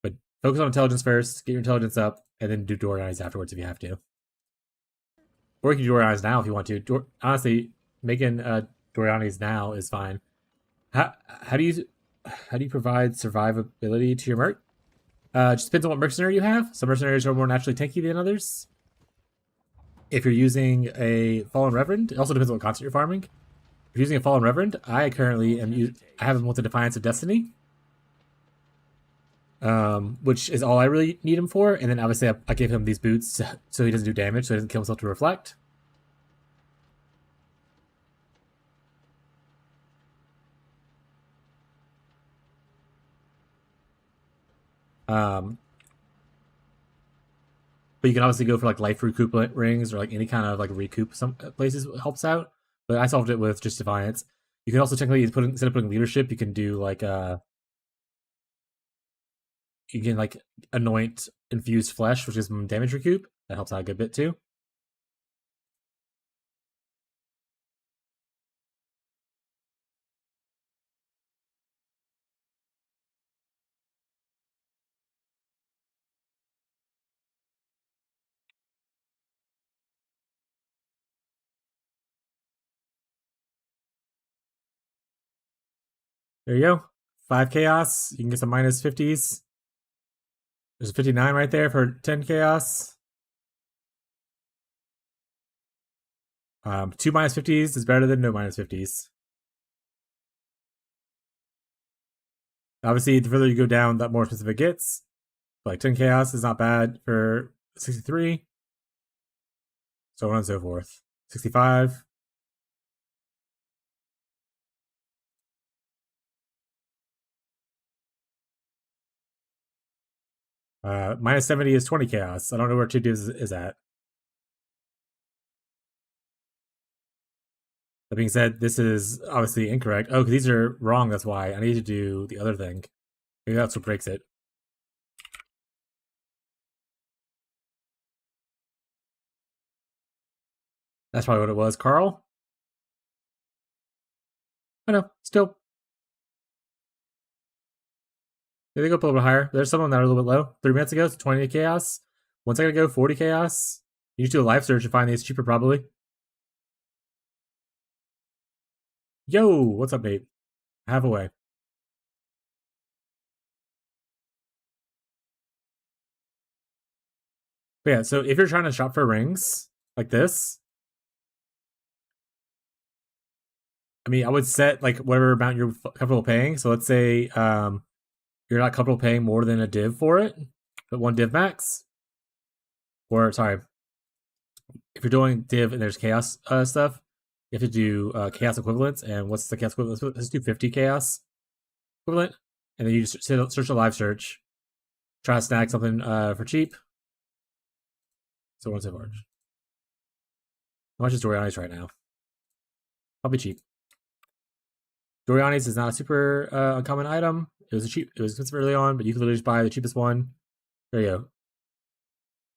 But focus on intelligence first, get your intelligence up, and then do Doriani's afterwards if you have to. Or you can do Doriani's now if you want to. Honestly, making Doriani's now is fine. How do you provide survivability to your merc? Just depends on what mercenary you have. Some mercenaries are more naturally tanky than others. If you're using a Fallen Reverend, it also depends on what content you're farming. If you're using a Fallen Reverend, I currently I have him with the Defiance of Destiny, which is all I really need him for. And then obviously I give him these boots so he doesn't do damage, so he doesn't kill himself to reflect. But you can obviously go for like life recoup rings or like any kind of like recoup. Some places helps out, but I solved it with just Defiance. You can also technically instead of putting leadership, you can do like you can like anoint infused flesh, which is some damage recoup. That helps out a good bit too. There you go. 5 chaos. You can get some minus 50s. There's a 59 right there for 10 chaos. 2 minus 50s is better than no minus 50s. Obviously, the further you go down, the more expensive it gets. But like 10 chaos is not bad for 63. So on and so forth. 65. Minus 70 is 20 chaos. I don't know where 2 divs is at. That being said, this is obviously incorrect. Oh, because these are wrong, that's why. I need to do the other thing. Maybe that's what breaks it. That's probably what it was. Carl? I know, still. They go up a little bit higher. There's some of them that are a little bit low. 3 minutes ago, it's 20 chaos. 1 second ago, 40 chaos. You need to do a live search and find these cheaper, probably. Yo, what's up, mate? Have a way. But yeah, so if you're trying to shop for rings like this, I mean, I would set like whatever amount you're comfortable paying. So let's say you're not comfortable paying more than a div for it, but 1 div max. Or sorry, if you're doing div and there's chaos stuff, you have to do chaos equivalents. And what's the chaos equivalent? Let's do 50 chaos equivalent. And then you just search a live search, try to snag something for cheap. So what's it for? How much is Doriani's right now? Probably cheap. Doriani's is not a super uncommon item. It was expensive early on, but you can literally just buy the cheapest one. There you go.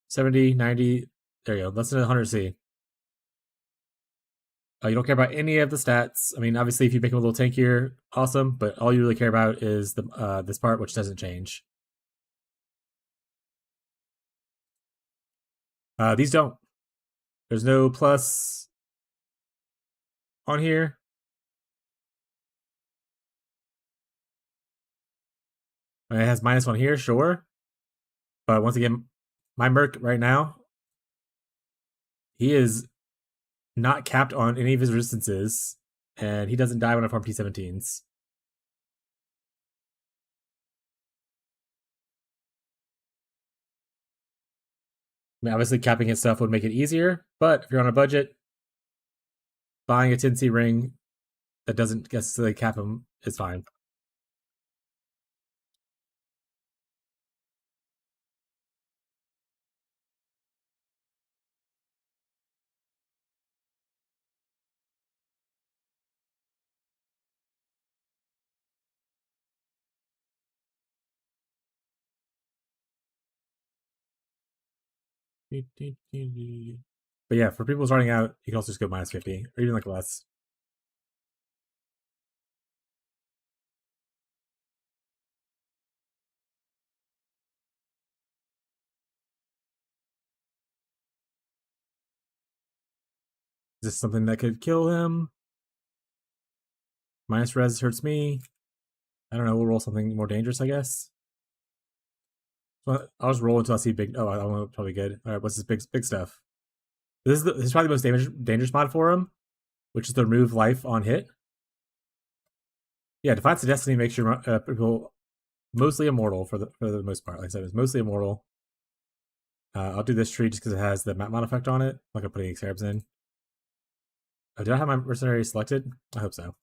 70, 90. There you go. Less than 100C. You don't care about any of the stats. I mean, obviously, if you make them a little tankier, awesome. But all you really care about is the this part, which doesn't change. These don't. There's no plus on here. It has -1 here, sure. But once again, my Merc right now, he is not capped on any of his resistances, and he doesn't die when I farm T17s. I mean, obviously, capping his stuff would make it easier, but if you're on a budget, buying a 10C ring that doesn't necessarily cap him is fine. But yeah, for people starting out, you can also just go -50, or even like less. Is this something that could kill him? -res hurts me. I don't know, we'll roll something more dangerous, I guess. So I'll just roll until I see big. Oh, I want probably good. All right, what's this big stuff? This is probably the most dangerous mod for him, which is to remove life on hit. Yeah, Defiance of Destiny makes your people mostly immortal for the most part. Like I said, it's mostly immortal. I'll do this tree just because it has the map mod effect on it. I'm not gonna put any Xerabs in. Oh, did I have my mercenary selected? I hope so.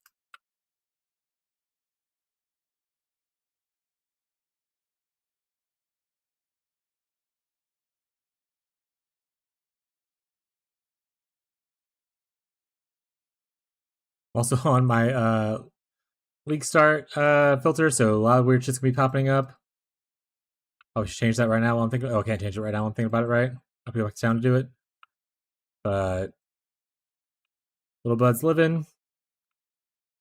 Also on my league start filter, so a lot of weird shit's gonna be popping up. Oh, we should change that right now while I'm thinking. Oh, I can't change it right now while I'm thinking about it, right? I'll be like down to do it. But Little Bud's living.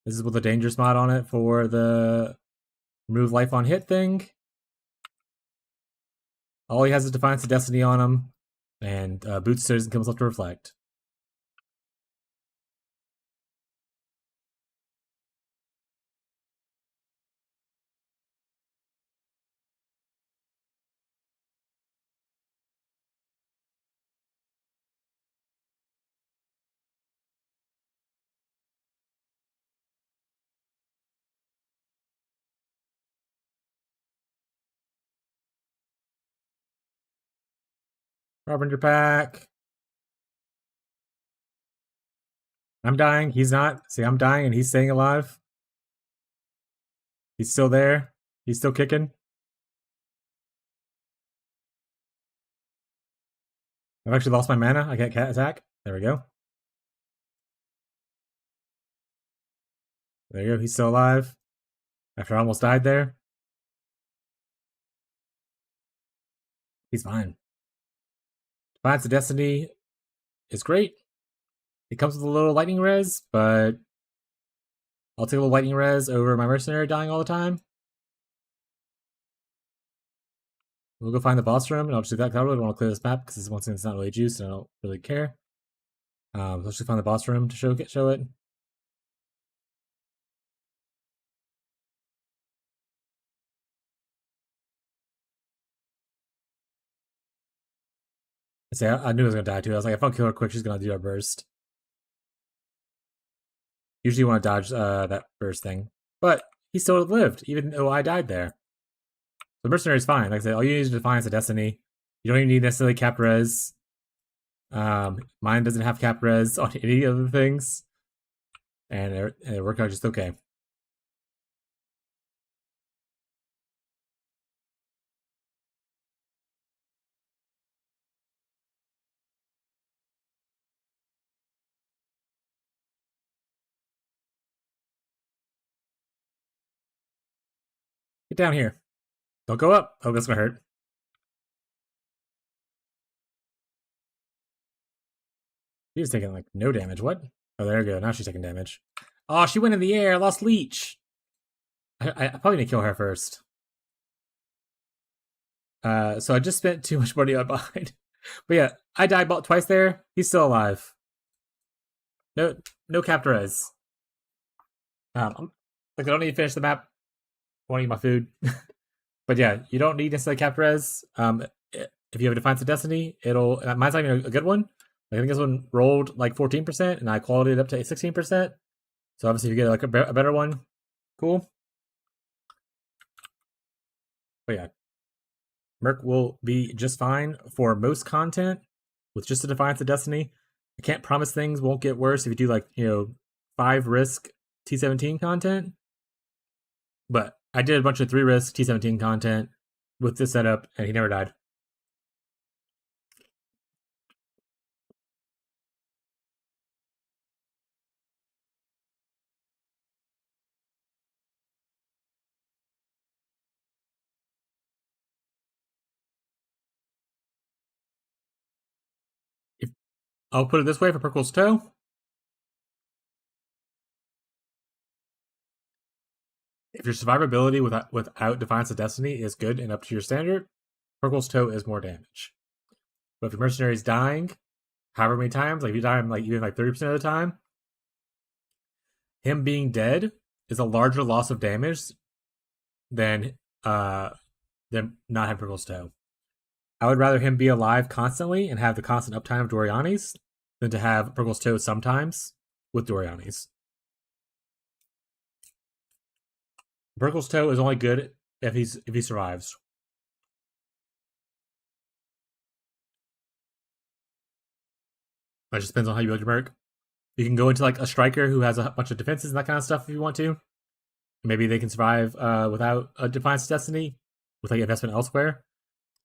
This is with the dangerous mod on it for the remove life on hit thing. All he has is Defiance of Destiny on him, and Boots doesn't come up to reflect. Harbinger pack. I'm dying. He's not. See, I'm dying and he's staying alive. He's still there. He's still kicking. I've actually lost my mana. I can't cat attack. There we go. There you go. He's still alive. After I almost died there. He's fine. Defiance of Destiny is great. It comes with a little lightning res, but I'll take a little lightning res over my mercenary dying all the time. We'll go find the boss room, and I'll just do that because I really want to clear this map because once again it's not really juiced, and I don't really care. Let's just find the boss room to show it. See, I knew I was gonna die too. I was like, if I don't kill her quick, she's gonna do a burst. Usually you want to dodge that burst thing. But he still lived, even though I died there. The mercenary is fine. Like I said, all you need is Defiance of Destiny. You don't even need necessarily cap res. Mine doesn't have cap res on any other things. And it worked out just okay. Get down here. Don't go up. Oh, that's gonna hurt. She's taking like no damage. What? Oh, there we go. Now she's taking damage. Oh, she went in the air. Lost leech. I probably need to kill her first. So I just spent too much money on mine. But yeah, I died twice there. He's still alive. No captures. Like I don't need to finish the map. I want to eat my food. But yeah, you don't need necessarily cap res. If you have a Defiance of Destiny, it'll. Mine's not even a good one. I think this one rolled like 14%, and I qualityed it up to 16%. So obviously, if you get like a better one, cool. But yeah, Merc will be just fine for most content with just a Defiance of Destiny. I can't promise things won't get worse if you do like 5 risk T17 content. But I did a bunch of 3 risk T17 content with this setup, and he never died. I'll put it this way for Purkle's Toe. If your survivability without Defiance of Destiny is good and up to your standard, Purkle's Toe is more damage. But if your mercenary's dying, however many times, like if you die like even like 30% of the time, him being dead is a larger loss of damage than not having Purkle's Toe. I would rather him be alive constantly and have the constant uptime of Doriani's than to have Purkle's Toe sometimes with Doriani's. Purkle's Toe is only good if he survives. It just depends on how you build your Merc. You can go into like a striker who has a bunch of defenses and that kind of stuff if you want to. Maybe they can survive without a Defiance Destiny with like investment elsewhere.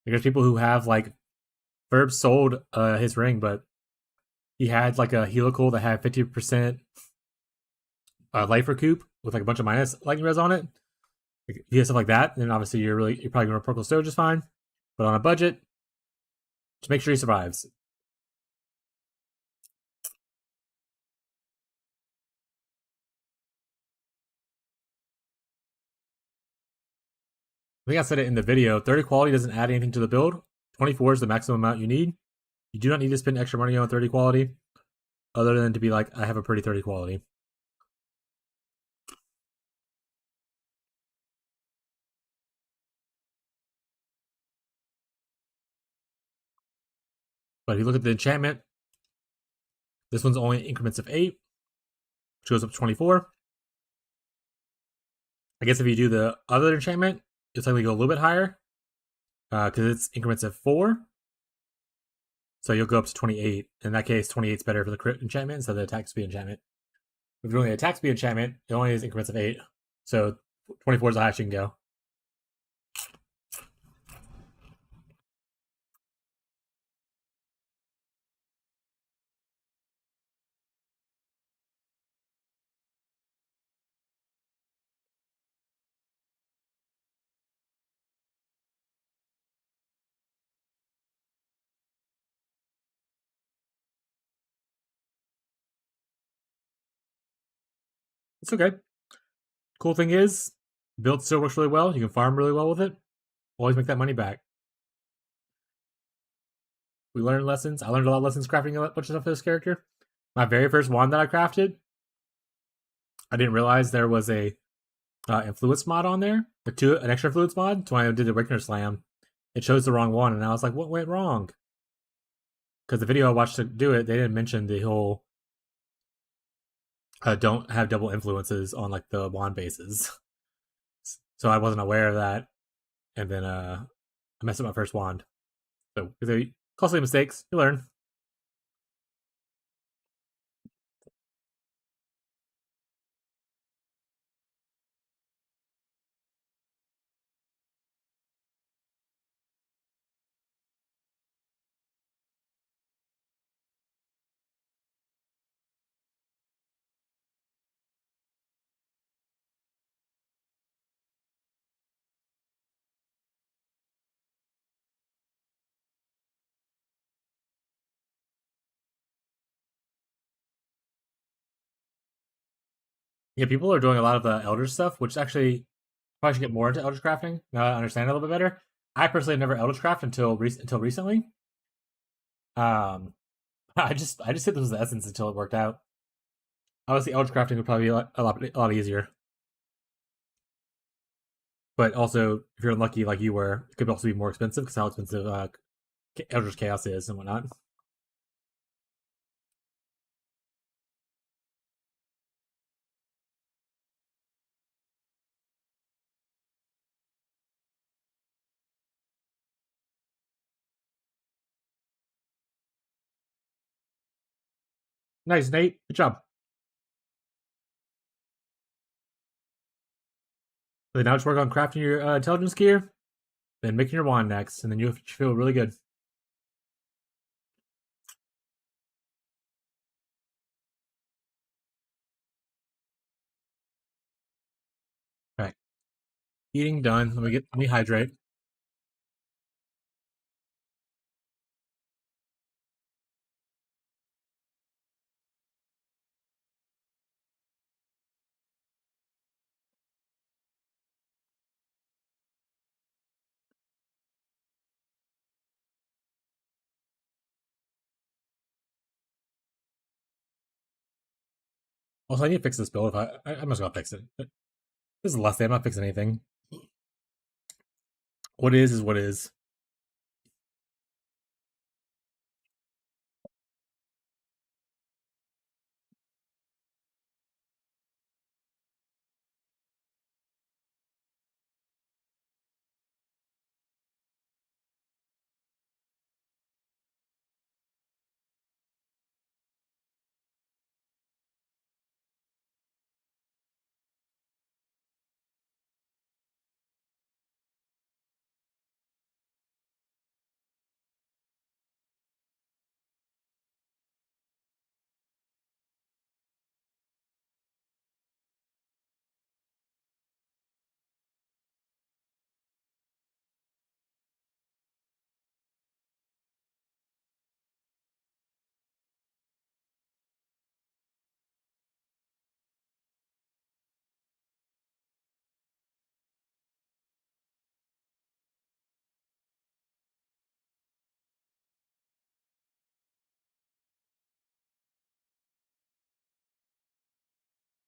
There's people who have like Verb sold his ring, but he had like a helical that had 50% life recoup with like a bunch of minus lightning res on it. If you have stuff like that, then obviously you're probably going to Purkle's Toe just fine. But on a budget, just make sure he survives. I think I said it in the video. 30 quality doesn't add anything to the build. 24 is the maximum amount you need. You do not need to spend extra money on 30 quality, other than to be like, I have a pretty 30 quality. But if you look at the enchantment, this one's only increments of 8, which goes up to 24. I guess if you do the other enchantment, it's likely to go a little bit higher, because it's increments of 4. So you'll go up to 28. In that case, 28 is better for the crit enchantment instead of the attack speed enchantment. If you're doing the attack speed enchantment, it only is increments of 8. So 24 is the highest you can go. It's okay. Cool thing is, build still works really well. You can farm really well with it. Always make that money back. We learned lessons. I learned a lot of lessons crafting a bunch of stuff for this character. My very first wand that I crafted, I didn't realize there was a influence mod on there. An extra influence mod. So when I did the Awakener Slam, it chose the wrong one, and I was like, what went wrong? Because the video I watched to do it, they didn't mention the whole don't have double influences on like the wand bases. So I wasn't aware of that, and then I messed up my first wand. So they costly mistakes, you learn. Yeah, people are doing a lot of the Elder stuff, which actually probably should get more into Eldritch crafting. Now I understand it a little bit better. I personally have never Eldritch craft until recently. I just hit this with the essence until it worked out. Obviously, Eldritch crafting would probably be a lot easier. But also, if you're unlucky like you were, it could also be more expensive because how expensive Eldritch Chaos is and whatnot. Nice, Nate. Good job. So now just work on crafting your intelligence gear, then making your wand next, and then you feel really good. All right. Eating done. Let me hydrate. Also, I need to fix this build. I'm just gonna fix it. This is the last day. I'm not fixing anything. What is what is.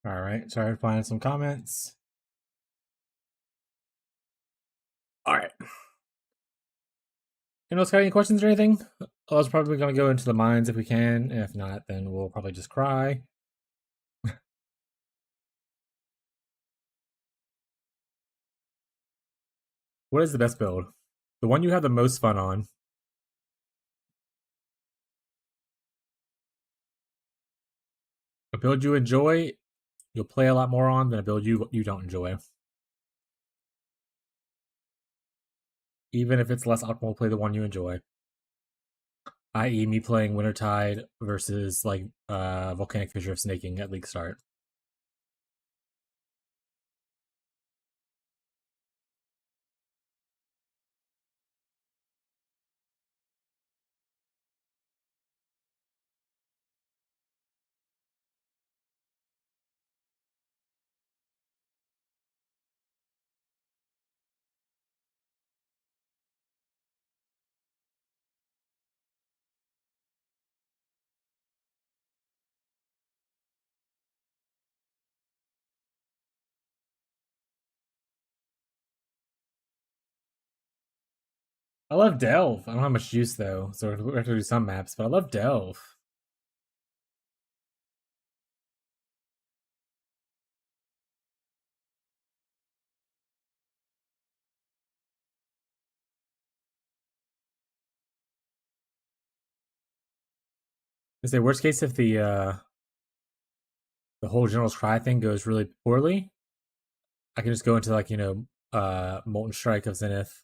All right. Sorry for finding some comments. All right. Anyone else got any questions or anything? I was probably going to go into the mines if we can. If not, then we'll probably just cry. What is the best build? The one you have the most fun on. A build you enjoy, you'll play a lot more on than a build you don't enjoy. Even if it's less optimal, play the one you enjoy. I.e., me playing Wintertide versus like Volcanic Fissure of Snaking at League Start. I love Delve. I don't have much use though, so we have to do some maps, but I love Delve. I say worst case if the whole General's Cry thing goes really poorly, I can just go into like, Molten Strike of Zenith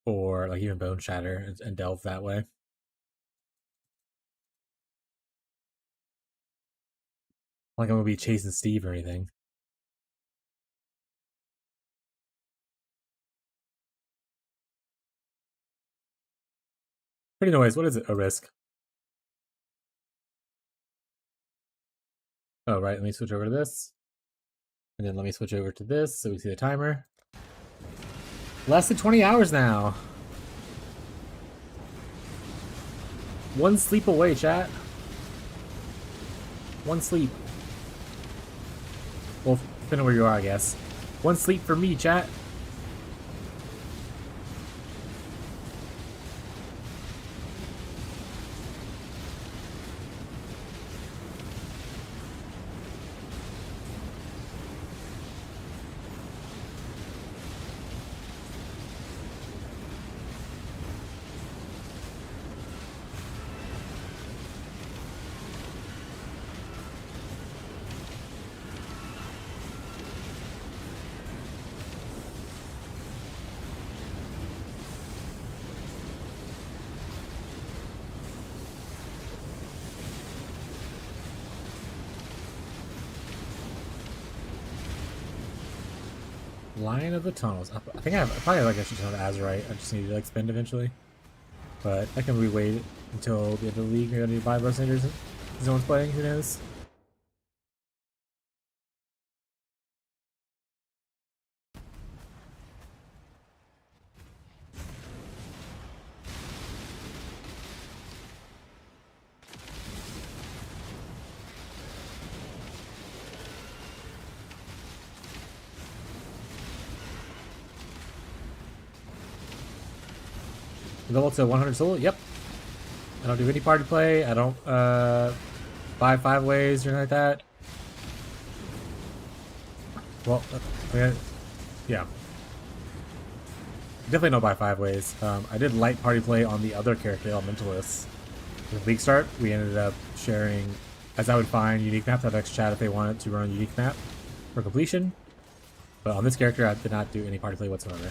or like even Bone Shatter and Delve that way. Like I'm gonna be chasing Steve or anything. Pretty noise. What is it? A risk. Oh, right. Let me switch over to this. And then let me switch over to this so we see the timer. Less than 20 hours now. One sleep away, chat. One sleep. Well, depending on where you are, I guess. One sleep for me, chat. Lion of the Tunnels. I think I probably like I should turn on Azurite. I just need to like spend eventually. But I can wait until the end of the league. Maybe I need to buy Blood Singers. No one's playing, who knows? Level to 100 soul? Yep. I don't do any party play. I don't buy 5 ways or anything like that. Well, yeah. Definitely don't buy 5 ways. I did light party play on the other character, Elementalists. With League Start, we ended up sharing, as I would find unique maps, I'd next chat if they wanted to run a unique map for completion. But on this character, I did not do any party play whatsoever.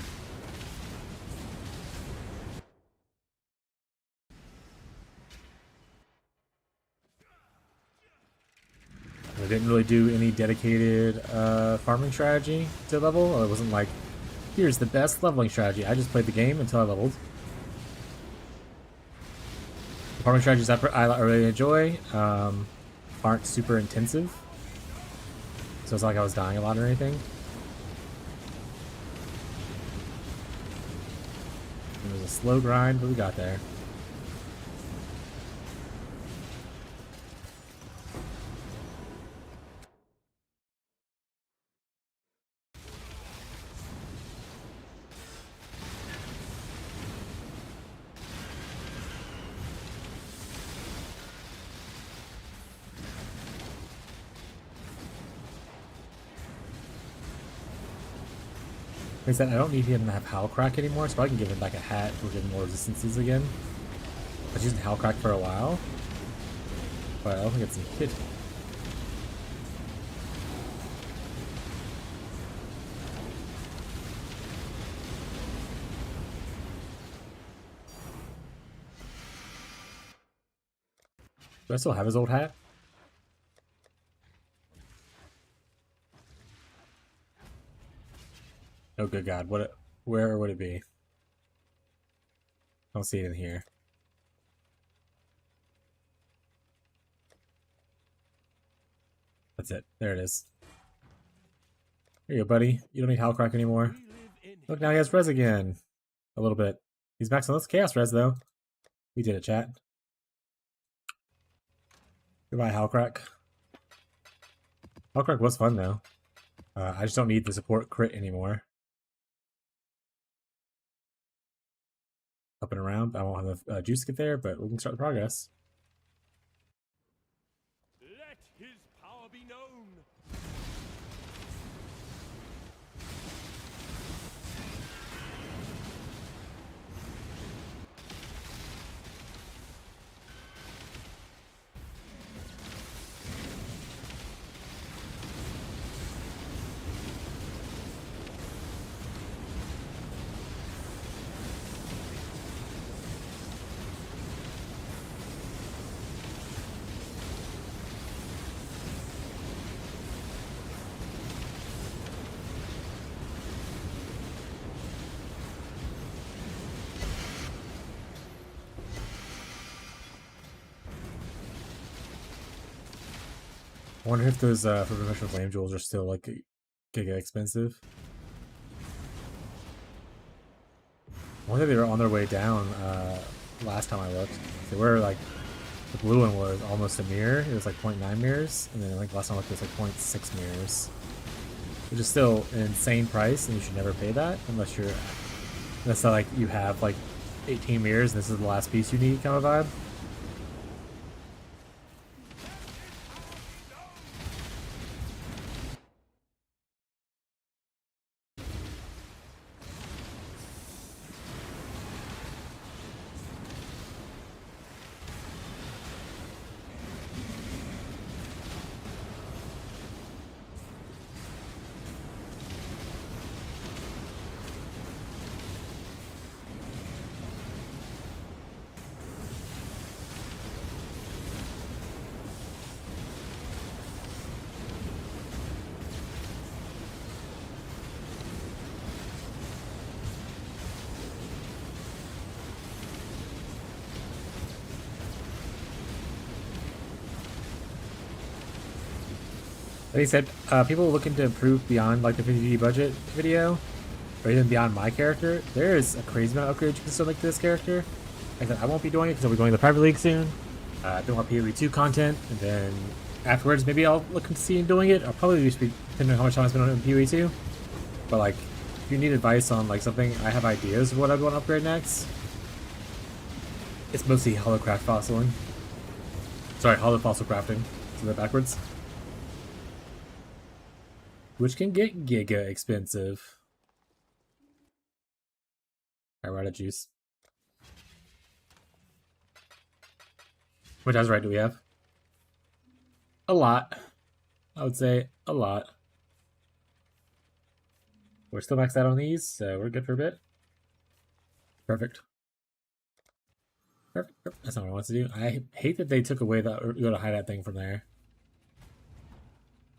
I didn't really do any dedicated farming strategy to level. It wasn't like, here's the best leveling strategy. I just played the game until I leveled. The farming strategies I really enjoy aren't super intensive. So it's not like I was dying a lot or anything. It was a slow grind, but we got there. Like I said, I don't need him to have Howlcrack anymore, so I can give him back a hat for giving more resistances again. I was using Howlcrack for a while, but I don't think it's a hit. Do I still have his old hat? Oh, good God! Where would it be? I don't see it in here. That's it. There it is. Here you go, buddy. You don't need Howlcrack anymore. Look, now he has res again. A little bit. He's maxed on this chaos res though. We did it, chat. Goodbye, Howlcrack. Howlcrack was fun though. I just don't need the support crit anymore. Up and around. I won't have the juice to get there, but we can start the progress. Let his power be known. I wonder if those for professional flame jewels are still like giga expensive. I wonder if they were on their way down last time I looked. So we're like, the blue one was almost a mirror. It was like 0.9 mirrors, and then like last time I looked, it was like 0.6 mirrors, which is still an insane price, and you should never pay that unless not like you have like 18 mirrors and this is the last piece you need kind of vibe. Like he said, people looking to improve beyond like the 50D budget video, or even beyond my character, there is a crazy amount of upgrades you can still make to this character. Like I said, I won't be doing it because I'll be going to the private league soon. Doing more PoE 2 content, and then afterwards maybe I'll look into seeing doing it. I'll probably just be depending on how much time I spend on it in PoE 2. But like, if you need advice on like something, I have ideas of what I want to upgrade next. It's mostly holocraft fossiling. Sorry, hollow fossil crafting. So that backwards. Which can get giga expensive. Alright, we're out of juice. Which right do we have? A lot. I would say a lot. We're still maxed out on these, so we're good for a bit. Perfect. Perfect. That's not what I want to do. I hate that they took away that go to hideout thing from there.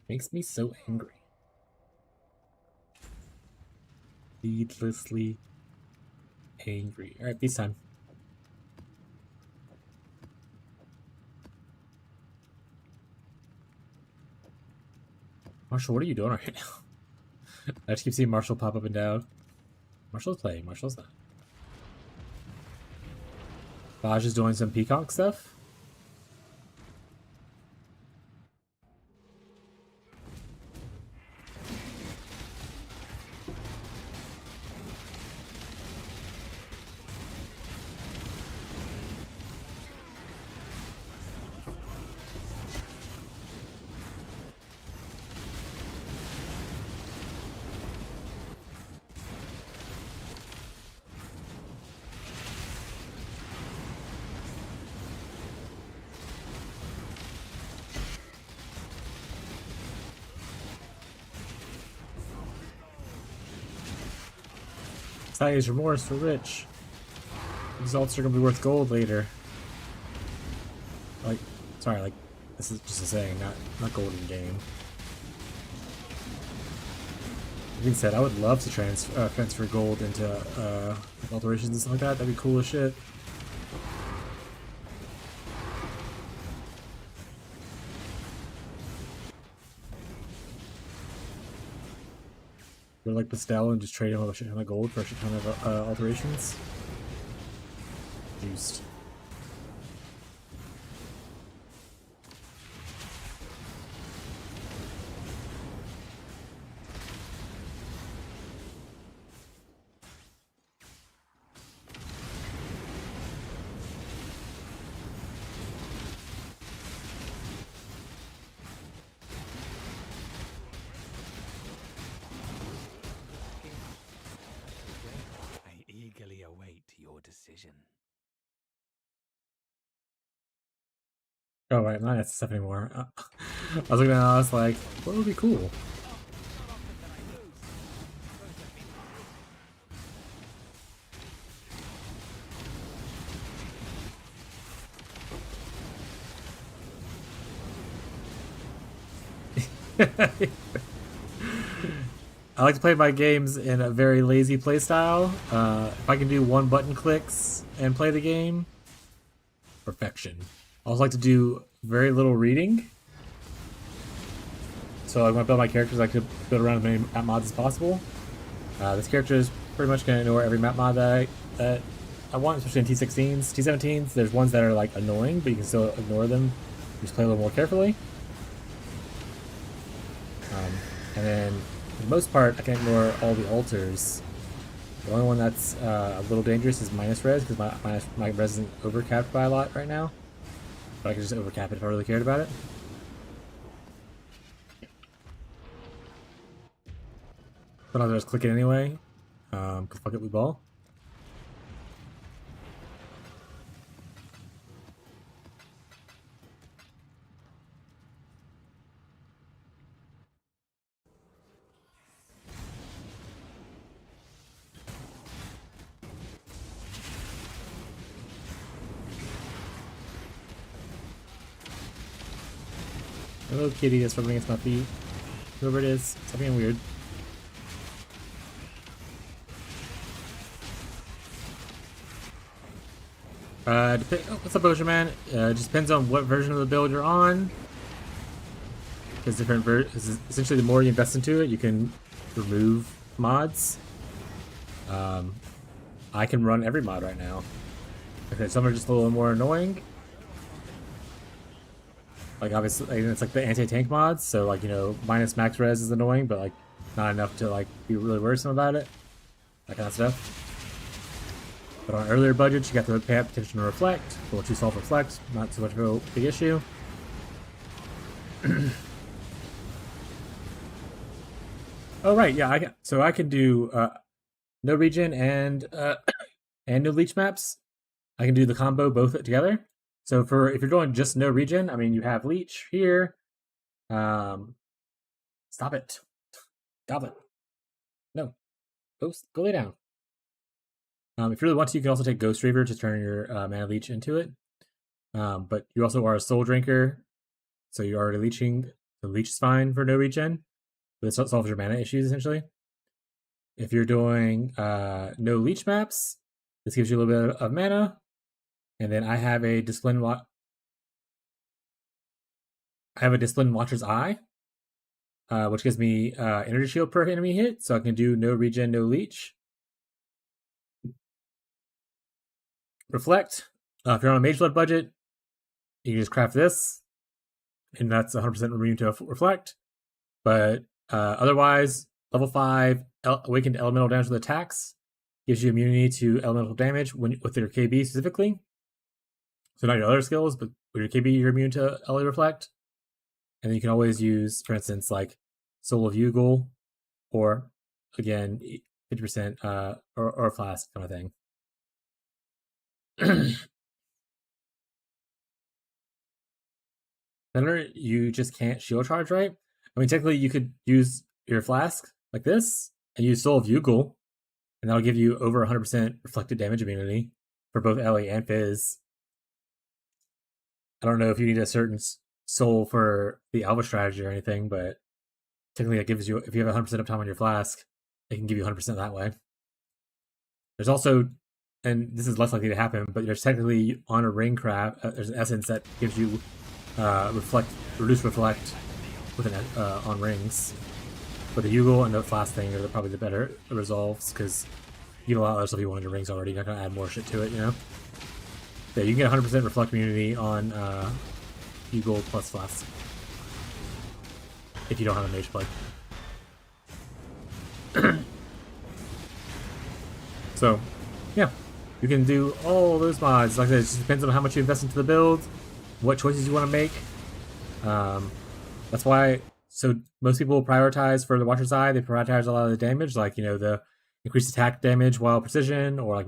Makes me so angry. Needlessly angry. Alright, peace time. Marshall, what are you doing right now? I just keep seeing Marshall pop up and down. Marshall's playing, Marshall's not. Baj is doing some peacock stuff. Sighs remorse for rich. Results are gonna be worth gold later. Like, sorry, like this is just a saying, not gold in game. Being said, I would love to transfer gold into like alterations and stuff like that. That'd be cool as shit. Or like Pastel and just trade him a shit ton of gold for a shit ton of alterations. Juiced. Await your decision. Oh right, not that stuff anymore. I was looking at it, I was like, what would be cool? I like to play my games in a very lazy playstyle. If I can do one button clicks and play the game, perfection. I also like to do very little reading. So like when I build my characters, I could build around as many map mods as possible. This character is pretty much going to ignore every map mod that I want, especially in T16s. T17s, there's ones that are like annoying, but you can still ignore them. Just play a little more carefully. And then, for the most part, I can ignore all the alters. The only one that's a little dangerous is minus res, because my res isn't overcapped by a lot right now. But I could just overcap it if I really cared about it. But I'll just click it anyway, because fuck it, we ball. Hello, kitty that's rubbing against my feet. Whoever it is, stop being weird. What's up, Ocean Man? Just depends on what version of the build you're on. Because essentially, the more you invest into it, you can remove mods. I can run every mod right now. Okay, some are just a little more annoying. Like, obviously, it's like the anti-tank mods, so, like, you know, minus max res is annoying, but, like, not enough to, like, be really worrisome about it. That kind of stuff. But on earlier budgets, you got to pay attention to reflect. Or to self-reflect, not too much of a big issue. Oh, right, yeah, I can do no regen and no leech maps. I can do the combo both together. So if you're doing just no regen, I mean, you have leech here. Stop it. Goblet. No. Go lay down. If you really want to, you can also take Ghost Reaver to turn your mana leech into it. But you also are a soul drinker, so you're already leeching. The leech is fine for no regen. But it solves your mana issues, essentially. If you're doing no leech maps, this gives you a little bit of mana. And then I have a Discipline Watcher's Eye, which gives me energy shield per enemy hit, so I can do no regen, no leech. Reflect. If you're on a Mage Blood budget, you can just craft this, and that's 100% immune to reflect. But otherwise, level 5 Awakened Elemental Damage with attacks gives you immunity to elemental damage with your KB specifically. So not your other skills, but with your KB, you're immune to LA Reflect. And then you can always use, for instance, like Soul of Yugal, or again, 50% or Flask kind of thing. Then you just can't shield charge, right? I mean, technically, you could use your Flask like this and use Soul of Yugal, and that'll give you over 100% reflected damage immunity for both LA and Fizz. I don't know if you need a certain soul for the Alpha strategy or anything, but technically it gives you, if you have 100% uptime on your Flask, it can give you 100% that way. There's also, and this is less likely to happen, but there's technically on a ring craft, there's an essence that gives you reduce reflect with on rings. But the Yugal and the Flask thing are probably the better resolves, because you have a lot of other stuff you want in your rings already. You're not going to add more shit to it, you know? Yeah, you can get 100% reflect immunity on Yugal plus Flask if you don't have a Mage Blood. So, yeah, you can do all those mods. Like I said, it just depends on how much you invest into the build, what choices you want to make. That's why, so most people prioritize for the Watcher's Eye, they prioritize a lot of the damage, like, you know, the increased attack damage while precision, or like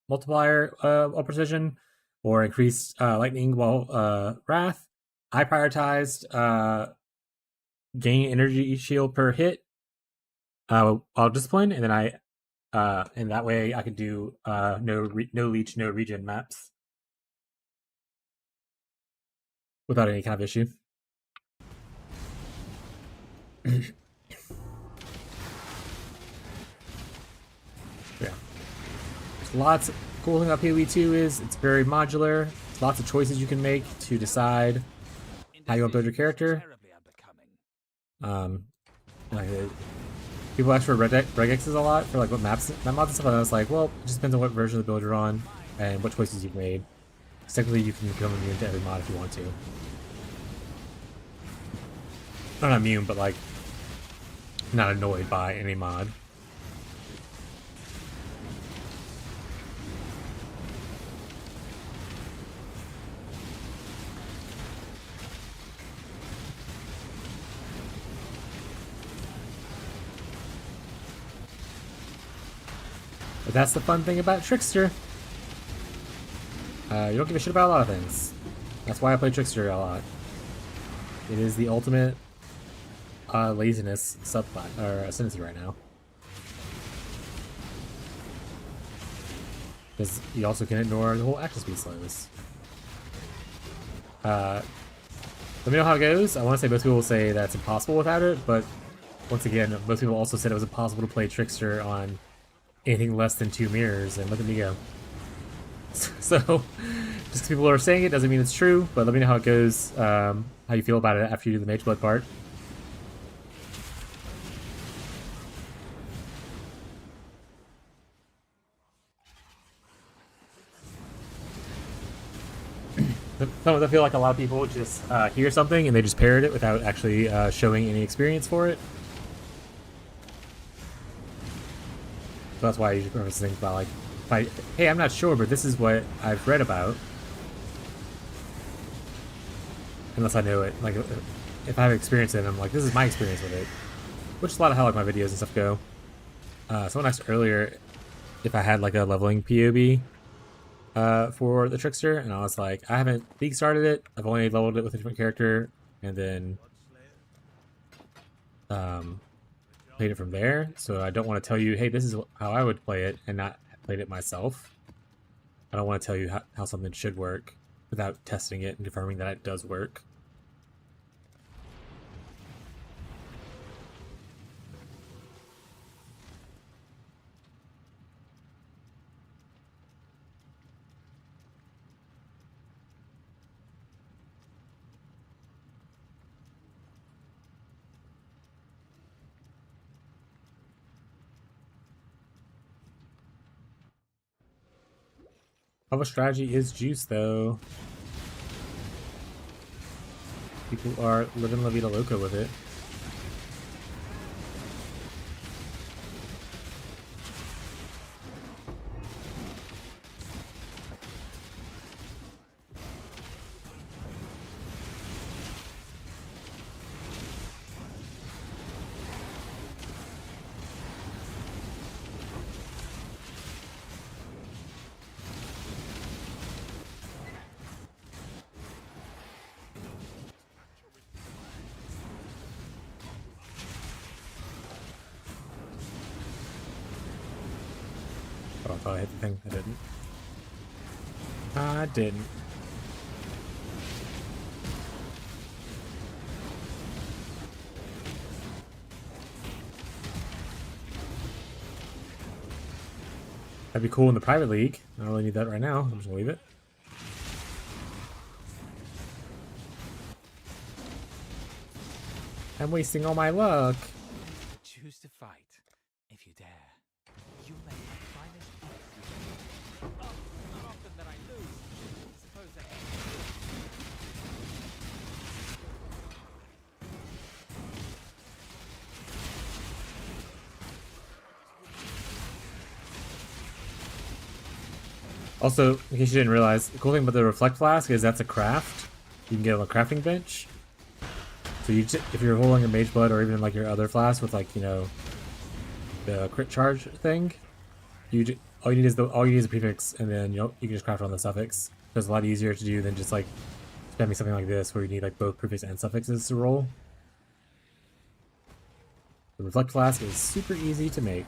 multiplier while precision, or increased lightning while wrath. I prioritized gain energy shield per hit while discipline, and then and that way I could do no leech, no regen maps without any kind of issue. Yeah. Lots of cool thing about PoE 2 is it's very modular. There's lots of choices you can make to decide how you want to build your character. Like people ask for regexes a lot for like what mods and stuff, and I was like, well, it just depends on what version of the build you're on and what choices you've made. Technically, you can become immune to every mod if you want to. Not immune, but like not annoyed by any mod. But that's the fun thing about Trickster. You don't give a shit about a lot of things. That's why I play Trickster a lot. It is the ultimate laziness subclass or ascendancy right now. Because you also can ignore the whole action speed slows. Let me know how it goes. I want to say most people will say that's impossible without it, but once again, most people also said it was impossible to play Trickster on anything less than 2 mirrors, and look at me go. So, just because people are saying it doesn't mean it's true, but let me know how it goes, how you feel about it after you do the Mage Blood part. Sometimes I feel like a lot of people just hear something and they just parrot it without actually showing any experience for it. So that's why I usually preface things about like, hey, I'm not sure, but this is what I've read about. Unless I know it. Like, if I have experience in it, I'm like, this is my experience with it. Which is a lot of how like my videos and stuff go. Someone asked earlier if I had like a leveling POB for the Trickster, and I was like, I haven't league started it. I've only leveled it with a different character, and then played it from there. So I don't want to tell you, hey, this is how I would play it, and not played it myself. I don't want to tell you how something should work without testing it and confirming that it does work. Public strategy is juice, though. People are living La Vida Loca with it. Oh, I thought I hit the thing. I didn't. I didn't. That'd be cool in the private league. I don't really need that right now. I'm just gonna leave it. I'm wasting all my luck. Choose to fight, if you dare. You may have finest victory. Oh, not often that I lose. Suppose that. Also, in case you didn't realize, the cool thing about the Reflect Flask is that's a craft. You can get on a crafting bench. So you just, if you're holding a Mage Blood or even like your other flask with like, you know, the crit charge thing, all you need is a prefix, and then you can just craft on the suffix. So it's a lot easier to do than just like spamming something like this where you need like both prefix and suffixes to roll. The Reflect Flask is super easy to make.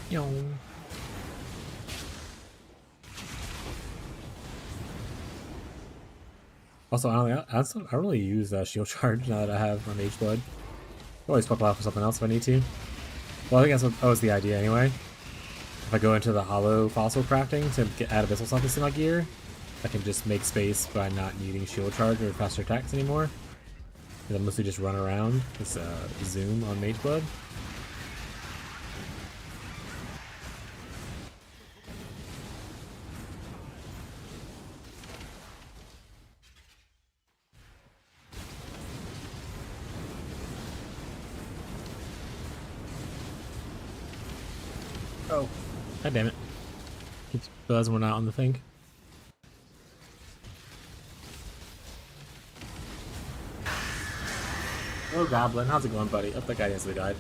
Yo. Also, I don't really use shield charge now that I have my mage blood. I always swap it out for something else if I need to. Well, I think that was the idea anyway. If I go into the hollow fossil crafting to add abyssal sockets to my gear, I can just make space by not needing shield charge or faster attacks anymore. Because I mostly just run around this zoom on mage blood. Oh. God damn it. Keeps realizing we're not on the thing. Oh, Goblin. How's it going, buddy? Oh, that guy instantly died.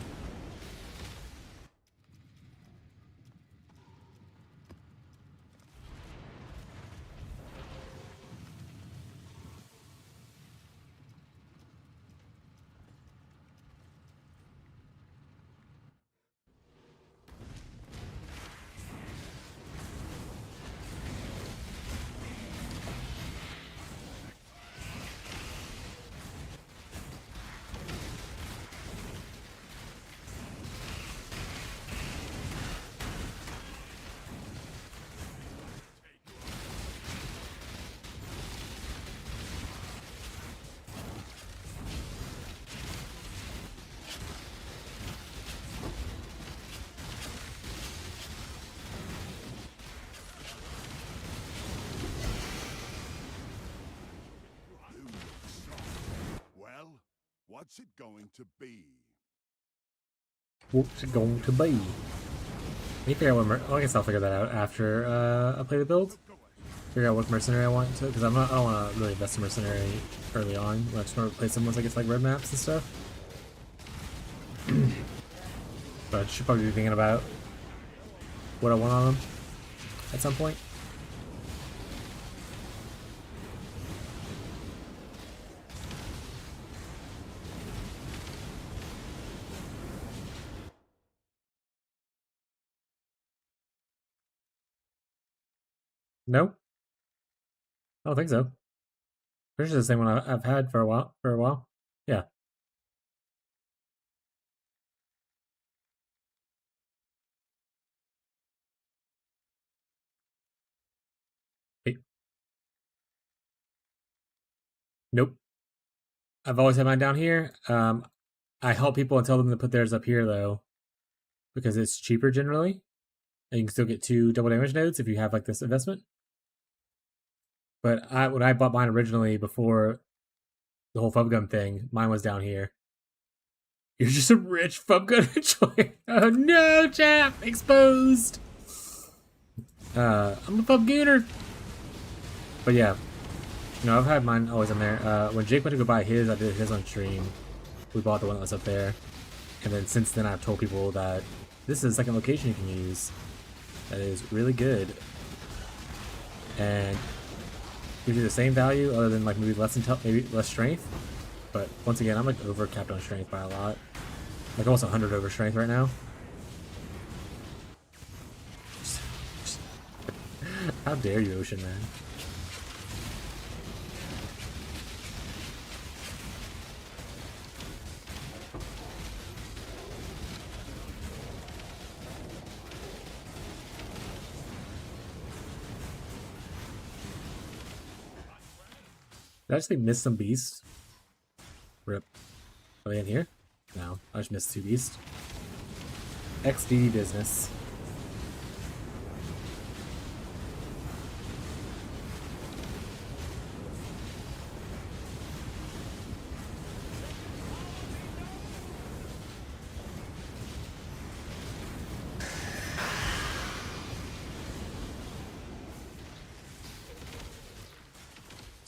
Well, what's it going to be? What's it going to be? Let me figure out what I guess I'll figure that out after I play the build. Figure out what mercenary I want to, because I don't want to really invest in mercenary early on. I just want to play some once I get to like red maps and stuff. But I should probably be thinking about what I want on them at some point. No? I don't think so. Pretty sure it's the same one I've had for a while. Yeah. Wait. Nope. I've always had mine down here. I help people and tell them to put theirs up here though, because it's cheaper generally, and you can still get 2 double damage nodes if you have like this investment. But when I bought mine originally before the whole Fubgun thing, mine was down here. You're just a rich Fubgun enjoyer. Oh no, chap! Exposed! I'm a Fubgunner! But yeah. No, I've had mine always in there. When Jake went to go buy his, I did his on stream. We bought the one that was up there. And then since then I've told people that this is a second location you can use. That is really good. And gives you the same value other than like maybe less strength. But once again, I'm like over capped on strength by a lot. Like almost 100 over strength right now. How dare you, Ocean Man? Did I actually miss some beasts? Rip. Are they in here? No, I just missed 2 beasts. XD business.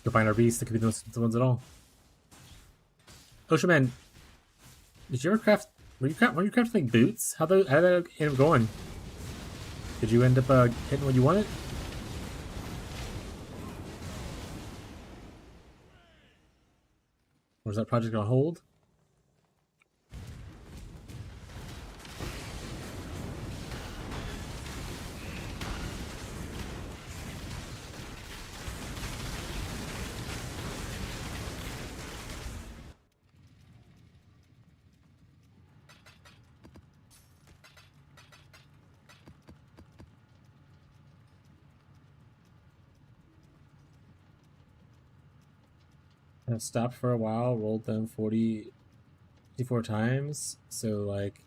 Go find our beasts. That could be the ones at all. Ocean Man, did you ever craft? Were you crafting like boots? How did that end up going? Did you end up hitting what you wanted? Or is that project on hold? I stopped for a while, rolled them 54 times, so like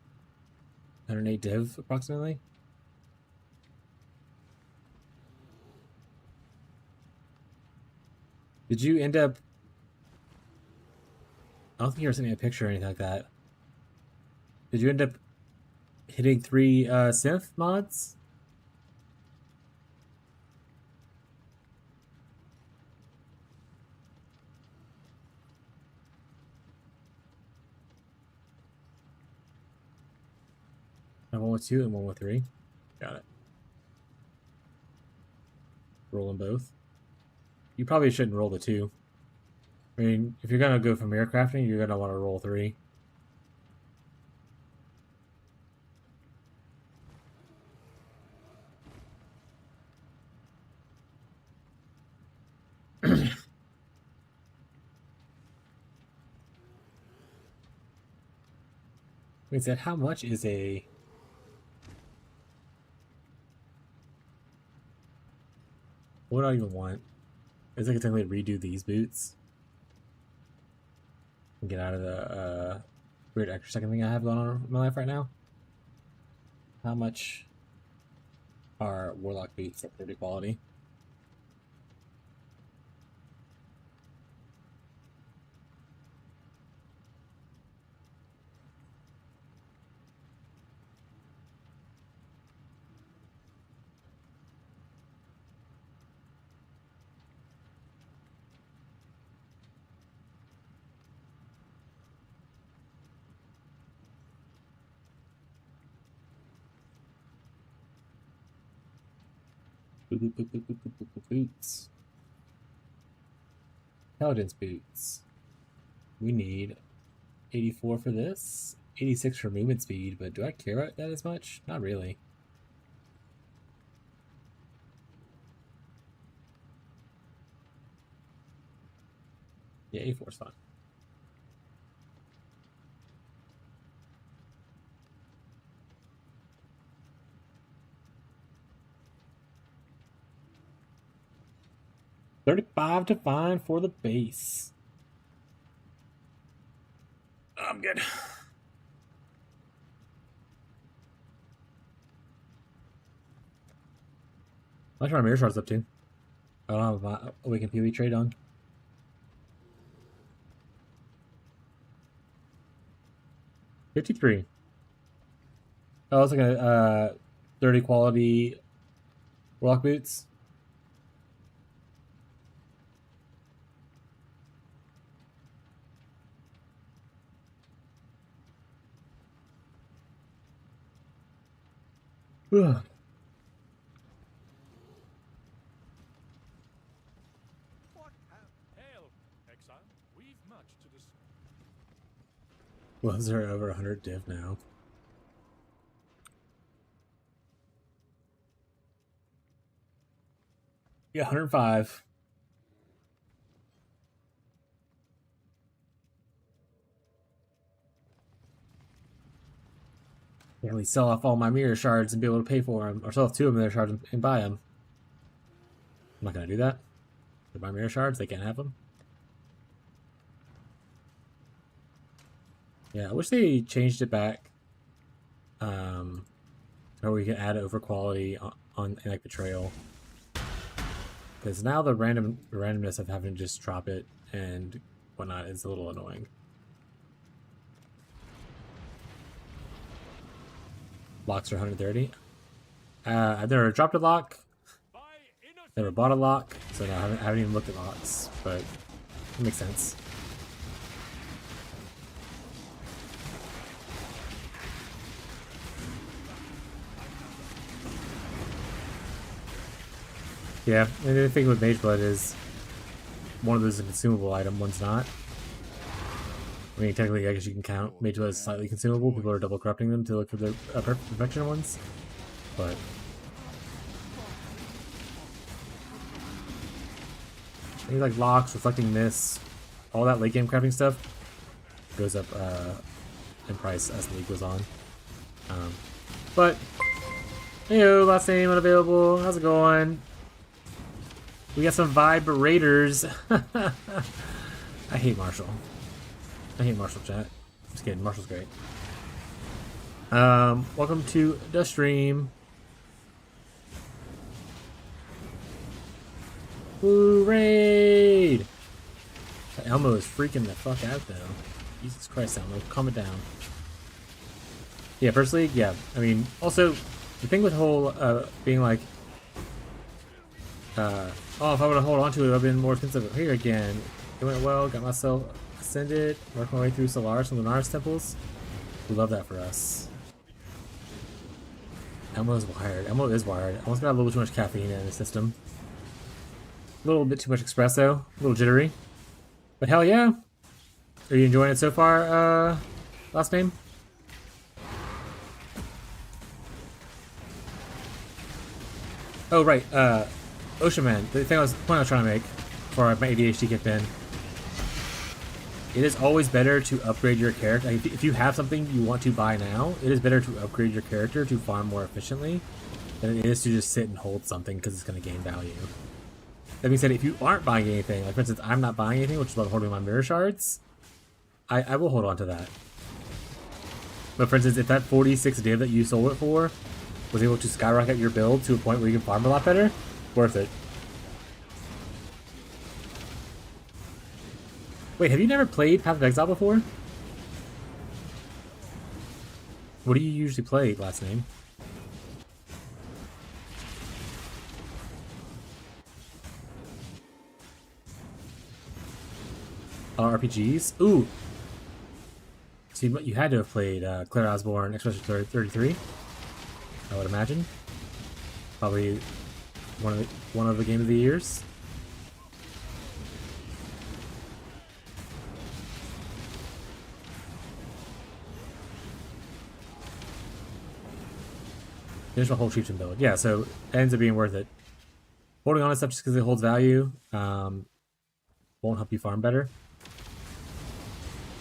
108 div approximately. Did you end up... I don't think you were sending me a picture or anything like that. Did you end up hitting 3 synth mods? One with 2 and one with 3. Got it. Roll them both. You probably shouldn't roll the 2. I mean, if you're gonna go for mirror crafting, you're gonna want to roll 3. Wait, said how much is a... What do I even want? Is I could technically redo these boots and get out of the weird extra second thing I have going on in my life right now. How much are Warlock boots at 30 quality? Boots. Paladin's boots. We need 84 for this, 86 for movement speed, but do I care about that as much? Not really. Yeah, 84 is fine. $35 to find for the base. I'm good. How much are my mirror shards up to? I don't have my Awakened PoE trade on. $53. Oh, it's like a 30 quality Warlock boots. Ugh. Hail, exile. We've much to discuss. Was there over 100 div now? Yeah, 105. Can we sell off all my mirror shards and be able to pay for them, or sell off 2 of their shards and buy them? I'm not gonna do that. They're my mirror shards; they can't have them. Yeah, I wish they changed it back, or we can add over quality on like betrayal, because now the randomness of having to just drop it and whatnot is a little annoying. Locks are 130. I've never dropped a lock, never bought a lock, so no, I haven't even looked at locks, but it makes sense. Yeah, and the thing with Mage Blood is one of those is a consumable item, one's not. I mean, technically, I guess you can count Mage Blood as slightly consumable. People are double corrupting them to look for the perfection ones, but things like locks, reflecting mist, all that late game crafting stuff goes up in price as the league goes on. But heyo, last name unavailable. How's it going? We got some vibrators. I hate Marshall. I hate Marshall, chat. Just kidding. Marshall's great. Welcome to the stream. Woo raid! Elmo is freaking the fuck out though. Jesus Christ, Elmo, calm it down. Yeah, personally, yeah. I mean, also, the thing with whole being like, oh, if I would have held on to it, it would have been more expensive. Here again, it went well. Got myself ascended. Worked my way through Solaris and Lunaris temples. We love that for us. Elmo is wired. Elmo is wired. Elmo's got a little too much caffeine in his system. A little bit too much espresso. A little jittery. But hell yeah. Are you enjoying it so far, last name? Oh, right. Ocean Man. The point I was trying to make before my ADHD kicked in. It is always better to upgrade your character. If you have something you want to buy now, it is better to upgrade your character to farm more efficiently than it is to just sit and hold something because it's going to gain value. That being said, if you aren't buying anything, like for instance, I'm not buying anything, which is why I'm holding my mirror shards, I will hold on to that. But for instance, if that 46 div that you sold it for was able to skyrocket your build to a point where you can farm a lot better, worth it. Wait, have you never played Path of Exile before? What do you usually play, last name? RPGs? Ooh! So you had to have played Claire Osborne Expedition 33, I would imagine. Probably one of the game of the years. Finish my whole chieftain build. Yeah, so it ends up being worth it. Holding on to stuff just because it holds value won't help you farm better.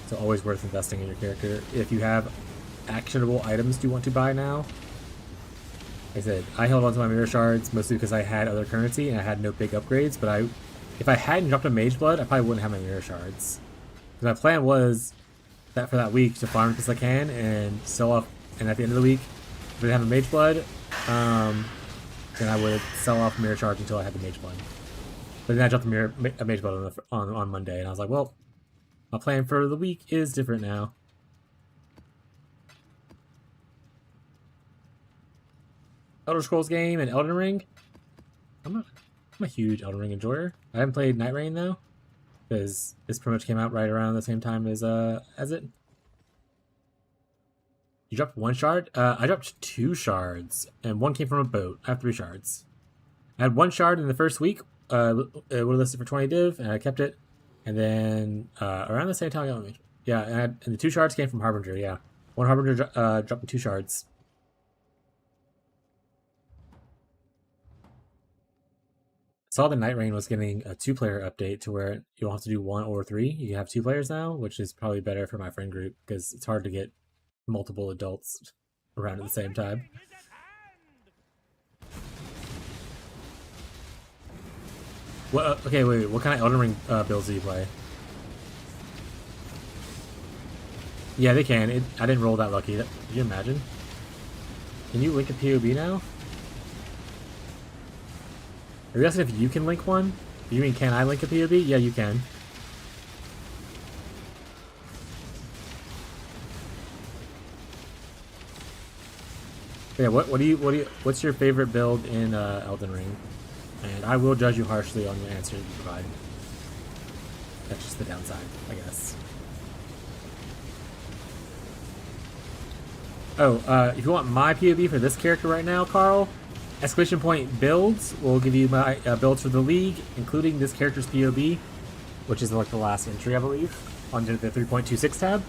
So always worth investing in your character. If you have actionable items you want to buy now, like I said, I held onto my mirror shards mostly because I had other currency and I had no big upgrades, but if I hadn't dropped a mage blood, I probably wouldn't have my mirror shards. Because my plan was that for that week to farm as best I can and sell off, and at the end of the week, if I didn't have a mage blood, then I would sell off mirror shards until I had the mage blood. But then I dropped a mage blood on Monday, and I was like, well, my plan for the week is different now. Elder Scrolls game and Elden Ring. I'm a huge Elden Ring enjoyer. I haven't played Night Rain though, because this pretty much came out right around the same time as it. You dropped one shard? I dropped 2 shards, and one came from a boat. I have 3 shards. I had 1 shard in the first week. It would have listed for 20 div, and I kept it. And then around the same time, I got me. Yeah, and the 2 shards came from Harbinger. Yeah, 1 Harbinger dropped me 2 shards. Saw the Night Rain was getting a 2-player update to where you don't have to do 1 or 3. You have 2 players now, which is probably better for my friend group because it's hard to get multiple adults around at the same time. What? Okay, wait. What kind of Elden Ring builds do you play? Yeah, they can. I didn't roll that lucky. Can you imagine? Can you link a POB now? Are you asking if you can link one? You mean can I link a POB? Yeah, you can. Yeah, what's your favorite build in Elden Ring? And I will judge you harshly on the answer you provide. That's just the downside, I guess. Oh, if you want my POB for this character right now, Carl, exclamation point builds will give you my builds for the League, including this character's POB, which is like the last entry, I believe, under the 3.26 tab.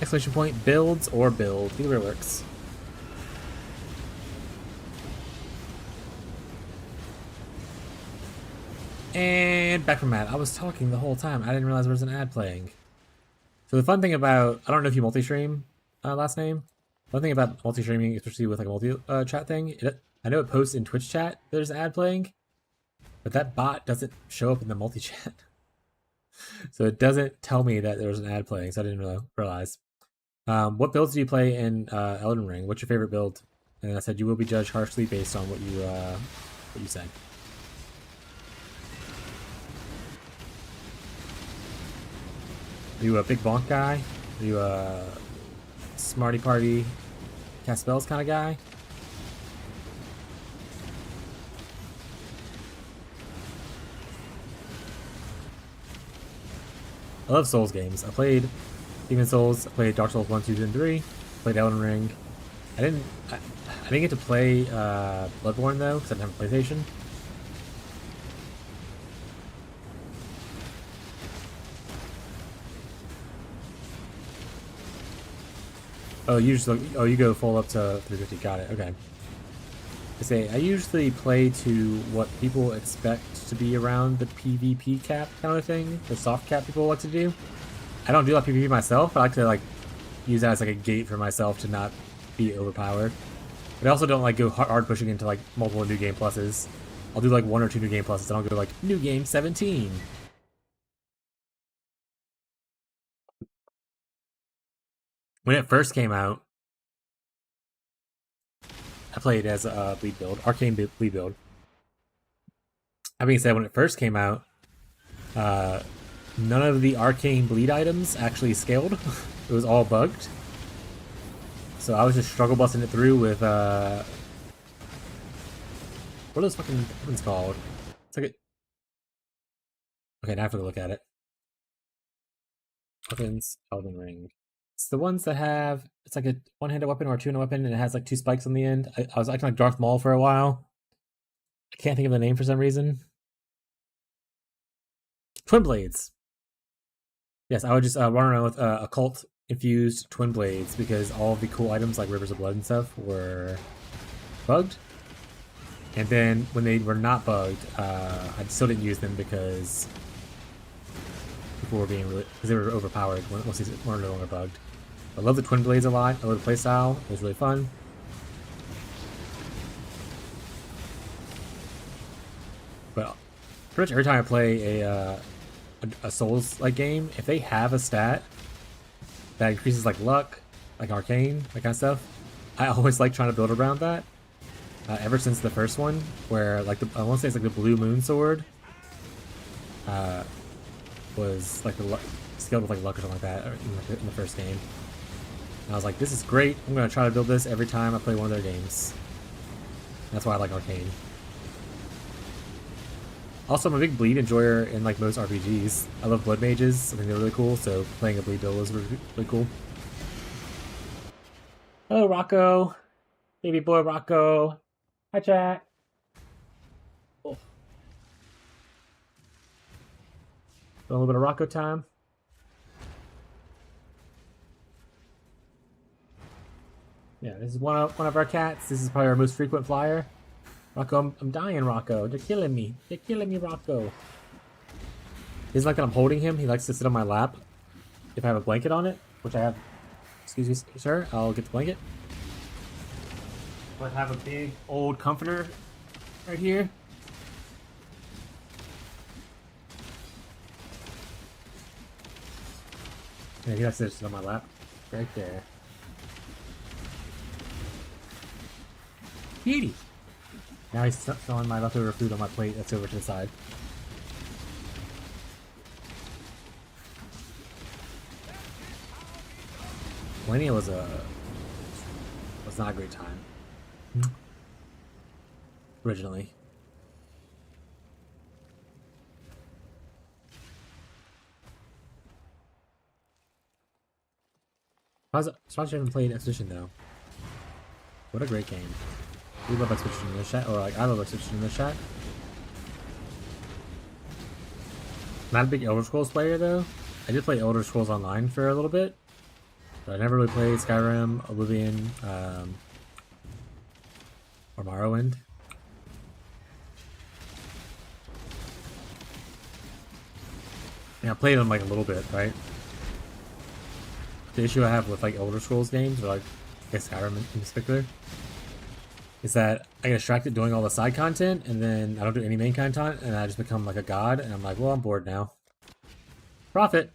Exclamation point builds or build, either works. And back from that. I was talking the whole time. I didn't realize there was an ad playing. So the fun thing about, I don't know if you multi-stream last name. One thing about multi-streaming, especially with like a multi-chat thing, I know it posts in Twitch chat there's an ad playing, but that bot doesn't show up in the multi-chat. So it doesn't tell me that there's an ad playing, so I didn't really realize. What builds do you play in Elden Ring? What's your favorite build? And I said you will be judged harshly based on what you say. Are you a big bonk guy? Are you a smarty party cast spells kind of guy? I love Souls games. I played Demon Souls, I played Dark Souls 1, 2, and 3, played Elden Ring. I didn't get to play Bloodborne though, because I didn't have a PlayStation. Oh, you go full up to 350. Got it. Okay. I usually play to what people expect to be around the PvP cap kind of thing, the soft cap people like to do. I don't do a lot of PvP myself, but I like to use that as a gate for myself to not be overpowered. But I also don't go hard pushing into multiple new game pluses. I'll do 1 or 2 new game pluses, and I'll go new game 17. When it first came out, I played as a bleed build, arcane bleed build. That being said, when it first came out, none of the arcane bleed items actually scaled. It was all bugged. So I was just struggle busting it through with what are those fucking weapons called? It's okay, now I have to look at it. Weapons, Elden Ring. It's the ones that have, it's a one-handed weapon or a two-handed weapon, and it has 2 spikes on the end. I was acting like Darth Maul for a while. I can't think of the name for some reason. Twin Blades. Yes, I would just run around with occult-infused Twin Blades because all of the cool items like Rivers of Blood and stuff were bugged. And then when they were not bugged, I still didn't use them because people were because they were overpowered once they were no longer bugged. I love the Twin Blades a lot. I love the playstyle. It was really fun. But pretty much every time I play a Souls-like game, if they have a stat that increases luck, arcane, that kind of stuff, I always trying to build around that. Ever since the first one, where I want to say it's the Blue Moon Sword was the scaled with luck or something like that in the first game. And I was like, this is great. I'm gonna try to build this every time I play one of their games. That's why I like arcane. Also, I'm a big bleed enjoyer in most RPGs. I love blood mages. I think they're really cool. So playing a bleed build was really cool. Hello, Rocco, baby boy Rocco. Hi, chat. Oh. A little bit of Rocco time. Yeah, this is one of our cats. This is probably our most frequent flyer. Rocco, I'm dying, Rocco. They're killing me. They're killing me, Rocco. He doesn't like that I'm holding him. He likes to sit on my lap if I have a blanket on it, which I have. Excuse me, sir. I'll get the blanket. I have a big old comforter right here. Yeah, he likes to sit on my lap. Right there. Beauty! Now he's throwing my leftover food on my plate that's over to the side. Millennia was not a great time. Originally. I haven't played Expedition though. What a great game. We love Expedition in the chat, or I love Expedition in the chat. Not a big Elder Scrolls player though. I did play Elder Scrolls Online for a little bit, but I never really played Skyrim, Oblivion, or Morrowind. Yeah, I played them a little bit, right? The issue I have with Elder Scrolls games, or I guess Skyrim in particular, is that I get distracted doing all the side content, and then I don't do any main content, and I just become like a god, and I'm like, well, I'm bored now. Profit.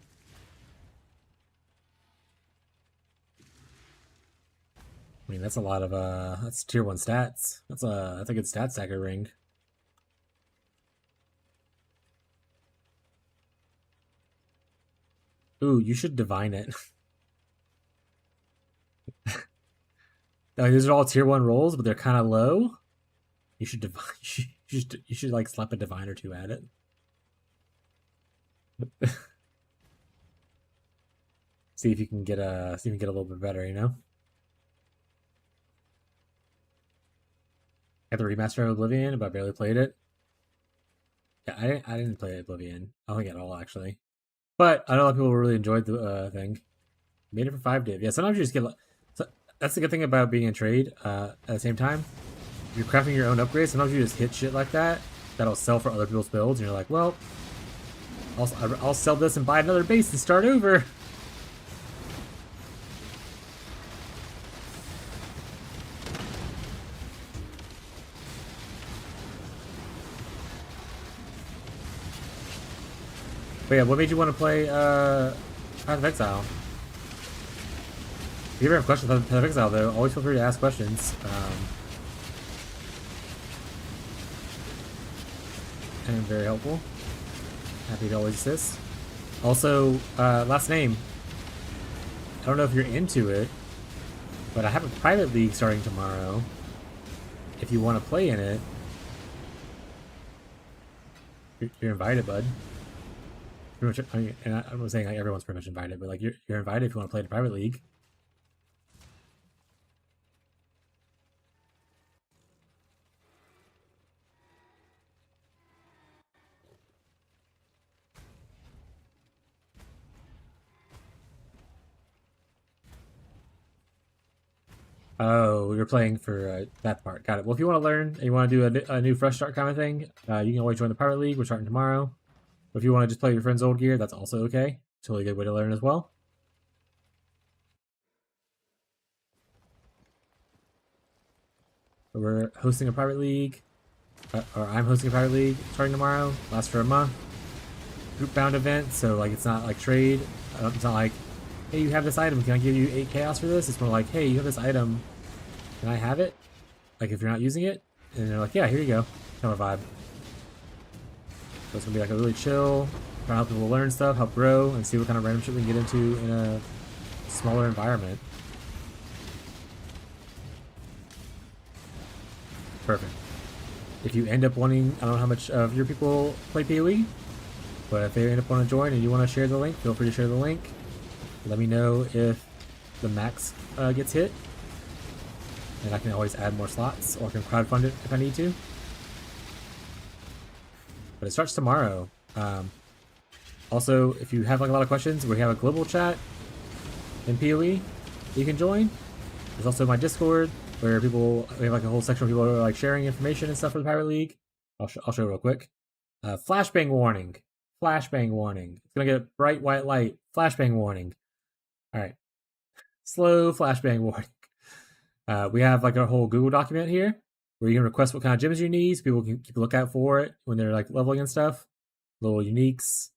I mean, that's a lot of that's tier 1 stats. That's a good stat stacker ring. Ooh, you should divine it. Like, these are all tier 1 rolls, but they're kind of low. You should divine. You should like slap a divine or two at it. See if you can get a little bit better. You know. Got the remaster of Oblivion, but I barely played it. Yeah, I didn't play Oblivion. I don't think at all actually. But I know a lot of people really enjoyed the thing. Made it for 5 div. Yeah, sometimes you just get. So that's the good thing about being in trade. At the same time, if you're crafting your own upgrades, sometimes you just hit shit like that that'll sell for other people's builds, and you're like, well, I'll sell this and buy another base and start over. But yeah, what made you want to play Path of Exile? If you ever have questions about Path of Exile, though, always feel free to ask questions. I am very helpful. Happy to always assist. Also, last name. I don't know if you're into it, but I have a private league starting tomorrow. If you want to play in it, you're invited, bud. Pretty much, I mean, and I'm not saying like everyone's pretty much invited, but like you're invited if you want to play in a private league. Oh, you're playing for that part. Got it. Well, if you want to learn and you want to do a new fresh start kind of thing, you can always join the private league. We're starting tomorrow. But if you want to just play your friend's old gear, that's also okay. Totally good way to learn as well. We're hosting a private league, or I'm hosting a private league starting tomorrow. Lasts for a month. Group bound event, so like it's not like trade. It's not like, hey, you have this item. Can I give you 8 chaos for this? It's more like, hey, you have this item. Can I have it? Like if you're not using it, and they're like, yeah, here you go. Kind of a vibe. So it's gonna be like a really chill, trying to help people learn stuff, help grow, and see what kind of random shit we can get into in a smaller environment. Perfect. If you end up wanting, I don't know how much of your people play PoE, but if they end up wanting to join and you want to share the link, feel free to share the link. Let me know if the max gets hit, and I can always add more slots, or I can crowdfund it if I need to. But it starts tomorrow. Also, if you have like a lot of questions, we have a global chat in PoE you can join. There's also my Discord where we have like a whole section of people who are like sharing information and stuff for the Pirate League. I'll show real quick. Flashbang warning. Flashbang warning. It's gonna get bright white light. Flashbang warning. All right. Slow flashbang warning. We have like a whole Google document here where you can request what kind of gems you need. So people can keep a lookout for it when they're like leveling and stuff. Little uniques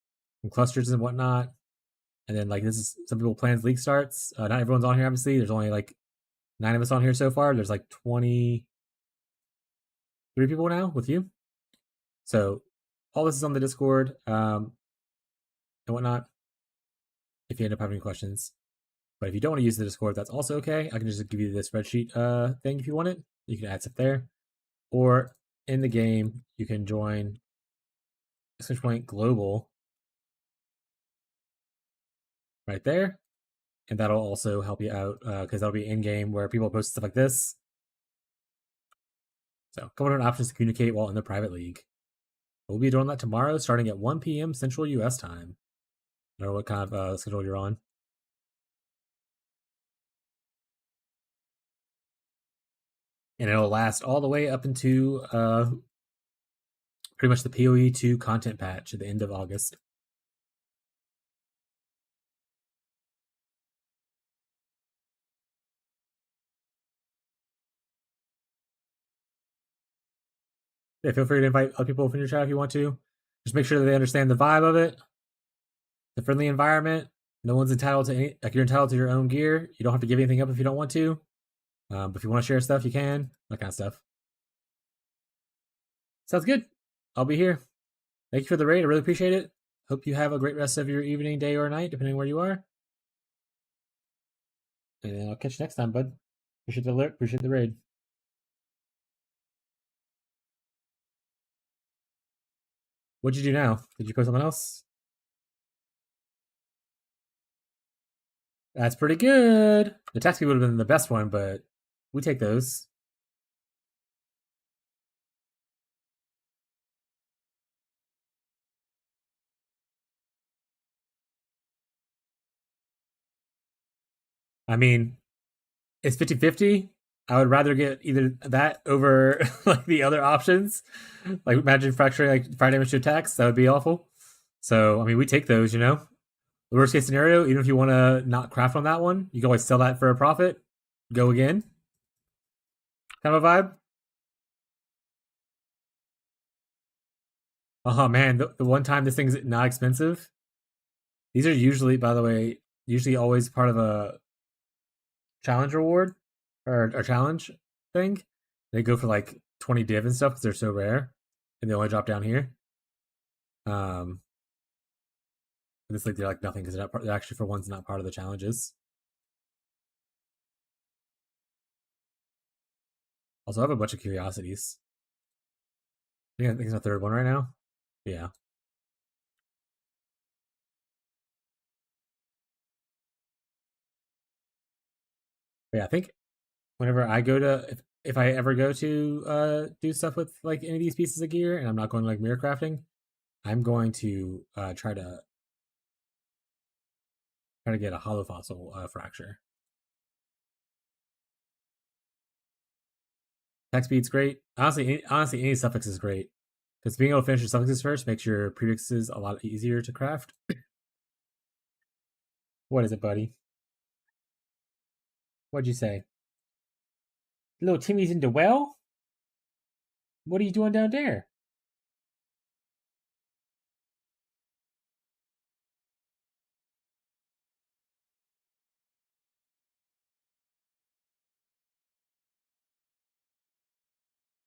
and clusters and whatnot. And then like this is some people plans league starts. Not everyone's on here, obviously. There's only like 9 of us on here so far. There's like 23 people now with you. So all this is on the Discord and whatnot. If you end up having any questions. But if you don't want to use the Discord, that's also okay. I can just give you the spreadsheet thing if you want it. You can add stuff there. Or in the game, you can join !point global right there. And that'll also help you out because that'll be in game where people post stuff like this. So, a couple different options to communicate while in the private league. We'll be doing that tomorrow starting at 1 p.m. Central US time. I don't know what kind of schedule you're on. And it'll last all the way up into pretty much the PoE 2 content patch at the end of August. Yeah, feel free to invite other people from your chat if you want to. Just make sure that they understand the vibe of it, the friendly environment. No one's entitled to any, like, you're entitled to your own gear. You don't have to give anything up if you don't want to. But if you want to share stuff, you can. That kind of stuff. Sounds good. I'll be here. Thank you for the raid. I really appreciate it. Hope you have a great rest of your evening, day, or night, depending where you are. And I'll catch you next time, bud. Appreciate the alert. Appreciate the raid. What'd you do now? Did you post something else? That's pretty good. The taxi would have been the best one, but we take those. I mean, it's 50-50. I would rather get either that over like the other options. Like imagine fracturing like fire damage to attacks. That would be awful. So I mean, we take those. The worst case scenario, even if you want to not craft on that one, you can always sell that for a profit. Go again. Kind of a vibe. Oh man, the one time this thing's not expensive. These are usually, by the way, always part of a challenge reward or a challenge thing. They go for like 20 div and stuff because they're so rare, and they only drop down here. This like they're like nothing because they're actually for ones not part of the challenges. Also, I have a bunch of curiosities. I think it's my third one right now. Yeah. But yeah, I think whenever I go to, if I ever go to do stuff with like any of these pieces of gear, and I'm not going to like mirror crafting, I'm going to try to get a hollow fossil fracture. Attack speed's great. Honestly, any suffix is great because being able to finish your suffixes first makes your prefixes a lot easier to craft. What is it, buddy? What'd you say? Little Timmy's in the well? What are you doing down there?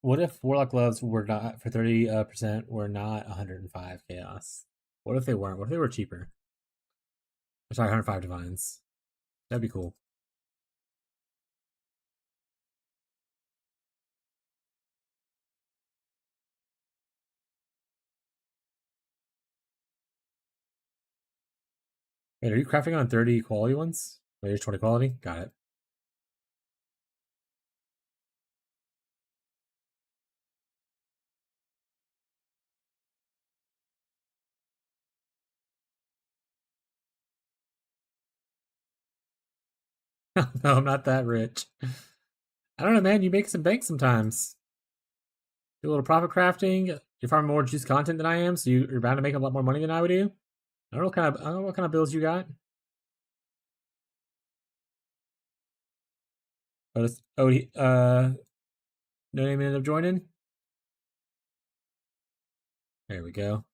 What if Warlock gloves were not for 30% were not 105 chaos? What if they weren't? What if they were cheaper? Sorry, 105 divines. That'd be cool. Wait, are you crafting on 30 quality ones? Wait, there's 20 quality? Got it. No, I'm not that rich. I don't know, man. You make some bank sometimes. Do a little profit crafting. You're farming more juice content than I am, so you're bound to make a lot more money than I would do. I don't know what kind of bills you got. No name ended up joining. There we go.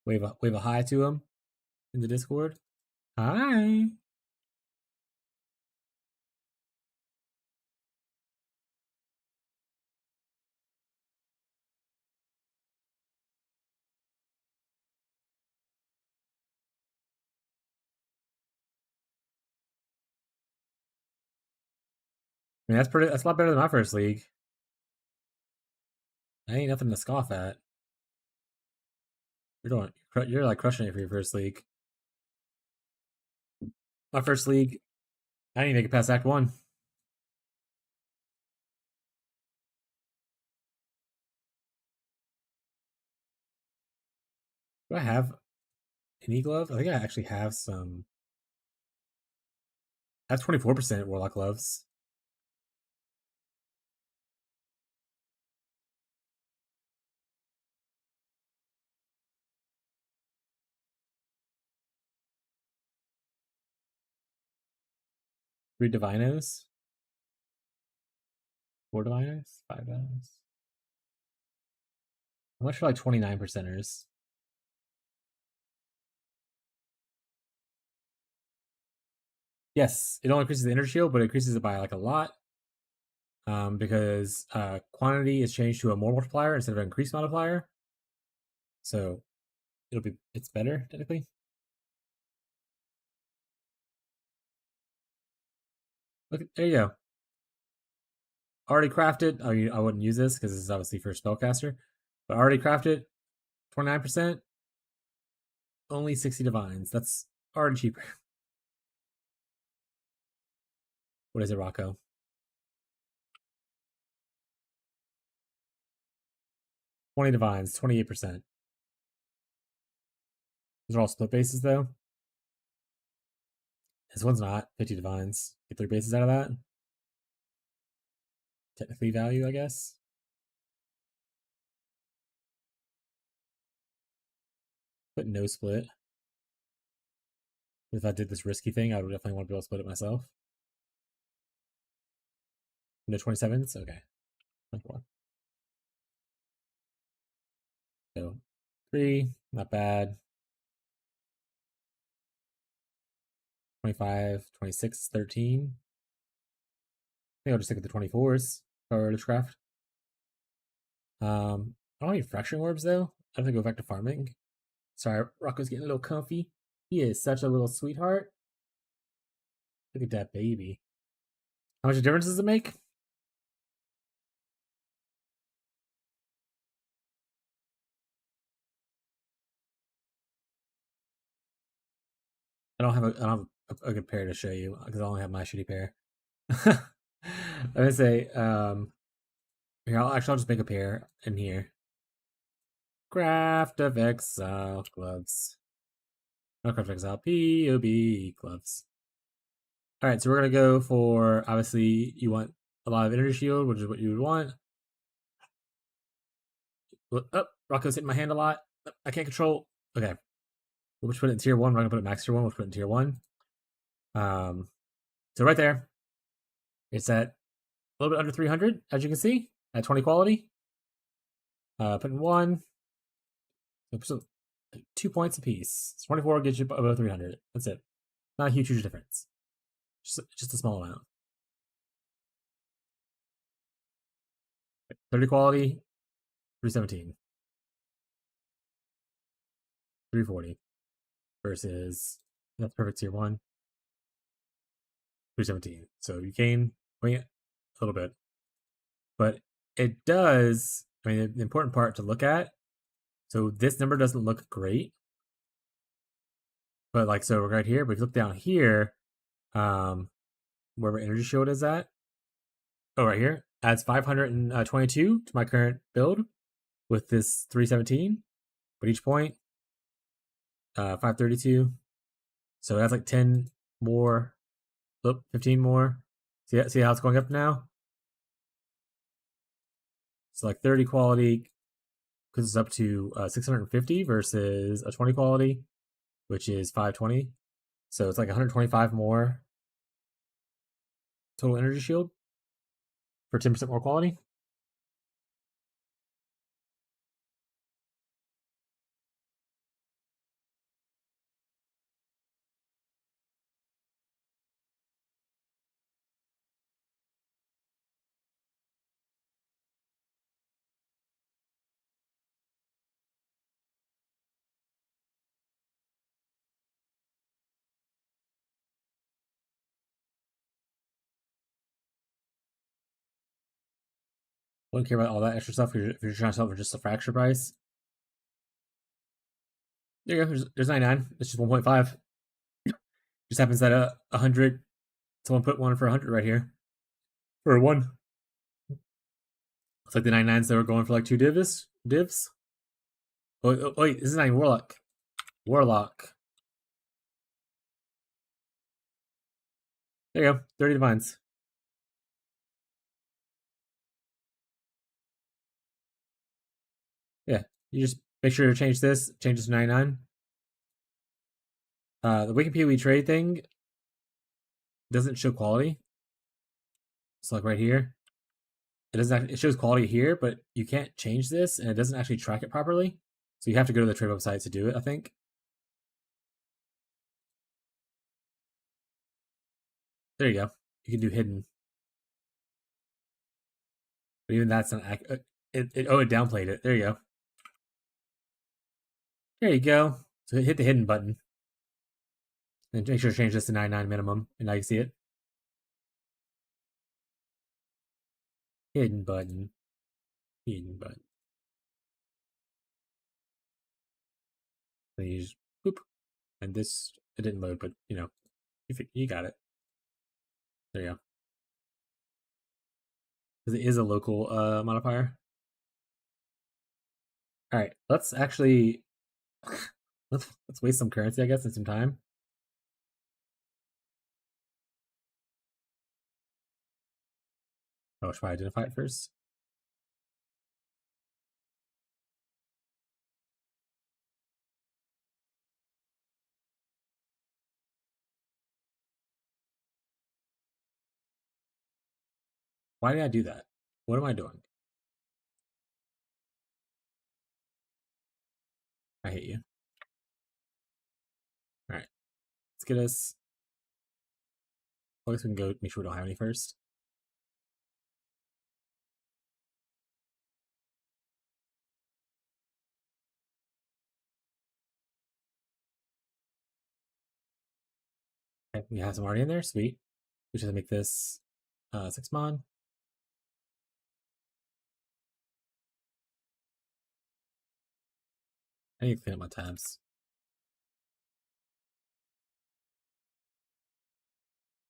Wave a hi to him in the Discord. Hi. I mean, that's a lot better than my first league. That ain't nothing to scoff at. You're like crushing it for your first league. My first league, I didn't even make it past Act 1. Do I have any glove? I think I actually have some. I have 24% Warlock gloves. Three Divinos. 4 Divinos? 5 Divinos. How much for like 29 percenters? Yes, it only increases the energy shield, but it increases it by like a lot. Because quantity is changed to a more multiplier instead of an increased multiplier. So it's better technically. Look, there you go. Already crafted. I wouldn't use this because this is obviously for a spellcaster, but already crafted. 29%. Only 60 divines. That's already cheaper. What is it, Rocco? $20 divines, 28%. Those are all split bases though. This one's not 50 divines. Get 3 bases out of that. Technically value, I guess. But no split. If I did this risky thing, I would definitely want to be able to split it myself. No 27s? Okay. 24. So 3, not bad. 25, 26, 13. I think I'll just stick with the 24s for this craft. I don't need fracturing orbs though. I have to go back to farming. Sorry, Rocco's getting a little comfy. He is such a little sweetheart. Look at that baby. How much of a difference does it make? I don't have a good pair to show you because I only have my shitty pair. I'm gonna say, here, I'll just make a pair in here. Craft of Exile gloves. No, Craft of Exile POB gloves. Alright, so we're gonna go for, obviously, you want a lot of energy shield, which is what you would want. Oh, Rocco's hitting my hand a lot. I can't control. Okay. We'll just put it in tier 1. We're not gonna put it max tier 1. We'll put it in tier 1. So right there, it's at a little bit under 300, as you can see, at 20 quality. Putting 1. So 2 points apiece. 24 gets you above 300. That's it. Not a huge difference. Just a small amount. 30 quality, 317. 340 versus that's perfect tier 1. 317. So you gain a little bit. But it does, I mean, the important part to look at, so this number doesn't look great. But like, so right here, but if you look down here, wherever energy shield is at, oh, right here, adds 522 to my current build with this 317. But each point, 532. So that's like 10 more, 15 more. See how it's going up now? So like 30 quality, because it's up to 650 versus a 20 quality, which is 520. So it's like 125 more total energy shield for 10% more quality. I don't care about all that extra stuff if you're trying to sell it for just a fracture price. There you go. There's 99. It's just 1.5. Just happens that 100. Someone put one for 100 right here. For 1. It's like the 99s that were going for like 2 divs. Oh, wait, this is not even Warlock. Warlock. There you go. 30 divines. Yeah. You just make sure to change this. Change this to 99. The Wicked PoE trade thing doesn't show quality. So like right here. it doesn't. It shows quality here, but you can't change this, and it doesn't actually track it properly. So you have to go to the trade website to do it, I think. There you go. You can do hidden. But even that's not accurate. It downplayed it. There you go. There you go. So hit the hidden button. And make sure to change this to 99 minimum. And now you see it. Hidden button. Hidden button. Then you just boop. And this, it didn't load, but you know, you got it. There you go. Because it is a local modifier. Alright, let's actually let's waste some currency, I guess, and some time. Oh, should I identify it first? Why did I do that? What am I doing? I hate you. Alright. Let's get us. I guess we can go make sure we don't have any first. Okay, we have some already in there, sweet. We should make this 6 mon. I need to clean up my tabs.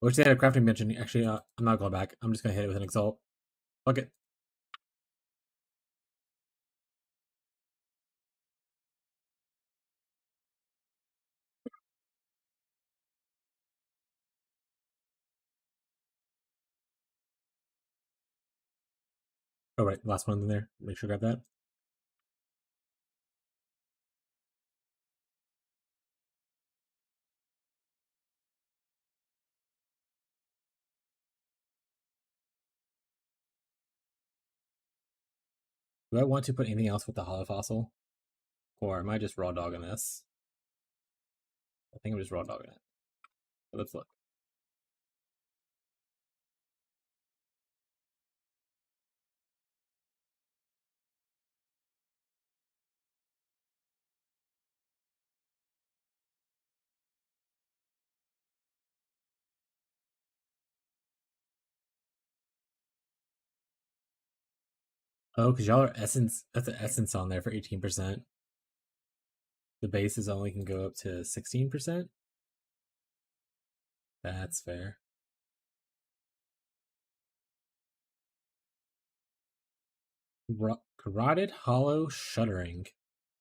I wish they had a crafting bench. Actually, I'm not going back. I'm just gonna hit it with an exalt. Fuck it. Oh right, last one in there. Make sure to grab that. Do I want to put anything else with the hollow fossil? Or am I just raw dogging this? I think I'm just raw dogging it. So let's look. Oh, because y'all are essence. That's an essence on there for 18%. The bases only can go up to 16%. That's fair. Carotid hollow shuttering.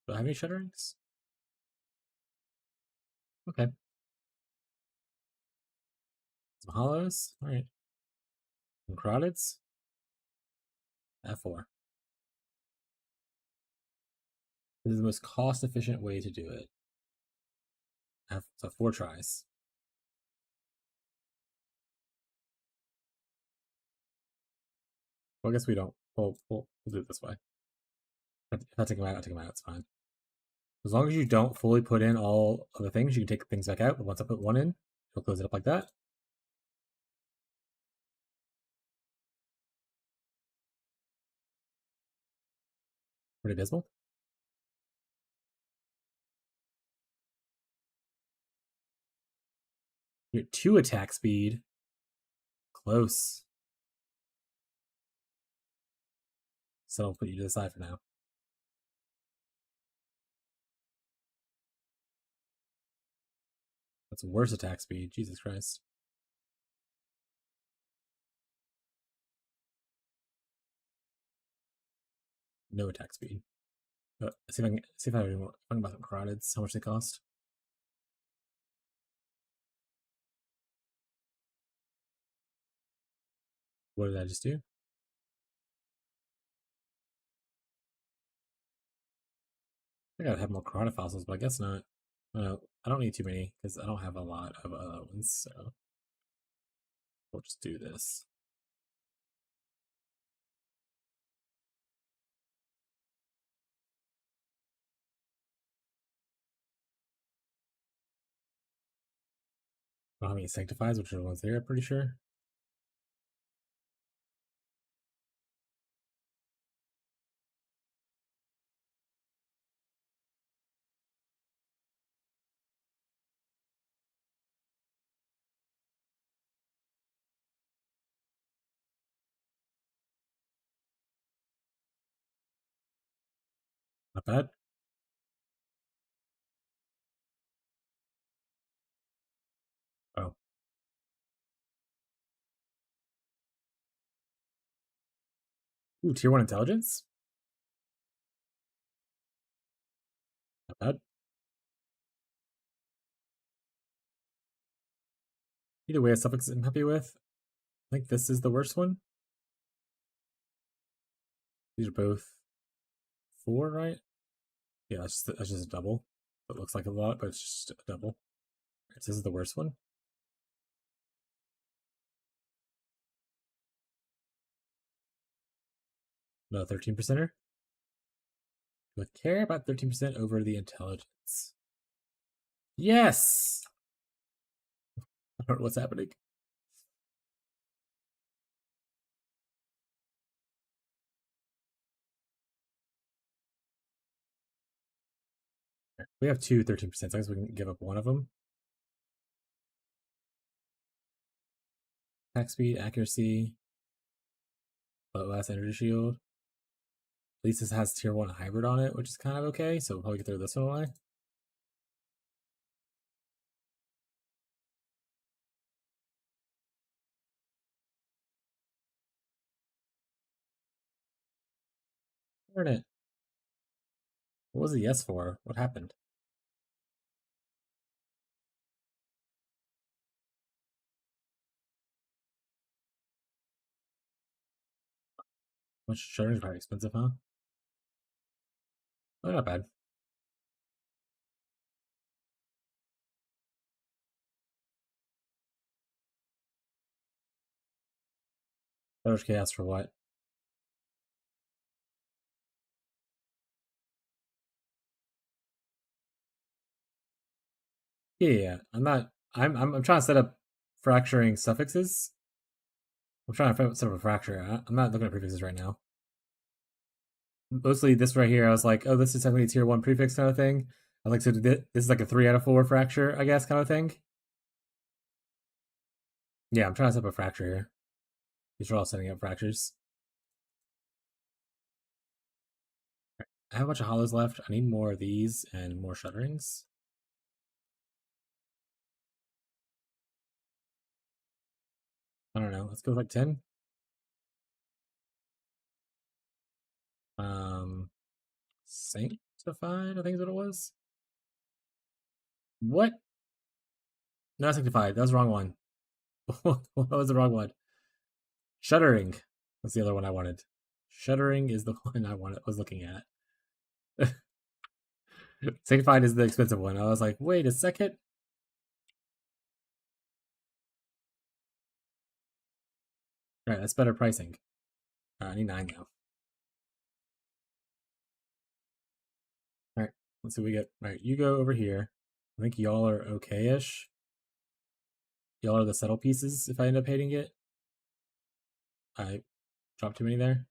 Do I have any shutterings? Okay. Some hollows. All right. Some carotids. F4. This is the most cost-efficient way to do it. So 4 tries. Well, I guess we don't. We'll do it this way. If I take them out, I take them out. It's fine. As long as you don't fully put in all of the things, you can take things back out. But once I put one in, it'll close it up like that. Pretty abysmal. You're 2 attack speed. Close. So I'll put you to the side for now. That's worse attack speed. Jesus Christ. No attack speed. Let's see if I have any more. Talking about some carotids, how much they cost. What did I just do? I gotta have more carotid fossils, but I guess not. I don't need too many because I don't have a lot of other ones, so we'll just do this. I don't have any sanctifies, which are the ones there, I'm pretty sure. Not bad. Oh. Ooh, tier 1 intelligence? Not bad. Either way, a suffix I'm happy with. I think this is the worst one. These are both 4, right? Yeah, that's just a double. It looks like a lot, but it's just a double. Right, so this is the worst one. No, 13%er. Do I care about 13% over the intelligence? Yes! I don't know what's happening. We have two 13%, so I guess we can give up one of them. Attack speed, accuracy, last energy shield. At least this has tier 1 hybrid on it, which is kind of okay, so we'll probably get throw this one away. Darn it. What was the yes for? What happened? Much shuttering is probably expensive, huh? Oh, not bad. Shutters chaos for what? Yeah, I'm not. I'm trying to set up fracturing suffixes. I'm trying to set up a fracture. I'm not looking at prefixes right now. Mostly this right here, I was like, oh, this is technically a tier 1 prefix kind of thing. I like, so this is like a 3 out of 4 fracture, I guess, kind of thing. Yeah, I'm trying to set up a fracture here. These are all setting up fractures. I have a bunch of hollows left. I need more of these and more shutterings. I don't know. Let's go with like 10. Sanctified, I think is what it was. What? Not sanctified. That was the wrong one. What was the wrong one? Shuttering. That's the other one I wanted. Shuttering is the one I was looking at. Sanctified is the expensive one. I was like, wait a second. Alright, that's better pricing. I need 9 now. Alright, let's see what we get. Alright, you go over here. I think y'all are okay-ish. Y'all are the settle pieces if I end up hating it. I dropped too many there.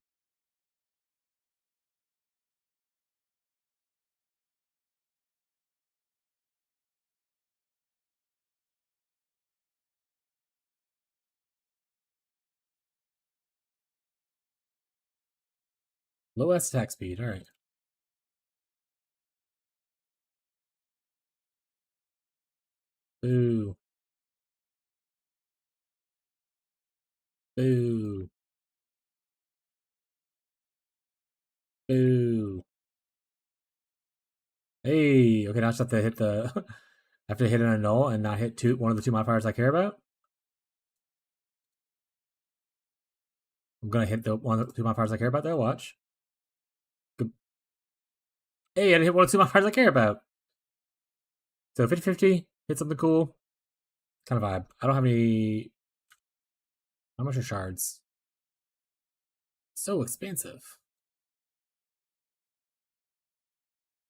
Low S attack speed, alright. Boo. Boo. Boo. Hey, okay, now I just have to hit the I have to hit an annul and not hit one of the 2 modifiers I care about. I'm gonna hit one of the 2 modifiers I care about though, watch. Good. Hey, I didn't hit one of the 2 modifiers I care about. So 50-50, hit something cool. Kind of vibe. I don't have any. How much are shards? So expensive.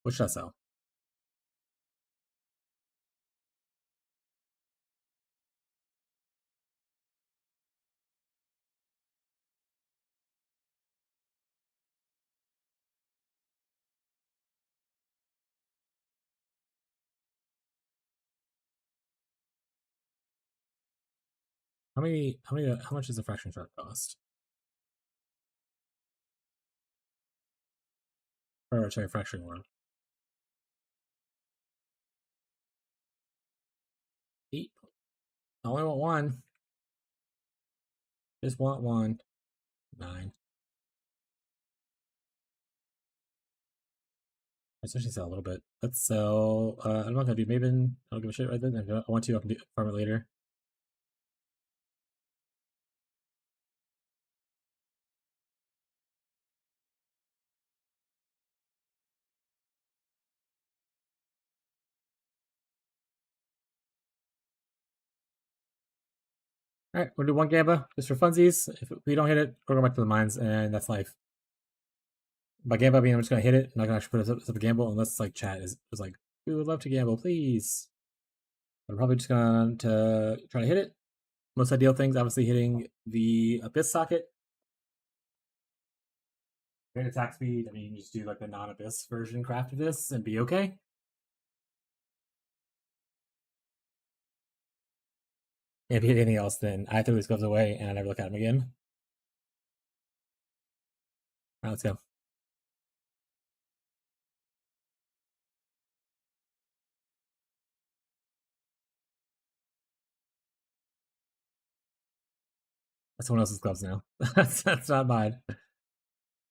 What should I sell? How much does the fraction shard cost? Or sorry, fracturing worm. 8. I only want 1. Just want 1. 9. Let's actually sell a little bit. Let's sell. I'm not gonna do Maven. I don't give a shit right then. If I want to, I can farm it later. Alright, we'll do 1 Gamba just for funsies. If we don't hit it, we'll go back to the mines, and that's life. By Gamba, I mean I'm just gonna hit it. I'm not gonna actually put it up to gamble unless like chat is like, we would love to gamble, please. I'm probably just going to try to hit it. Most ideal things, obviously hitting the Abyss socket. Great attack speed. I mean, you just do like the non-Abyss version craft of this and be okay. If you hit anything else, then I throw these gloves away and I never look at them again. Alright, let's go. That's someone else's gloves now. That's not mine.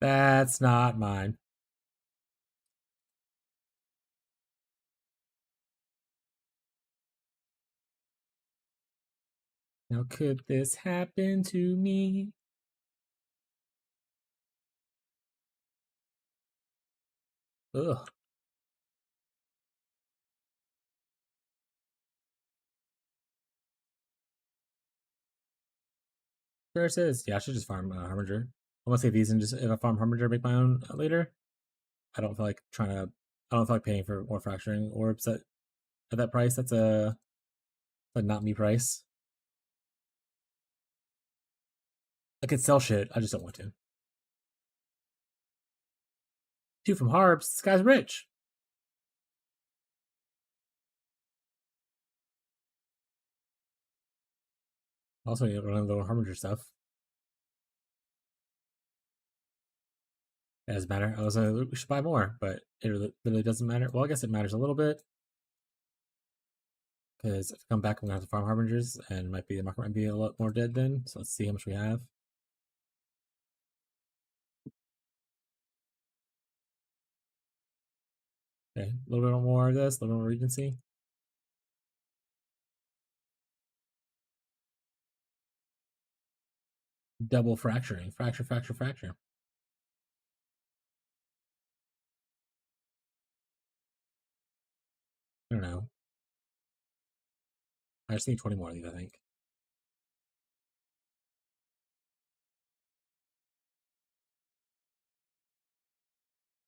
That's not mine. How could this happen to me? Ugh. There it is. Yeah, I should just farm Harbinger. I'm gonna save these and just if I farm Harbinger, make my own later. I don't feel like trying to. I don't feel like paying for more fracturing orbs at that price. That's a not me price. I could sell shit. I just don't want to. 2 from Harbs. This guy's rich. Also, you run a little Harbinger stuff. It doesn't matter. I was like, we should buy more, but it really doesn't matter. Well, I guess it matters a little bit. Because if I come back, I'm going to have to farm Harbingers, and the market might be a lot more dead then. So let's see how much we have. Okay, a little bit more of this, a little bit more Regency. Double fracturing. Fracture, fracture, fracture. I don't know. I just need 20 more of these, I think.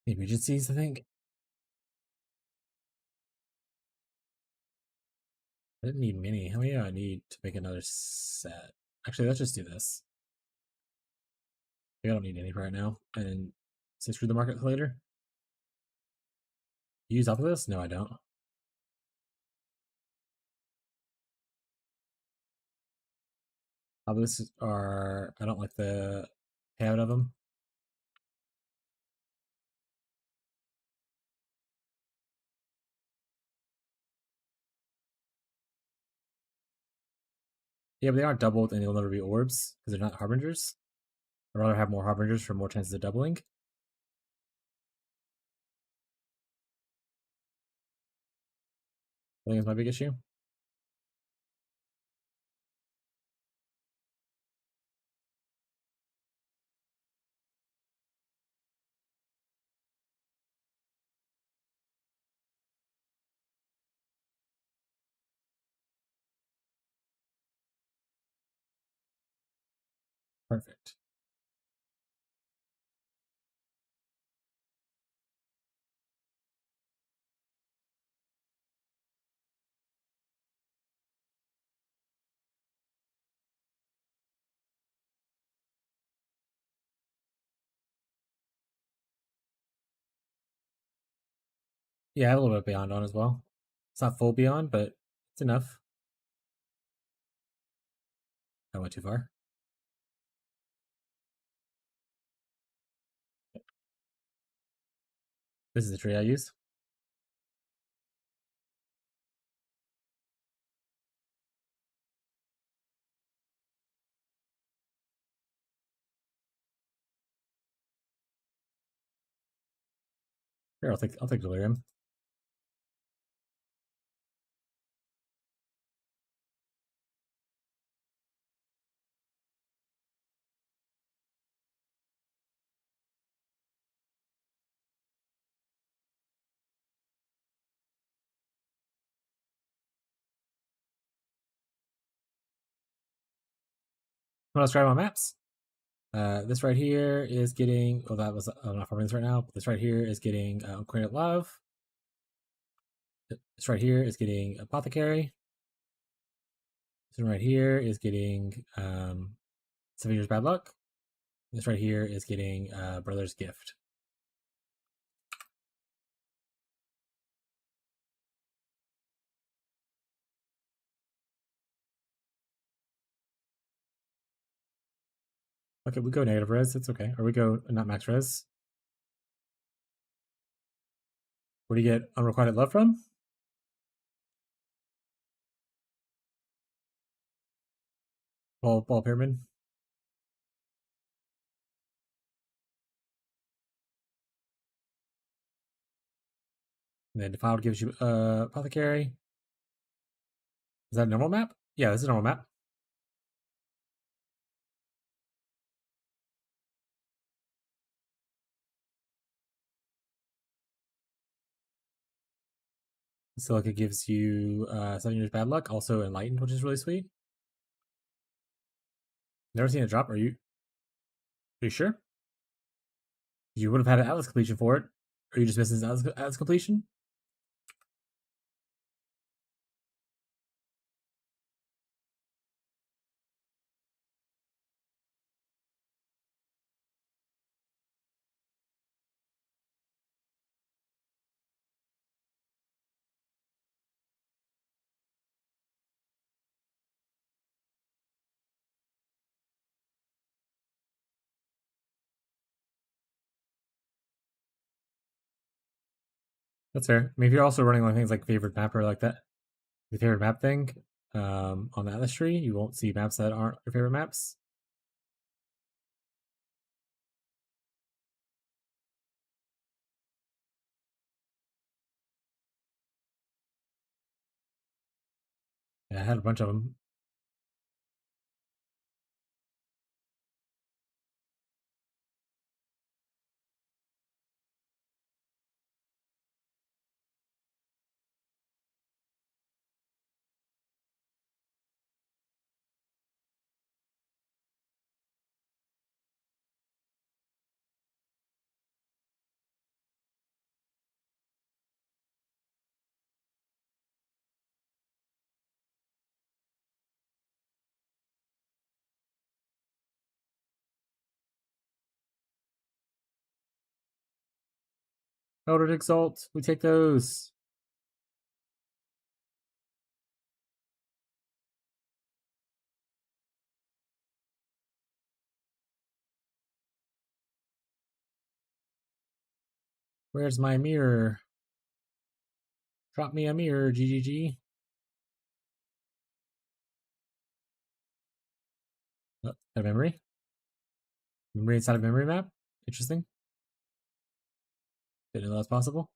Need Regencies, I think. I didn't need many. How many do I need to make another set? Actually, let's just do this. I don't need any right now. And say screw the market later. Use up of this? No, I don't. Obelisks are. I don't like the payout of them. Yeah, but they aren't doubled and they'll never be orbs because they're not harbingers. I'd rather have more harbingers for more chances of doubling. I think it's my big issue. Perfect. Yeah, I have a little bit beyond on as well. It's not full beyond, but it's enough. I went too far. This is the tree I used. Here, I'll take delirium. Let's try my maps. This right here is getting. Oh, that was. I'm not farming this right now. But this right here is getting Acquainted Love. This right here is getting Apothecary. This one right here is getting 7 Years Bad Luck. This right here is getting Brother's Gift. Okay, we go negative res. It's okay. Or we go not max res. Where do you get Unrequited Love from? Ball Pyramid. And then Defiled gives you Apothecary. Is that a normal map? Yeah, this is a normal map. Silica gives you 7 Years Bad Luck, also Enlightened, which is really sweet. Never seen a drop. Are you sure? You would have had an Atlas completion for it. Are you just missing Atlas completion? That's fair. I mean, if you're also running like things like favorite map or like that, the favorite map thing on the Atlas tree, you won't see maps that aren't your favorite maps. Yeah, I had a bunch of them. Eldritch Exalt, we take those. Where's my mirror? Drop me a mirror, GGG. Oh, a memory? Memory inside of memory map? Interesting. Didn't know that was possible.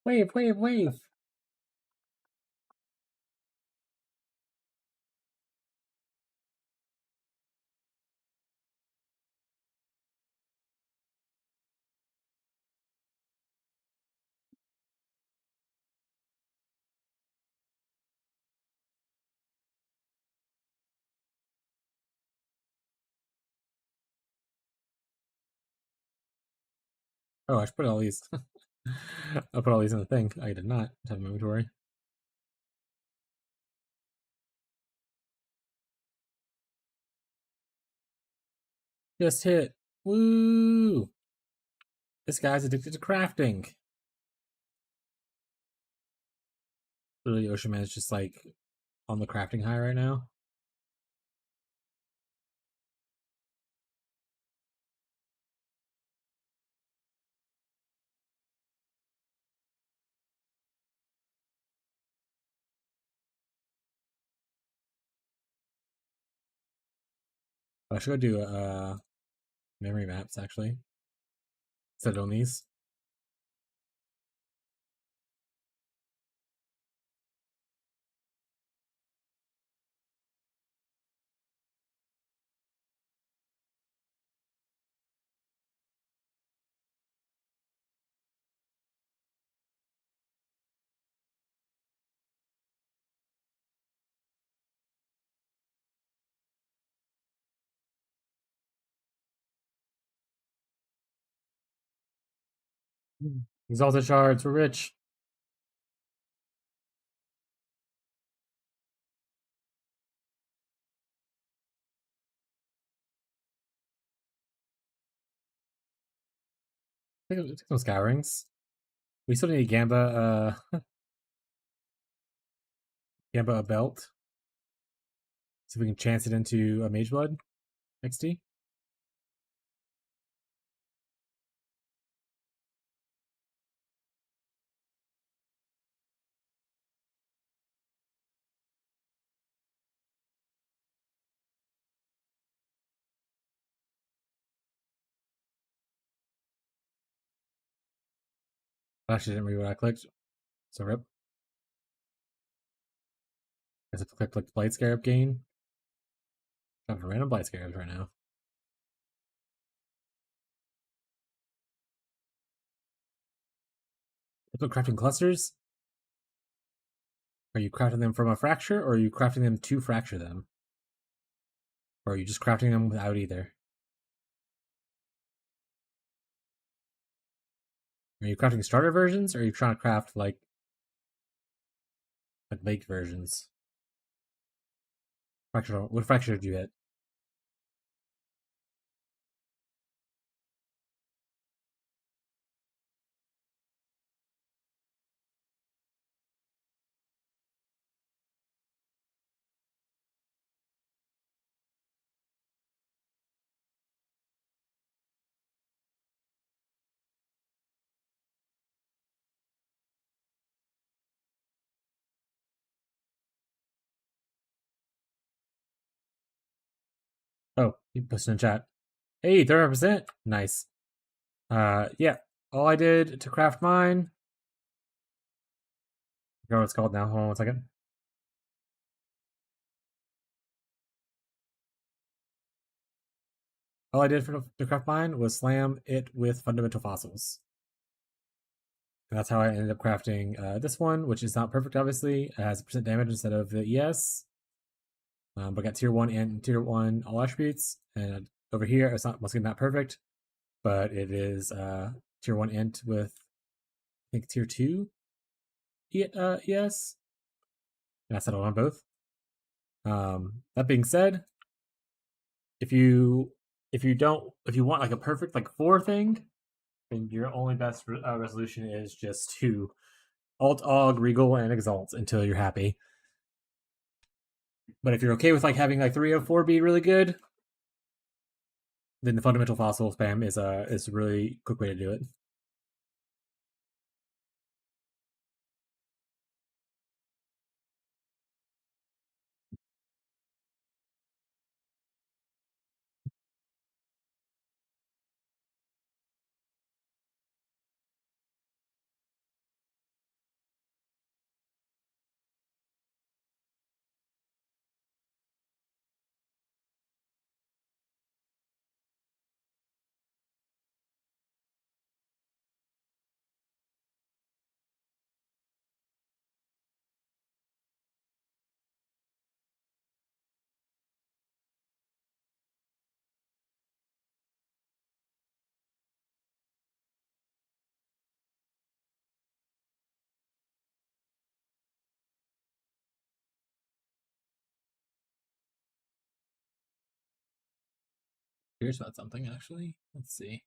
Wave. Oh, I should put all these. I'll put all these in the thing. I did not have an inventory. Just hit. Woo! This guy's addicted to crafting. Literally, Ocean Man is just like on the crafting high right now. I should go do memory maps actually. Instead on these. Exalted shards, we're rich. Take some scourings. We still need a Gamba, Gamba a belt. See if we can chance it into a Mage Blood XD. I actually didn't read what I clicked. So rip. Guess I have to click the Blight Scarab gain. I have random Blight Scarabs right now. Put crafting clusters? Are you crafting them from a fracture, or are you crafting them to fracture them? Or are you just crafting them without either? Are you crafting starter versions, or are you trying to craft like baked versions? Fracture. What fracture did you hit? Oh, you posted in chat. Hey, 30%. Nice. Yeah. All I did to craft mine. I forgot what it's called now. Hold on 1 second. All I did to craft mine was slam it with fundamental fossils. And that's how I ended up crafting this one, which is not perfect, obviously. It has percent damage instead of the ES. But I got tier 1 and tier 1 all attributes. And over here, it's not, once again, not perfect, but it is tier 1 int with, I think, tier 2 ES. And I settled on both. That being said, if you want like a perfect like 4 thing, then your only best resolution is just to alt aug regal and exalt until you're happy. But if you're okay with like having like 3 of 4 be really good, then the fundamental fossil spam is a really quick way to do it. Curious about something, actually. Let's see.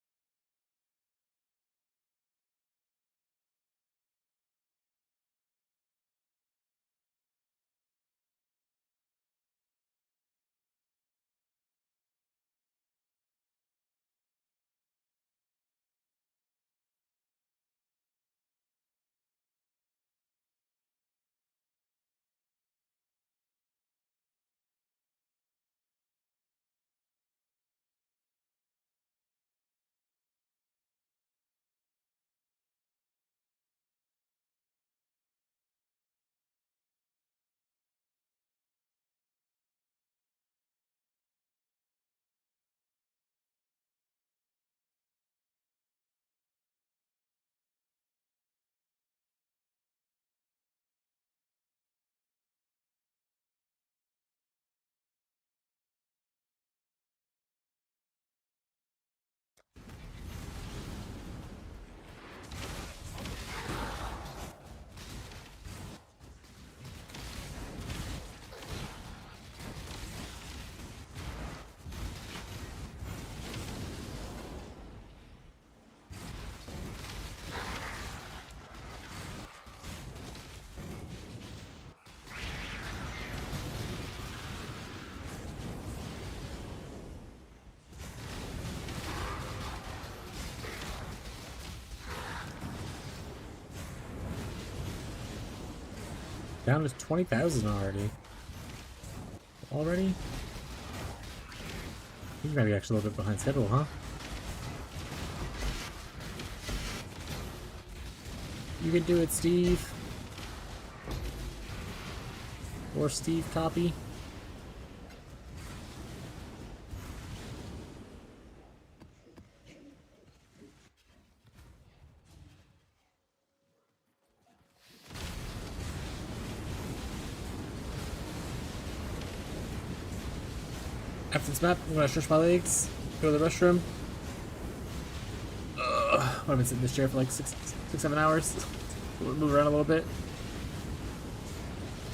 Down to 20,000 already. Already? You might be actually a little bit behind schedule, huh? You can do it, Steve. Or Steve copy. After this map, I'm gonna stretch my legs, go to the restroom. I've been sitting in this chair for like 7 hours. Move around a little bit.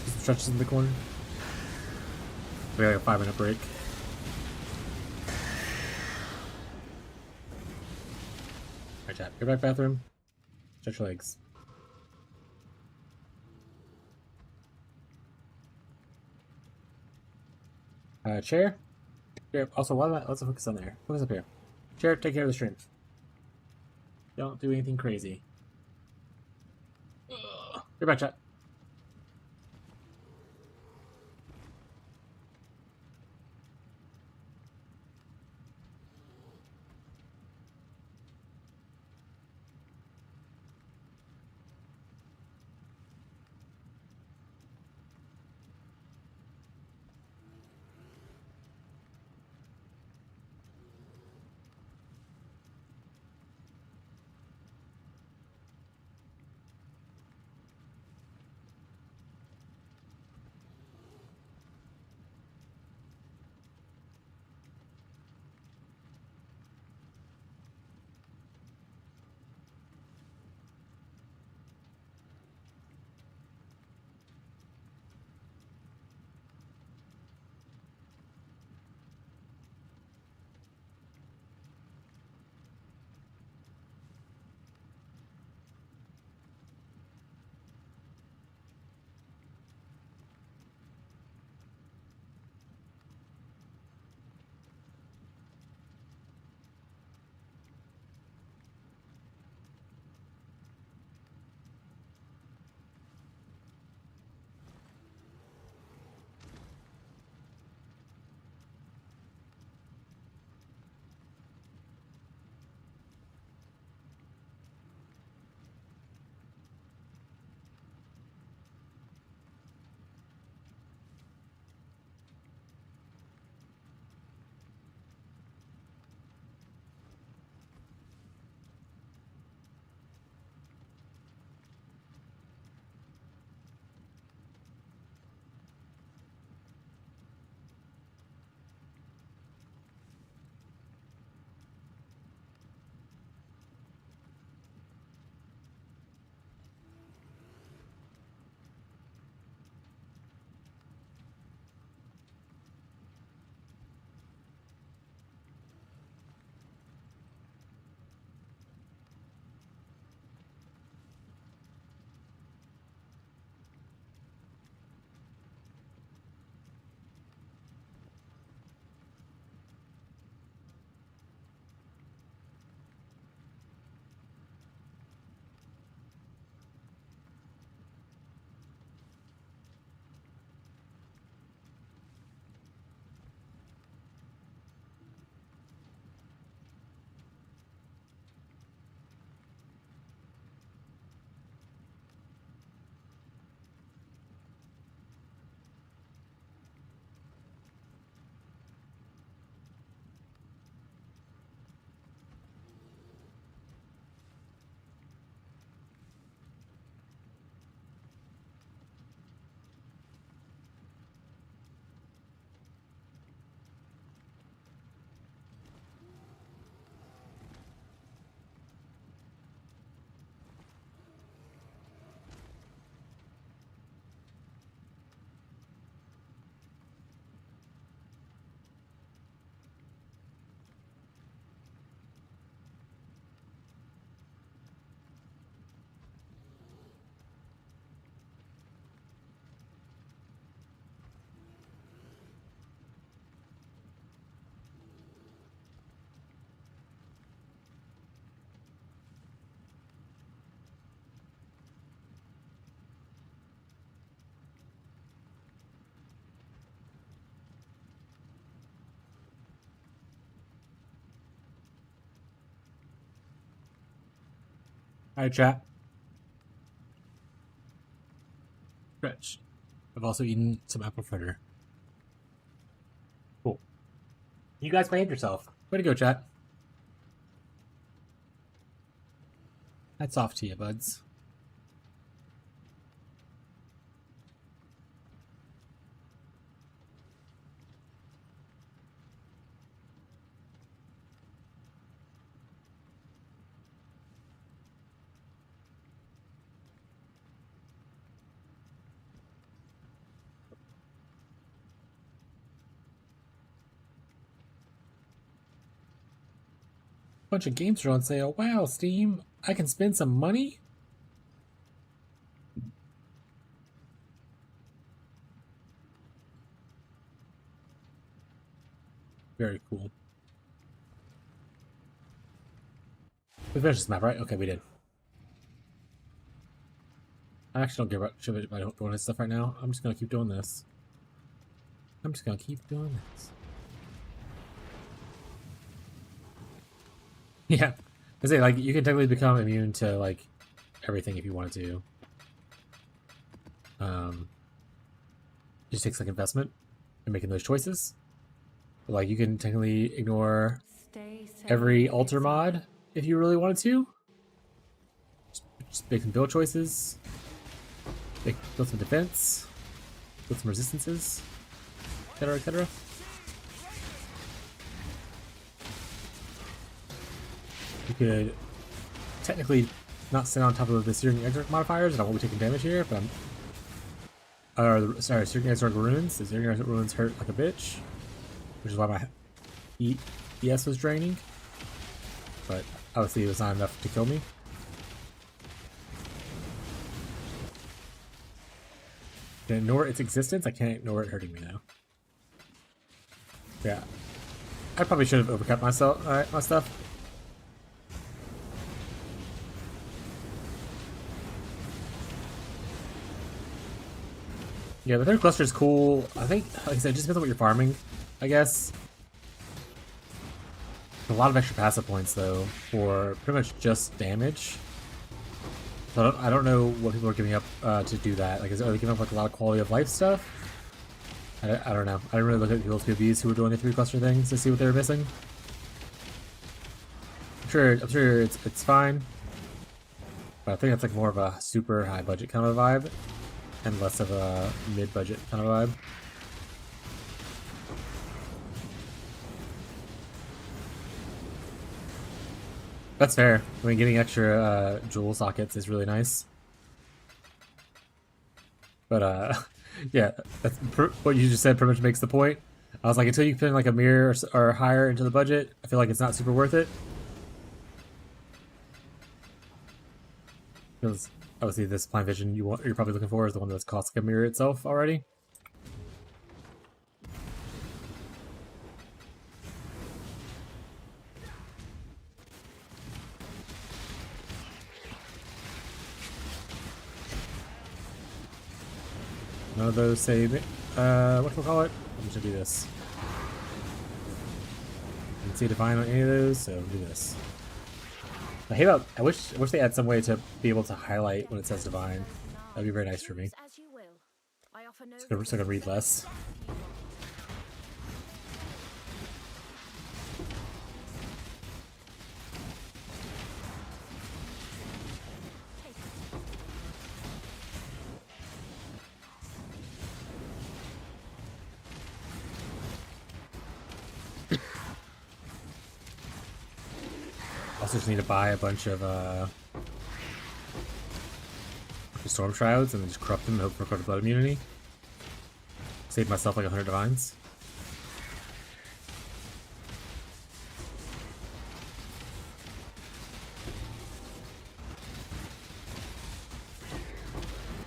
Just stretches in the corner. We got like a 5-minute break. Alright, chat. Go back bathroom. Stretch your legs. Chair. Chair. Also, why not? Let's focus on there. Focus up here. Chair, take care of the stream. Don't do anything crazy. Go back, chat. Alright, chat. Stretch. I've also eaten some apple fritter. Cool. You guys behaved yourself. Way to go, chat. That's off to you, buds. Bunch of games are on sale. Wow, Steam. I can spend some money? Very cool. We finished this map, right? Okay, we did. I actually don't care about doing this stuff right now. I'm just gonna keep doing this. I'm just gonna keep doing this. Yeah. I say, like, you can technically become immune to, like, everything if you wanted to. It just takes, like, investment in making those choices. But, like, you can technically ignore every alter mod if you really wanted to. Just make some build choices. Build some defense. Build some resistances. Etc., etc. You could technically not sit on top of the Searing Exarch modifiers, and I won't be taking damage here, but I'm... sorry, Searing Exarch runes. The Searing Exarch runes hurt like a bitch, which is why my ES was draining. But obviously it was not enough to kill me. I can ignore its existence. I can't ignore it hurting me now. Yeah. I probably should have overcut myself, my stuff. Yeah, the third cluster is cool. I think, like I said, it just depends on what you're farming, I guess. A lot of extra passive points, though, for pretty much just damage. So I don't know what people are giving up to do that. Like, are they giving up like a lot of quality of life stuff? I don't know. I didn't really look at people's POVs who were doing the 3 cluster things to see what they were missing. I'm sure it's fine. But I think that's like more of a super high budget kind of vibe. And less of a mid-budget kind of vibe. That's fair. I mean, getting extra jewel sockets is really nice. But yeah, that's what you just said pretty much makes the point. I was like, until you put in like a mirror or higher into the budget, I feel like it's not super worth it. Because obviously this Plain Vision you're probably looking for is the one that's costs like a mirror itself already. None of those say, what do we call it? I'm just gonna do this. Didn't see Divine on any of those, so do this. I wish they had some way to be able to highlight when it says Divine. That'd be very nice for me. So I can read less. Also just need to buy a bunch of Storm Shrouds and then just corrupt them and hope for blood immunity. Save myself like 100 divines.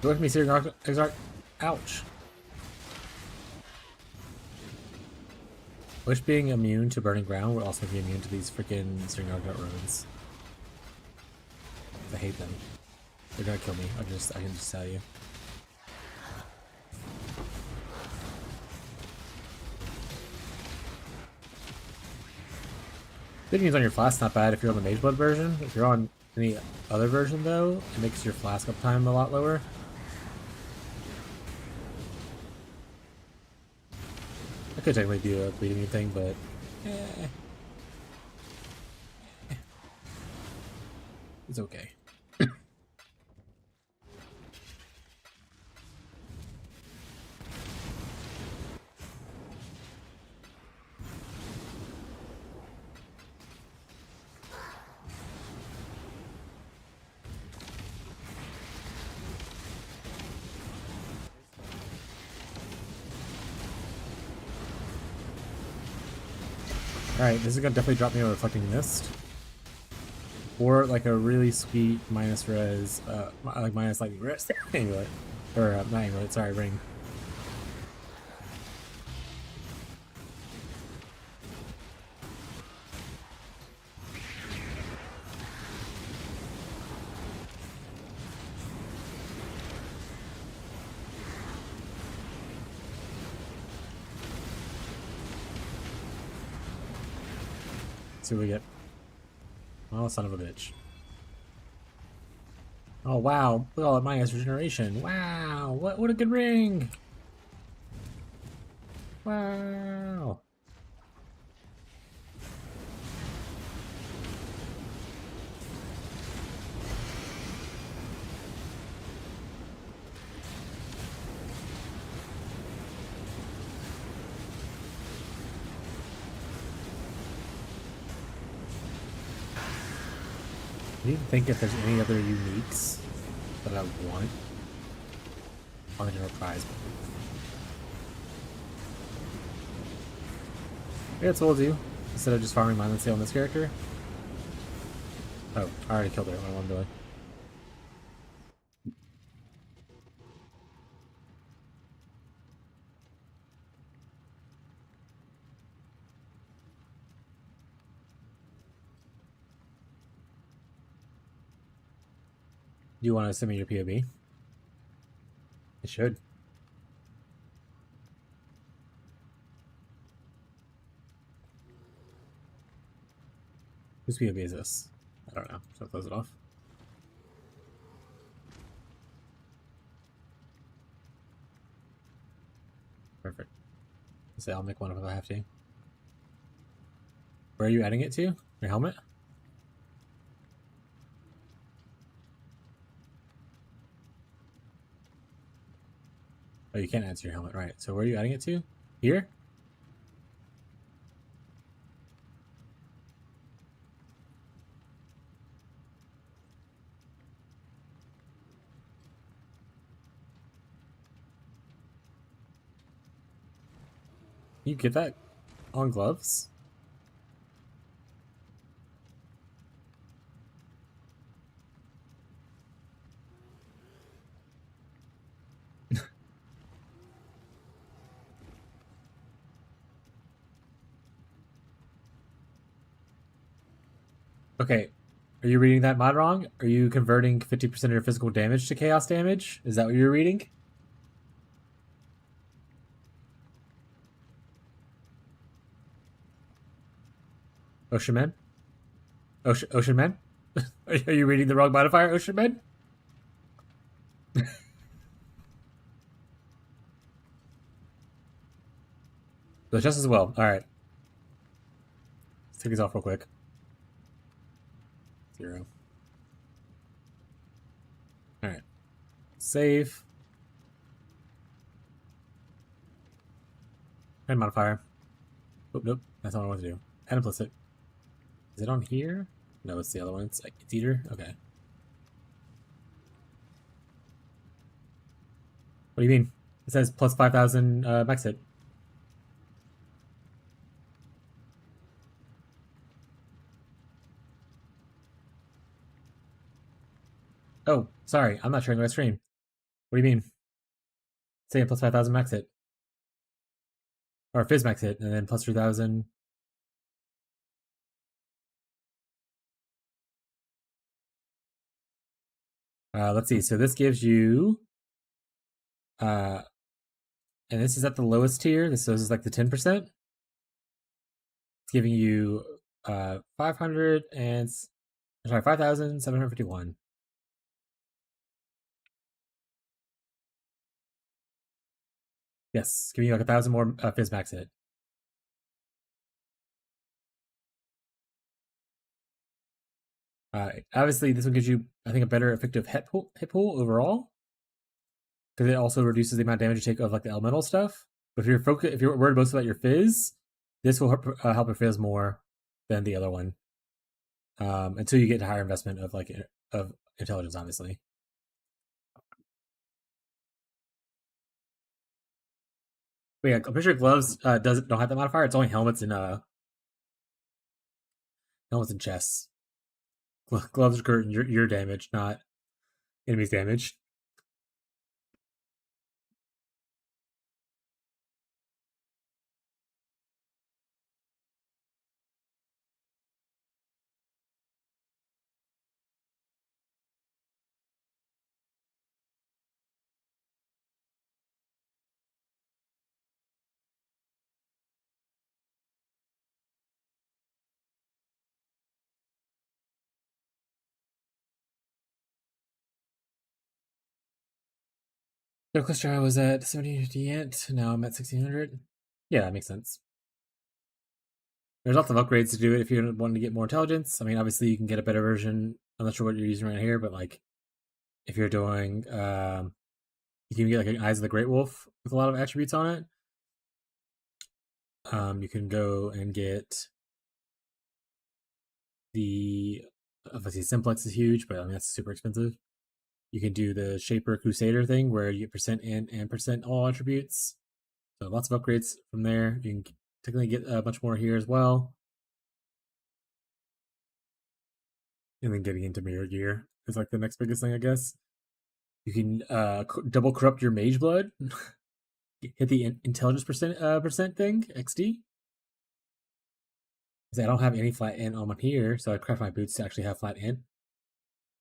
Go with me, Searing Exarch. Ouch. Wish being immune to burning ground would also be immune to these freaking Searing Exarch runes. I hate them. They're gonna kill me. I can just tell you. Good news on your flask, not bad if you're on the Mage Blood version. If you're on In the other version, though, it makes your flask uptime a lot lower. I could technically do a bleeding thing, but it's okay. Alright, this is gonna definitely drop me a Reflecting Mist. Or like a really sweet minus res, like minus lightning res amulet. Or not amulet, sorry, ring. See what we get. Oh, son of a bitch. Oh, wow. Look at all that minus regeneration. Wow. What a good ring. Wow. I need to think if there's any other uniques that I want on the general prize. Maybe that's what we'll do instead of just farming Mindless Sail on this character. Oh, I already killed her. What I'm doing. Do you want to send me your POB? It should. Whose POB is this? I don't know. So I'll close it off. Perfect. So I'll make one if I have to. Where are you adding it to? Your helmet? Oh, you can't add to your helmet, right. So where are you adding it to? Here? You get that on gloves? Okay, are you reading that mod wrong? Are you converting 50% of your physical damage to chaos damage? Is that what you're reading? Ocean Man? Ocean Man? Are you reading the wrong modifier, Ocean Man? So just as well. Alright. Let's take these off real quick. 0. Alright. Save. And modifier. Oh, nope. That's not what I want to do. And implicit. Is it on here? No, it's the other one. It's eater? Okay. What do you mean? It says plus 5,000 max hit. Oh, sorry. I'm not sharing my screen. What do you mean? Saying plus 5,000 max hit. Or fizz max hit, and then plus 3,000. Let's see. So this gives you, and this is at the lowest tier. This is like the 10%. It's giving you 500 and Sorry, 5,751. Yes, give me like 1,000 more Fizz Max hit. Obviously, this one gives you, I think, a better effective hit pool overall, because it also reduces the amount of damage you take of like the elemental stuff. But if you're worried most about your Fizz, this will help your Fizz more than the other one. Until you get to higher investment of of intelligence, obviously. But yeah, I'm pretty sure gloves don't have that modifier. It's only helmets and chests. Gloves are curtain your damage, not enemies' damage. The question I was at 1750 int. Now I'm at 1600. Yeah, that makes sense. There's lots of upgrades to do it if you're wanting to get more intelligence. I mean, obviously you can get a better version. I'm not sure what you're using right here, but like if you're doing, you can get like an Eyes of the Great Wolf with a lot of attributes on it. You can go and get the, obviously Simplex is huge, but I mean that's super expensive. You can do the Shaper Crusader thing where you get percent int and percent all attributes. So lots of upgrades from there. You can technically get a bunch more here as well. And then getting into Mirror Gear is like the next biggest thing, I guess. You can double corrupt your Mage Blood. Hit the intelligence percent thing, XD. Because I don't have any flat int on here, so I'd craft my boots to actually have flat int.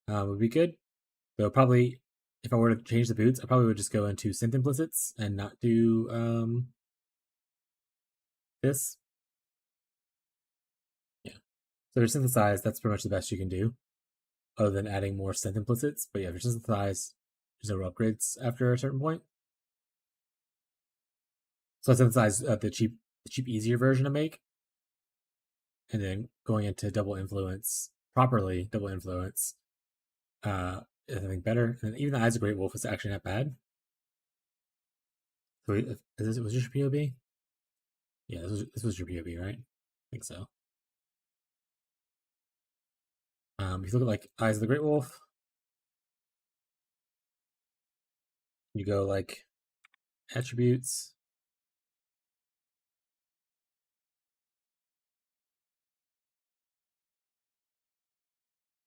Would be good. Though probably, if I were to change the boots, I probably would just go into synth implicits and not do this. Yeah. So if you're synthesized, that's pretty much the best you can do, other than adding more synth implicits. But yeah, if you're synthesized, there's no upgrades after a certain point. So I synthesized the cheap, easier version to make, and then going into double influence properly, double influence. I think better, and even the Eyes of Great Wolf is actually not bad. So was this your POB? Yeah, this was your POB, right? I think so. If you look at like Eyes of the Great Wolf, you go like attributes.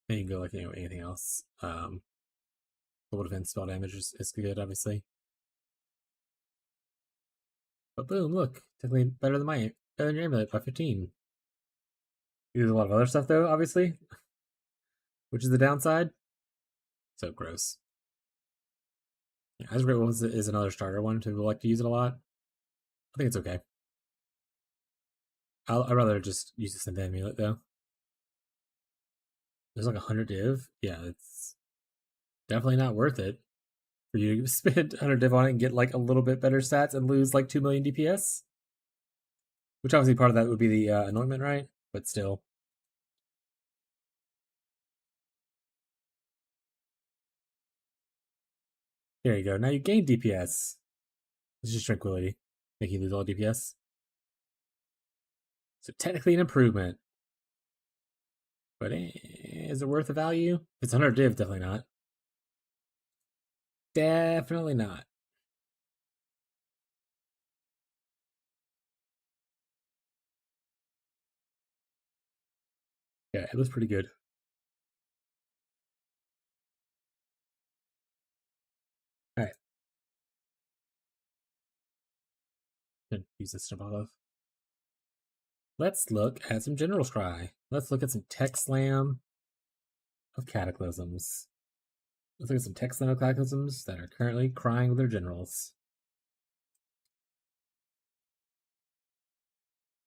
And you can go like anything else. Global defense spell damage is good, obviously. But boom, look, technically better than your amulet by 15. You do a lot of other stuff though, obviously, which is the downside. So gross. Yeah, Eyes of Great Wolf is another starter one. People like to use it a lot. I think it's okay. I'd rather just use the synth amulet though. There's like 100 div. Yeah, it's definitely not worth it for you to spend 100 div on it and get like a little bit better stats and lose like 2 million DPS. Which obviously part of that would be the anointment, right? But still. There you go. Now you gain DPS. It's just tranquility. Make you lose all DPS. So technically an improvement. But is it worth the value? If it's 100 div, definitely not. Definitely not. Yeah, it was pretty good. Alright. Use this to jump off of. Let's look at some general scry. Let's look at some tech slam of cataclysms. Let's look at some tech slam of cataclysms that are currently crying with their generals.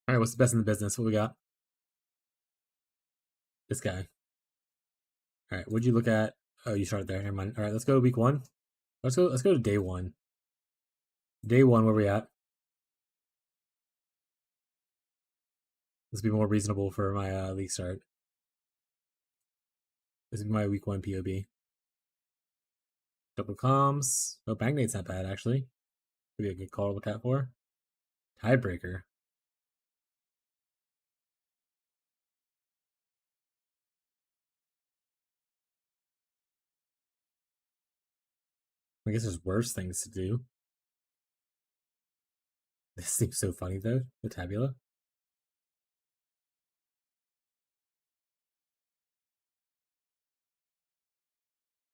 Alright, what's the best in the business? What we got? This guy. All right, what'd you look at? Oh, you started there. Never mind. All right, let's go week 1. Let's go to day 1. Day 1, where we at? Let's be more reasonable for my league start. This is my week 1 POB. Double comms. Oh, Magnate's not bad, actually. Could be a good call to look out for. Tiebreaker. I guess there's worse things to do. This seems so funny, though, the tabula.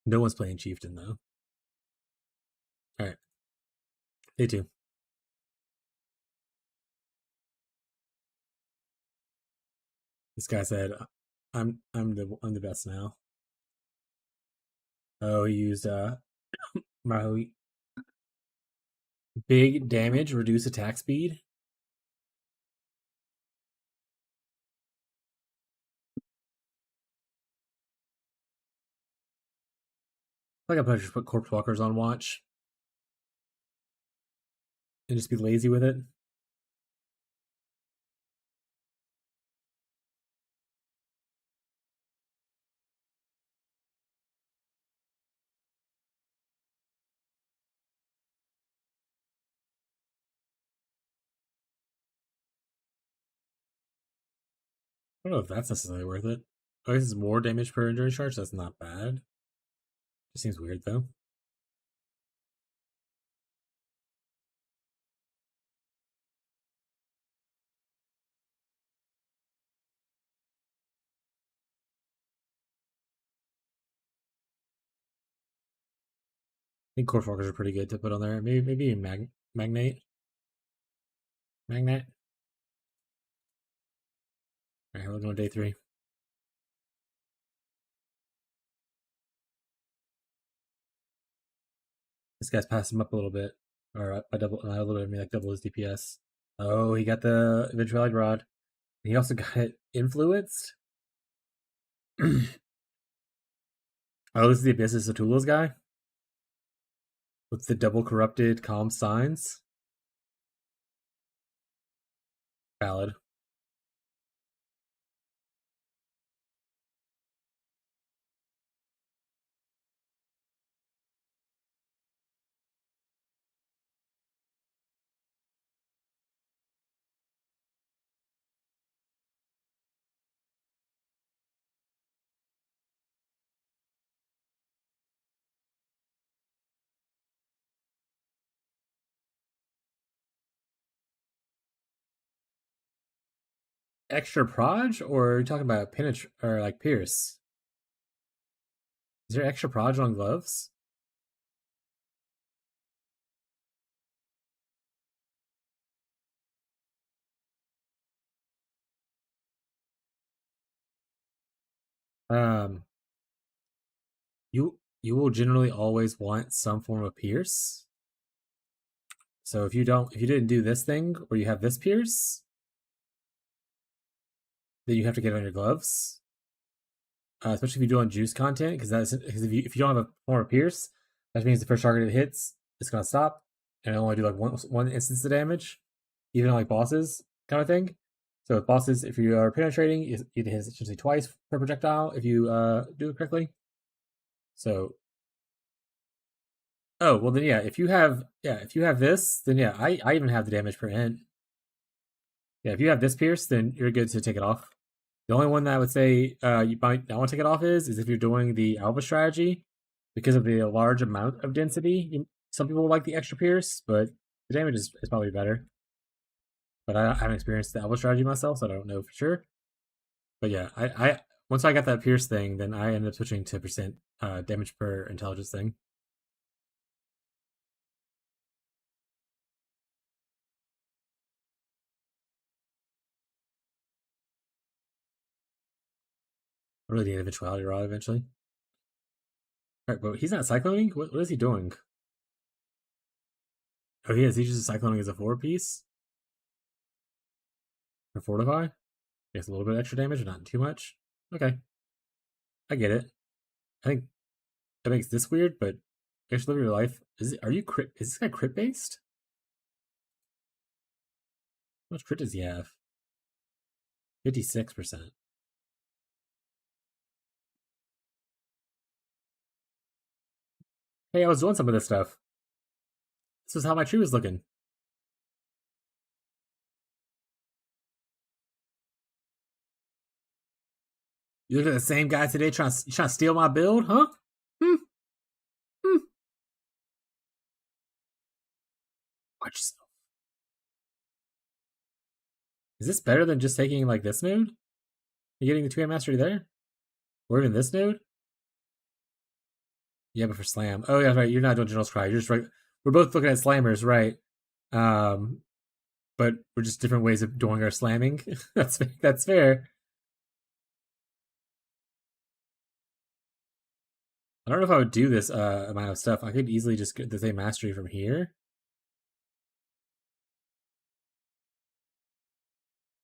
No one's playing Chieftain, though. Alright. Day 2. This guy said, I'm the best now. Oh, he used my big damage, reduce attack speed. I think I just put Corpse Walkers on watch. And just be lazy with it. I don't know if that's necessarily worth it. Oh, this is more damage per injury charge. That's not bad. It seems weird, though. I think Corpse Walkers are pretty good to put on there. Maybe Magnate. Magnet. Alright, we're going to day 3. This guy's passed him up a little bit. Or by double, not a little bit, I mean like double his DPS. Oh, he got the Eventuality Rod. He also got it influenced. Oh, this is the Abyssus Satula's guy? With the double corrupted calm signs? Valid. Extra proj, or are you talking about or like Pierce? Is there extra proj on gloves? You will generally always want some form of Pierce. So if you didn't do this thing, or you have this Pierce, then you have to get it on your gloves. Especially if you do on juice content, because if you don't have a form of Pierce, that means the first target it hits, it's gonna stop, and it'll only do like one instance of damage, even on like bosses kind of thing. So with bosses, if you are penetrating, it hits essentially twice per projectile if you do it correctly. So, oh well, then if you have this, then I even have the damage per int. Yeah, if you have this Pierce, then you're good to take it off. The only one that I would say you might not want to take it off is if you're doing the Alpha strategy, because of the large amount of density. Some people like the extra Pierce, but the damage is probably better. But I haven't experienced the Alpha strategy myself, so I don't know for sure. But yeah, I once I got that Pierce thing, then I ended up switching to percent damage per intelligence thing. I really need a Eventuality Rod eventually. Alright, but he's not cycloning? What is he doing? Oh, he is. He's just cycloning as a 4-piece? Or Fortify? He has a little bit extra damage, but not too much. Okay. I get it. I think that makes this weird, but actually live your life. Are you crit? Is this guy crit based? How much crit does he have? 56%. Hey, I was doing some of this stuff. This was how my tree was looking. You look at the same guy today trying to steal my build, huh? Hmm. Hmm. Watch yourself. Is this better than just taking like this node? You getting the 2A mastery there? Or even this node? Yeah, but for slam. Oh yeah, right. You're not doing General's Cry. You're just right. We're both looking at slammers, right? But we're just different ways of doing our slamming. that's fair. I don't know if I would do this amount of stuff. I could easily just get the same mastery from here.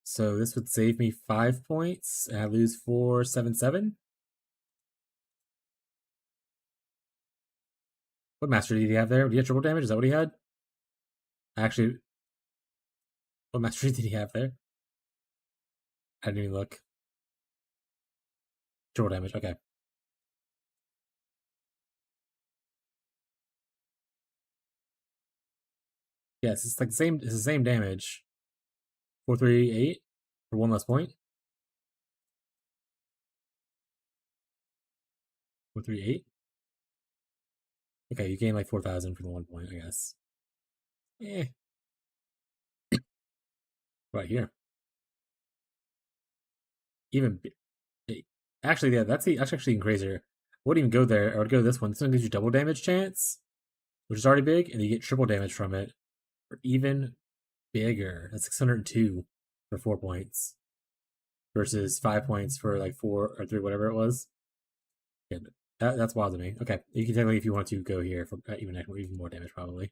So this would save me 5 points, and I lose 477. What mastery did he have there? Did he have triple damage? Is that what he had? Actually, what mastery did he have there? I didn't even look. Triple damage, okay. Yes, it's like the same. It's the same damage. 438 for 1 less point. 438. Okay, you gain like 4,000 for the 1 point, I guess. Eh. Right here. Even actually, yeah, that's actually even crazier. I wouldn't even go there. I would go to this one. This one gives you double damage chance, which is already big, and you get triple damage from it, or even bigger. That's 602 for 4 points versus 5 points for like 4 or 3, whatever it was. Yeah, that's wild to me. Okay, you can technically, if you want to, go here for even more damage, probably.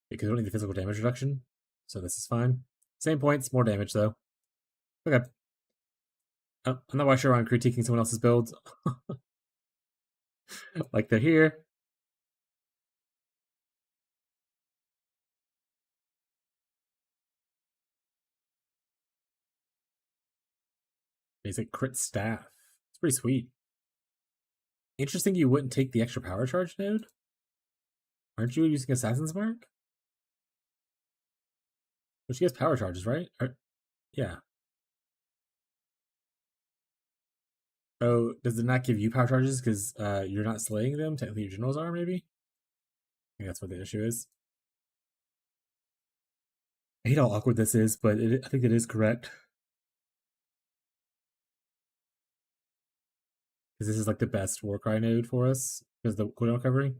Because we don't need the physical damage reduction, so this is fine. Same points, more damage though. Okay. I'm not quite sure why I'm critiquing someone else's builds. Like they're here. Basic crit staff. It's pretty sweet. Interesting you wouldn't take the extra power charge node? Aren't you using Assassin's Mark? But she has power charges, right? Yeah. Oh, does it not give you power charges because you're not slaying them? Technically your generals are, maybe? I think that's what the issue is. I hate how awkward this is, but I think it is correct. Because this is like the best Warcry node for us, because the cooldown recovery.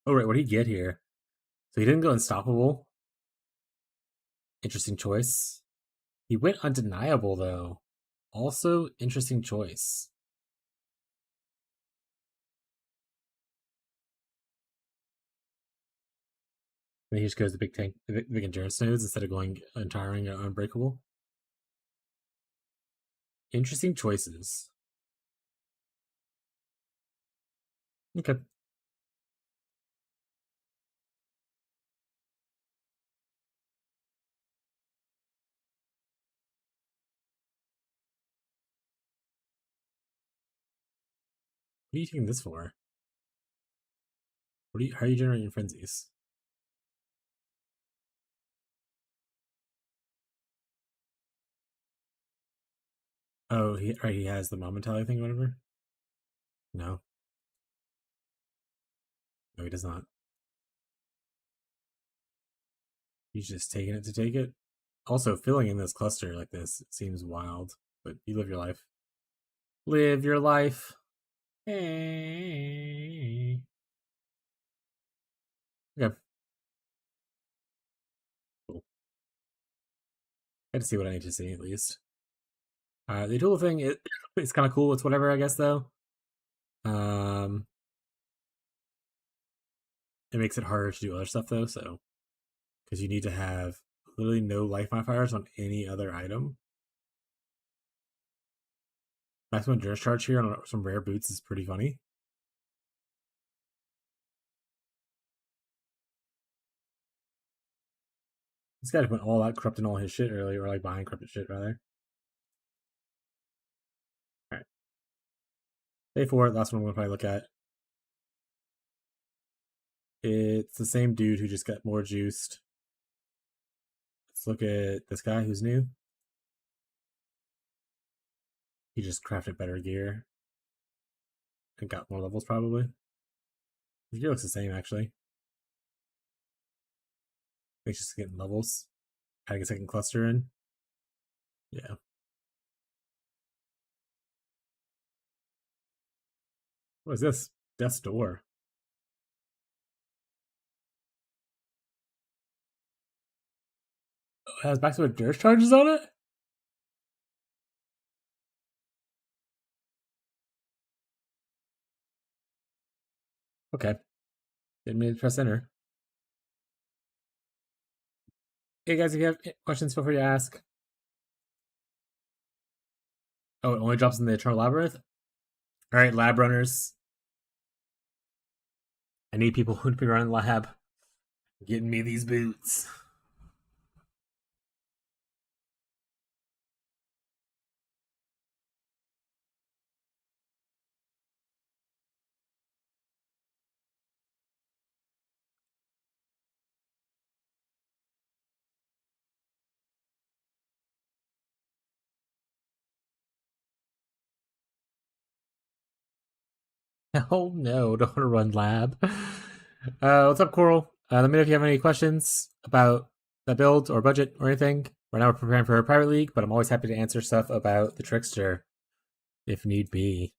Oh, right, what did he get here? So he didn't go Unstoppable. Interesting choice. He went Undeniable, though. Also, interesting choice. And he just goes the big tank, the big endurance nodes instead of going Untiring or Unbreakable. Interesting choices. Okay. What are you taking this for? How are you generating frenzies? Oh, he has the momentality thing or whatever? No. No, he does not. He's just taking it to take it. Also, filling in this cluster like this seems wild, but you live your life. Live your life. Hey. Okay. Cool. I had to see what I need to see, at least. The dual thing, it's kind of cool. It's whatever, I guess, though. It makes it harder to do other stuff, though, so because you need to have literally no life modifiers on any other item. Maximum endurance charge here on some rare boots is pretty funny. This guy went all out corrupting all his shit earlier, or like buying corrupted shit rather. Alright. Day 4, last one we'll probably look at. It's the same dude who just got more juiced. Let's look at this guy who's new. He just crafted better gear. And got more levels probably. His gear looks the same actually. He's just getting levels. Adding a second cluster in. Yeah. What is this? Death's Door. Oh, it has back to endurance charges on it? Okay. Didn't mean to press enter. Hey guys, if you have questions, feel free to ask. Oh, it only drops in the Eternal Labyrinth? Alright, lab runners. I need people who be running lab. Getting me these boots. Oh no, don't want to run lab. What's up, Coral? Let me know if you have any questions about the build or budget or anything. Right now we're preparing for a private league, but I'm always happy to answer stuff about the Trickster if need be.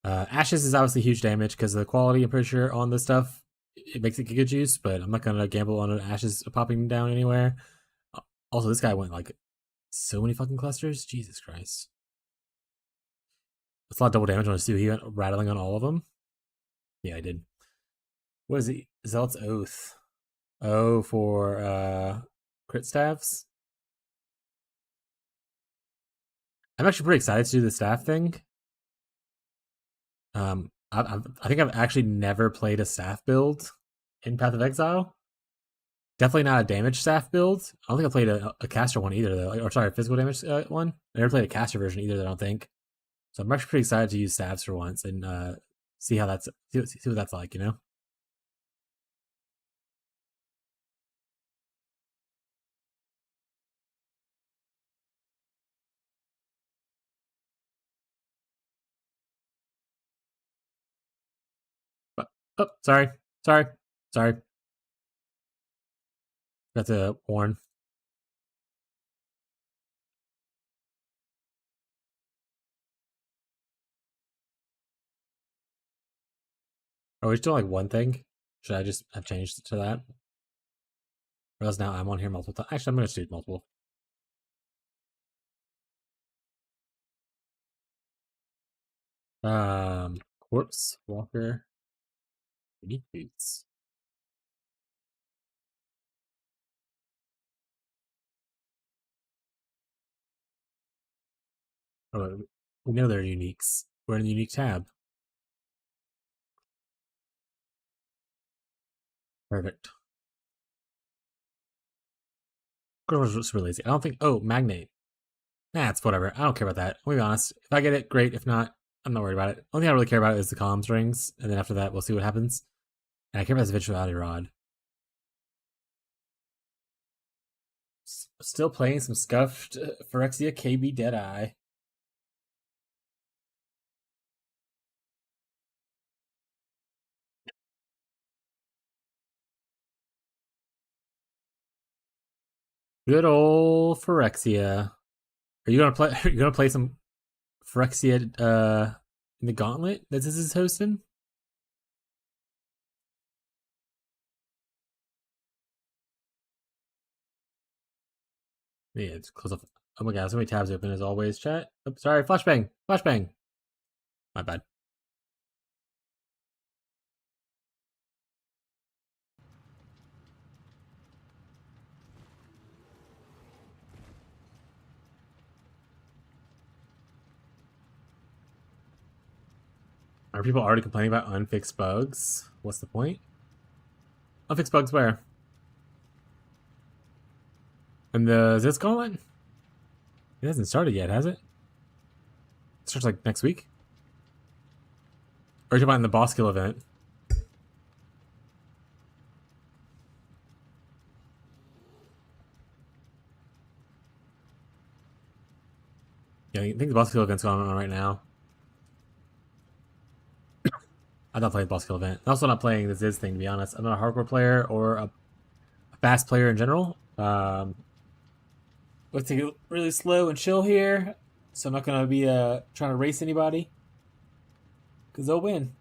Ashes is obviously huge damage because of the quality, I'm pretty sure, on this stuff. It makes it Giga Juice, but I'm not going to gamble on Ashes popping down anywhere. Also, this guy went like so many fucking clusters. Jesus Christ. That's a lot of double damage on his too. He went rattling on all of them. Yeah, I did. What is he? Zealot's Oath. Oh, for crit staffs. I'm actually pretty excited to do the staff thing. I think I've actually never played a staff build in Path of Exile. Definitely not a damage staff build. I don't think I played a caster one either, though. Or sorry, a physical damage one. I never played a caster version either, I don't think. So I'm actually pretty excited to use staffs for once and see how that's see what that's like, you know. But, oh, sorry. Got to warn. Are we still like one thing? Should I just have changed to that? Or else now I'm on here multiple times. Actually, I'm going to do multiple. Corpse, Walker, unique boots. Oh, we know they're uniques. We're in the unique tab. Perfect. Girls just really lazy. I don't think. Oh, Magnate. Nah, it's whatever. I don't care about that. I'll be honest. If I get it, great. If not, I'm not worried about it. Only thing I really care about is the comms rings, and then after that, we'll see what happens. And I care about this eventuality rod. Still playing some scuffed Phyrexia KB Deadeye. Good old Phyrexia. Are you gonna play? Are you gonna play some Phyrexia in the Gauntlet that this is hosting? Yeah, it's close off. Oh my god, so many tabs open as always, chat. Oh, sorry, flashbang. Flashbang. My bad. Are people already complaining about unfixed bugs? What's the point? Unfixed bugs where? And is this gauntlet? It hasn't started yet, has it? It starts like next week? Or are you talking about in the boss kill event? Yeah, I think the boss kill event's going on right now. I'm not playing the boss kill event. I'm also not playing the Ziz thing, to be honest. I'm not a hardcore player or a fast player in general. Let's take it really slow and chill here. So I'm not going to be trying to race anybody. Because they'll win.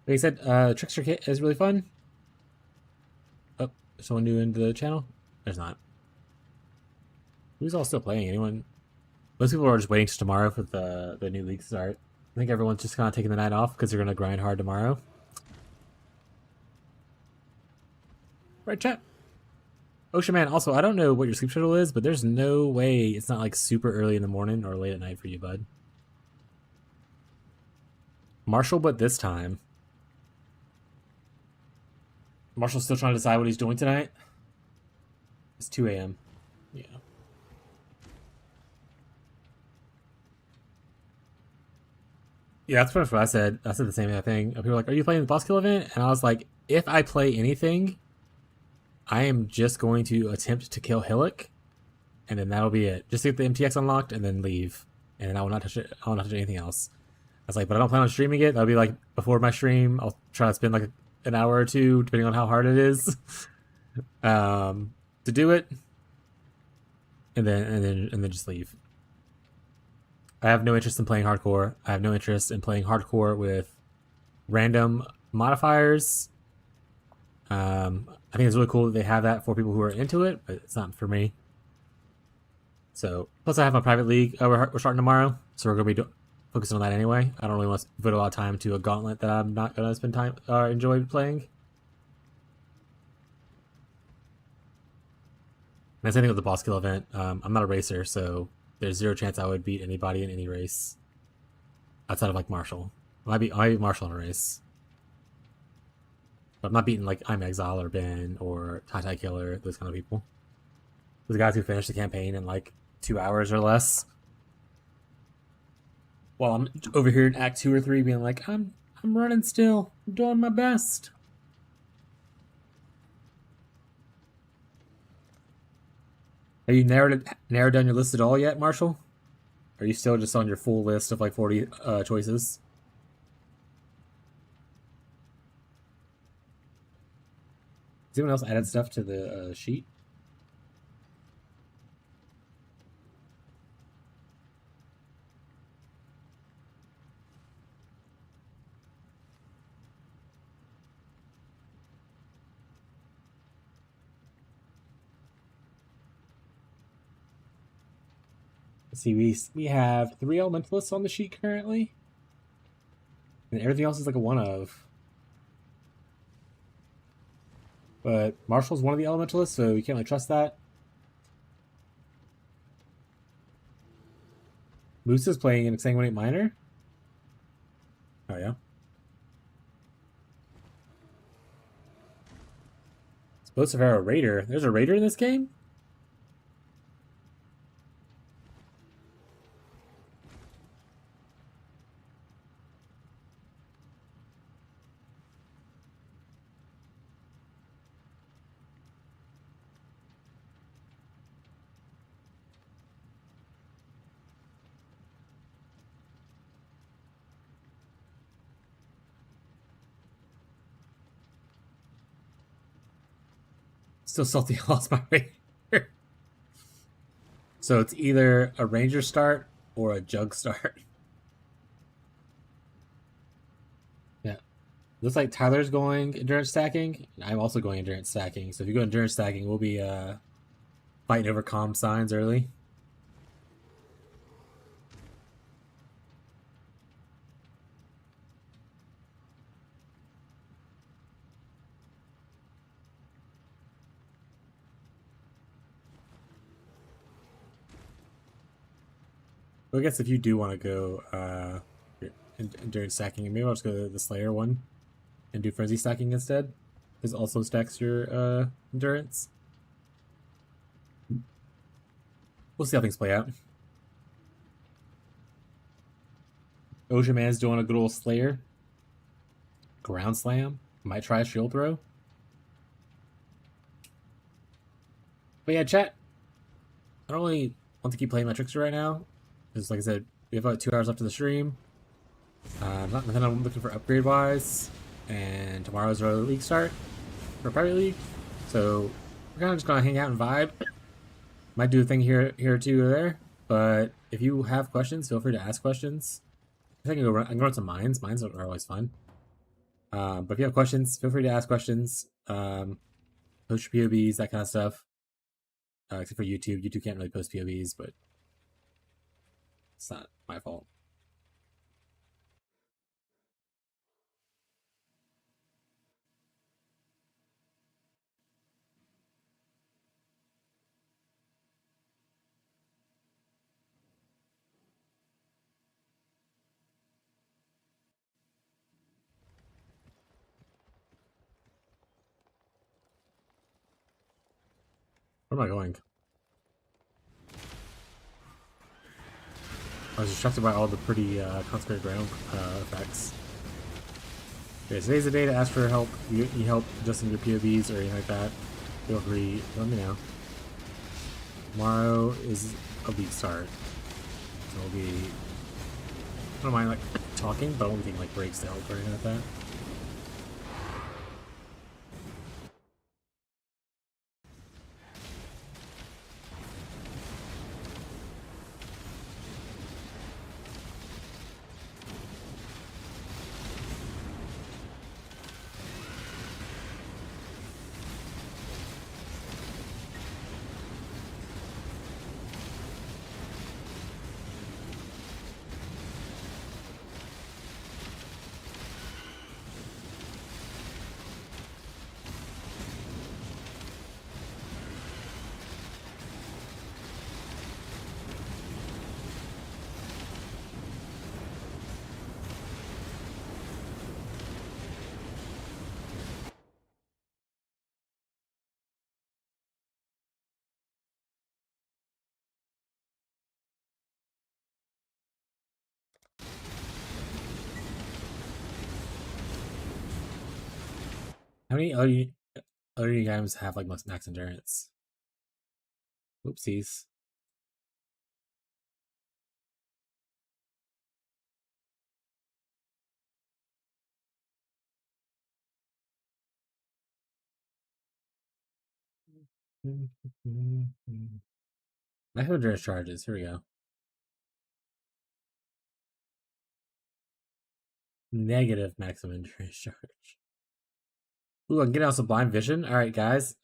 Like I said, Trickster Kit is really fun. Oh, someone new into the channel? There's not. Who's all still playing? Anyone? Most people are just waiting till tomorrow for the new league to start. I think everyone's just kind of taking the night off because they're going to grind hard tomorrow. Right, chat? Ocean Man, also, I don't know what your sleep schedule is, but there's no way it's not like super early in the morning or late at night for you, bud. Marshall, but this time. Marshall's still trying to decide what he's doing tonight. It's 2 a.m. Yeah. Yeah, that's pretty much what I said. I said the same thing. People were like, are you playing the boss kill event? And I was like, if I play anything, I am just going to attempt to kill Hillock, and then that'll be it. Just to get the MTX unlocked and then leave. And then I will not touch it. I will not touch anything else. I was like, but I don't plan on streaming it. That'll be like before my stream. I'll try to spend like an hour or two, depending on how hard it is, to do it. And then just leave. I have no interest in playing hardcore. I have no interest in playing hardcore with random modifiers. I think it's really cool that they have that for people who are into it, but it's not for me. So, plus I have my private league. We're starting tomorrow, so we're going to be focusing on that anyway. I don't really want to devote a lot of time to a gauntlet that I'm not going to spend time enjoy playing. And the same thing with the boss kill event. I'm not a racer, so there's zero chance I would beat anybody in any race outside of like Marshall. I might beat Marshall in a race, but I'm not beating like I'm Exile or Ben or Tai Killer, those kind of people. Those guys who finish the campaign in like 2 hours or less. While I'm over here in Act 2 or 3 being like, I'm running still. I'm doing my best. Have you narrowed down your list at all yet, Marshall? Are you still just on your full list of like 40 choices? Has anyone else added stuff to the sheet? Let's see, we have 3 elementalists on the sheet currently. And everything else is like a one of. But Marshall's one of the elementalists, so you can't really trust that. Moose is playing an Exsanguinate Miner. Oh, yeah. Supposed to have a raider. There's a raider in this game? Still salty I lost my ranger. So it's either a ranger start or a jug start. Yeah. Looks like Tyler's going endurance stacking. And I'm also going endurance stacking. So if you go endurance stacking, we'll be fighting over comm signs early. Well, I guess if you do want to go endurance stacking, maybe I'll just go to the Slayer one and do frenzy stacking instead. Because it also stacks your endurance. We'll see how things play out. Ocean Man's doing a good old Slayer. Ground Slam. Might try a shield throw. But yeah, chat. I don't really want to keep playing my Trickster right now. Because like I said, we have about 2 hours left of the stream. Nothing I'm looking for upgrade wise. And tomorrow's our league start. For private league. So we're kind of just gonna hang out and vibe. Might do a thing here or two or there. But if you have questions, feel free to ask questions. I think I can go run some mines. Mines are always fun. But if you have questions, feel free to ask questions. Post your POBs, that kind of stuff. Except for YouTube. YouTube can't really post POBs, but it's not my fault. Where am I going? I was distracted by all the pretty concentrated ground effects. Okay, today's the day to ask for help. You need help adjusting your POVs or anything like that. Feel free, let me know. Tomorrow is a week start. So it'll be... I don't mind like talking, but I won't be taking like breaks to help or anything like that. How many other items have like max endurance? Oopsies. Max endurance charges. Here we go. Negative maximum endurance charge. Ooh, I can get out Sublime Vision. Alright, guys.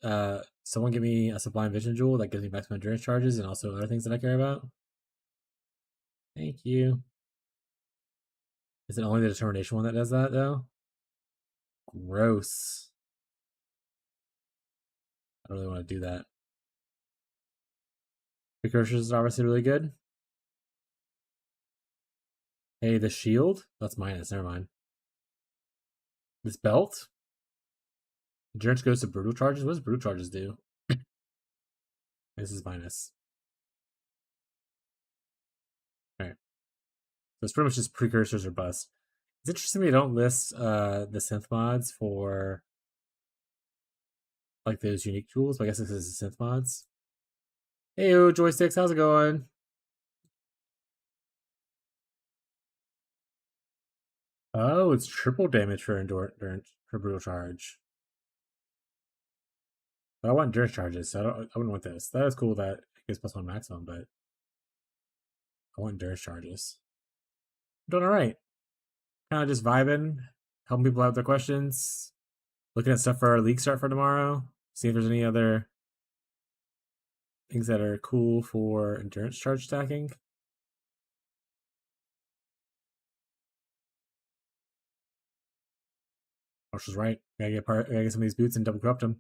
Someone give me a Sublime Vision jewel that gives me maximum endurance charges and also other things that I care about. Thank you. Is it only the determination one that does that, though? Gross. I don't really want to do that. Precursors is obviously really good. Hey, the shield? That's minus. Never mind. This belt? Endurance goes to brutal charges? What does brutal charges do? This is minus. Alright. So it's pretty much just precursors or bust. It's interesting they don't list the synth mods for like those unique tools, but I guess this is the synth mods. Hey, joysticks, how's it going? Oh, it's triple damage for endurance for brutal charge. But I want endurance charges, so I wouldn't want this. That is cool that it gives +1 maximum, but I want endurance charges. I'm doing alright. Kind of just vibing. helping people out with their questions, looking at stuff for our league start for tomorrow, see if there's any other things that are cool for endurance charge stacking. Marshall's right. Gotta get some of these boots and double corrupt them.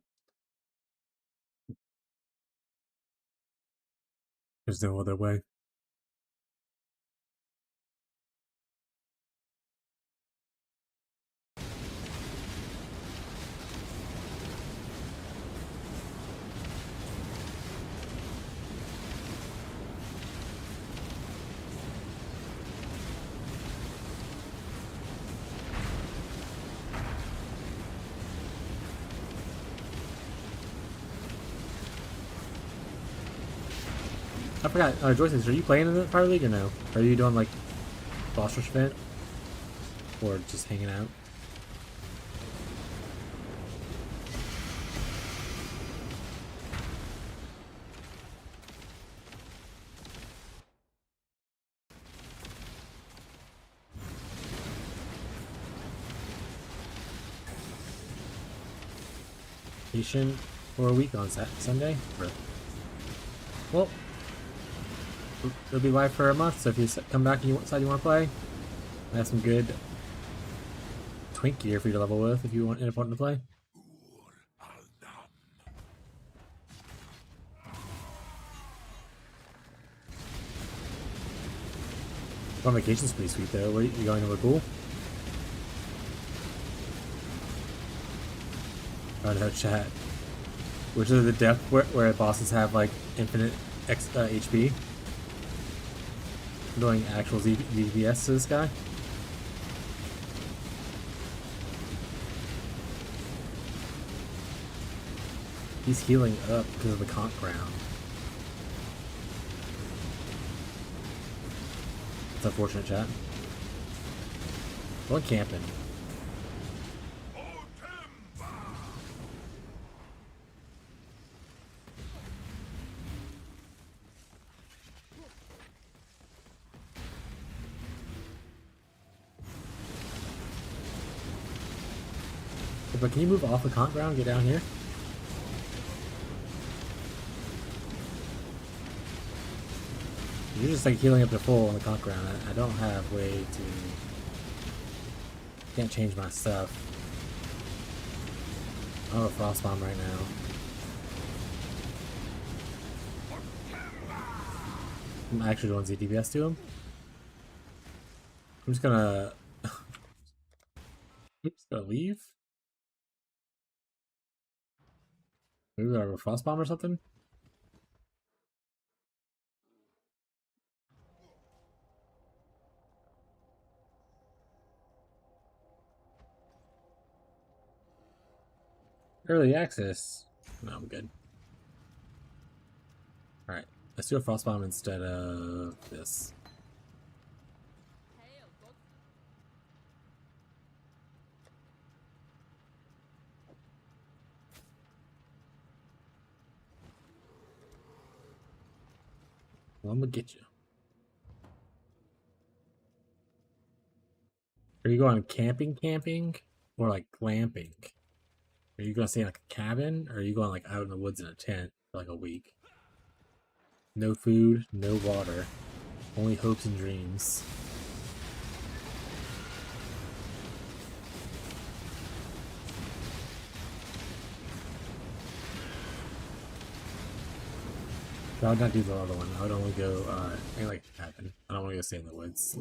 There's no other way. I forgot, Joyce, are you playing in the Fire League or no? Are you doing like boss rush event? Or just hanging out? Vacation for a week on Sunday? Well, it'll be live for a month, so if you come back and you decide you want to play, I have some good twink gear for you to level with if you want an opponent to play. On vacation's pretty sweet though. Where are you going to cool? Oh no, chat. Which is the depth where bosses have like infinite HP? I'm doing actual DPS to this guy. He's healing up because of the conch ground. It's unfortunate, chat. Going camping. But can you move off the conch ground and get down here? You're just like healing up to full on the conch ground. I don't have way to... Can't change my stuff. I have a frost bomb right now. I'm actually doing ZDPS to him. I'm just gonna... Oops, gonna leave? Maybe we have a frost bomb or something? Early access. No, I'm good. Alright, let's do a frost bomb instead of this. Well, I'm gonna get you. Are you going camping? Or like glamping? Are you gonna stay in like a cabin? Or are you going like out in the woods in a tent for like a week? No food, no water. Only hopes and dreams. I would not do the other one. I would only go, I like a cabin. I don't want to go stay in the woods.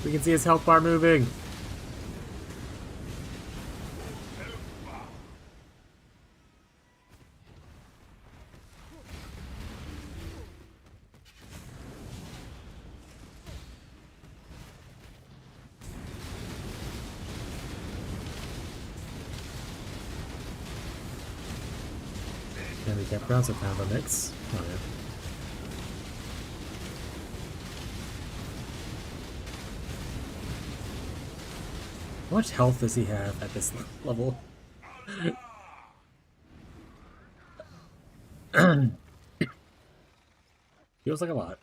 We can see his health bar moving. Handicap rounds are kind of a mix. Oh yeah. How much health does he have at this level? Feels like a lot.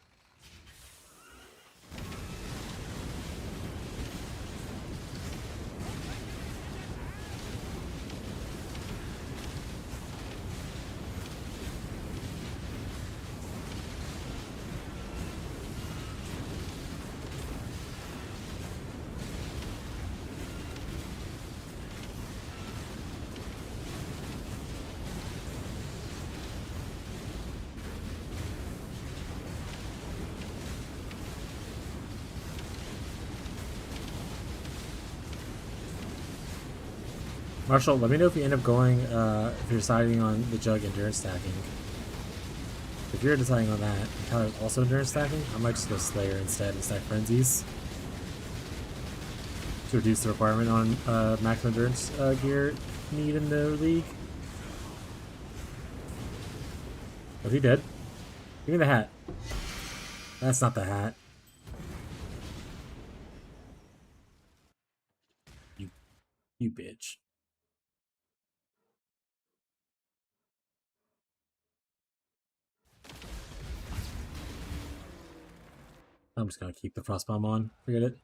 Marshall, let me know if you end up going, if you're deciding on the jug endurance stacking. If you're deciding on that, and Tyler's also endurance stacking, I might just go Slayer instead and stack Frenzies. To reduce the requirement on maximum endurance gear need in the league. Oh, he did. Give me the hat. That's not the hat. You bitch. I'm just gonna keep the frost bomb on. Forget it.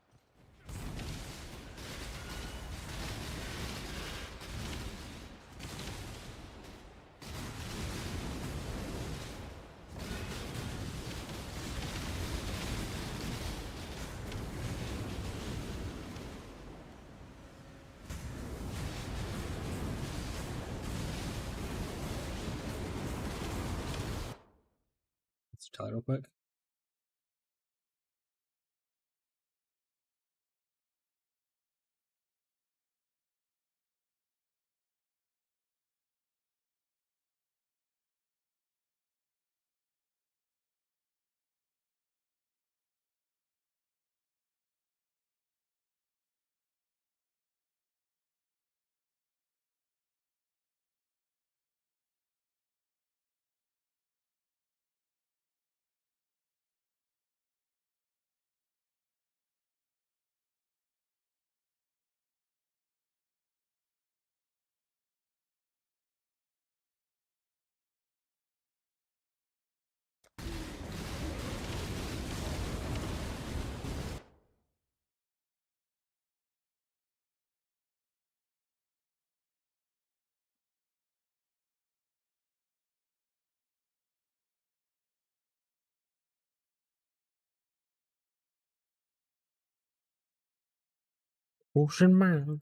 Let's try it real quick. Ocean Man.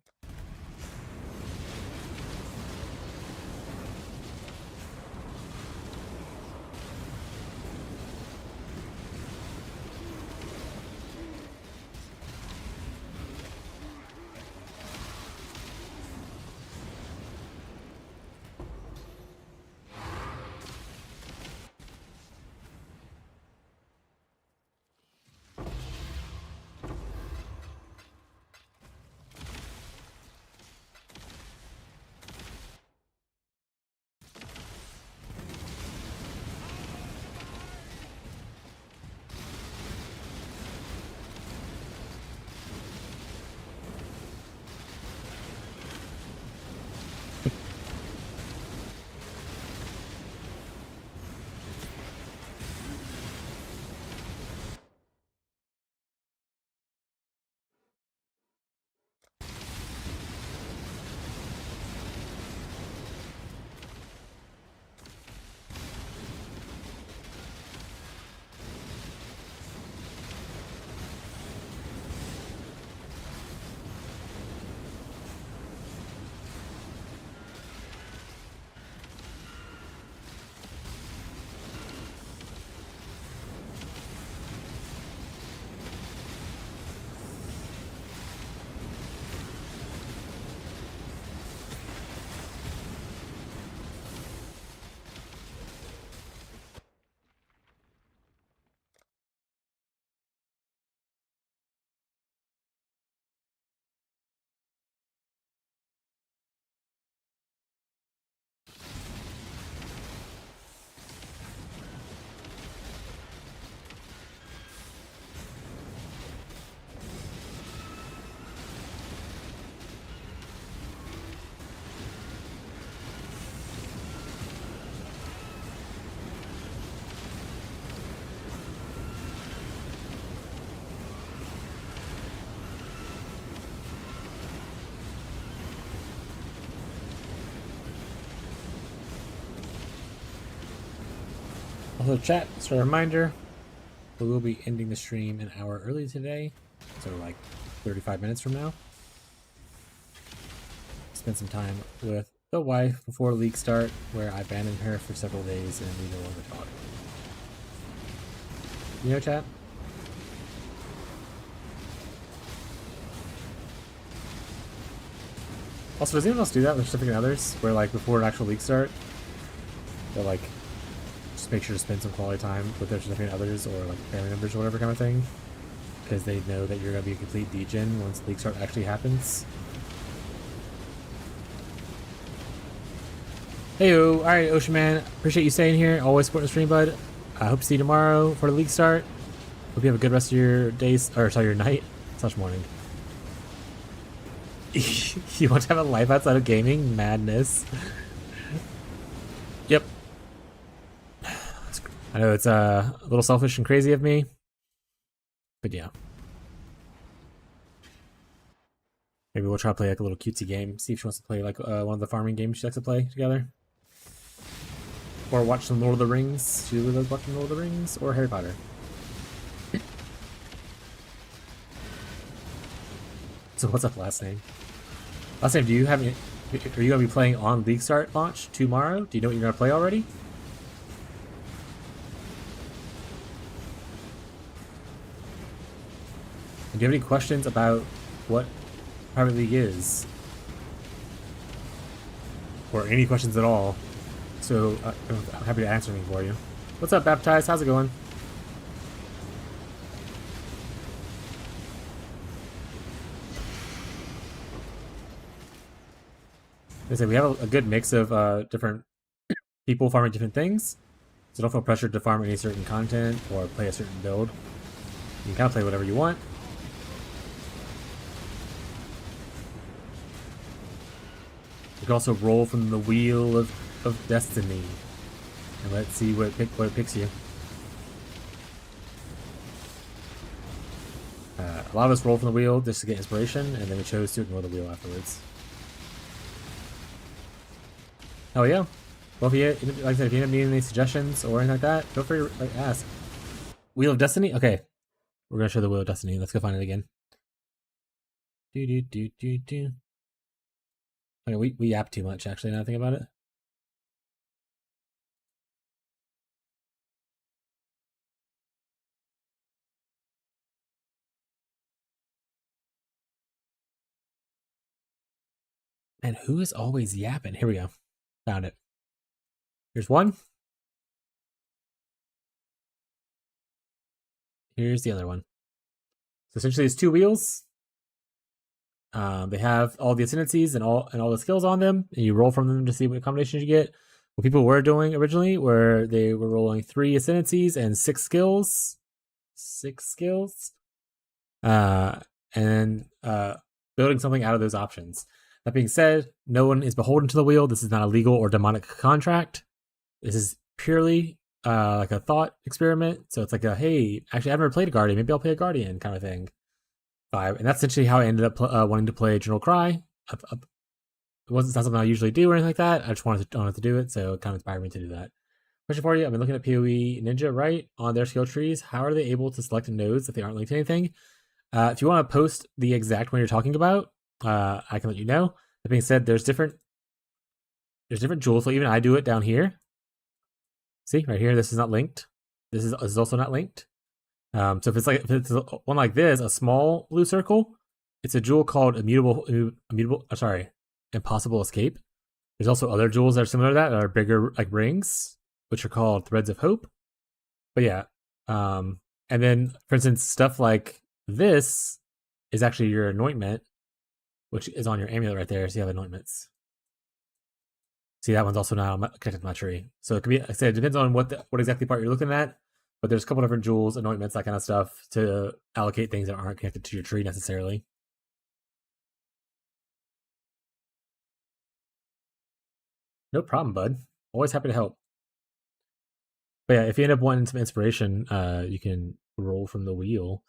Also, chat, just a reminder, we will be ending the stream an hour early today, so like 35 minutes from now. Spend some time with the wife before league start, where I abandoned her for several days and we no longer talk. You know, chat? Also, does anyone else do that with significant others? Where, like, before an actual league start, they'll, like, just make sure to spend some quality time with their significant others or, like, family members or whatever kind of thing? Because they know that you're going to be a complete degen once league start actually happens. Heyo! Alright, Ocean Man. Appreciate you staying here. Always supporting the stream, bud. I hope to see you tomorrow for the league start. Hope you have a good rest of your days, or sorry, your night / morning. You want to have a life outside of gaming? Madness. Yep. I know it's a little selfish and crazy of me, but yeah. Maybe we'll try to play like a little cutesy game. See if she wants to play like one of the farming games she likes to play together. Or watch some Lord of the Rings. She really loves watching Lord of the Rings or Harry Potter. So what's up, last name? Last name, do you have any, are you going to be playing on League Start launch tomorrow? Do you know what you're going to play already? And do you have any questions about what Private League is? Or any questions at all? So I'm happy to answer anything for you. What's up, Baptized? How's it going? Like I said, we have a good mix of different people farming different things, so don't feel pressured to farm any certain content or play a certain build. You can kind of play whatever you want. You can also roll from the wheel of destiny, and let's see what it picks you. A lot of us roll from the wheel just to get inspiration, and then we chose to ignore the wheel afterwards. Oh yeah. Well, if you, like I said, if you end up needing any suggestions or anything like that, feel free to like, ask. Wheel of Destiny? Okay. We're gonna show the Wheel of Destiny. Let's go find it again. Okay, we yap too much actually now I think about it. And who is always yapping? Here we go. Found it. Here's one. Here's the other one. So essentially it's two wheels. They have all the ascendancies and all the skills on them, and you roll from them to see what combinations you get. What people were doing originally, where they were rolling 3 ascendancies and 6 skills. 6 skills. And building something out of those options. That being said, no one is beholden to the wheel. This is not a legal or demonic contract. This is purely like a thought experiment. So it's like a, hey, actually I've never played a Guardian. Maybe I'll play a Guardian kind of thing. And that's essentially how I ended up wanting to play General Cry. It wasn't something I usually do or anything like that. I just wanted to do it, so it kind of inspired me to do that. Question for you. I've been looking at PoE Ninja, right? On their skill trees, how are they able to select nodes if they aren't linked to anything? If you want to post the exact one you're talking about, I can let you know. That being said, there's different jewels. So even I do it down here. See, right here, this is not linked. This is also not linked. So if it's one like this, a small blue circle, it's a jewel called Impossible Escape. There's also other jewels that are similar to that are bigger like rings, which are called Threads of Hope. But yeah, and then for instance, stuff like this is actually your anointment, which is on your amulet right there. So you have anointments. See, that one's also now connected to my tree. So it could be, like I said, it depends on what exactly part you're looking at. But there's a couple different jewels, anointments, that kind of stuff to allocate things that aren't connected to your tree necessarily. No problem, bud. Always happy to help. But yeah, if you end up wanting some inspiration, you can roll from the wheel.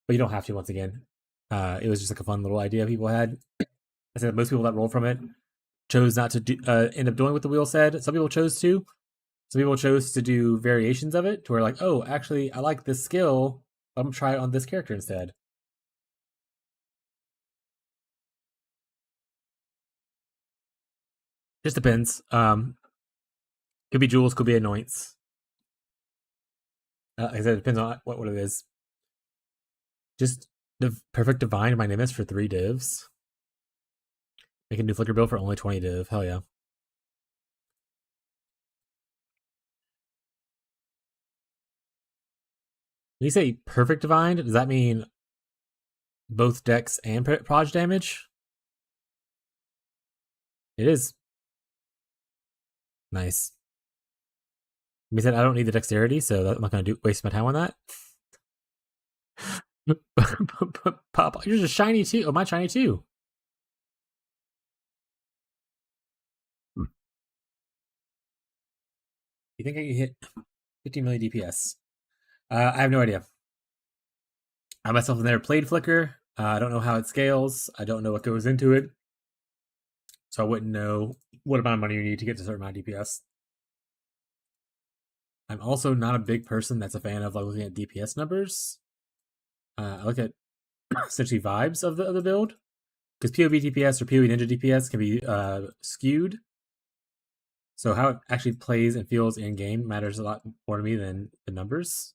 But you don't have to, once again. It was just like a fun little idea people had. I said most people that roll from it chose not to end up doing what the wheel said. Some people chose to. Some people chose to do variations of it to where like, oh, actually, I like this skill. I'm gonna try it on this character instead. Just depends. Could be jewels, could be anoints. Like I said, it depends on what it is. Just the perfect divine my name is for 3 divs. Make a new flicker build for only 20 div. Hell yeah. When you say perfect divine, does that mean both dex and proj damage? It is. Nice. I said I don't need the dexterity, so I'm not going to waste my time on that. Pop, you're just shiny too. Oh, my shiny too. You think I can hit 50 million DPS? I have no idea. I myself have never played Flicker. I don't know how it scales. I don't know what goes into it. So I wouldn't know what amount of money you need to get to a certain amount of DPS. I'm also not a big person that's a fan of like looking at DPS numbers. I look at essentially vibes of the build. Because PoE DPS or PoE Ninja DPS can be skewed. So how it actually plays and feels in game matters a lot more to me than the numbers.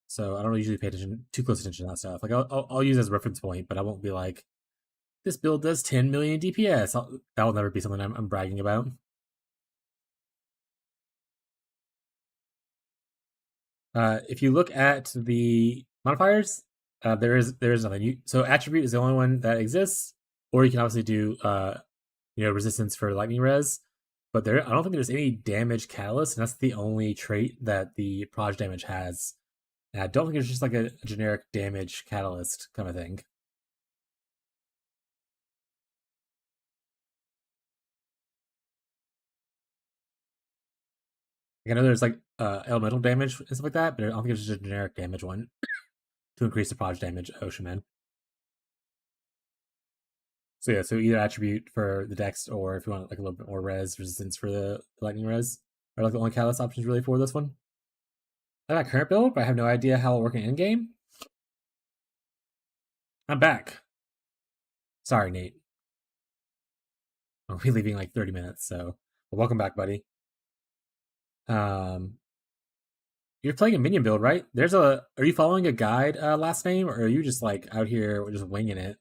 So I don't usually pay too close attention to that stuff. Like I'll use it as a reference point, but I won't be like, this build does 10 million DPS. That will never be something I'm bragging about. If you look at the modifiers, there is nothing. So attribute is the only one that exists, or you can obviously do resistance for lightning res. But I don't think there's any damage catalyst, and that's the only trait that the proj damage has. And I don't think it's just like a generic damage catalyst kind of thing. I know there's like elemental damage and stuff like that, but I don't think it's just a generic damage one to increase the proj damage Ocean Man. So yeah, so either attribute for the dex, or if you want like a little bit more res resistance for the lightning res, are like the only catalyst options really for this one. I got current build, but I have no idea how it'll work in game. I'm back. Sorry, Nate. I'll be leaving like 30 minutes, so welcome back, buddy. You're playing a minion build, right? Are you following a guide last name, or are you just like out here just winging it?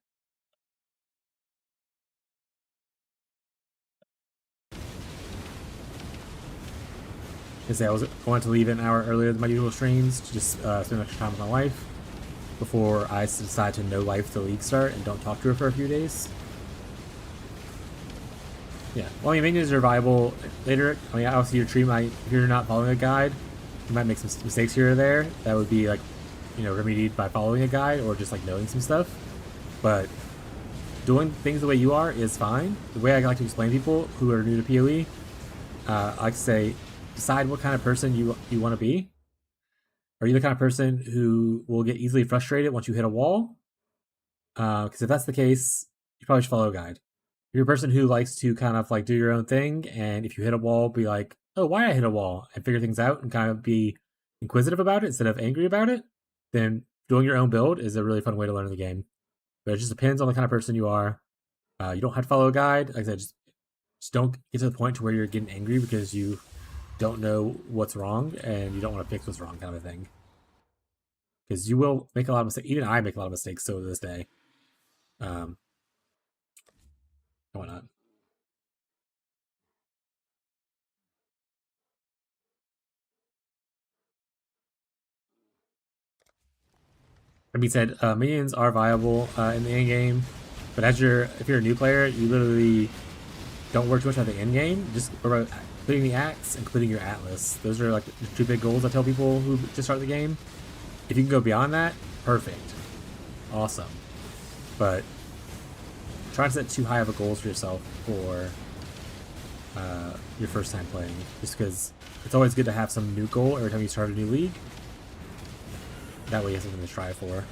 I wanted to leave an hour earlier than my usual streams to just spend extra time with my wife before I decide to no life the league start and don't talk to her for a few days. Yeah, well, I mean, minions are viable later. I mean, obviously, if you're not following a guide, you might make some mistakes here or there. That would be like, remedied by following a guide or just like knowing some stuff. But doing things the way you are is fine. The way I like to explain to people who are new to PoE, I like to say, decide what kind of person you want to be. Are you the kind of person who will get easily frustrated once you hit a wall? Because if that's the case, you probably should follow a guide. If you're a person who likes to kind of like do your own thing, and if you hit a wall, be like, oh, why I hit a wall, and figure things out and kind of be inquisitive about it instead of angry about it, then doing your own build is a really fun way to learn the game. But it just depends on the kind of person you are. You don't have to follow a guide. Like I said, just don't get to the point to where you're getting angry because you don't know what's wrong and you don't want to fix what's wrong, kind of a thing. Because you will make a lot of mistakes. Even I make a lot of mistakes still to this day. Why not? That being said, minions are viable in the end game, but if you're a new player, you literally don't work too much on the end game. Just about completing the axe and completing your atlas. Those are like the 2 big goals I tell people who just start the game. If you can go beyond that, perfect, awesome. But try to set too high of a goals for yourself for your first time playing, just because it's always good to have some new goal every time you start a new league. That way you have something to strive for.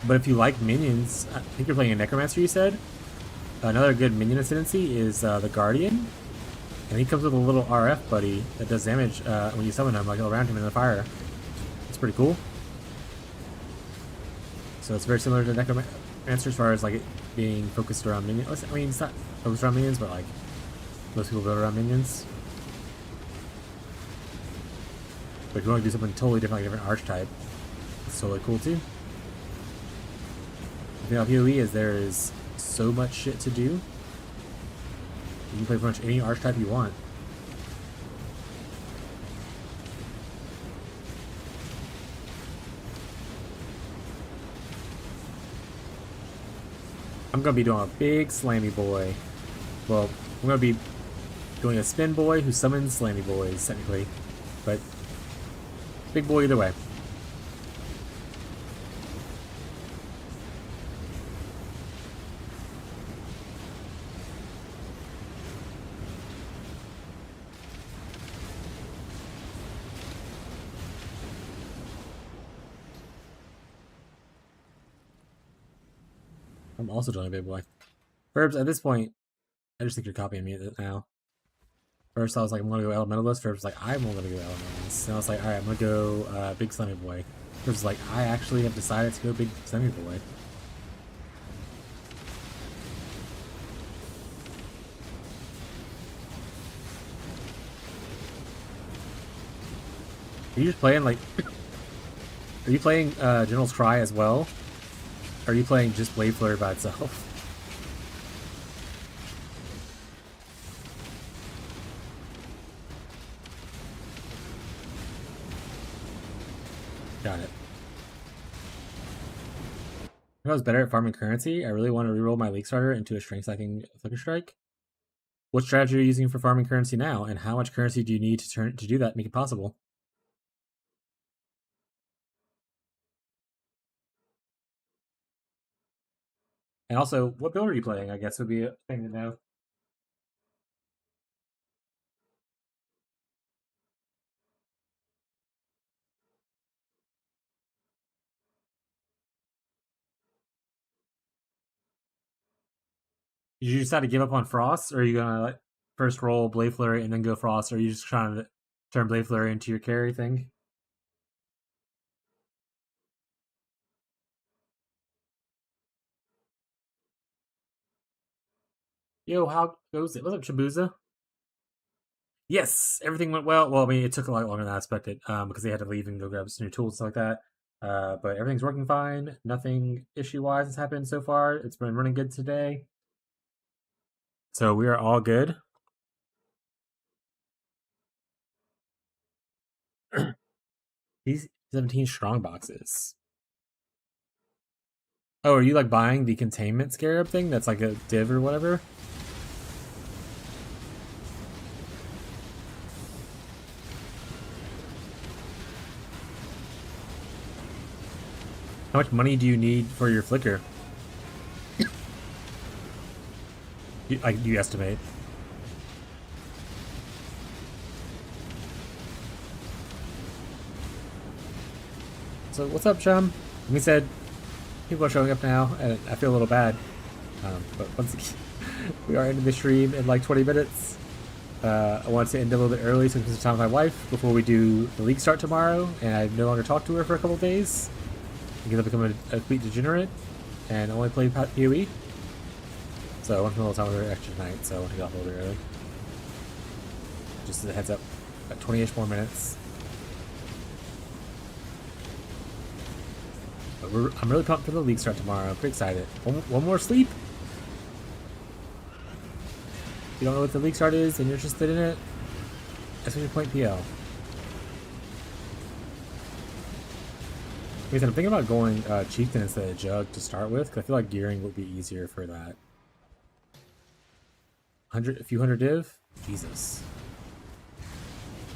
But if you like minions, I think you're playing a Necromancer, you said? Another good minion ascendancy is the Guardian. And he comes with a little RF buddy that does damage when you summon him, like around him in the fire. It's pretty cool. So it's very similar to Necromancer as far as like it being focused around minions. I mean, it's not focused around minions, but like most people build around minions. But if you want to do something totally different, like a different archetype, it's totally cool too. The thing about PoE is there is so much shit to do. You can play pretty much any archetype you want. I'm gonna be doing a big slammy boy. Well, I'm gonna be doing a spin boy who summons slammy boys, technically. But big boy either way. I'm also doing a big boy. Ferbs, at this point, I just think you're copying me now. First, I was like, I'm gonna go Elementalist. Ferbs was like, I'm only gonna go Elementalist. And I was like, alright, I'm gonna go Big Slimy Boy. Ferbs was like, I actually have decided to go Big Slimy Boy. Are you just playing like... Are you playing General's Cry as well? Or are you playing just Blade Flurry by itself? Got it. If I was better at farming currency, I really want to reroll my League Starter into a strength stacking Flicker Strike. What strategy are you using for farming currency now, and how much currency do you need to do that and make it possible? And also, what build are you playing? I guess would be a thing to know. Did you decide to give up on Frost, or are you gonna like first roll Blade Flurry and then go Frost, or are you just trying to turn Blade Flurry into your carry thing? Yo, how goes it? What's up, Chibuza? Yes, everything went well. Well, I mean, it took a lot longer than I expected because they had to leave and go grab some new tools and stuff like that. But everything's working fine. Nothing issue-wise has happened so far. It's been running good today. So we are all good. These 17 strong boxes. Oh, are you like buying the containment scarab thing that's like a div or whatever? How much money do you need for your flicker? You estimate. So what's up, chum? Like we said, people are showing up now, and I feel a little bad. But once again, we are ending the stream in like 20 minutes. I want to end a little bit early so I can spend time with my wife before we do the league start tomorrow, and I no longer talk to her for a couple days because I've become a complete degenerate and only play PoE. So I want to spend a little time with her extra tonight, so I want to get off a little bit early. Just as a heads up, about 20-ish more minutes. But I'm really pumped for the league start tomorrow. I'm pretty excited. One more sleep? If you don't know what the league start is and you're interested in it, !PL. Like I said, I'm thinking about going Chieftain instead of Jug to start with, because I feel like gearing would be easier for that. A few hundred div? Jesus.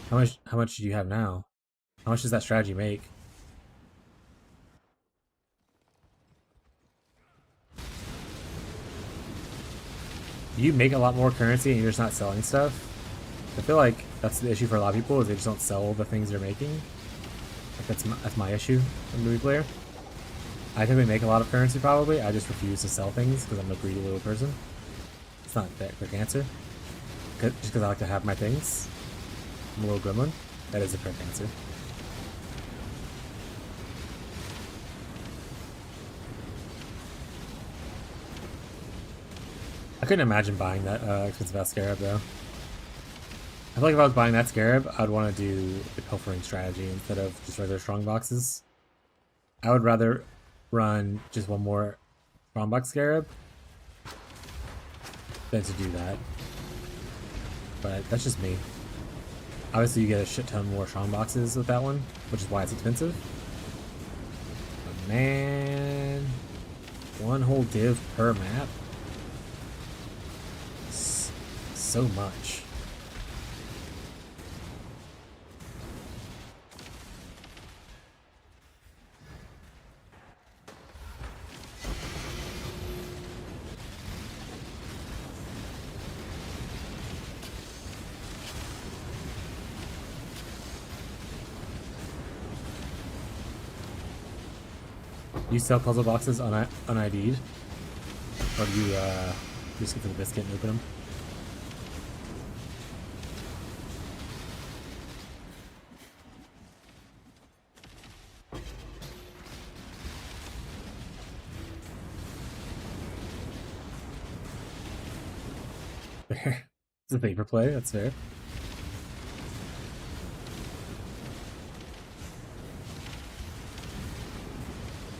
How much do you have now? How much does that strategy make? Do you make a lot more currency and you're just not selling stuff? I feel like that's the issue for a lot of people, is they just don't sell the things they're making. Like that's my issue as a movie player. I think we make a lot of currency probably. I just refuse to sell things because I'm a greedy little person. It's not that quick answer. Just because I like to have my things. I'm a little gremlin. That is a quick answer. I couldn't imagine buying that expensive ass scarab though. I feel like if I was buying that scarab, I'd want to do the pilfering strategy instead of just regular strong boxes. I would rather run just one more strongbox scarab than to do that. But that's just me. Obviously, you get a shit ton more strong boxes with that one, which is why it's expensive. But man, one whole div per map, so much. You sell puzzle boxes un-ID'd? Or do you just get to the biscuit and open them? Fair. It's a paper play, that's fair.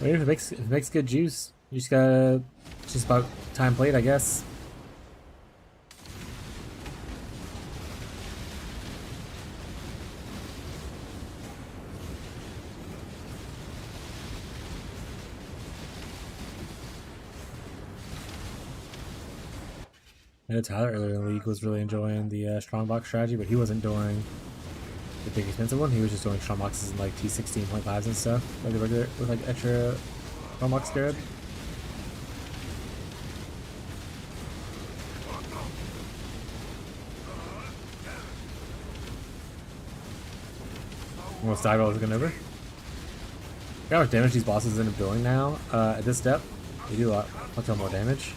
I mean, if it makes good juice, you just gotta, it's just about time played, I guess. I know Tyler earlier in the league was really enjoying the strongbox strategy, but he wasn't doing the big expensive one. He was just doing strongboxes in like T16.5s and stuff, like the regular with like extra strongbox scarab. Almost died while I was looking over. Look how much damage these bosses end up doing now. At this step, they do a ton more damage.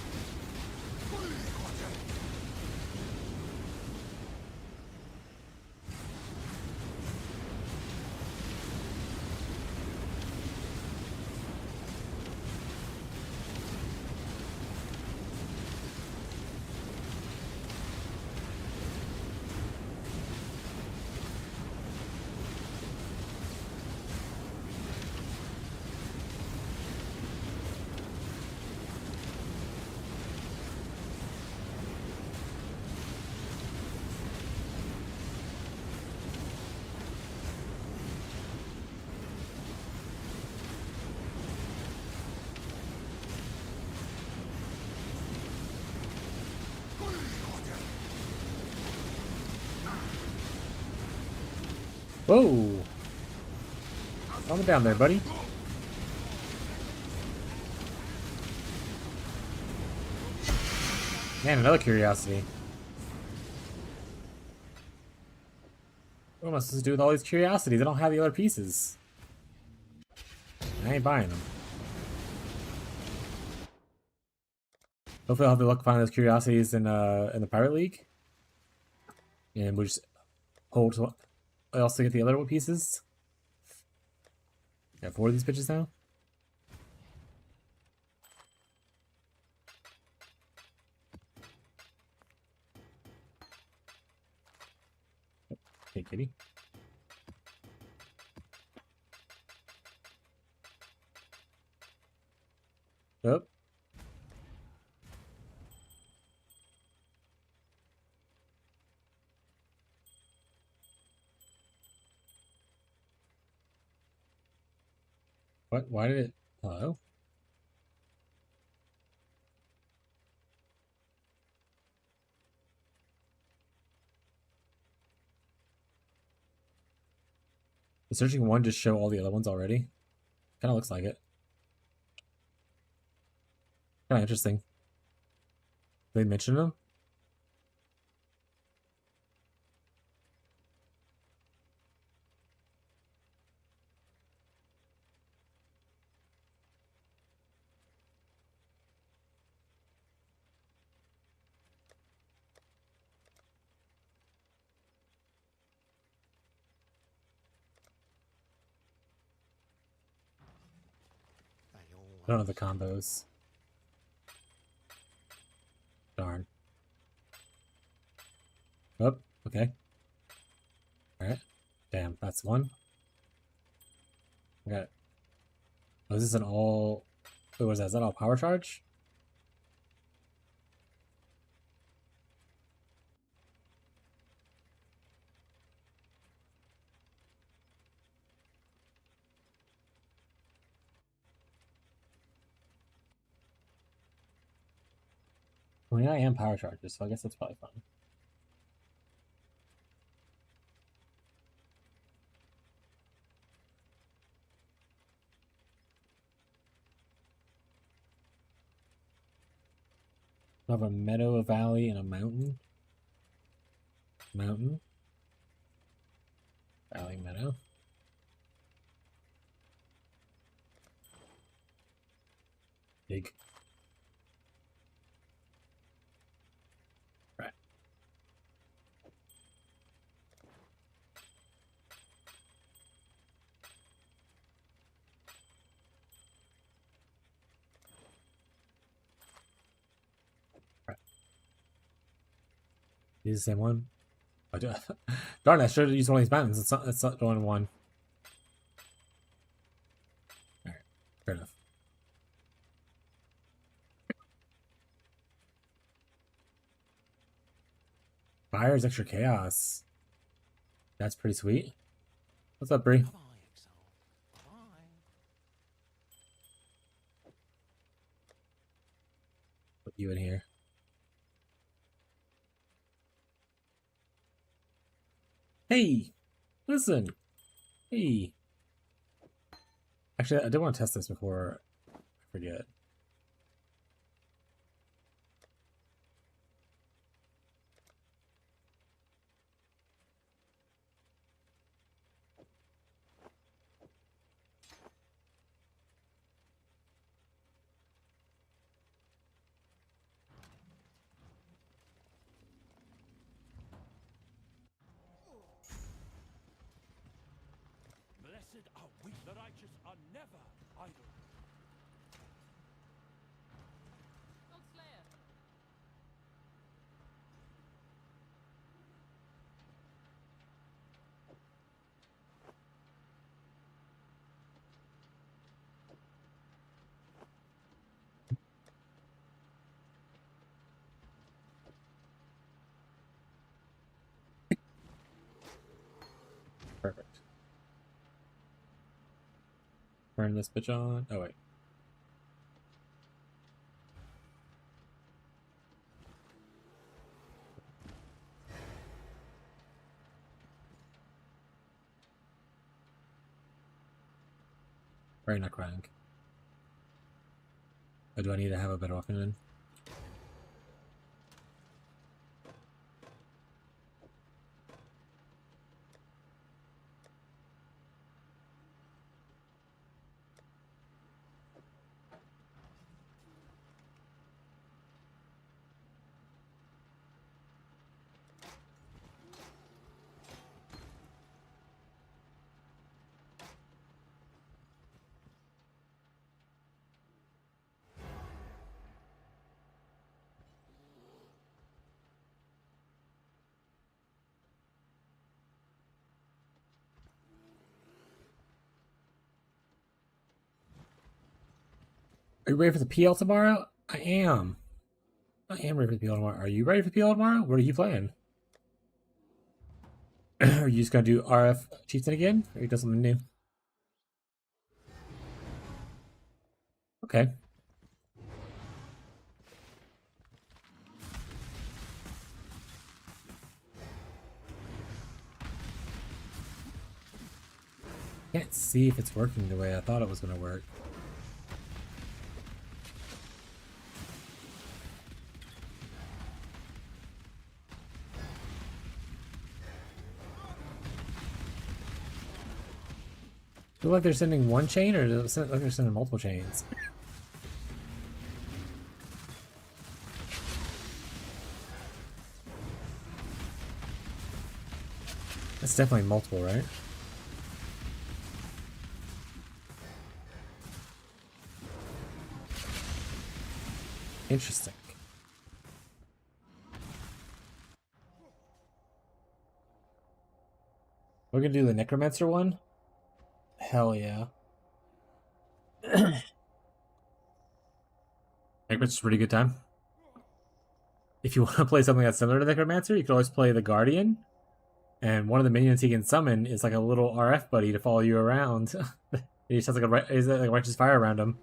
Whoa! Calm down there, buddy. Man, another curiosity. What am I supposed to do with all these curiosities? I don't have the other pieces. I ain't buying them. Hopefully I'll have to look find those curiosities in the Pirate League. And we'll just hold till I also get the other pieces. Got 4 of these bitches now. Hey, kitty. Oh. What? Why did it? Hello? Does searching one just show all the other ones already? Kind of looks like it. Kind of interesting. They mentioned them? I don't know the combos. Darn. Oh, okay. Alright. Damn, that's one. Okay. Oh, is this an all... What was that? Is that all power charge? I mean, I am power charges, so I guess that's probably fun. I have a meadow, a valley, and a mountain. Mountain. Valley, meadow. Big. Right. Right. Use the same one. Oh, darn, I should have used one of these mountains. It's not going one. Alright, fair enough. Fire is extra chaos. That's pretty sweet. What's up, Bree? Bye, Exile. Bye. Put you in here. Hey! Listen! Hey! Actually, I did want to test this before I forget. Blessed are we. The righteous are never idle. Gold Slayer. Perfect. Turn this bitch on. Oh, wait. Very not crying. Or do I need to have a better weapon then? Are you ready for the PL tomorrow? I am. I am ready for the PL tomorrow. Are you ready for the PL tomorrow? What are you playing? Are you just gonna do RF Chieftain again? Or you do something new? Okay. Can't see if it's working the way I thought it was gonna work. Feel like they're sending one chain, or does it look like they're sending multiple chains? That's definitely multiple, right? Interesting. We're gonna do the Necromancer one? Hell yeah. Necromancer's a pretty good time. If you want to play something that's similar to Necromancer, you can always play the Guardian. And one of the minions he can summon is like a little RF buddy to follow you around. He just has like a righteous fire around him.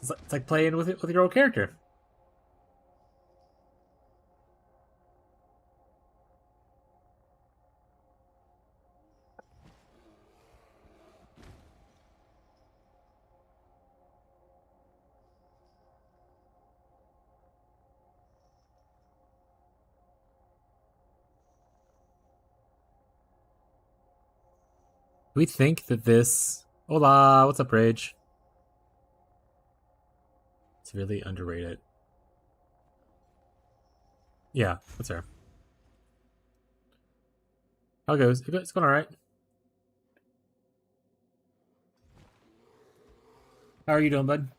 It's like playing with your old character. We think that this... Hola, what's up, Rage? It's really underrated. Yeah, that's fair. How it goes? It's going alright. How are you doing, bud?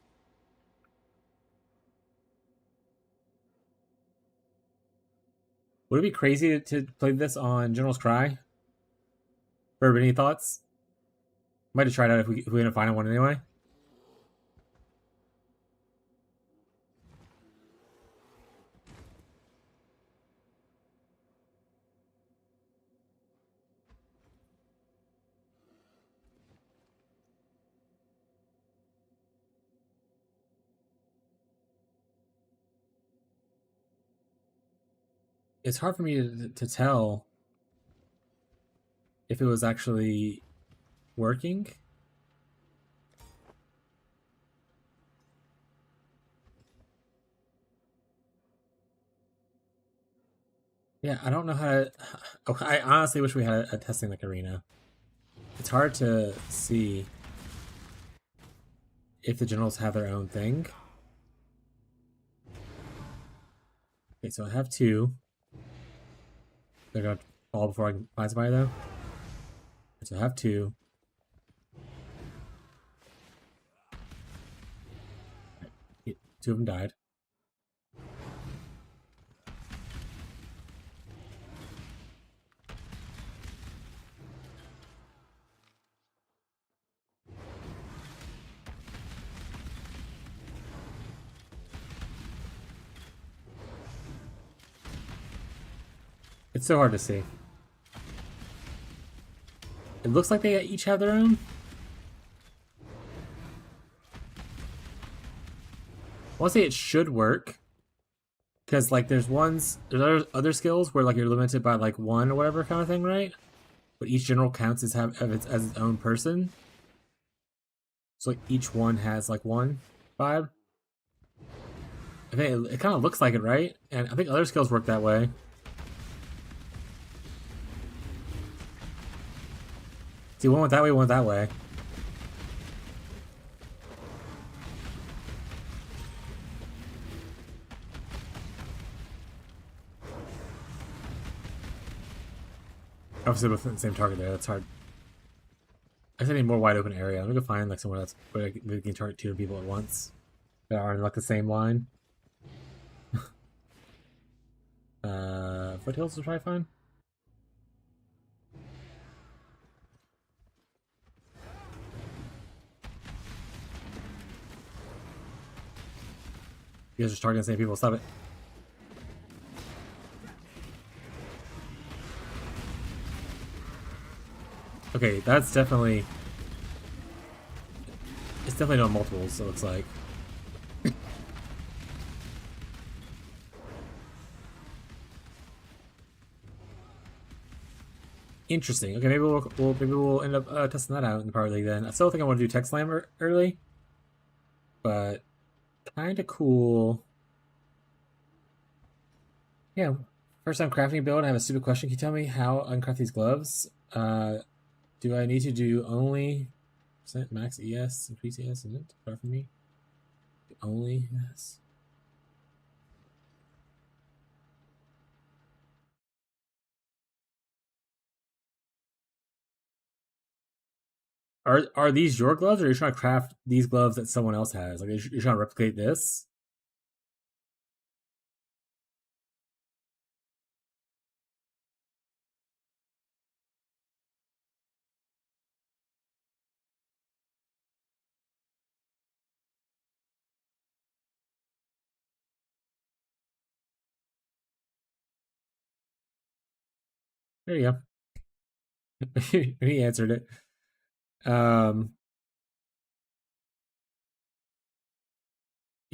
Would it be crazy to play this on General's Cry? Or any thoughts? Might have tried out if we end up finding one anyway. It's hard for me to tell if it was actually working. Yeah, I don't know how to... Okay, I honestly wish we had a testing like arena. It's hard to see if the generals have their own thing. Okay, so I have two. They're gonna fall before I can find somebody though. So I have two. Two of them died. It's so hard to see. It looks like they each have their own. I want to say it should work. Because like there's other skills where like you're limited by like one or whatever kind of thing, right? But each general counts as its own person. So like each one has like one vibe. I think it kind of looks like it, right? And I think other skills work that way. See, one went that way, one went that way. Obviously, both the same target there. That's hard. I just need more wide open area. I'm gonna go find like somewhere that's where we can target two people at once that are in like the same line. Foothills is probably fine. You guys are targeting the same people. Stop it. Okay, that's definitely... It's definitely not multiples, it looks like. Interesting. Okay, maybe we'll end up testing that out in the Power League then. I still think I want to do Tech Slam early, but kind of cool. Yeah, first time crafting a build. I have a stupid question. Can you tell me how I can craft these gloves? Do I need to do only % max ES, increase ES in it? Far from me. Only ES. Are these your gloves, or are you trying to craft these gloves that someone else has? Like, you're trying to replicate this? There you go. He answered it. Yeah,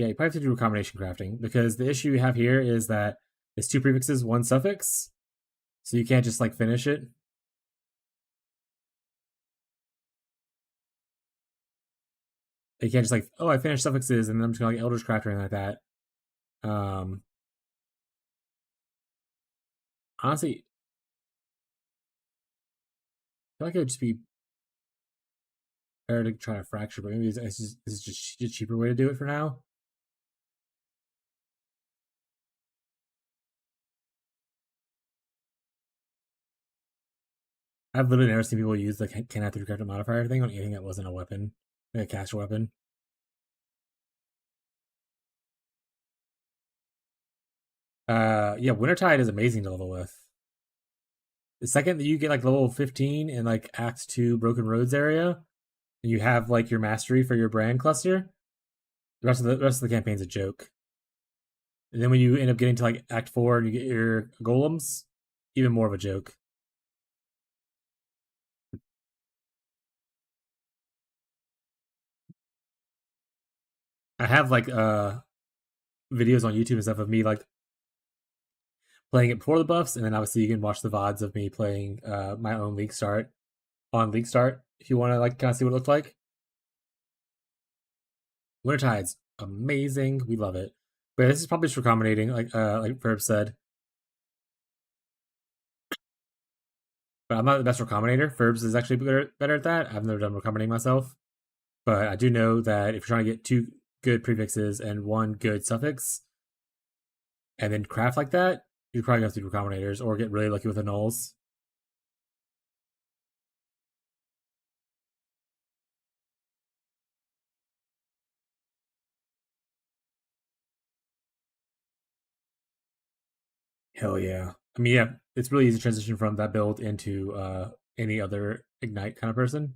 you probably have to do recombination crafting because the issue you have here is that it's 2 prefixes, 1 suffix, so you can't just like finish it. You can't just like, oh, I finished suffixes and then I'm just gonna like Eldritch Craft or anything like that. Honestly, I feel like it would just be better to try to fracture, but maybe this is just a cheaper way to do it for now. I've literally never seen people use the cannot through craft modifier thing on anything that wasn't a weapon, like a caster weapon. Yeah, Wintertide is amazing to level with. The second that you get like level 15 in like Act 2 Broken Roads area, and you have like your mastery for your brand cluster, the rest of the campaign's a joke. And then when you end up getting to like Act 4 and you get your golems, even more of a joke. I have like videos on YouTube and stuff of me like playing it before the buffs, and then obviously you can watch the VODs of me playing my own League Start on League Start if you want to like kind of see what it looked like. Wintertide's amazing. We love it. But this is probably just recombinating, like Ferb said. But I'm not the best recombinator. Ferbs is actually better at that. I've never done recombinating myself. But I do know that if you're trying to get 2 good prefixes and 1 good suffix, and then craft like that, you're probably going to have to do recombinators or get really lucky with the nulls. Hell yeah. I mean, yeah, it's really easy to transition from that build into any other Ignite kind of person.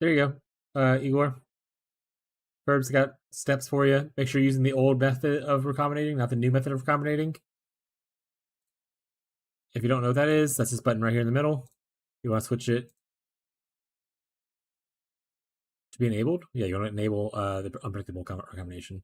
There you go, Igor. Ferb's got steps for you. Make sure you're using the old method of recombinating, not the new method of recombinating. If you don't know what that is, that's this button right here in the middle. You want to switch it to be enabled. Yeah, you want to enable the unpredictable recombination.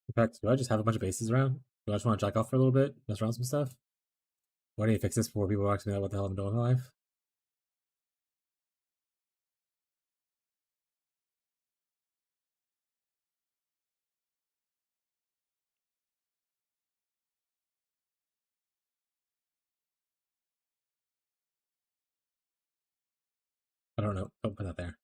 In fact, do I just have a bunch of bases around? Do I just want to jack off for a little bit, mess around with some stuff? Why do you fix this before people ask me what the hell I'm doing in life? I don't know. Don't put that there.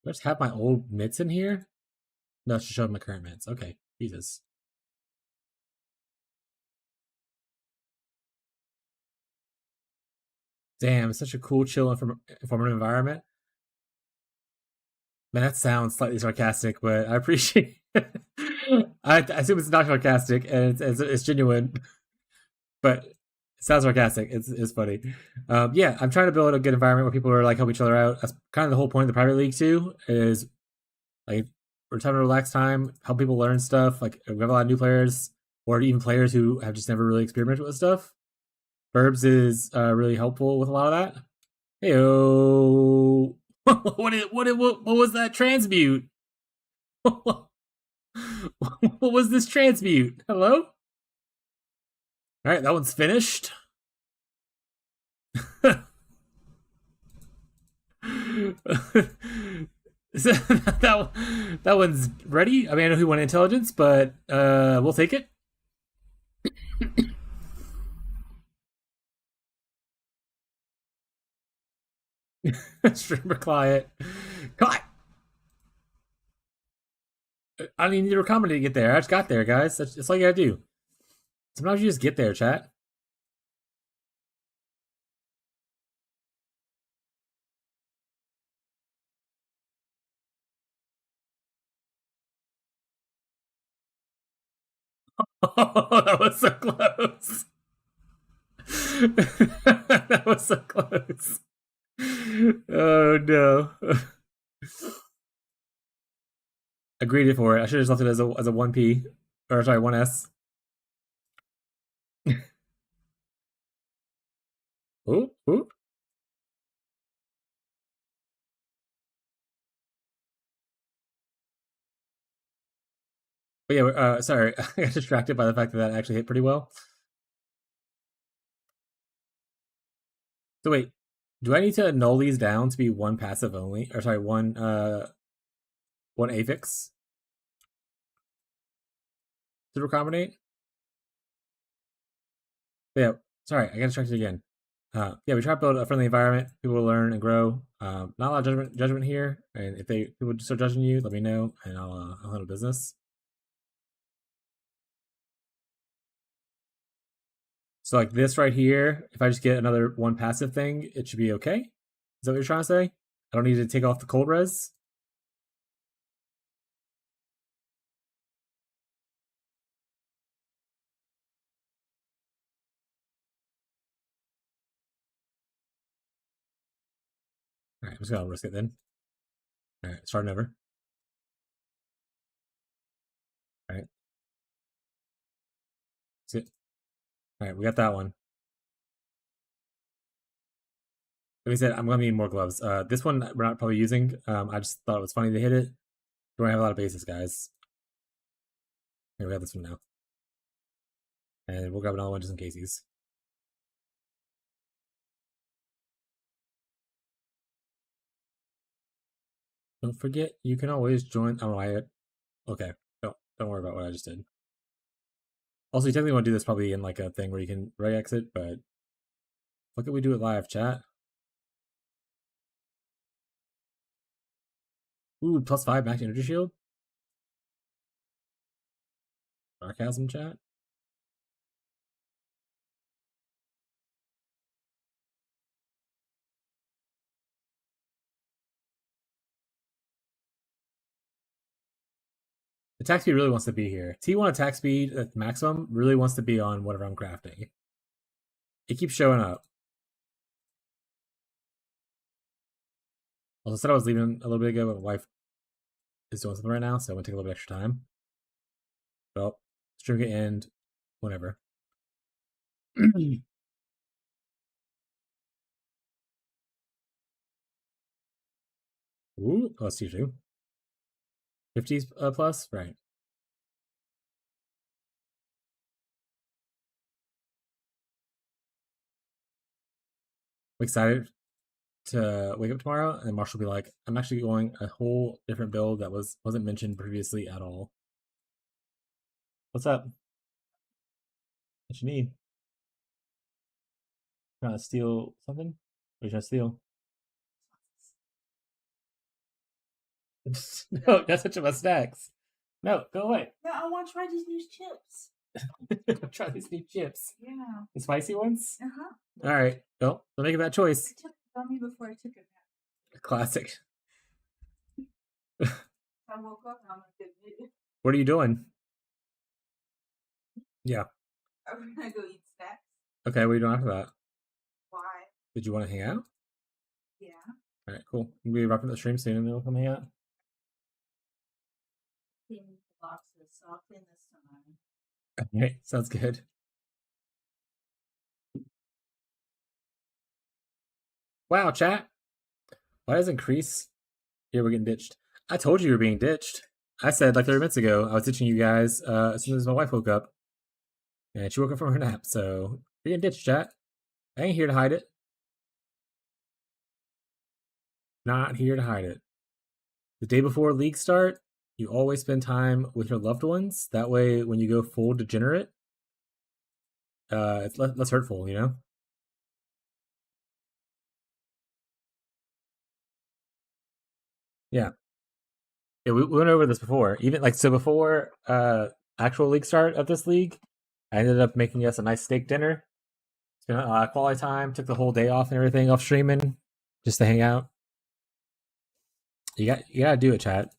Do I just have my old mitts in here? No, it's just showing my current mitts. Okay, Jesus. Damn, it's such a cool, chill, informative environment. Man, that sounds slightly sarcastic, but I appreciate it. I assume it's not sarcastic and it's genuine, but it sounds sarcastic. It's funny. Yeah, I'm trying to build a good environment where people are like help each other out. That's kind of the whole point of the private league too. Is like we're trying to relax time, help people learn stuff. Like we have a lot of new players or even players who have just never really experimented with stuff. Burbs is really helpful with a lot of that. Heyo. What was that transmute? What was this transmute? Hello? Alright, that one's finished. that one's ready. I mean, I know who won intelligence, but we'll take it. Streamer client. Caught. I don't even need to accommodate to get there. I just got there, guys. That's all you gotta do. Sometimes you just get there, chat. Oh, that was so close. That was so close. Oh no. I greeted for it. I should have just left it as a 1p. Or sorry, 1s. Ooh, ooh. But yeah, sorry, I got distracted by the fact that that actually hit pretty well. So wait, do I need to null these down to be one passive only? Or sorry, one affix to recombinate? But yeah, sorry, I got distracted again. Yeah, we try to build a friendly environment. People will learn and grow. Not a lot of judgment here. And if people start judging you, let me know, and I'll handle business. So like this right here, if I just get another one passive thing, it should be okay. Is that what you're trying to say? I don't need to take off the cold res? Alright, I'm just gonna risk it then. Alright, starting over. Alright. That's it. Alright, we got that one. Like I said, I'm gonna need more gloves. This one we're not probably using. I just thought it was funny to hit it. Don't have a lot of bases, guys. Here, we got this one now. And we'll grab another one just in case. Don't forget, you can always join. Oh, okay. Don't worry about what I just did. Also, you technically want to do this probably in like a thing where you can re-exit, but look at we do it live, chat. Ooh, +5 max energy shield. Sarcasm, chat. Attack speed really wants to be here. T1 attack speed at maximum really wants to be on whatever I'm crafting. It keeps showing up. Also, said I was leaving a little bit ago, but my wife is doing something right now, so I'm gonna take a little bit extra time. Well, stream can end whenever. Ooh, let's see, 50s plus, right? I'm excited to wake up tomorrow, and Marshall will be like, "I'm actually going a whole different build that wasn't mentioned previously at all." What's up? What you need? Trying to steal something? What are you trying to steal? No, that's such a snacks. No, go away. No, I want to try these new chips. Try these new chips. Yeah. The spicy ones? Uh-huh. All right. Well, don't make a bad choice. I took a gummy before I took a nap. Classic. I woke up and I'm like, What are you doing? Yeah. I'm gonna go eat snacks. Okay, what are you doing after that? Why? Did you want to hang out? Yeah. All right, cool. We'll be wrapping up the stream soon and then we'll come hang out. Clean the boxes, so I'll clean this tomorrow. Okay, sounds good. Wow, chat. Why does increase? Here, we're getting ditched. I told you were being ditched. I said like 30 minutes ago I was ditching you guys as soon as my wife woke up. And she woke up from her nap, so you're getting ditched, chat. I ain't here to hide it. Not here to hide it. The day before league start, you always spend time with your loved ones. That way, when you go full degenerate, it's less hurtful, you know? Yeah. Yeah, we went over this before. Even like so before actual league start of this league, I ended up making us a nice steak dinner. Spent a lot of quality time, took the whole day off and everything off streaming just to hang out. You gotta do it, chat.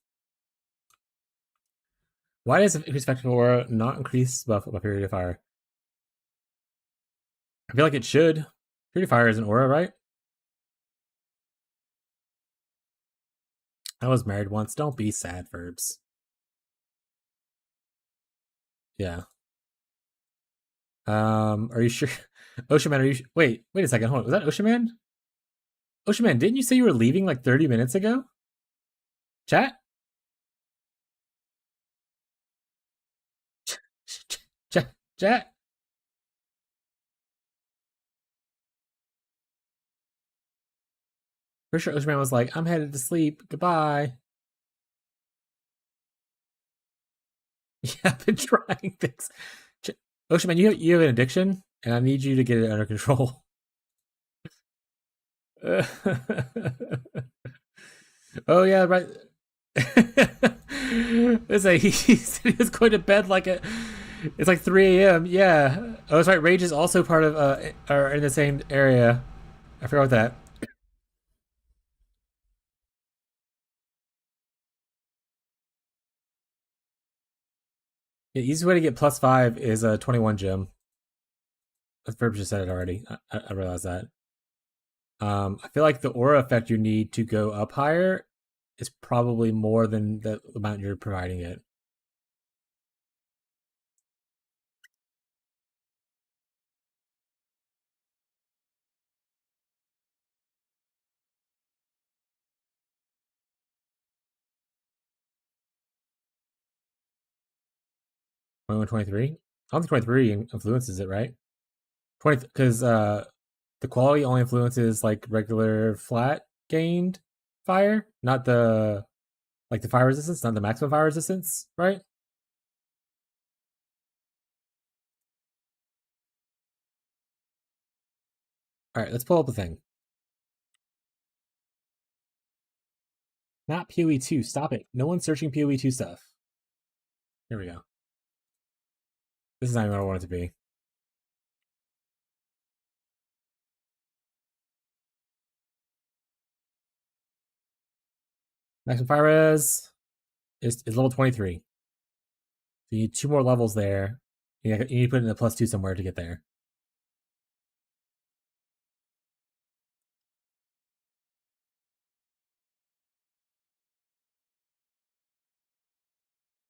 Why does increased effective aura not increase buff by period of fire? I feel like it should. Period of fire is an aura, right? I was married once. Don't be sad, verbs. Yeah. Are you sure? Ocean Man, are you? Wait a second. Hold on. Was that Ocean Man? Ocean Man, didn't you say you were leaving like 30 minutes ago? Chat? Chat? Pretty sure Ocean Man was like, I'm headed to sleep. Goodbye. Yeah, I've been trying things. Ocean Man, you have an addiction, and I need you to get it under control. Oh yeah, right. It's like he said he was going to bed like it's like 3 a.m. Yeah. Oh, that's right. Rage is also part of or in the same area. I forgot that. The easiest way to get +5 is a 21 gem. Verb just said it already. I realize that. I feel like the aura effect you need to go up higher is probably more than the amount you're providing it. Only 23? I don't think 23 influences it, right? 20 because the quality only influences like regular flat gained fire, not the like the fire resistance, not the maximum fire resistance, right? All right, let's pull up the thing. Not PoE 2. Stop it. No one's searching PoE 2 stuff. Here we go. This is not even what I want it to be. Maximum fire res is level 23. So you need 2 more levels there. You need to put in a +2 somewhere to get there.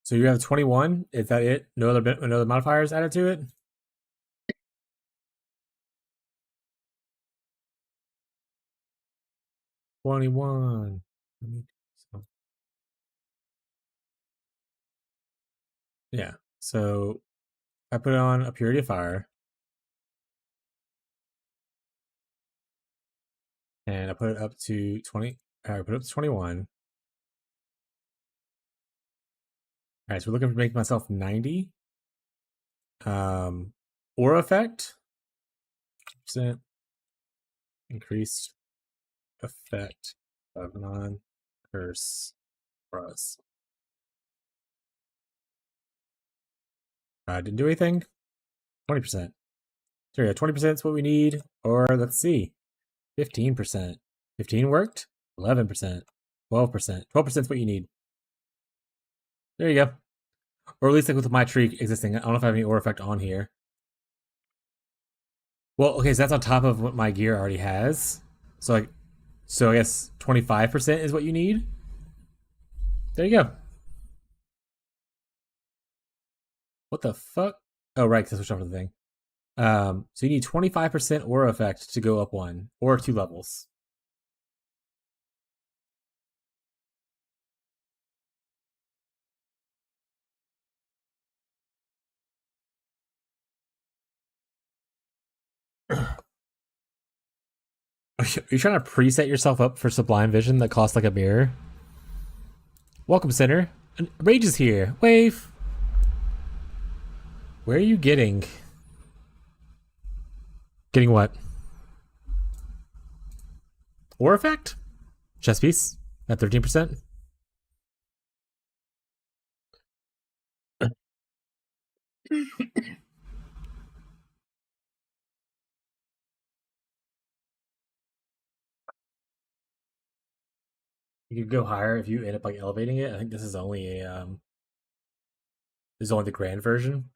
So you have 21. Is that it? No other modifiers added to it? $21. Yeah. So I put on a purity of fire. And I put it up to 20. I put it up to 21. All right, so we're looking to make myself 90. Aura effect. % increased effect of non-curse auras. Didn't do anything. 20%. So yeah, 20% is what we need. Or let's see, 15%. 15 worked. 11%. 12%. 12% is what you need. There you go. Or at least like with my tree existing. I don't know if I have any aura effect on here. Well, okay, so that's on top of what my gear already has. So I guess 25% is what you need. There you go. What the fuck? Oh, right, because I switched off to the thing. So you need 25% aura effect to go up 1 or 2 levels. Are you trying to preset yourself up for Sublime Vision that costs like a mirror? Welcome, Center. Rage is here. Wave. Where are you getting? Getting what? War effect? Chess piece at 13%. You could go higher if you end up like elevating it. I think this is only a this is only the grand version.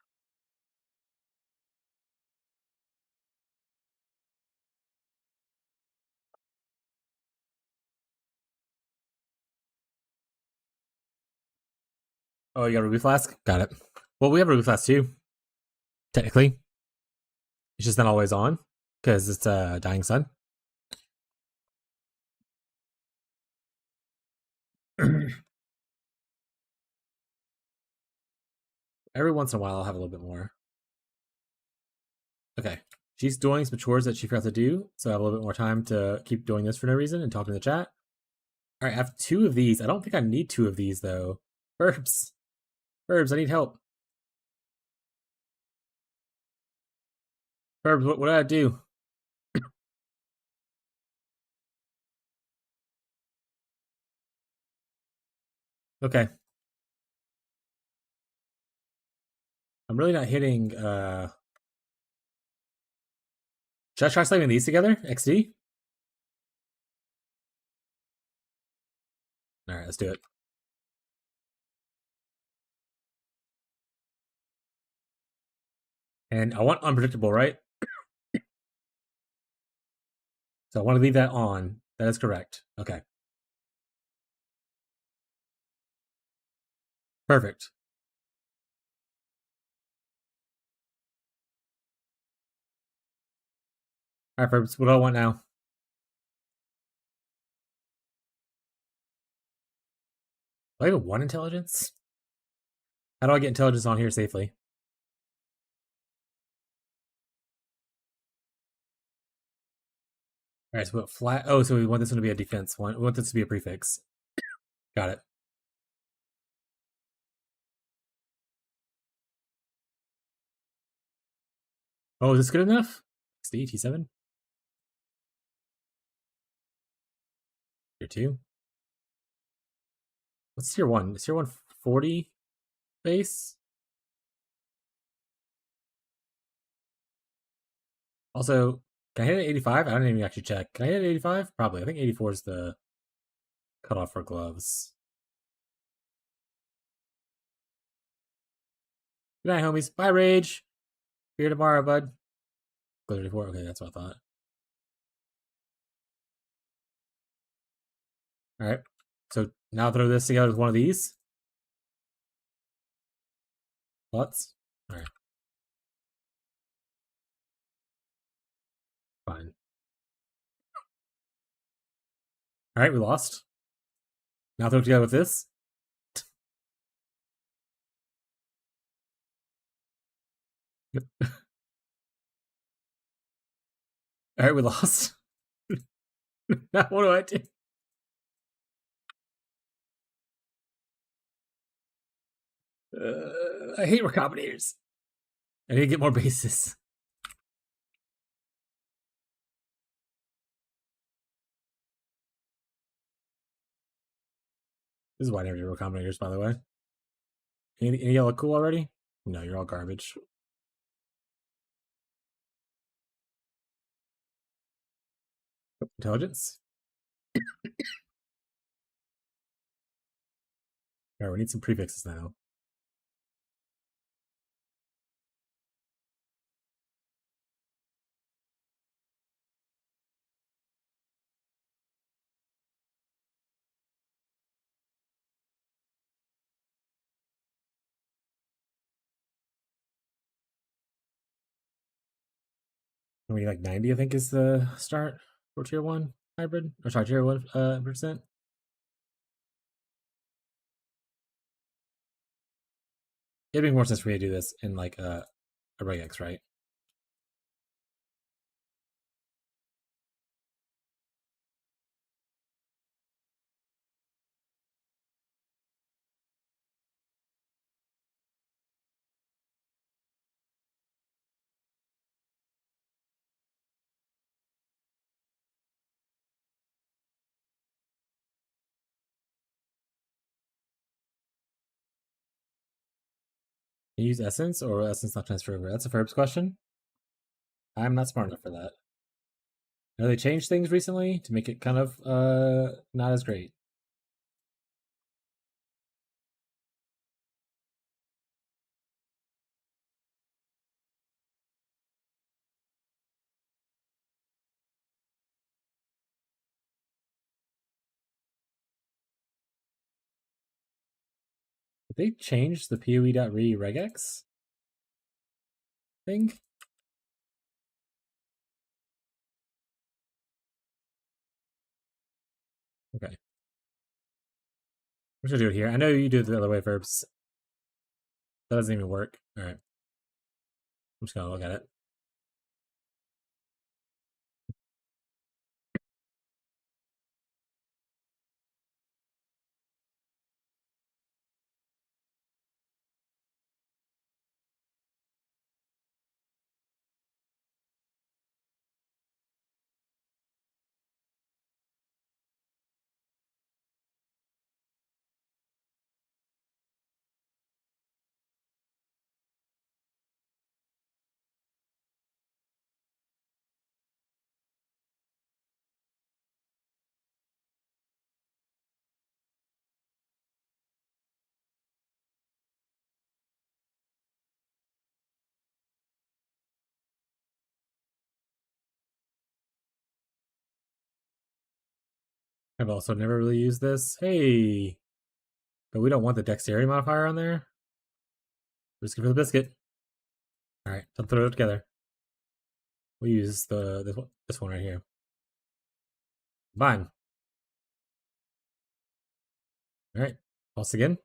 Oh, you got a ruby flask? Got it. Well, we have a ruby flask too. Technically, it's just not always on because it's a dying sun. Every once in a while, I'll have a little bit more. Okay. She's doing some chores that she forgot to do, so I have a little bit more time to keep doing this for no reason and talking to the chat. All right, I have 2 of these. I don't think I need 2 of these, though. Burbs. Burbs, I need help. Burbs, what did I do? Okay. I'm really not hitting, Should I try slaving these together? XD? Alright, let's do it. And I want unpredictable, right? So I want to leave that on. That is correct. Okay. Perfect. Alright, Burbs, what do I want now? Do I have 1 intelligence? How do I get intelligence on here safely? Alright, so flat. Oh, so we want this one to be a defense one. We want this to be a prefix. Got it. Oh, is this good enough? XD, T7? Tier 2? What's tier 1? Is tier 1 40 base? Also, can I hit it at 85? I didn't even actually check. Can I hit it at 85? Probably. I think 84 is the cutoff for gloves. Good night, homies. Bye, Rage. See you tomorrow, bud. Gloves 84? Okay, that's what I thought. Alright. So now throw this together with one of these. Thoughts? Alright. Fine. Alright, we lost. Now throw it together with this. Alright, we lost. Now what do I do? I hate recombinators. I need to get more bases. This is why I never do recombinators, by the way. Any y'all look cool already? No, you're all garbage. Intelligence? Alright, we need some prefixes now. We need like 90, I think, is the start for tier 1 hybrid. Or sorry, tier 1 percent. It'd make more sense for me to do this in like a regex, right? Use essence or essence not transfer over? That's a Ferb's question. I'm not smart enough for that. Now they changed things recently to make it kind of not as great. Did they change the PoE.re regex thing? Okay. What should I do it here? I know you do it the other way, Verbs. That doesn't even work. Alright. I'm just gonna look at it. I've also never really used this. Hey! But we don't want the dexterity modifier on there. We're just going for the biscuit. Alright, don't throw it together. We use this one right here. Fine. Alright, pulse again.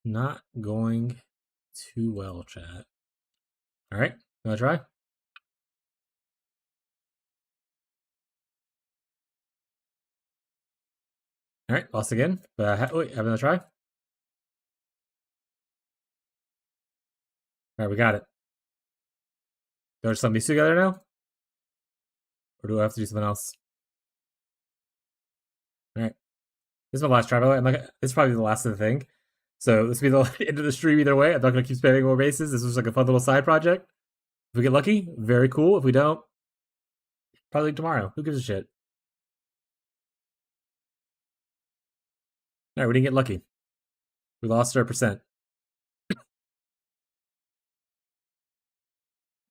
Not going too well, chat. Alright, wanna try? Alright, pulse again. Wait, have another try? Alright, we got it. Do I just sum these together now? Or do I have to do something else? Alright. This is my last try, by the way. This is probably the last of the thing. So this will be the end of the stream either way. I'm not going to keep spamming more bases. This was like a fun little side project. If we get lucky, very cool. If we don't, probably tomorrow. Who gives a shit? Alright, we didn't get lucky. We lost our percent.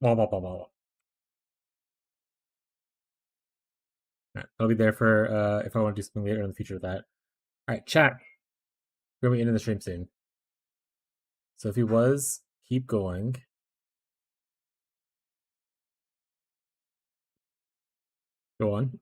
Alright, I'll be there for if I want to do something later in the future with that. Alright, chat. We're going to be ending the stream soon. So if he was, keep going. Go on.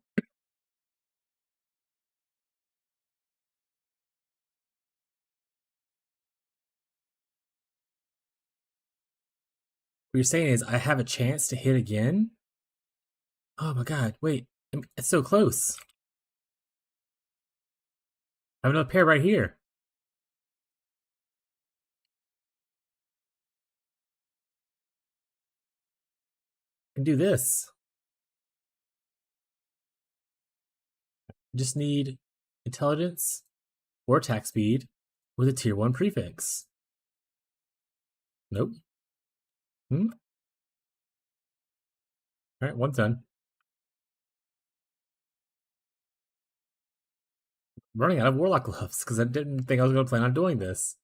What you're saying is I have a chance to hit again? Oh my god, wait. It's so close. I have another pair right here. I can do this. I just need intelligence or attack speed with a tier 1 prefix. Nope. Alright, one's done. I'm running out of Warlock gloves because I didn't think I was going to plan on doing this.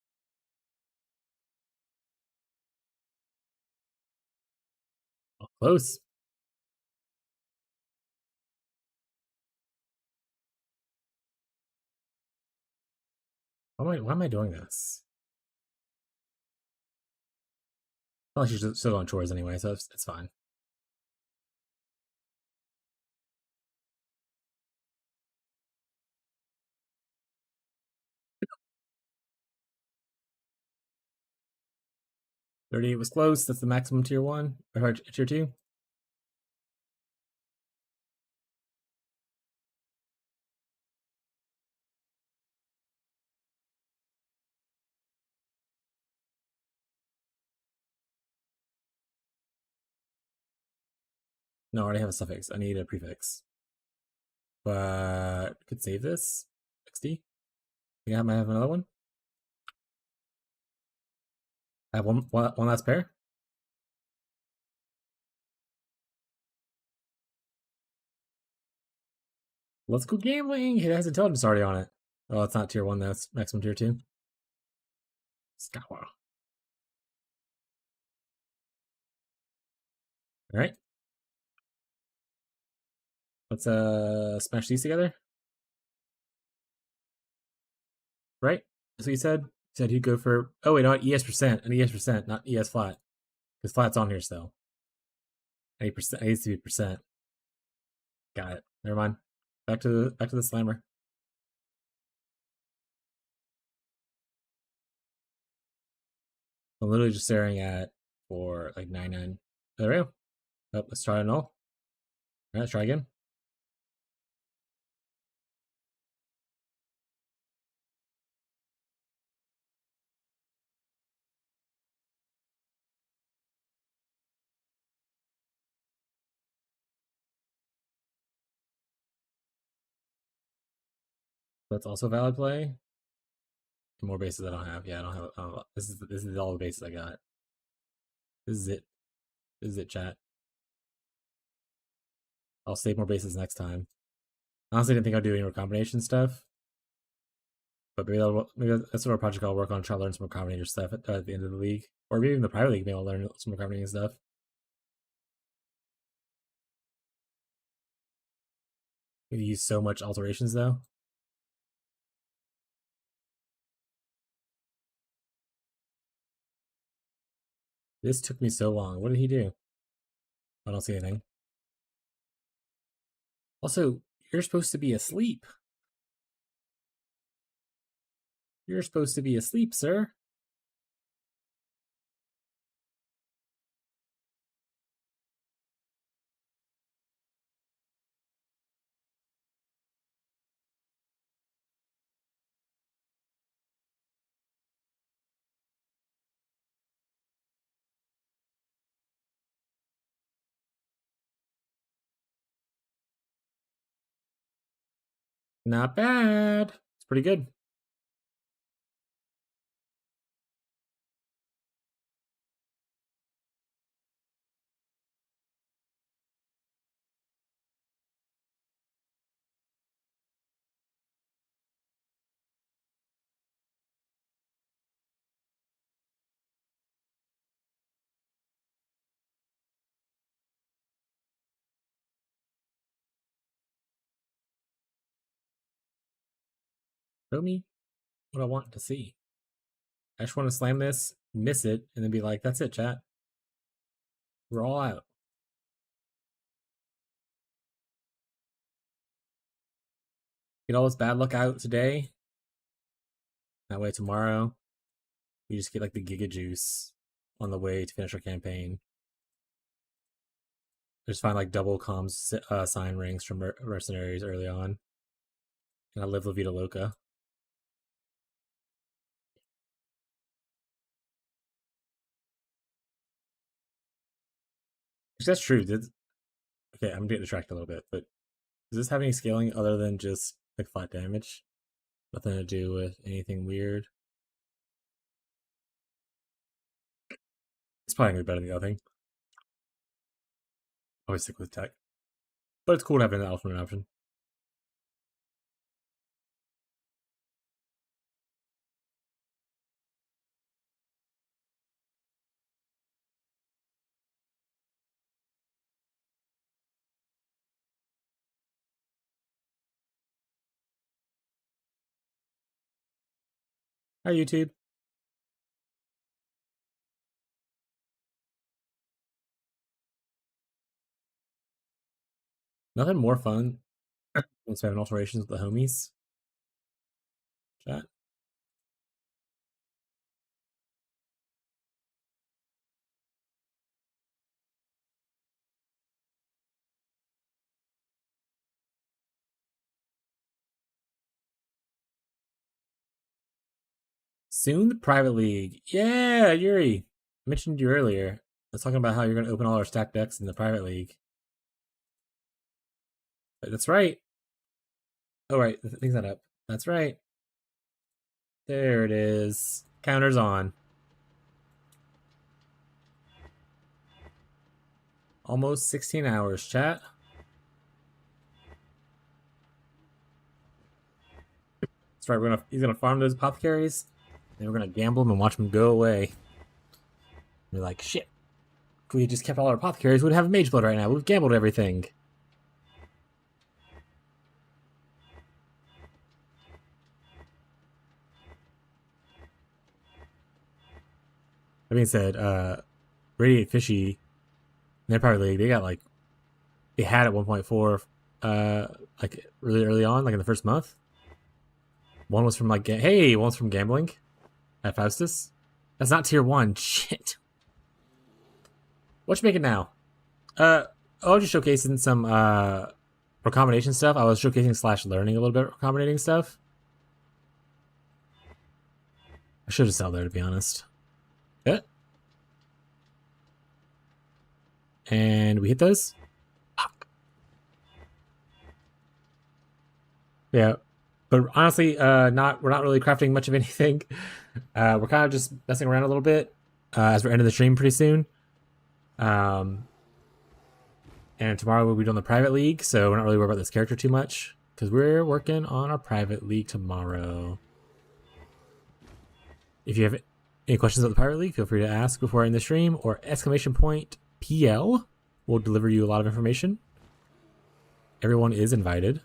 Oh, close. Why am I doing this? Well, she's still on chores anyway, so it's fine. $38 was close. That's the maximum tier 1 or tier 2. No, I already have a suffix. I need a prefix. But I could save this. XD. Yeah, I might have another one. I have one last pair. Let's go gambling. It has intelligence already on it. Oh, it's not tier 1 though. It's maximum tier 2. Scour. Alright. Let's smash these together. Right? That's what you said? You said he'd go for... Oh, wait, not ES percent. An ES percent, not ES flat. Because flat's on here still. 8%. It needs to be percent. Got it. Never mind. Back to the slammer. I'm literally just staring at for like 99. There we go. Oh, let's try a null. Alright, let's try again. That's also valid play. More bases I don't have. Yeah, I don't have. This is all the bases I got. This is it. This is it, chat. I'll save more bases next time. Honestly, didn't think I'd do any more combination stuff. But maybe that's what our project I'll work on. Try to learn some more combinator stuff at the end of the league, or maybe even the private league. Maybe I'll learn some more combinating stuff. We use so much alterations though. This took me so long. What did he do? I don't see anything. Also, you're supposed to be asleep. You're supposed to be asleep, sir. Not bad. It's pretty good. Show me what I want to see. I just want to slam this, miss it, and then be like, that's it, chat. We're all out. Get all this bad luck out today. That way tomorrow, we just get like the Giga Juice on the way to finish our campaign. Just find like double comms sign rings from mercenaries early on. And I live La Vida Loca. That's true. Okay, I'm getting distracted a little bit, but does this have any scaling other than just like flat damage? Nothing to do with anything weird. It's probably gonna be better than the other thing. Always stick with tech. But it's cool to have an alternate option. Hi, YouTube. Nothing more fun than having alterations with the homies. Chat. Soon the private league. Yeah, Yuri. I mentioned you earlier. I was talking about how you're going to open all our stacked decks in the private league. That's right. Oh, right. The thing's not up. That's right. There it is. Counter's on. Almost 16 hours, chat. That's right. He's gonna farm those apothecaries, and we're gonna gamble them and watch them go away. We're like, shit. If we had just kept all our apothecaries, we'd have a mage blood right now. We've gambled everything. That being said, Radiate Fishy, their Power League, they got like, they had at 1.4, like really early on, like in the first month. One was from like, one's from gambling at Faustus. That's not tier 1. Shit. What you making now? I was just showcasing some recombination stuff. I was showcasing / learning a little bit of recombinating stuff. I should have sold there, to be honest. Yeah. And we hit those. Fuck. Yeah. But honestly, we're not really crafting much of anything. We're kind of just messing around a little bit as we're ending the stream pretty soon. And tomorrow we'll be doing the private league, so we're not really worried about this character too much because we're working on our private league tomorrow. If you have any questions about the private league, feel free to ask before I end the stream, or !PL will deliver you a lot of information. Everyone is invited,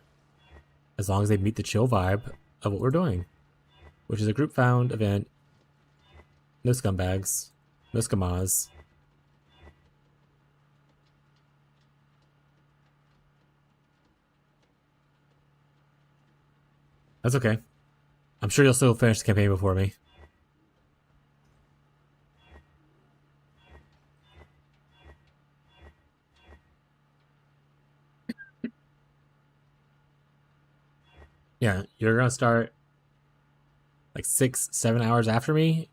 as long as they meet the chill vibe of what we're doing, which is a group found event. No scumbags, no scamas. That's okay. I'm sure you'll still finish the campaign before me. Yeah, you're gonna start like 6-7 hours after me,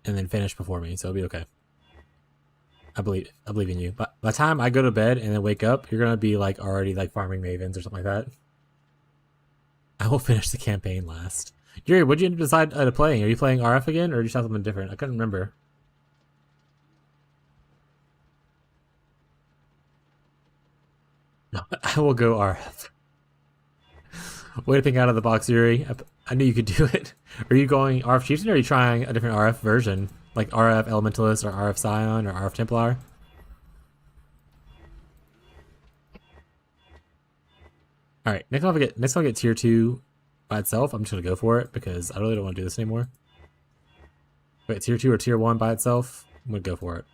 and then finish before me, so it'll be okay. I believe in you. But by the time I go to bed and then wake up, you're gonna be like already like farming mavens or something like that. I will finish the campaign last. Yuri, what'd you decide to play? Are you playing RF again, or did you try something different? I couldn't remember. No, I will go RF. Way to think out of the box, Yuri. I knew you could do it. Are you going RF Chieftain, or are you trying a different RF version? Like RF Elementalist, or RF Scion, or RF Templar? Alright, next time I get tier 2 by itself, I'm just gonna go for it because I really don't want to do this anymore. Wait, tier 2 or tier 1 by itself? I'm gonna go for it.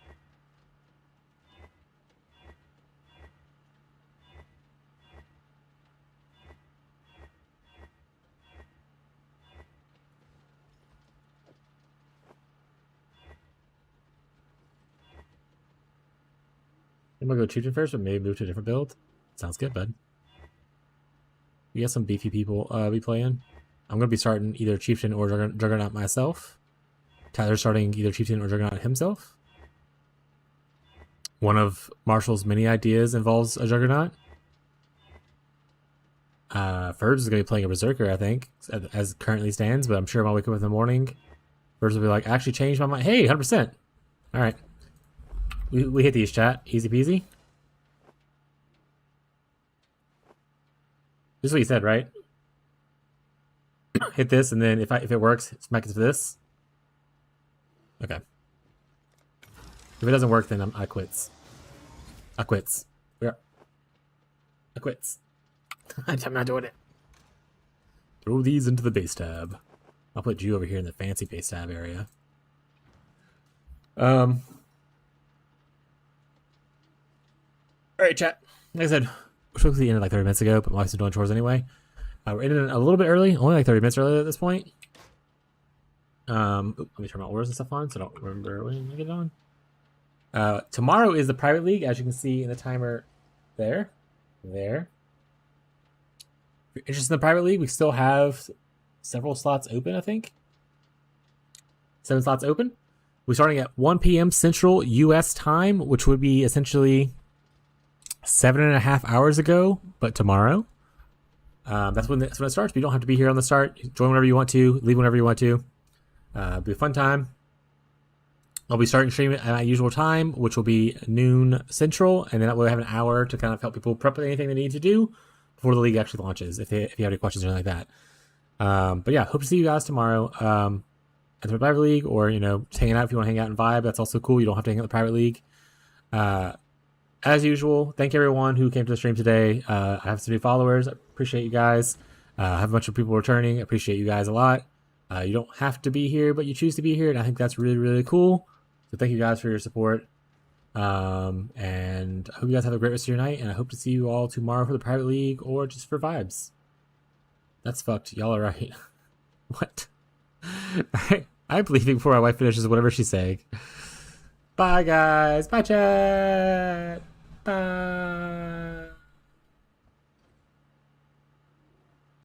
I'm gonna go Chieftain first, but maybe move to a different build. Sounds good, bud. We got some beefy people be playing. I'm gonna be starting either Chieftain or Juggernaut myself. Tyler's starting either Chieftain or Juggernaut himself. One of Marshall's many ideas involves a Juggernaut. Furbs is gonna be playing a Berserker, I think, as it currently stands. But I'm sure when I wake up in the morning, Furbs will be like, "I actually changed my mind." Hey, 100%. All right, we hit these, chat. Easy peasy. This is what you said, right? Hit this, and then if it works, smack it to this. Okay. If it doesn't work, then I quits. I quits. I quits. I'm not doing it. Throw these into the base tab. I'll put you over here in the fancy base tab area. Alright, chat. Like I said, we're supposed to be ended like 30 minutes ago, but my wife's been doing chores anyway. We're ending a little bit early, only like 30 minutes early at this point. Let me turn my orders and stuff on so I don't remember when I get it on. Tomorrow is the private league, as you can see in the timer there. There. If you're interested in the private league, we still have several slots open, I think. 7 slots open. We're starting at 1 p.m. Central U.S. time, which would be essentially 7.5 hours ago, but tomorrow. That's when it starts. But you don't have to be here on the start. Join whenever you want to. Leave whenever you want to. It'll be a fun time. I'll be starting streaming at my usual time, which will be noon central, and then that way I have an hour to kind of help people prep anything they need to do before the league actually launches. If you have any questions or anything like that. But yeah, hope to see you guys tomorrow at the private league, or just hanging out if you want to hang out and vibe. That's also cool. You don't have to hang out in the private league. As usual, thank everyone who came to the stream today. I have some new followers. I appreciate you guys. I have a bunch of people returning. I appreciate you guys a lot. You don't have to be here, but you choose to be here, and I think that's really, really cool. So thank you guys for your support. And I hope you guys have a great rest of your night, and I hope to see you all tomorrow for the private league or just for vibes. That's fucked. Y'all are right. What? I'm leaving before my wife finishes whatever she's saying. Bye, guys. Bye, chat. Bye.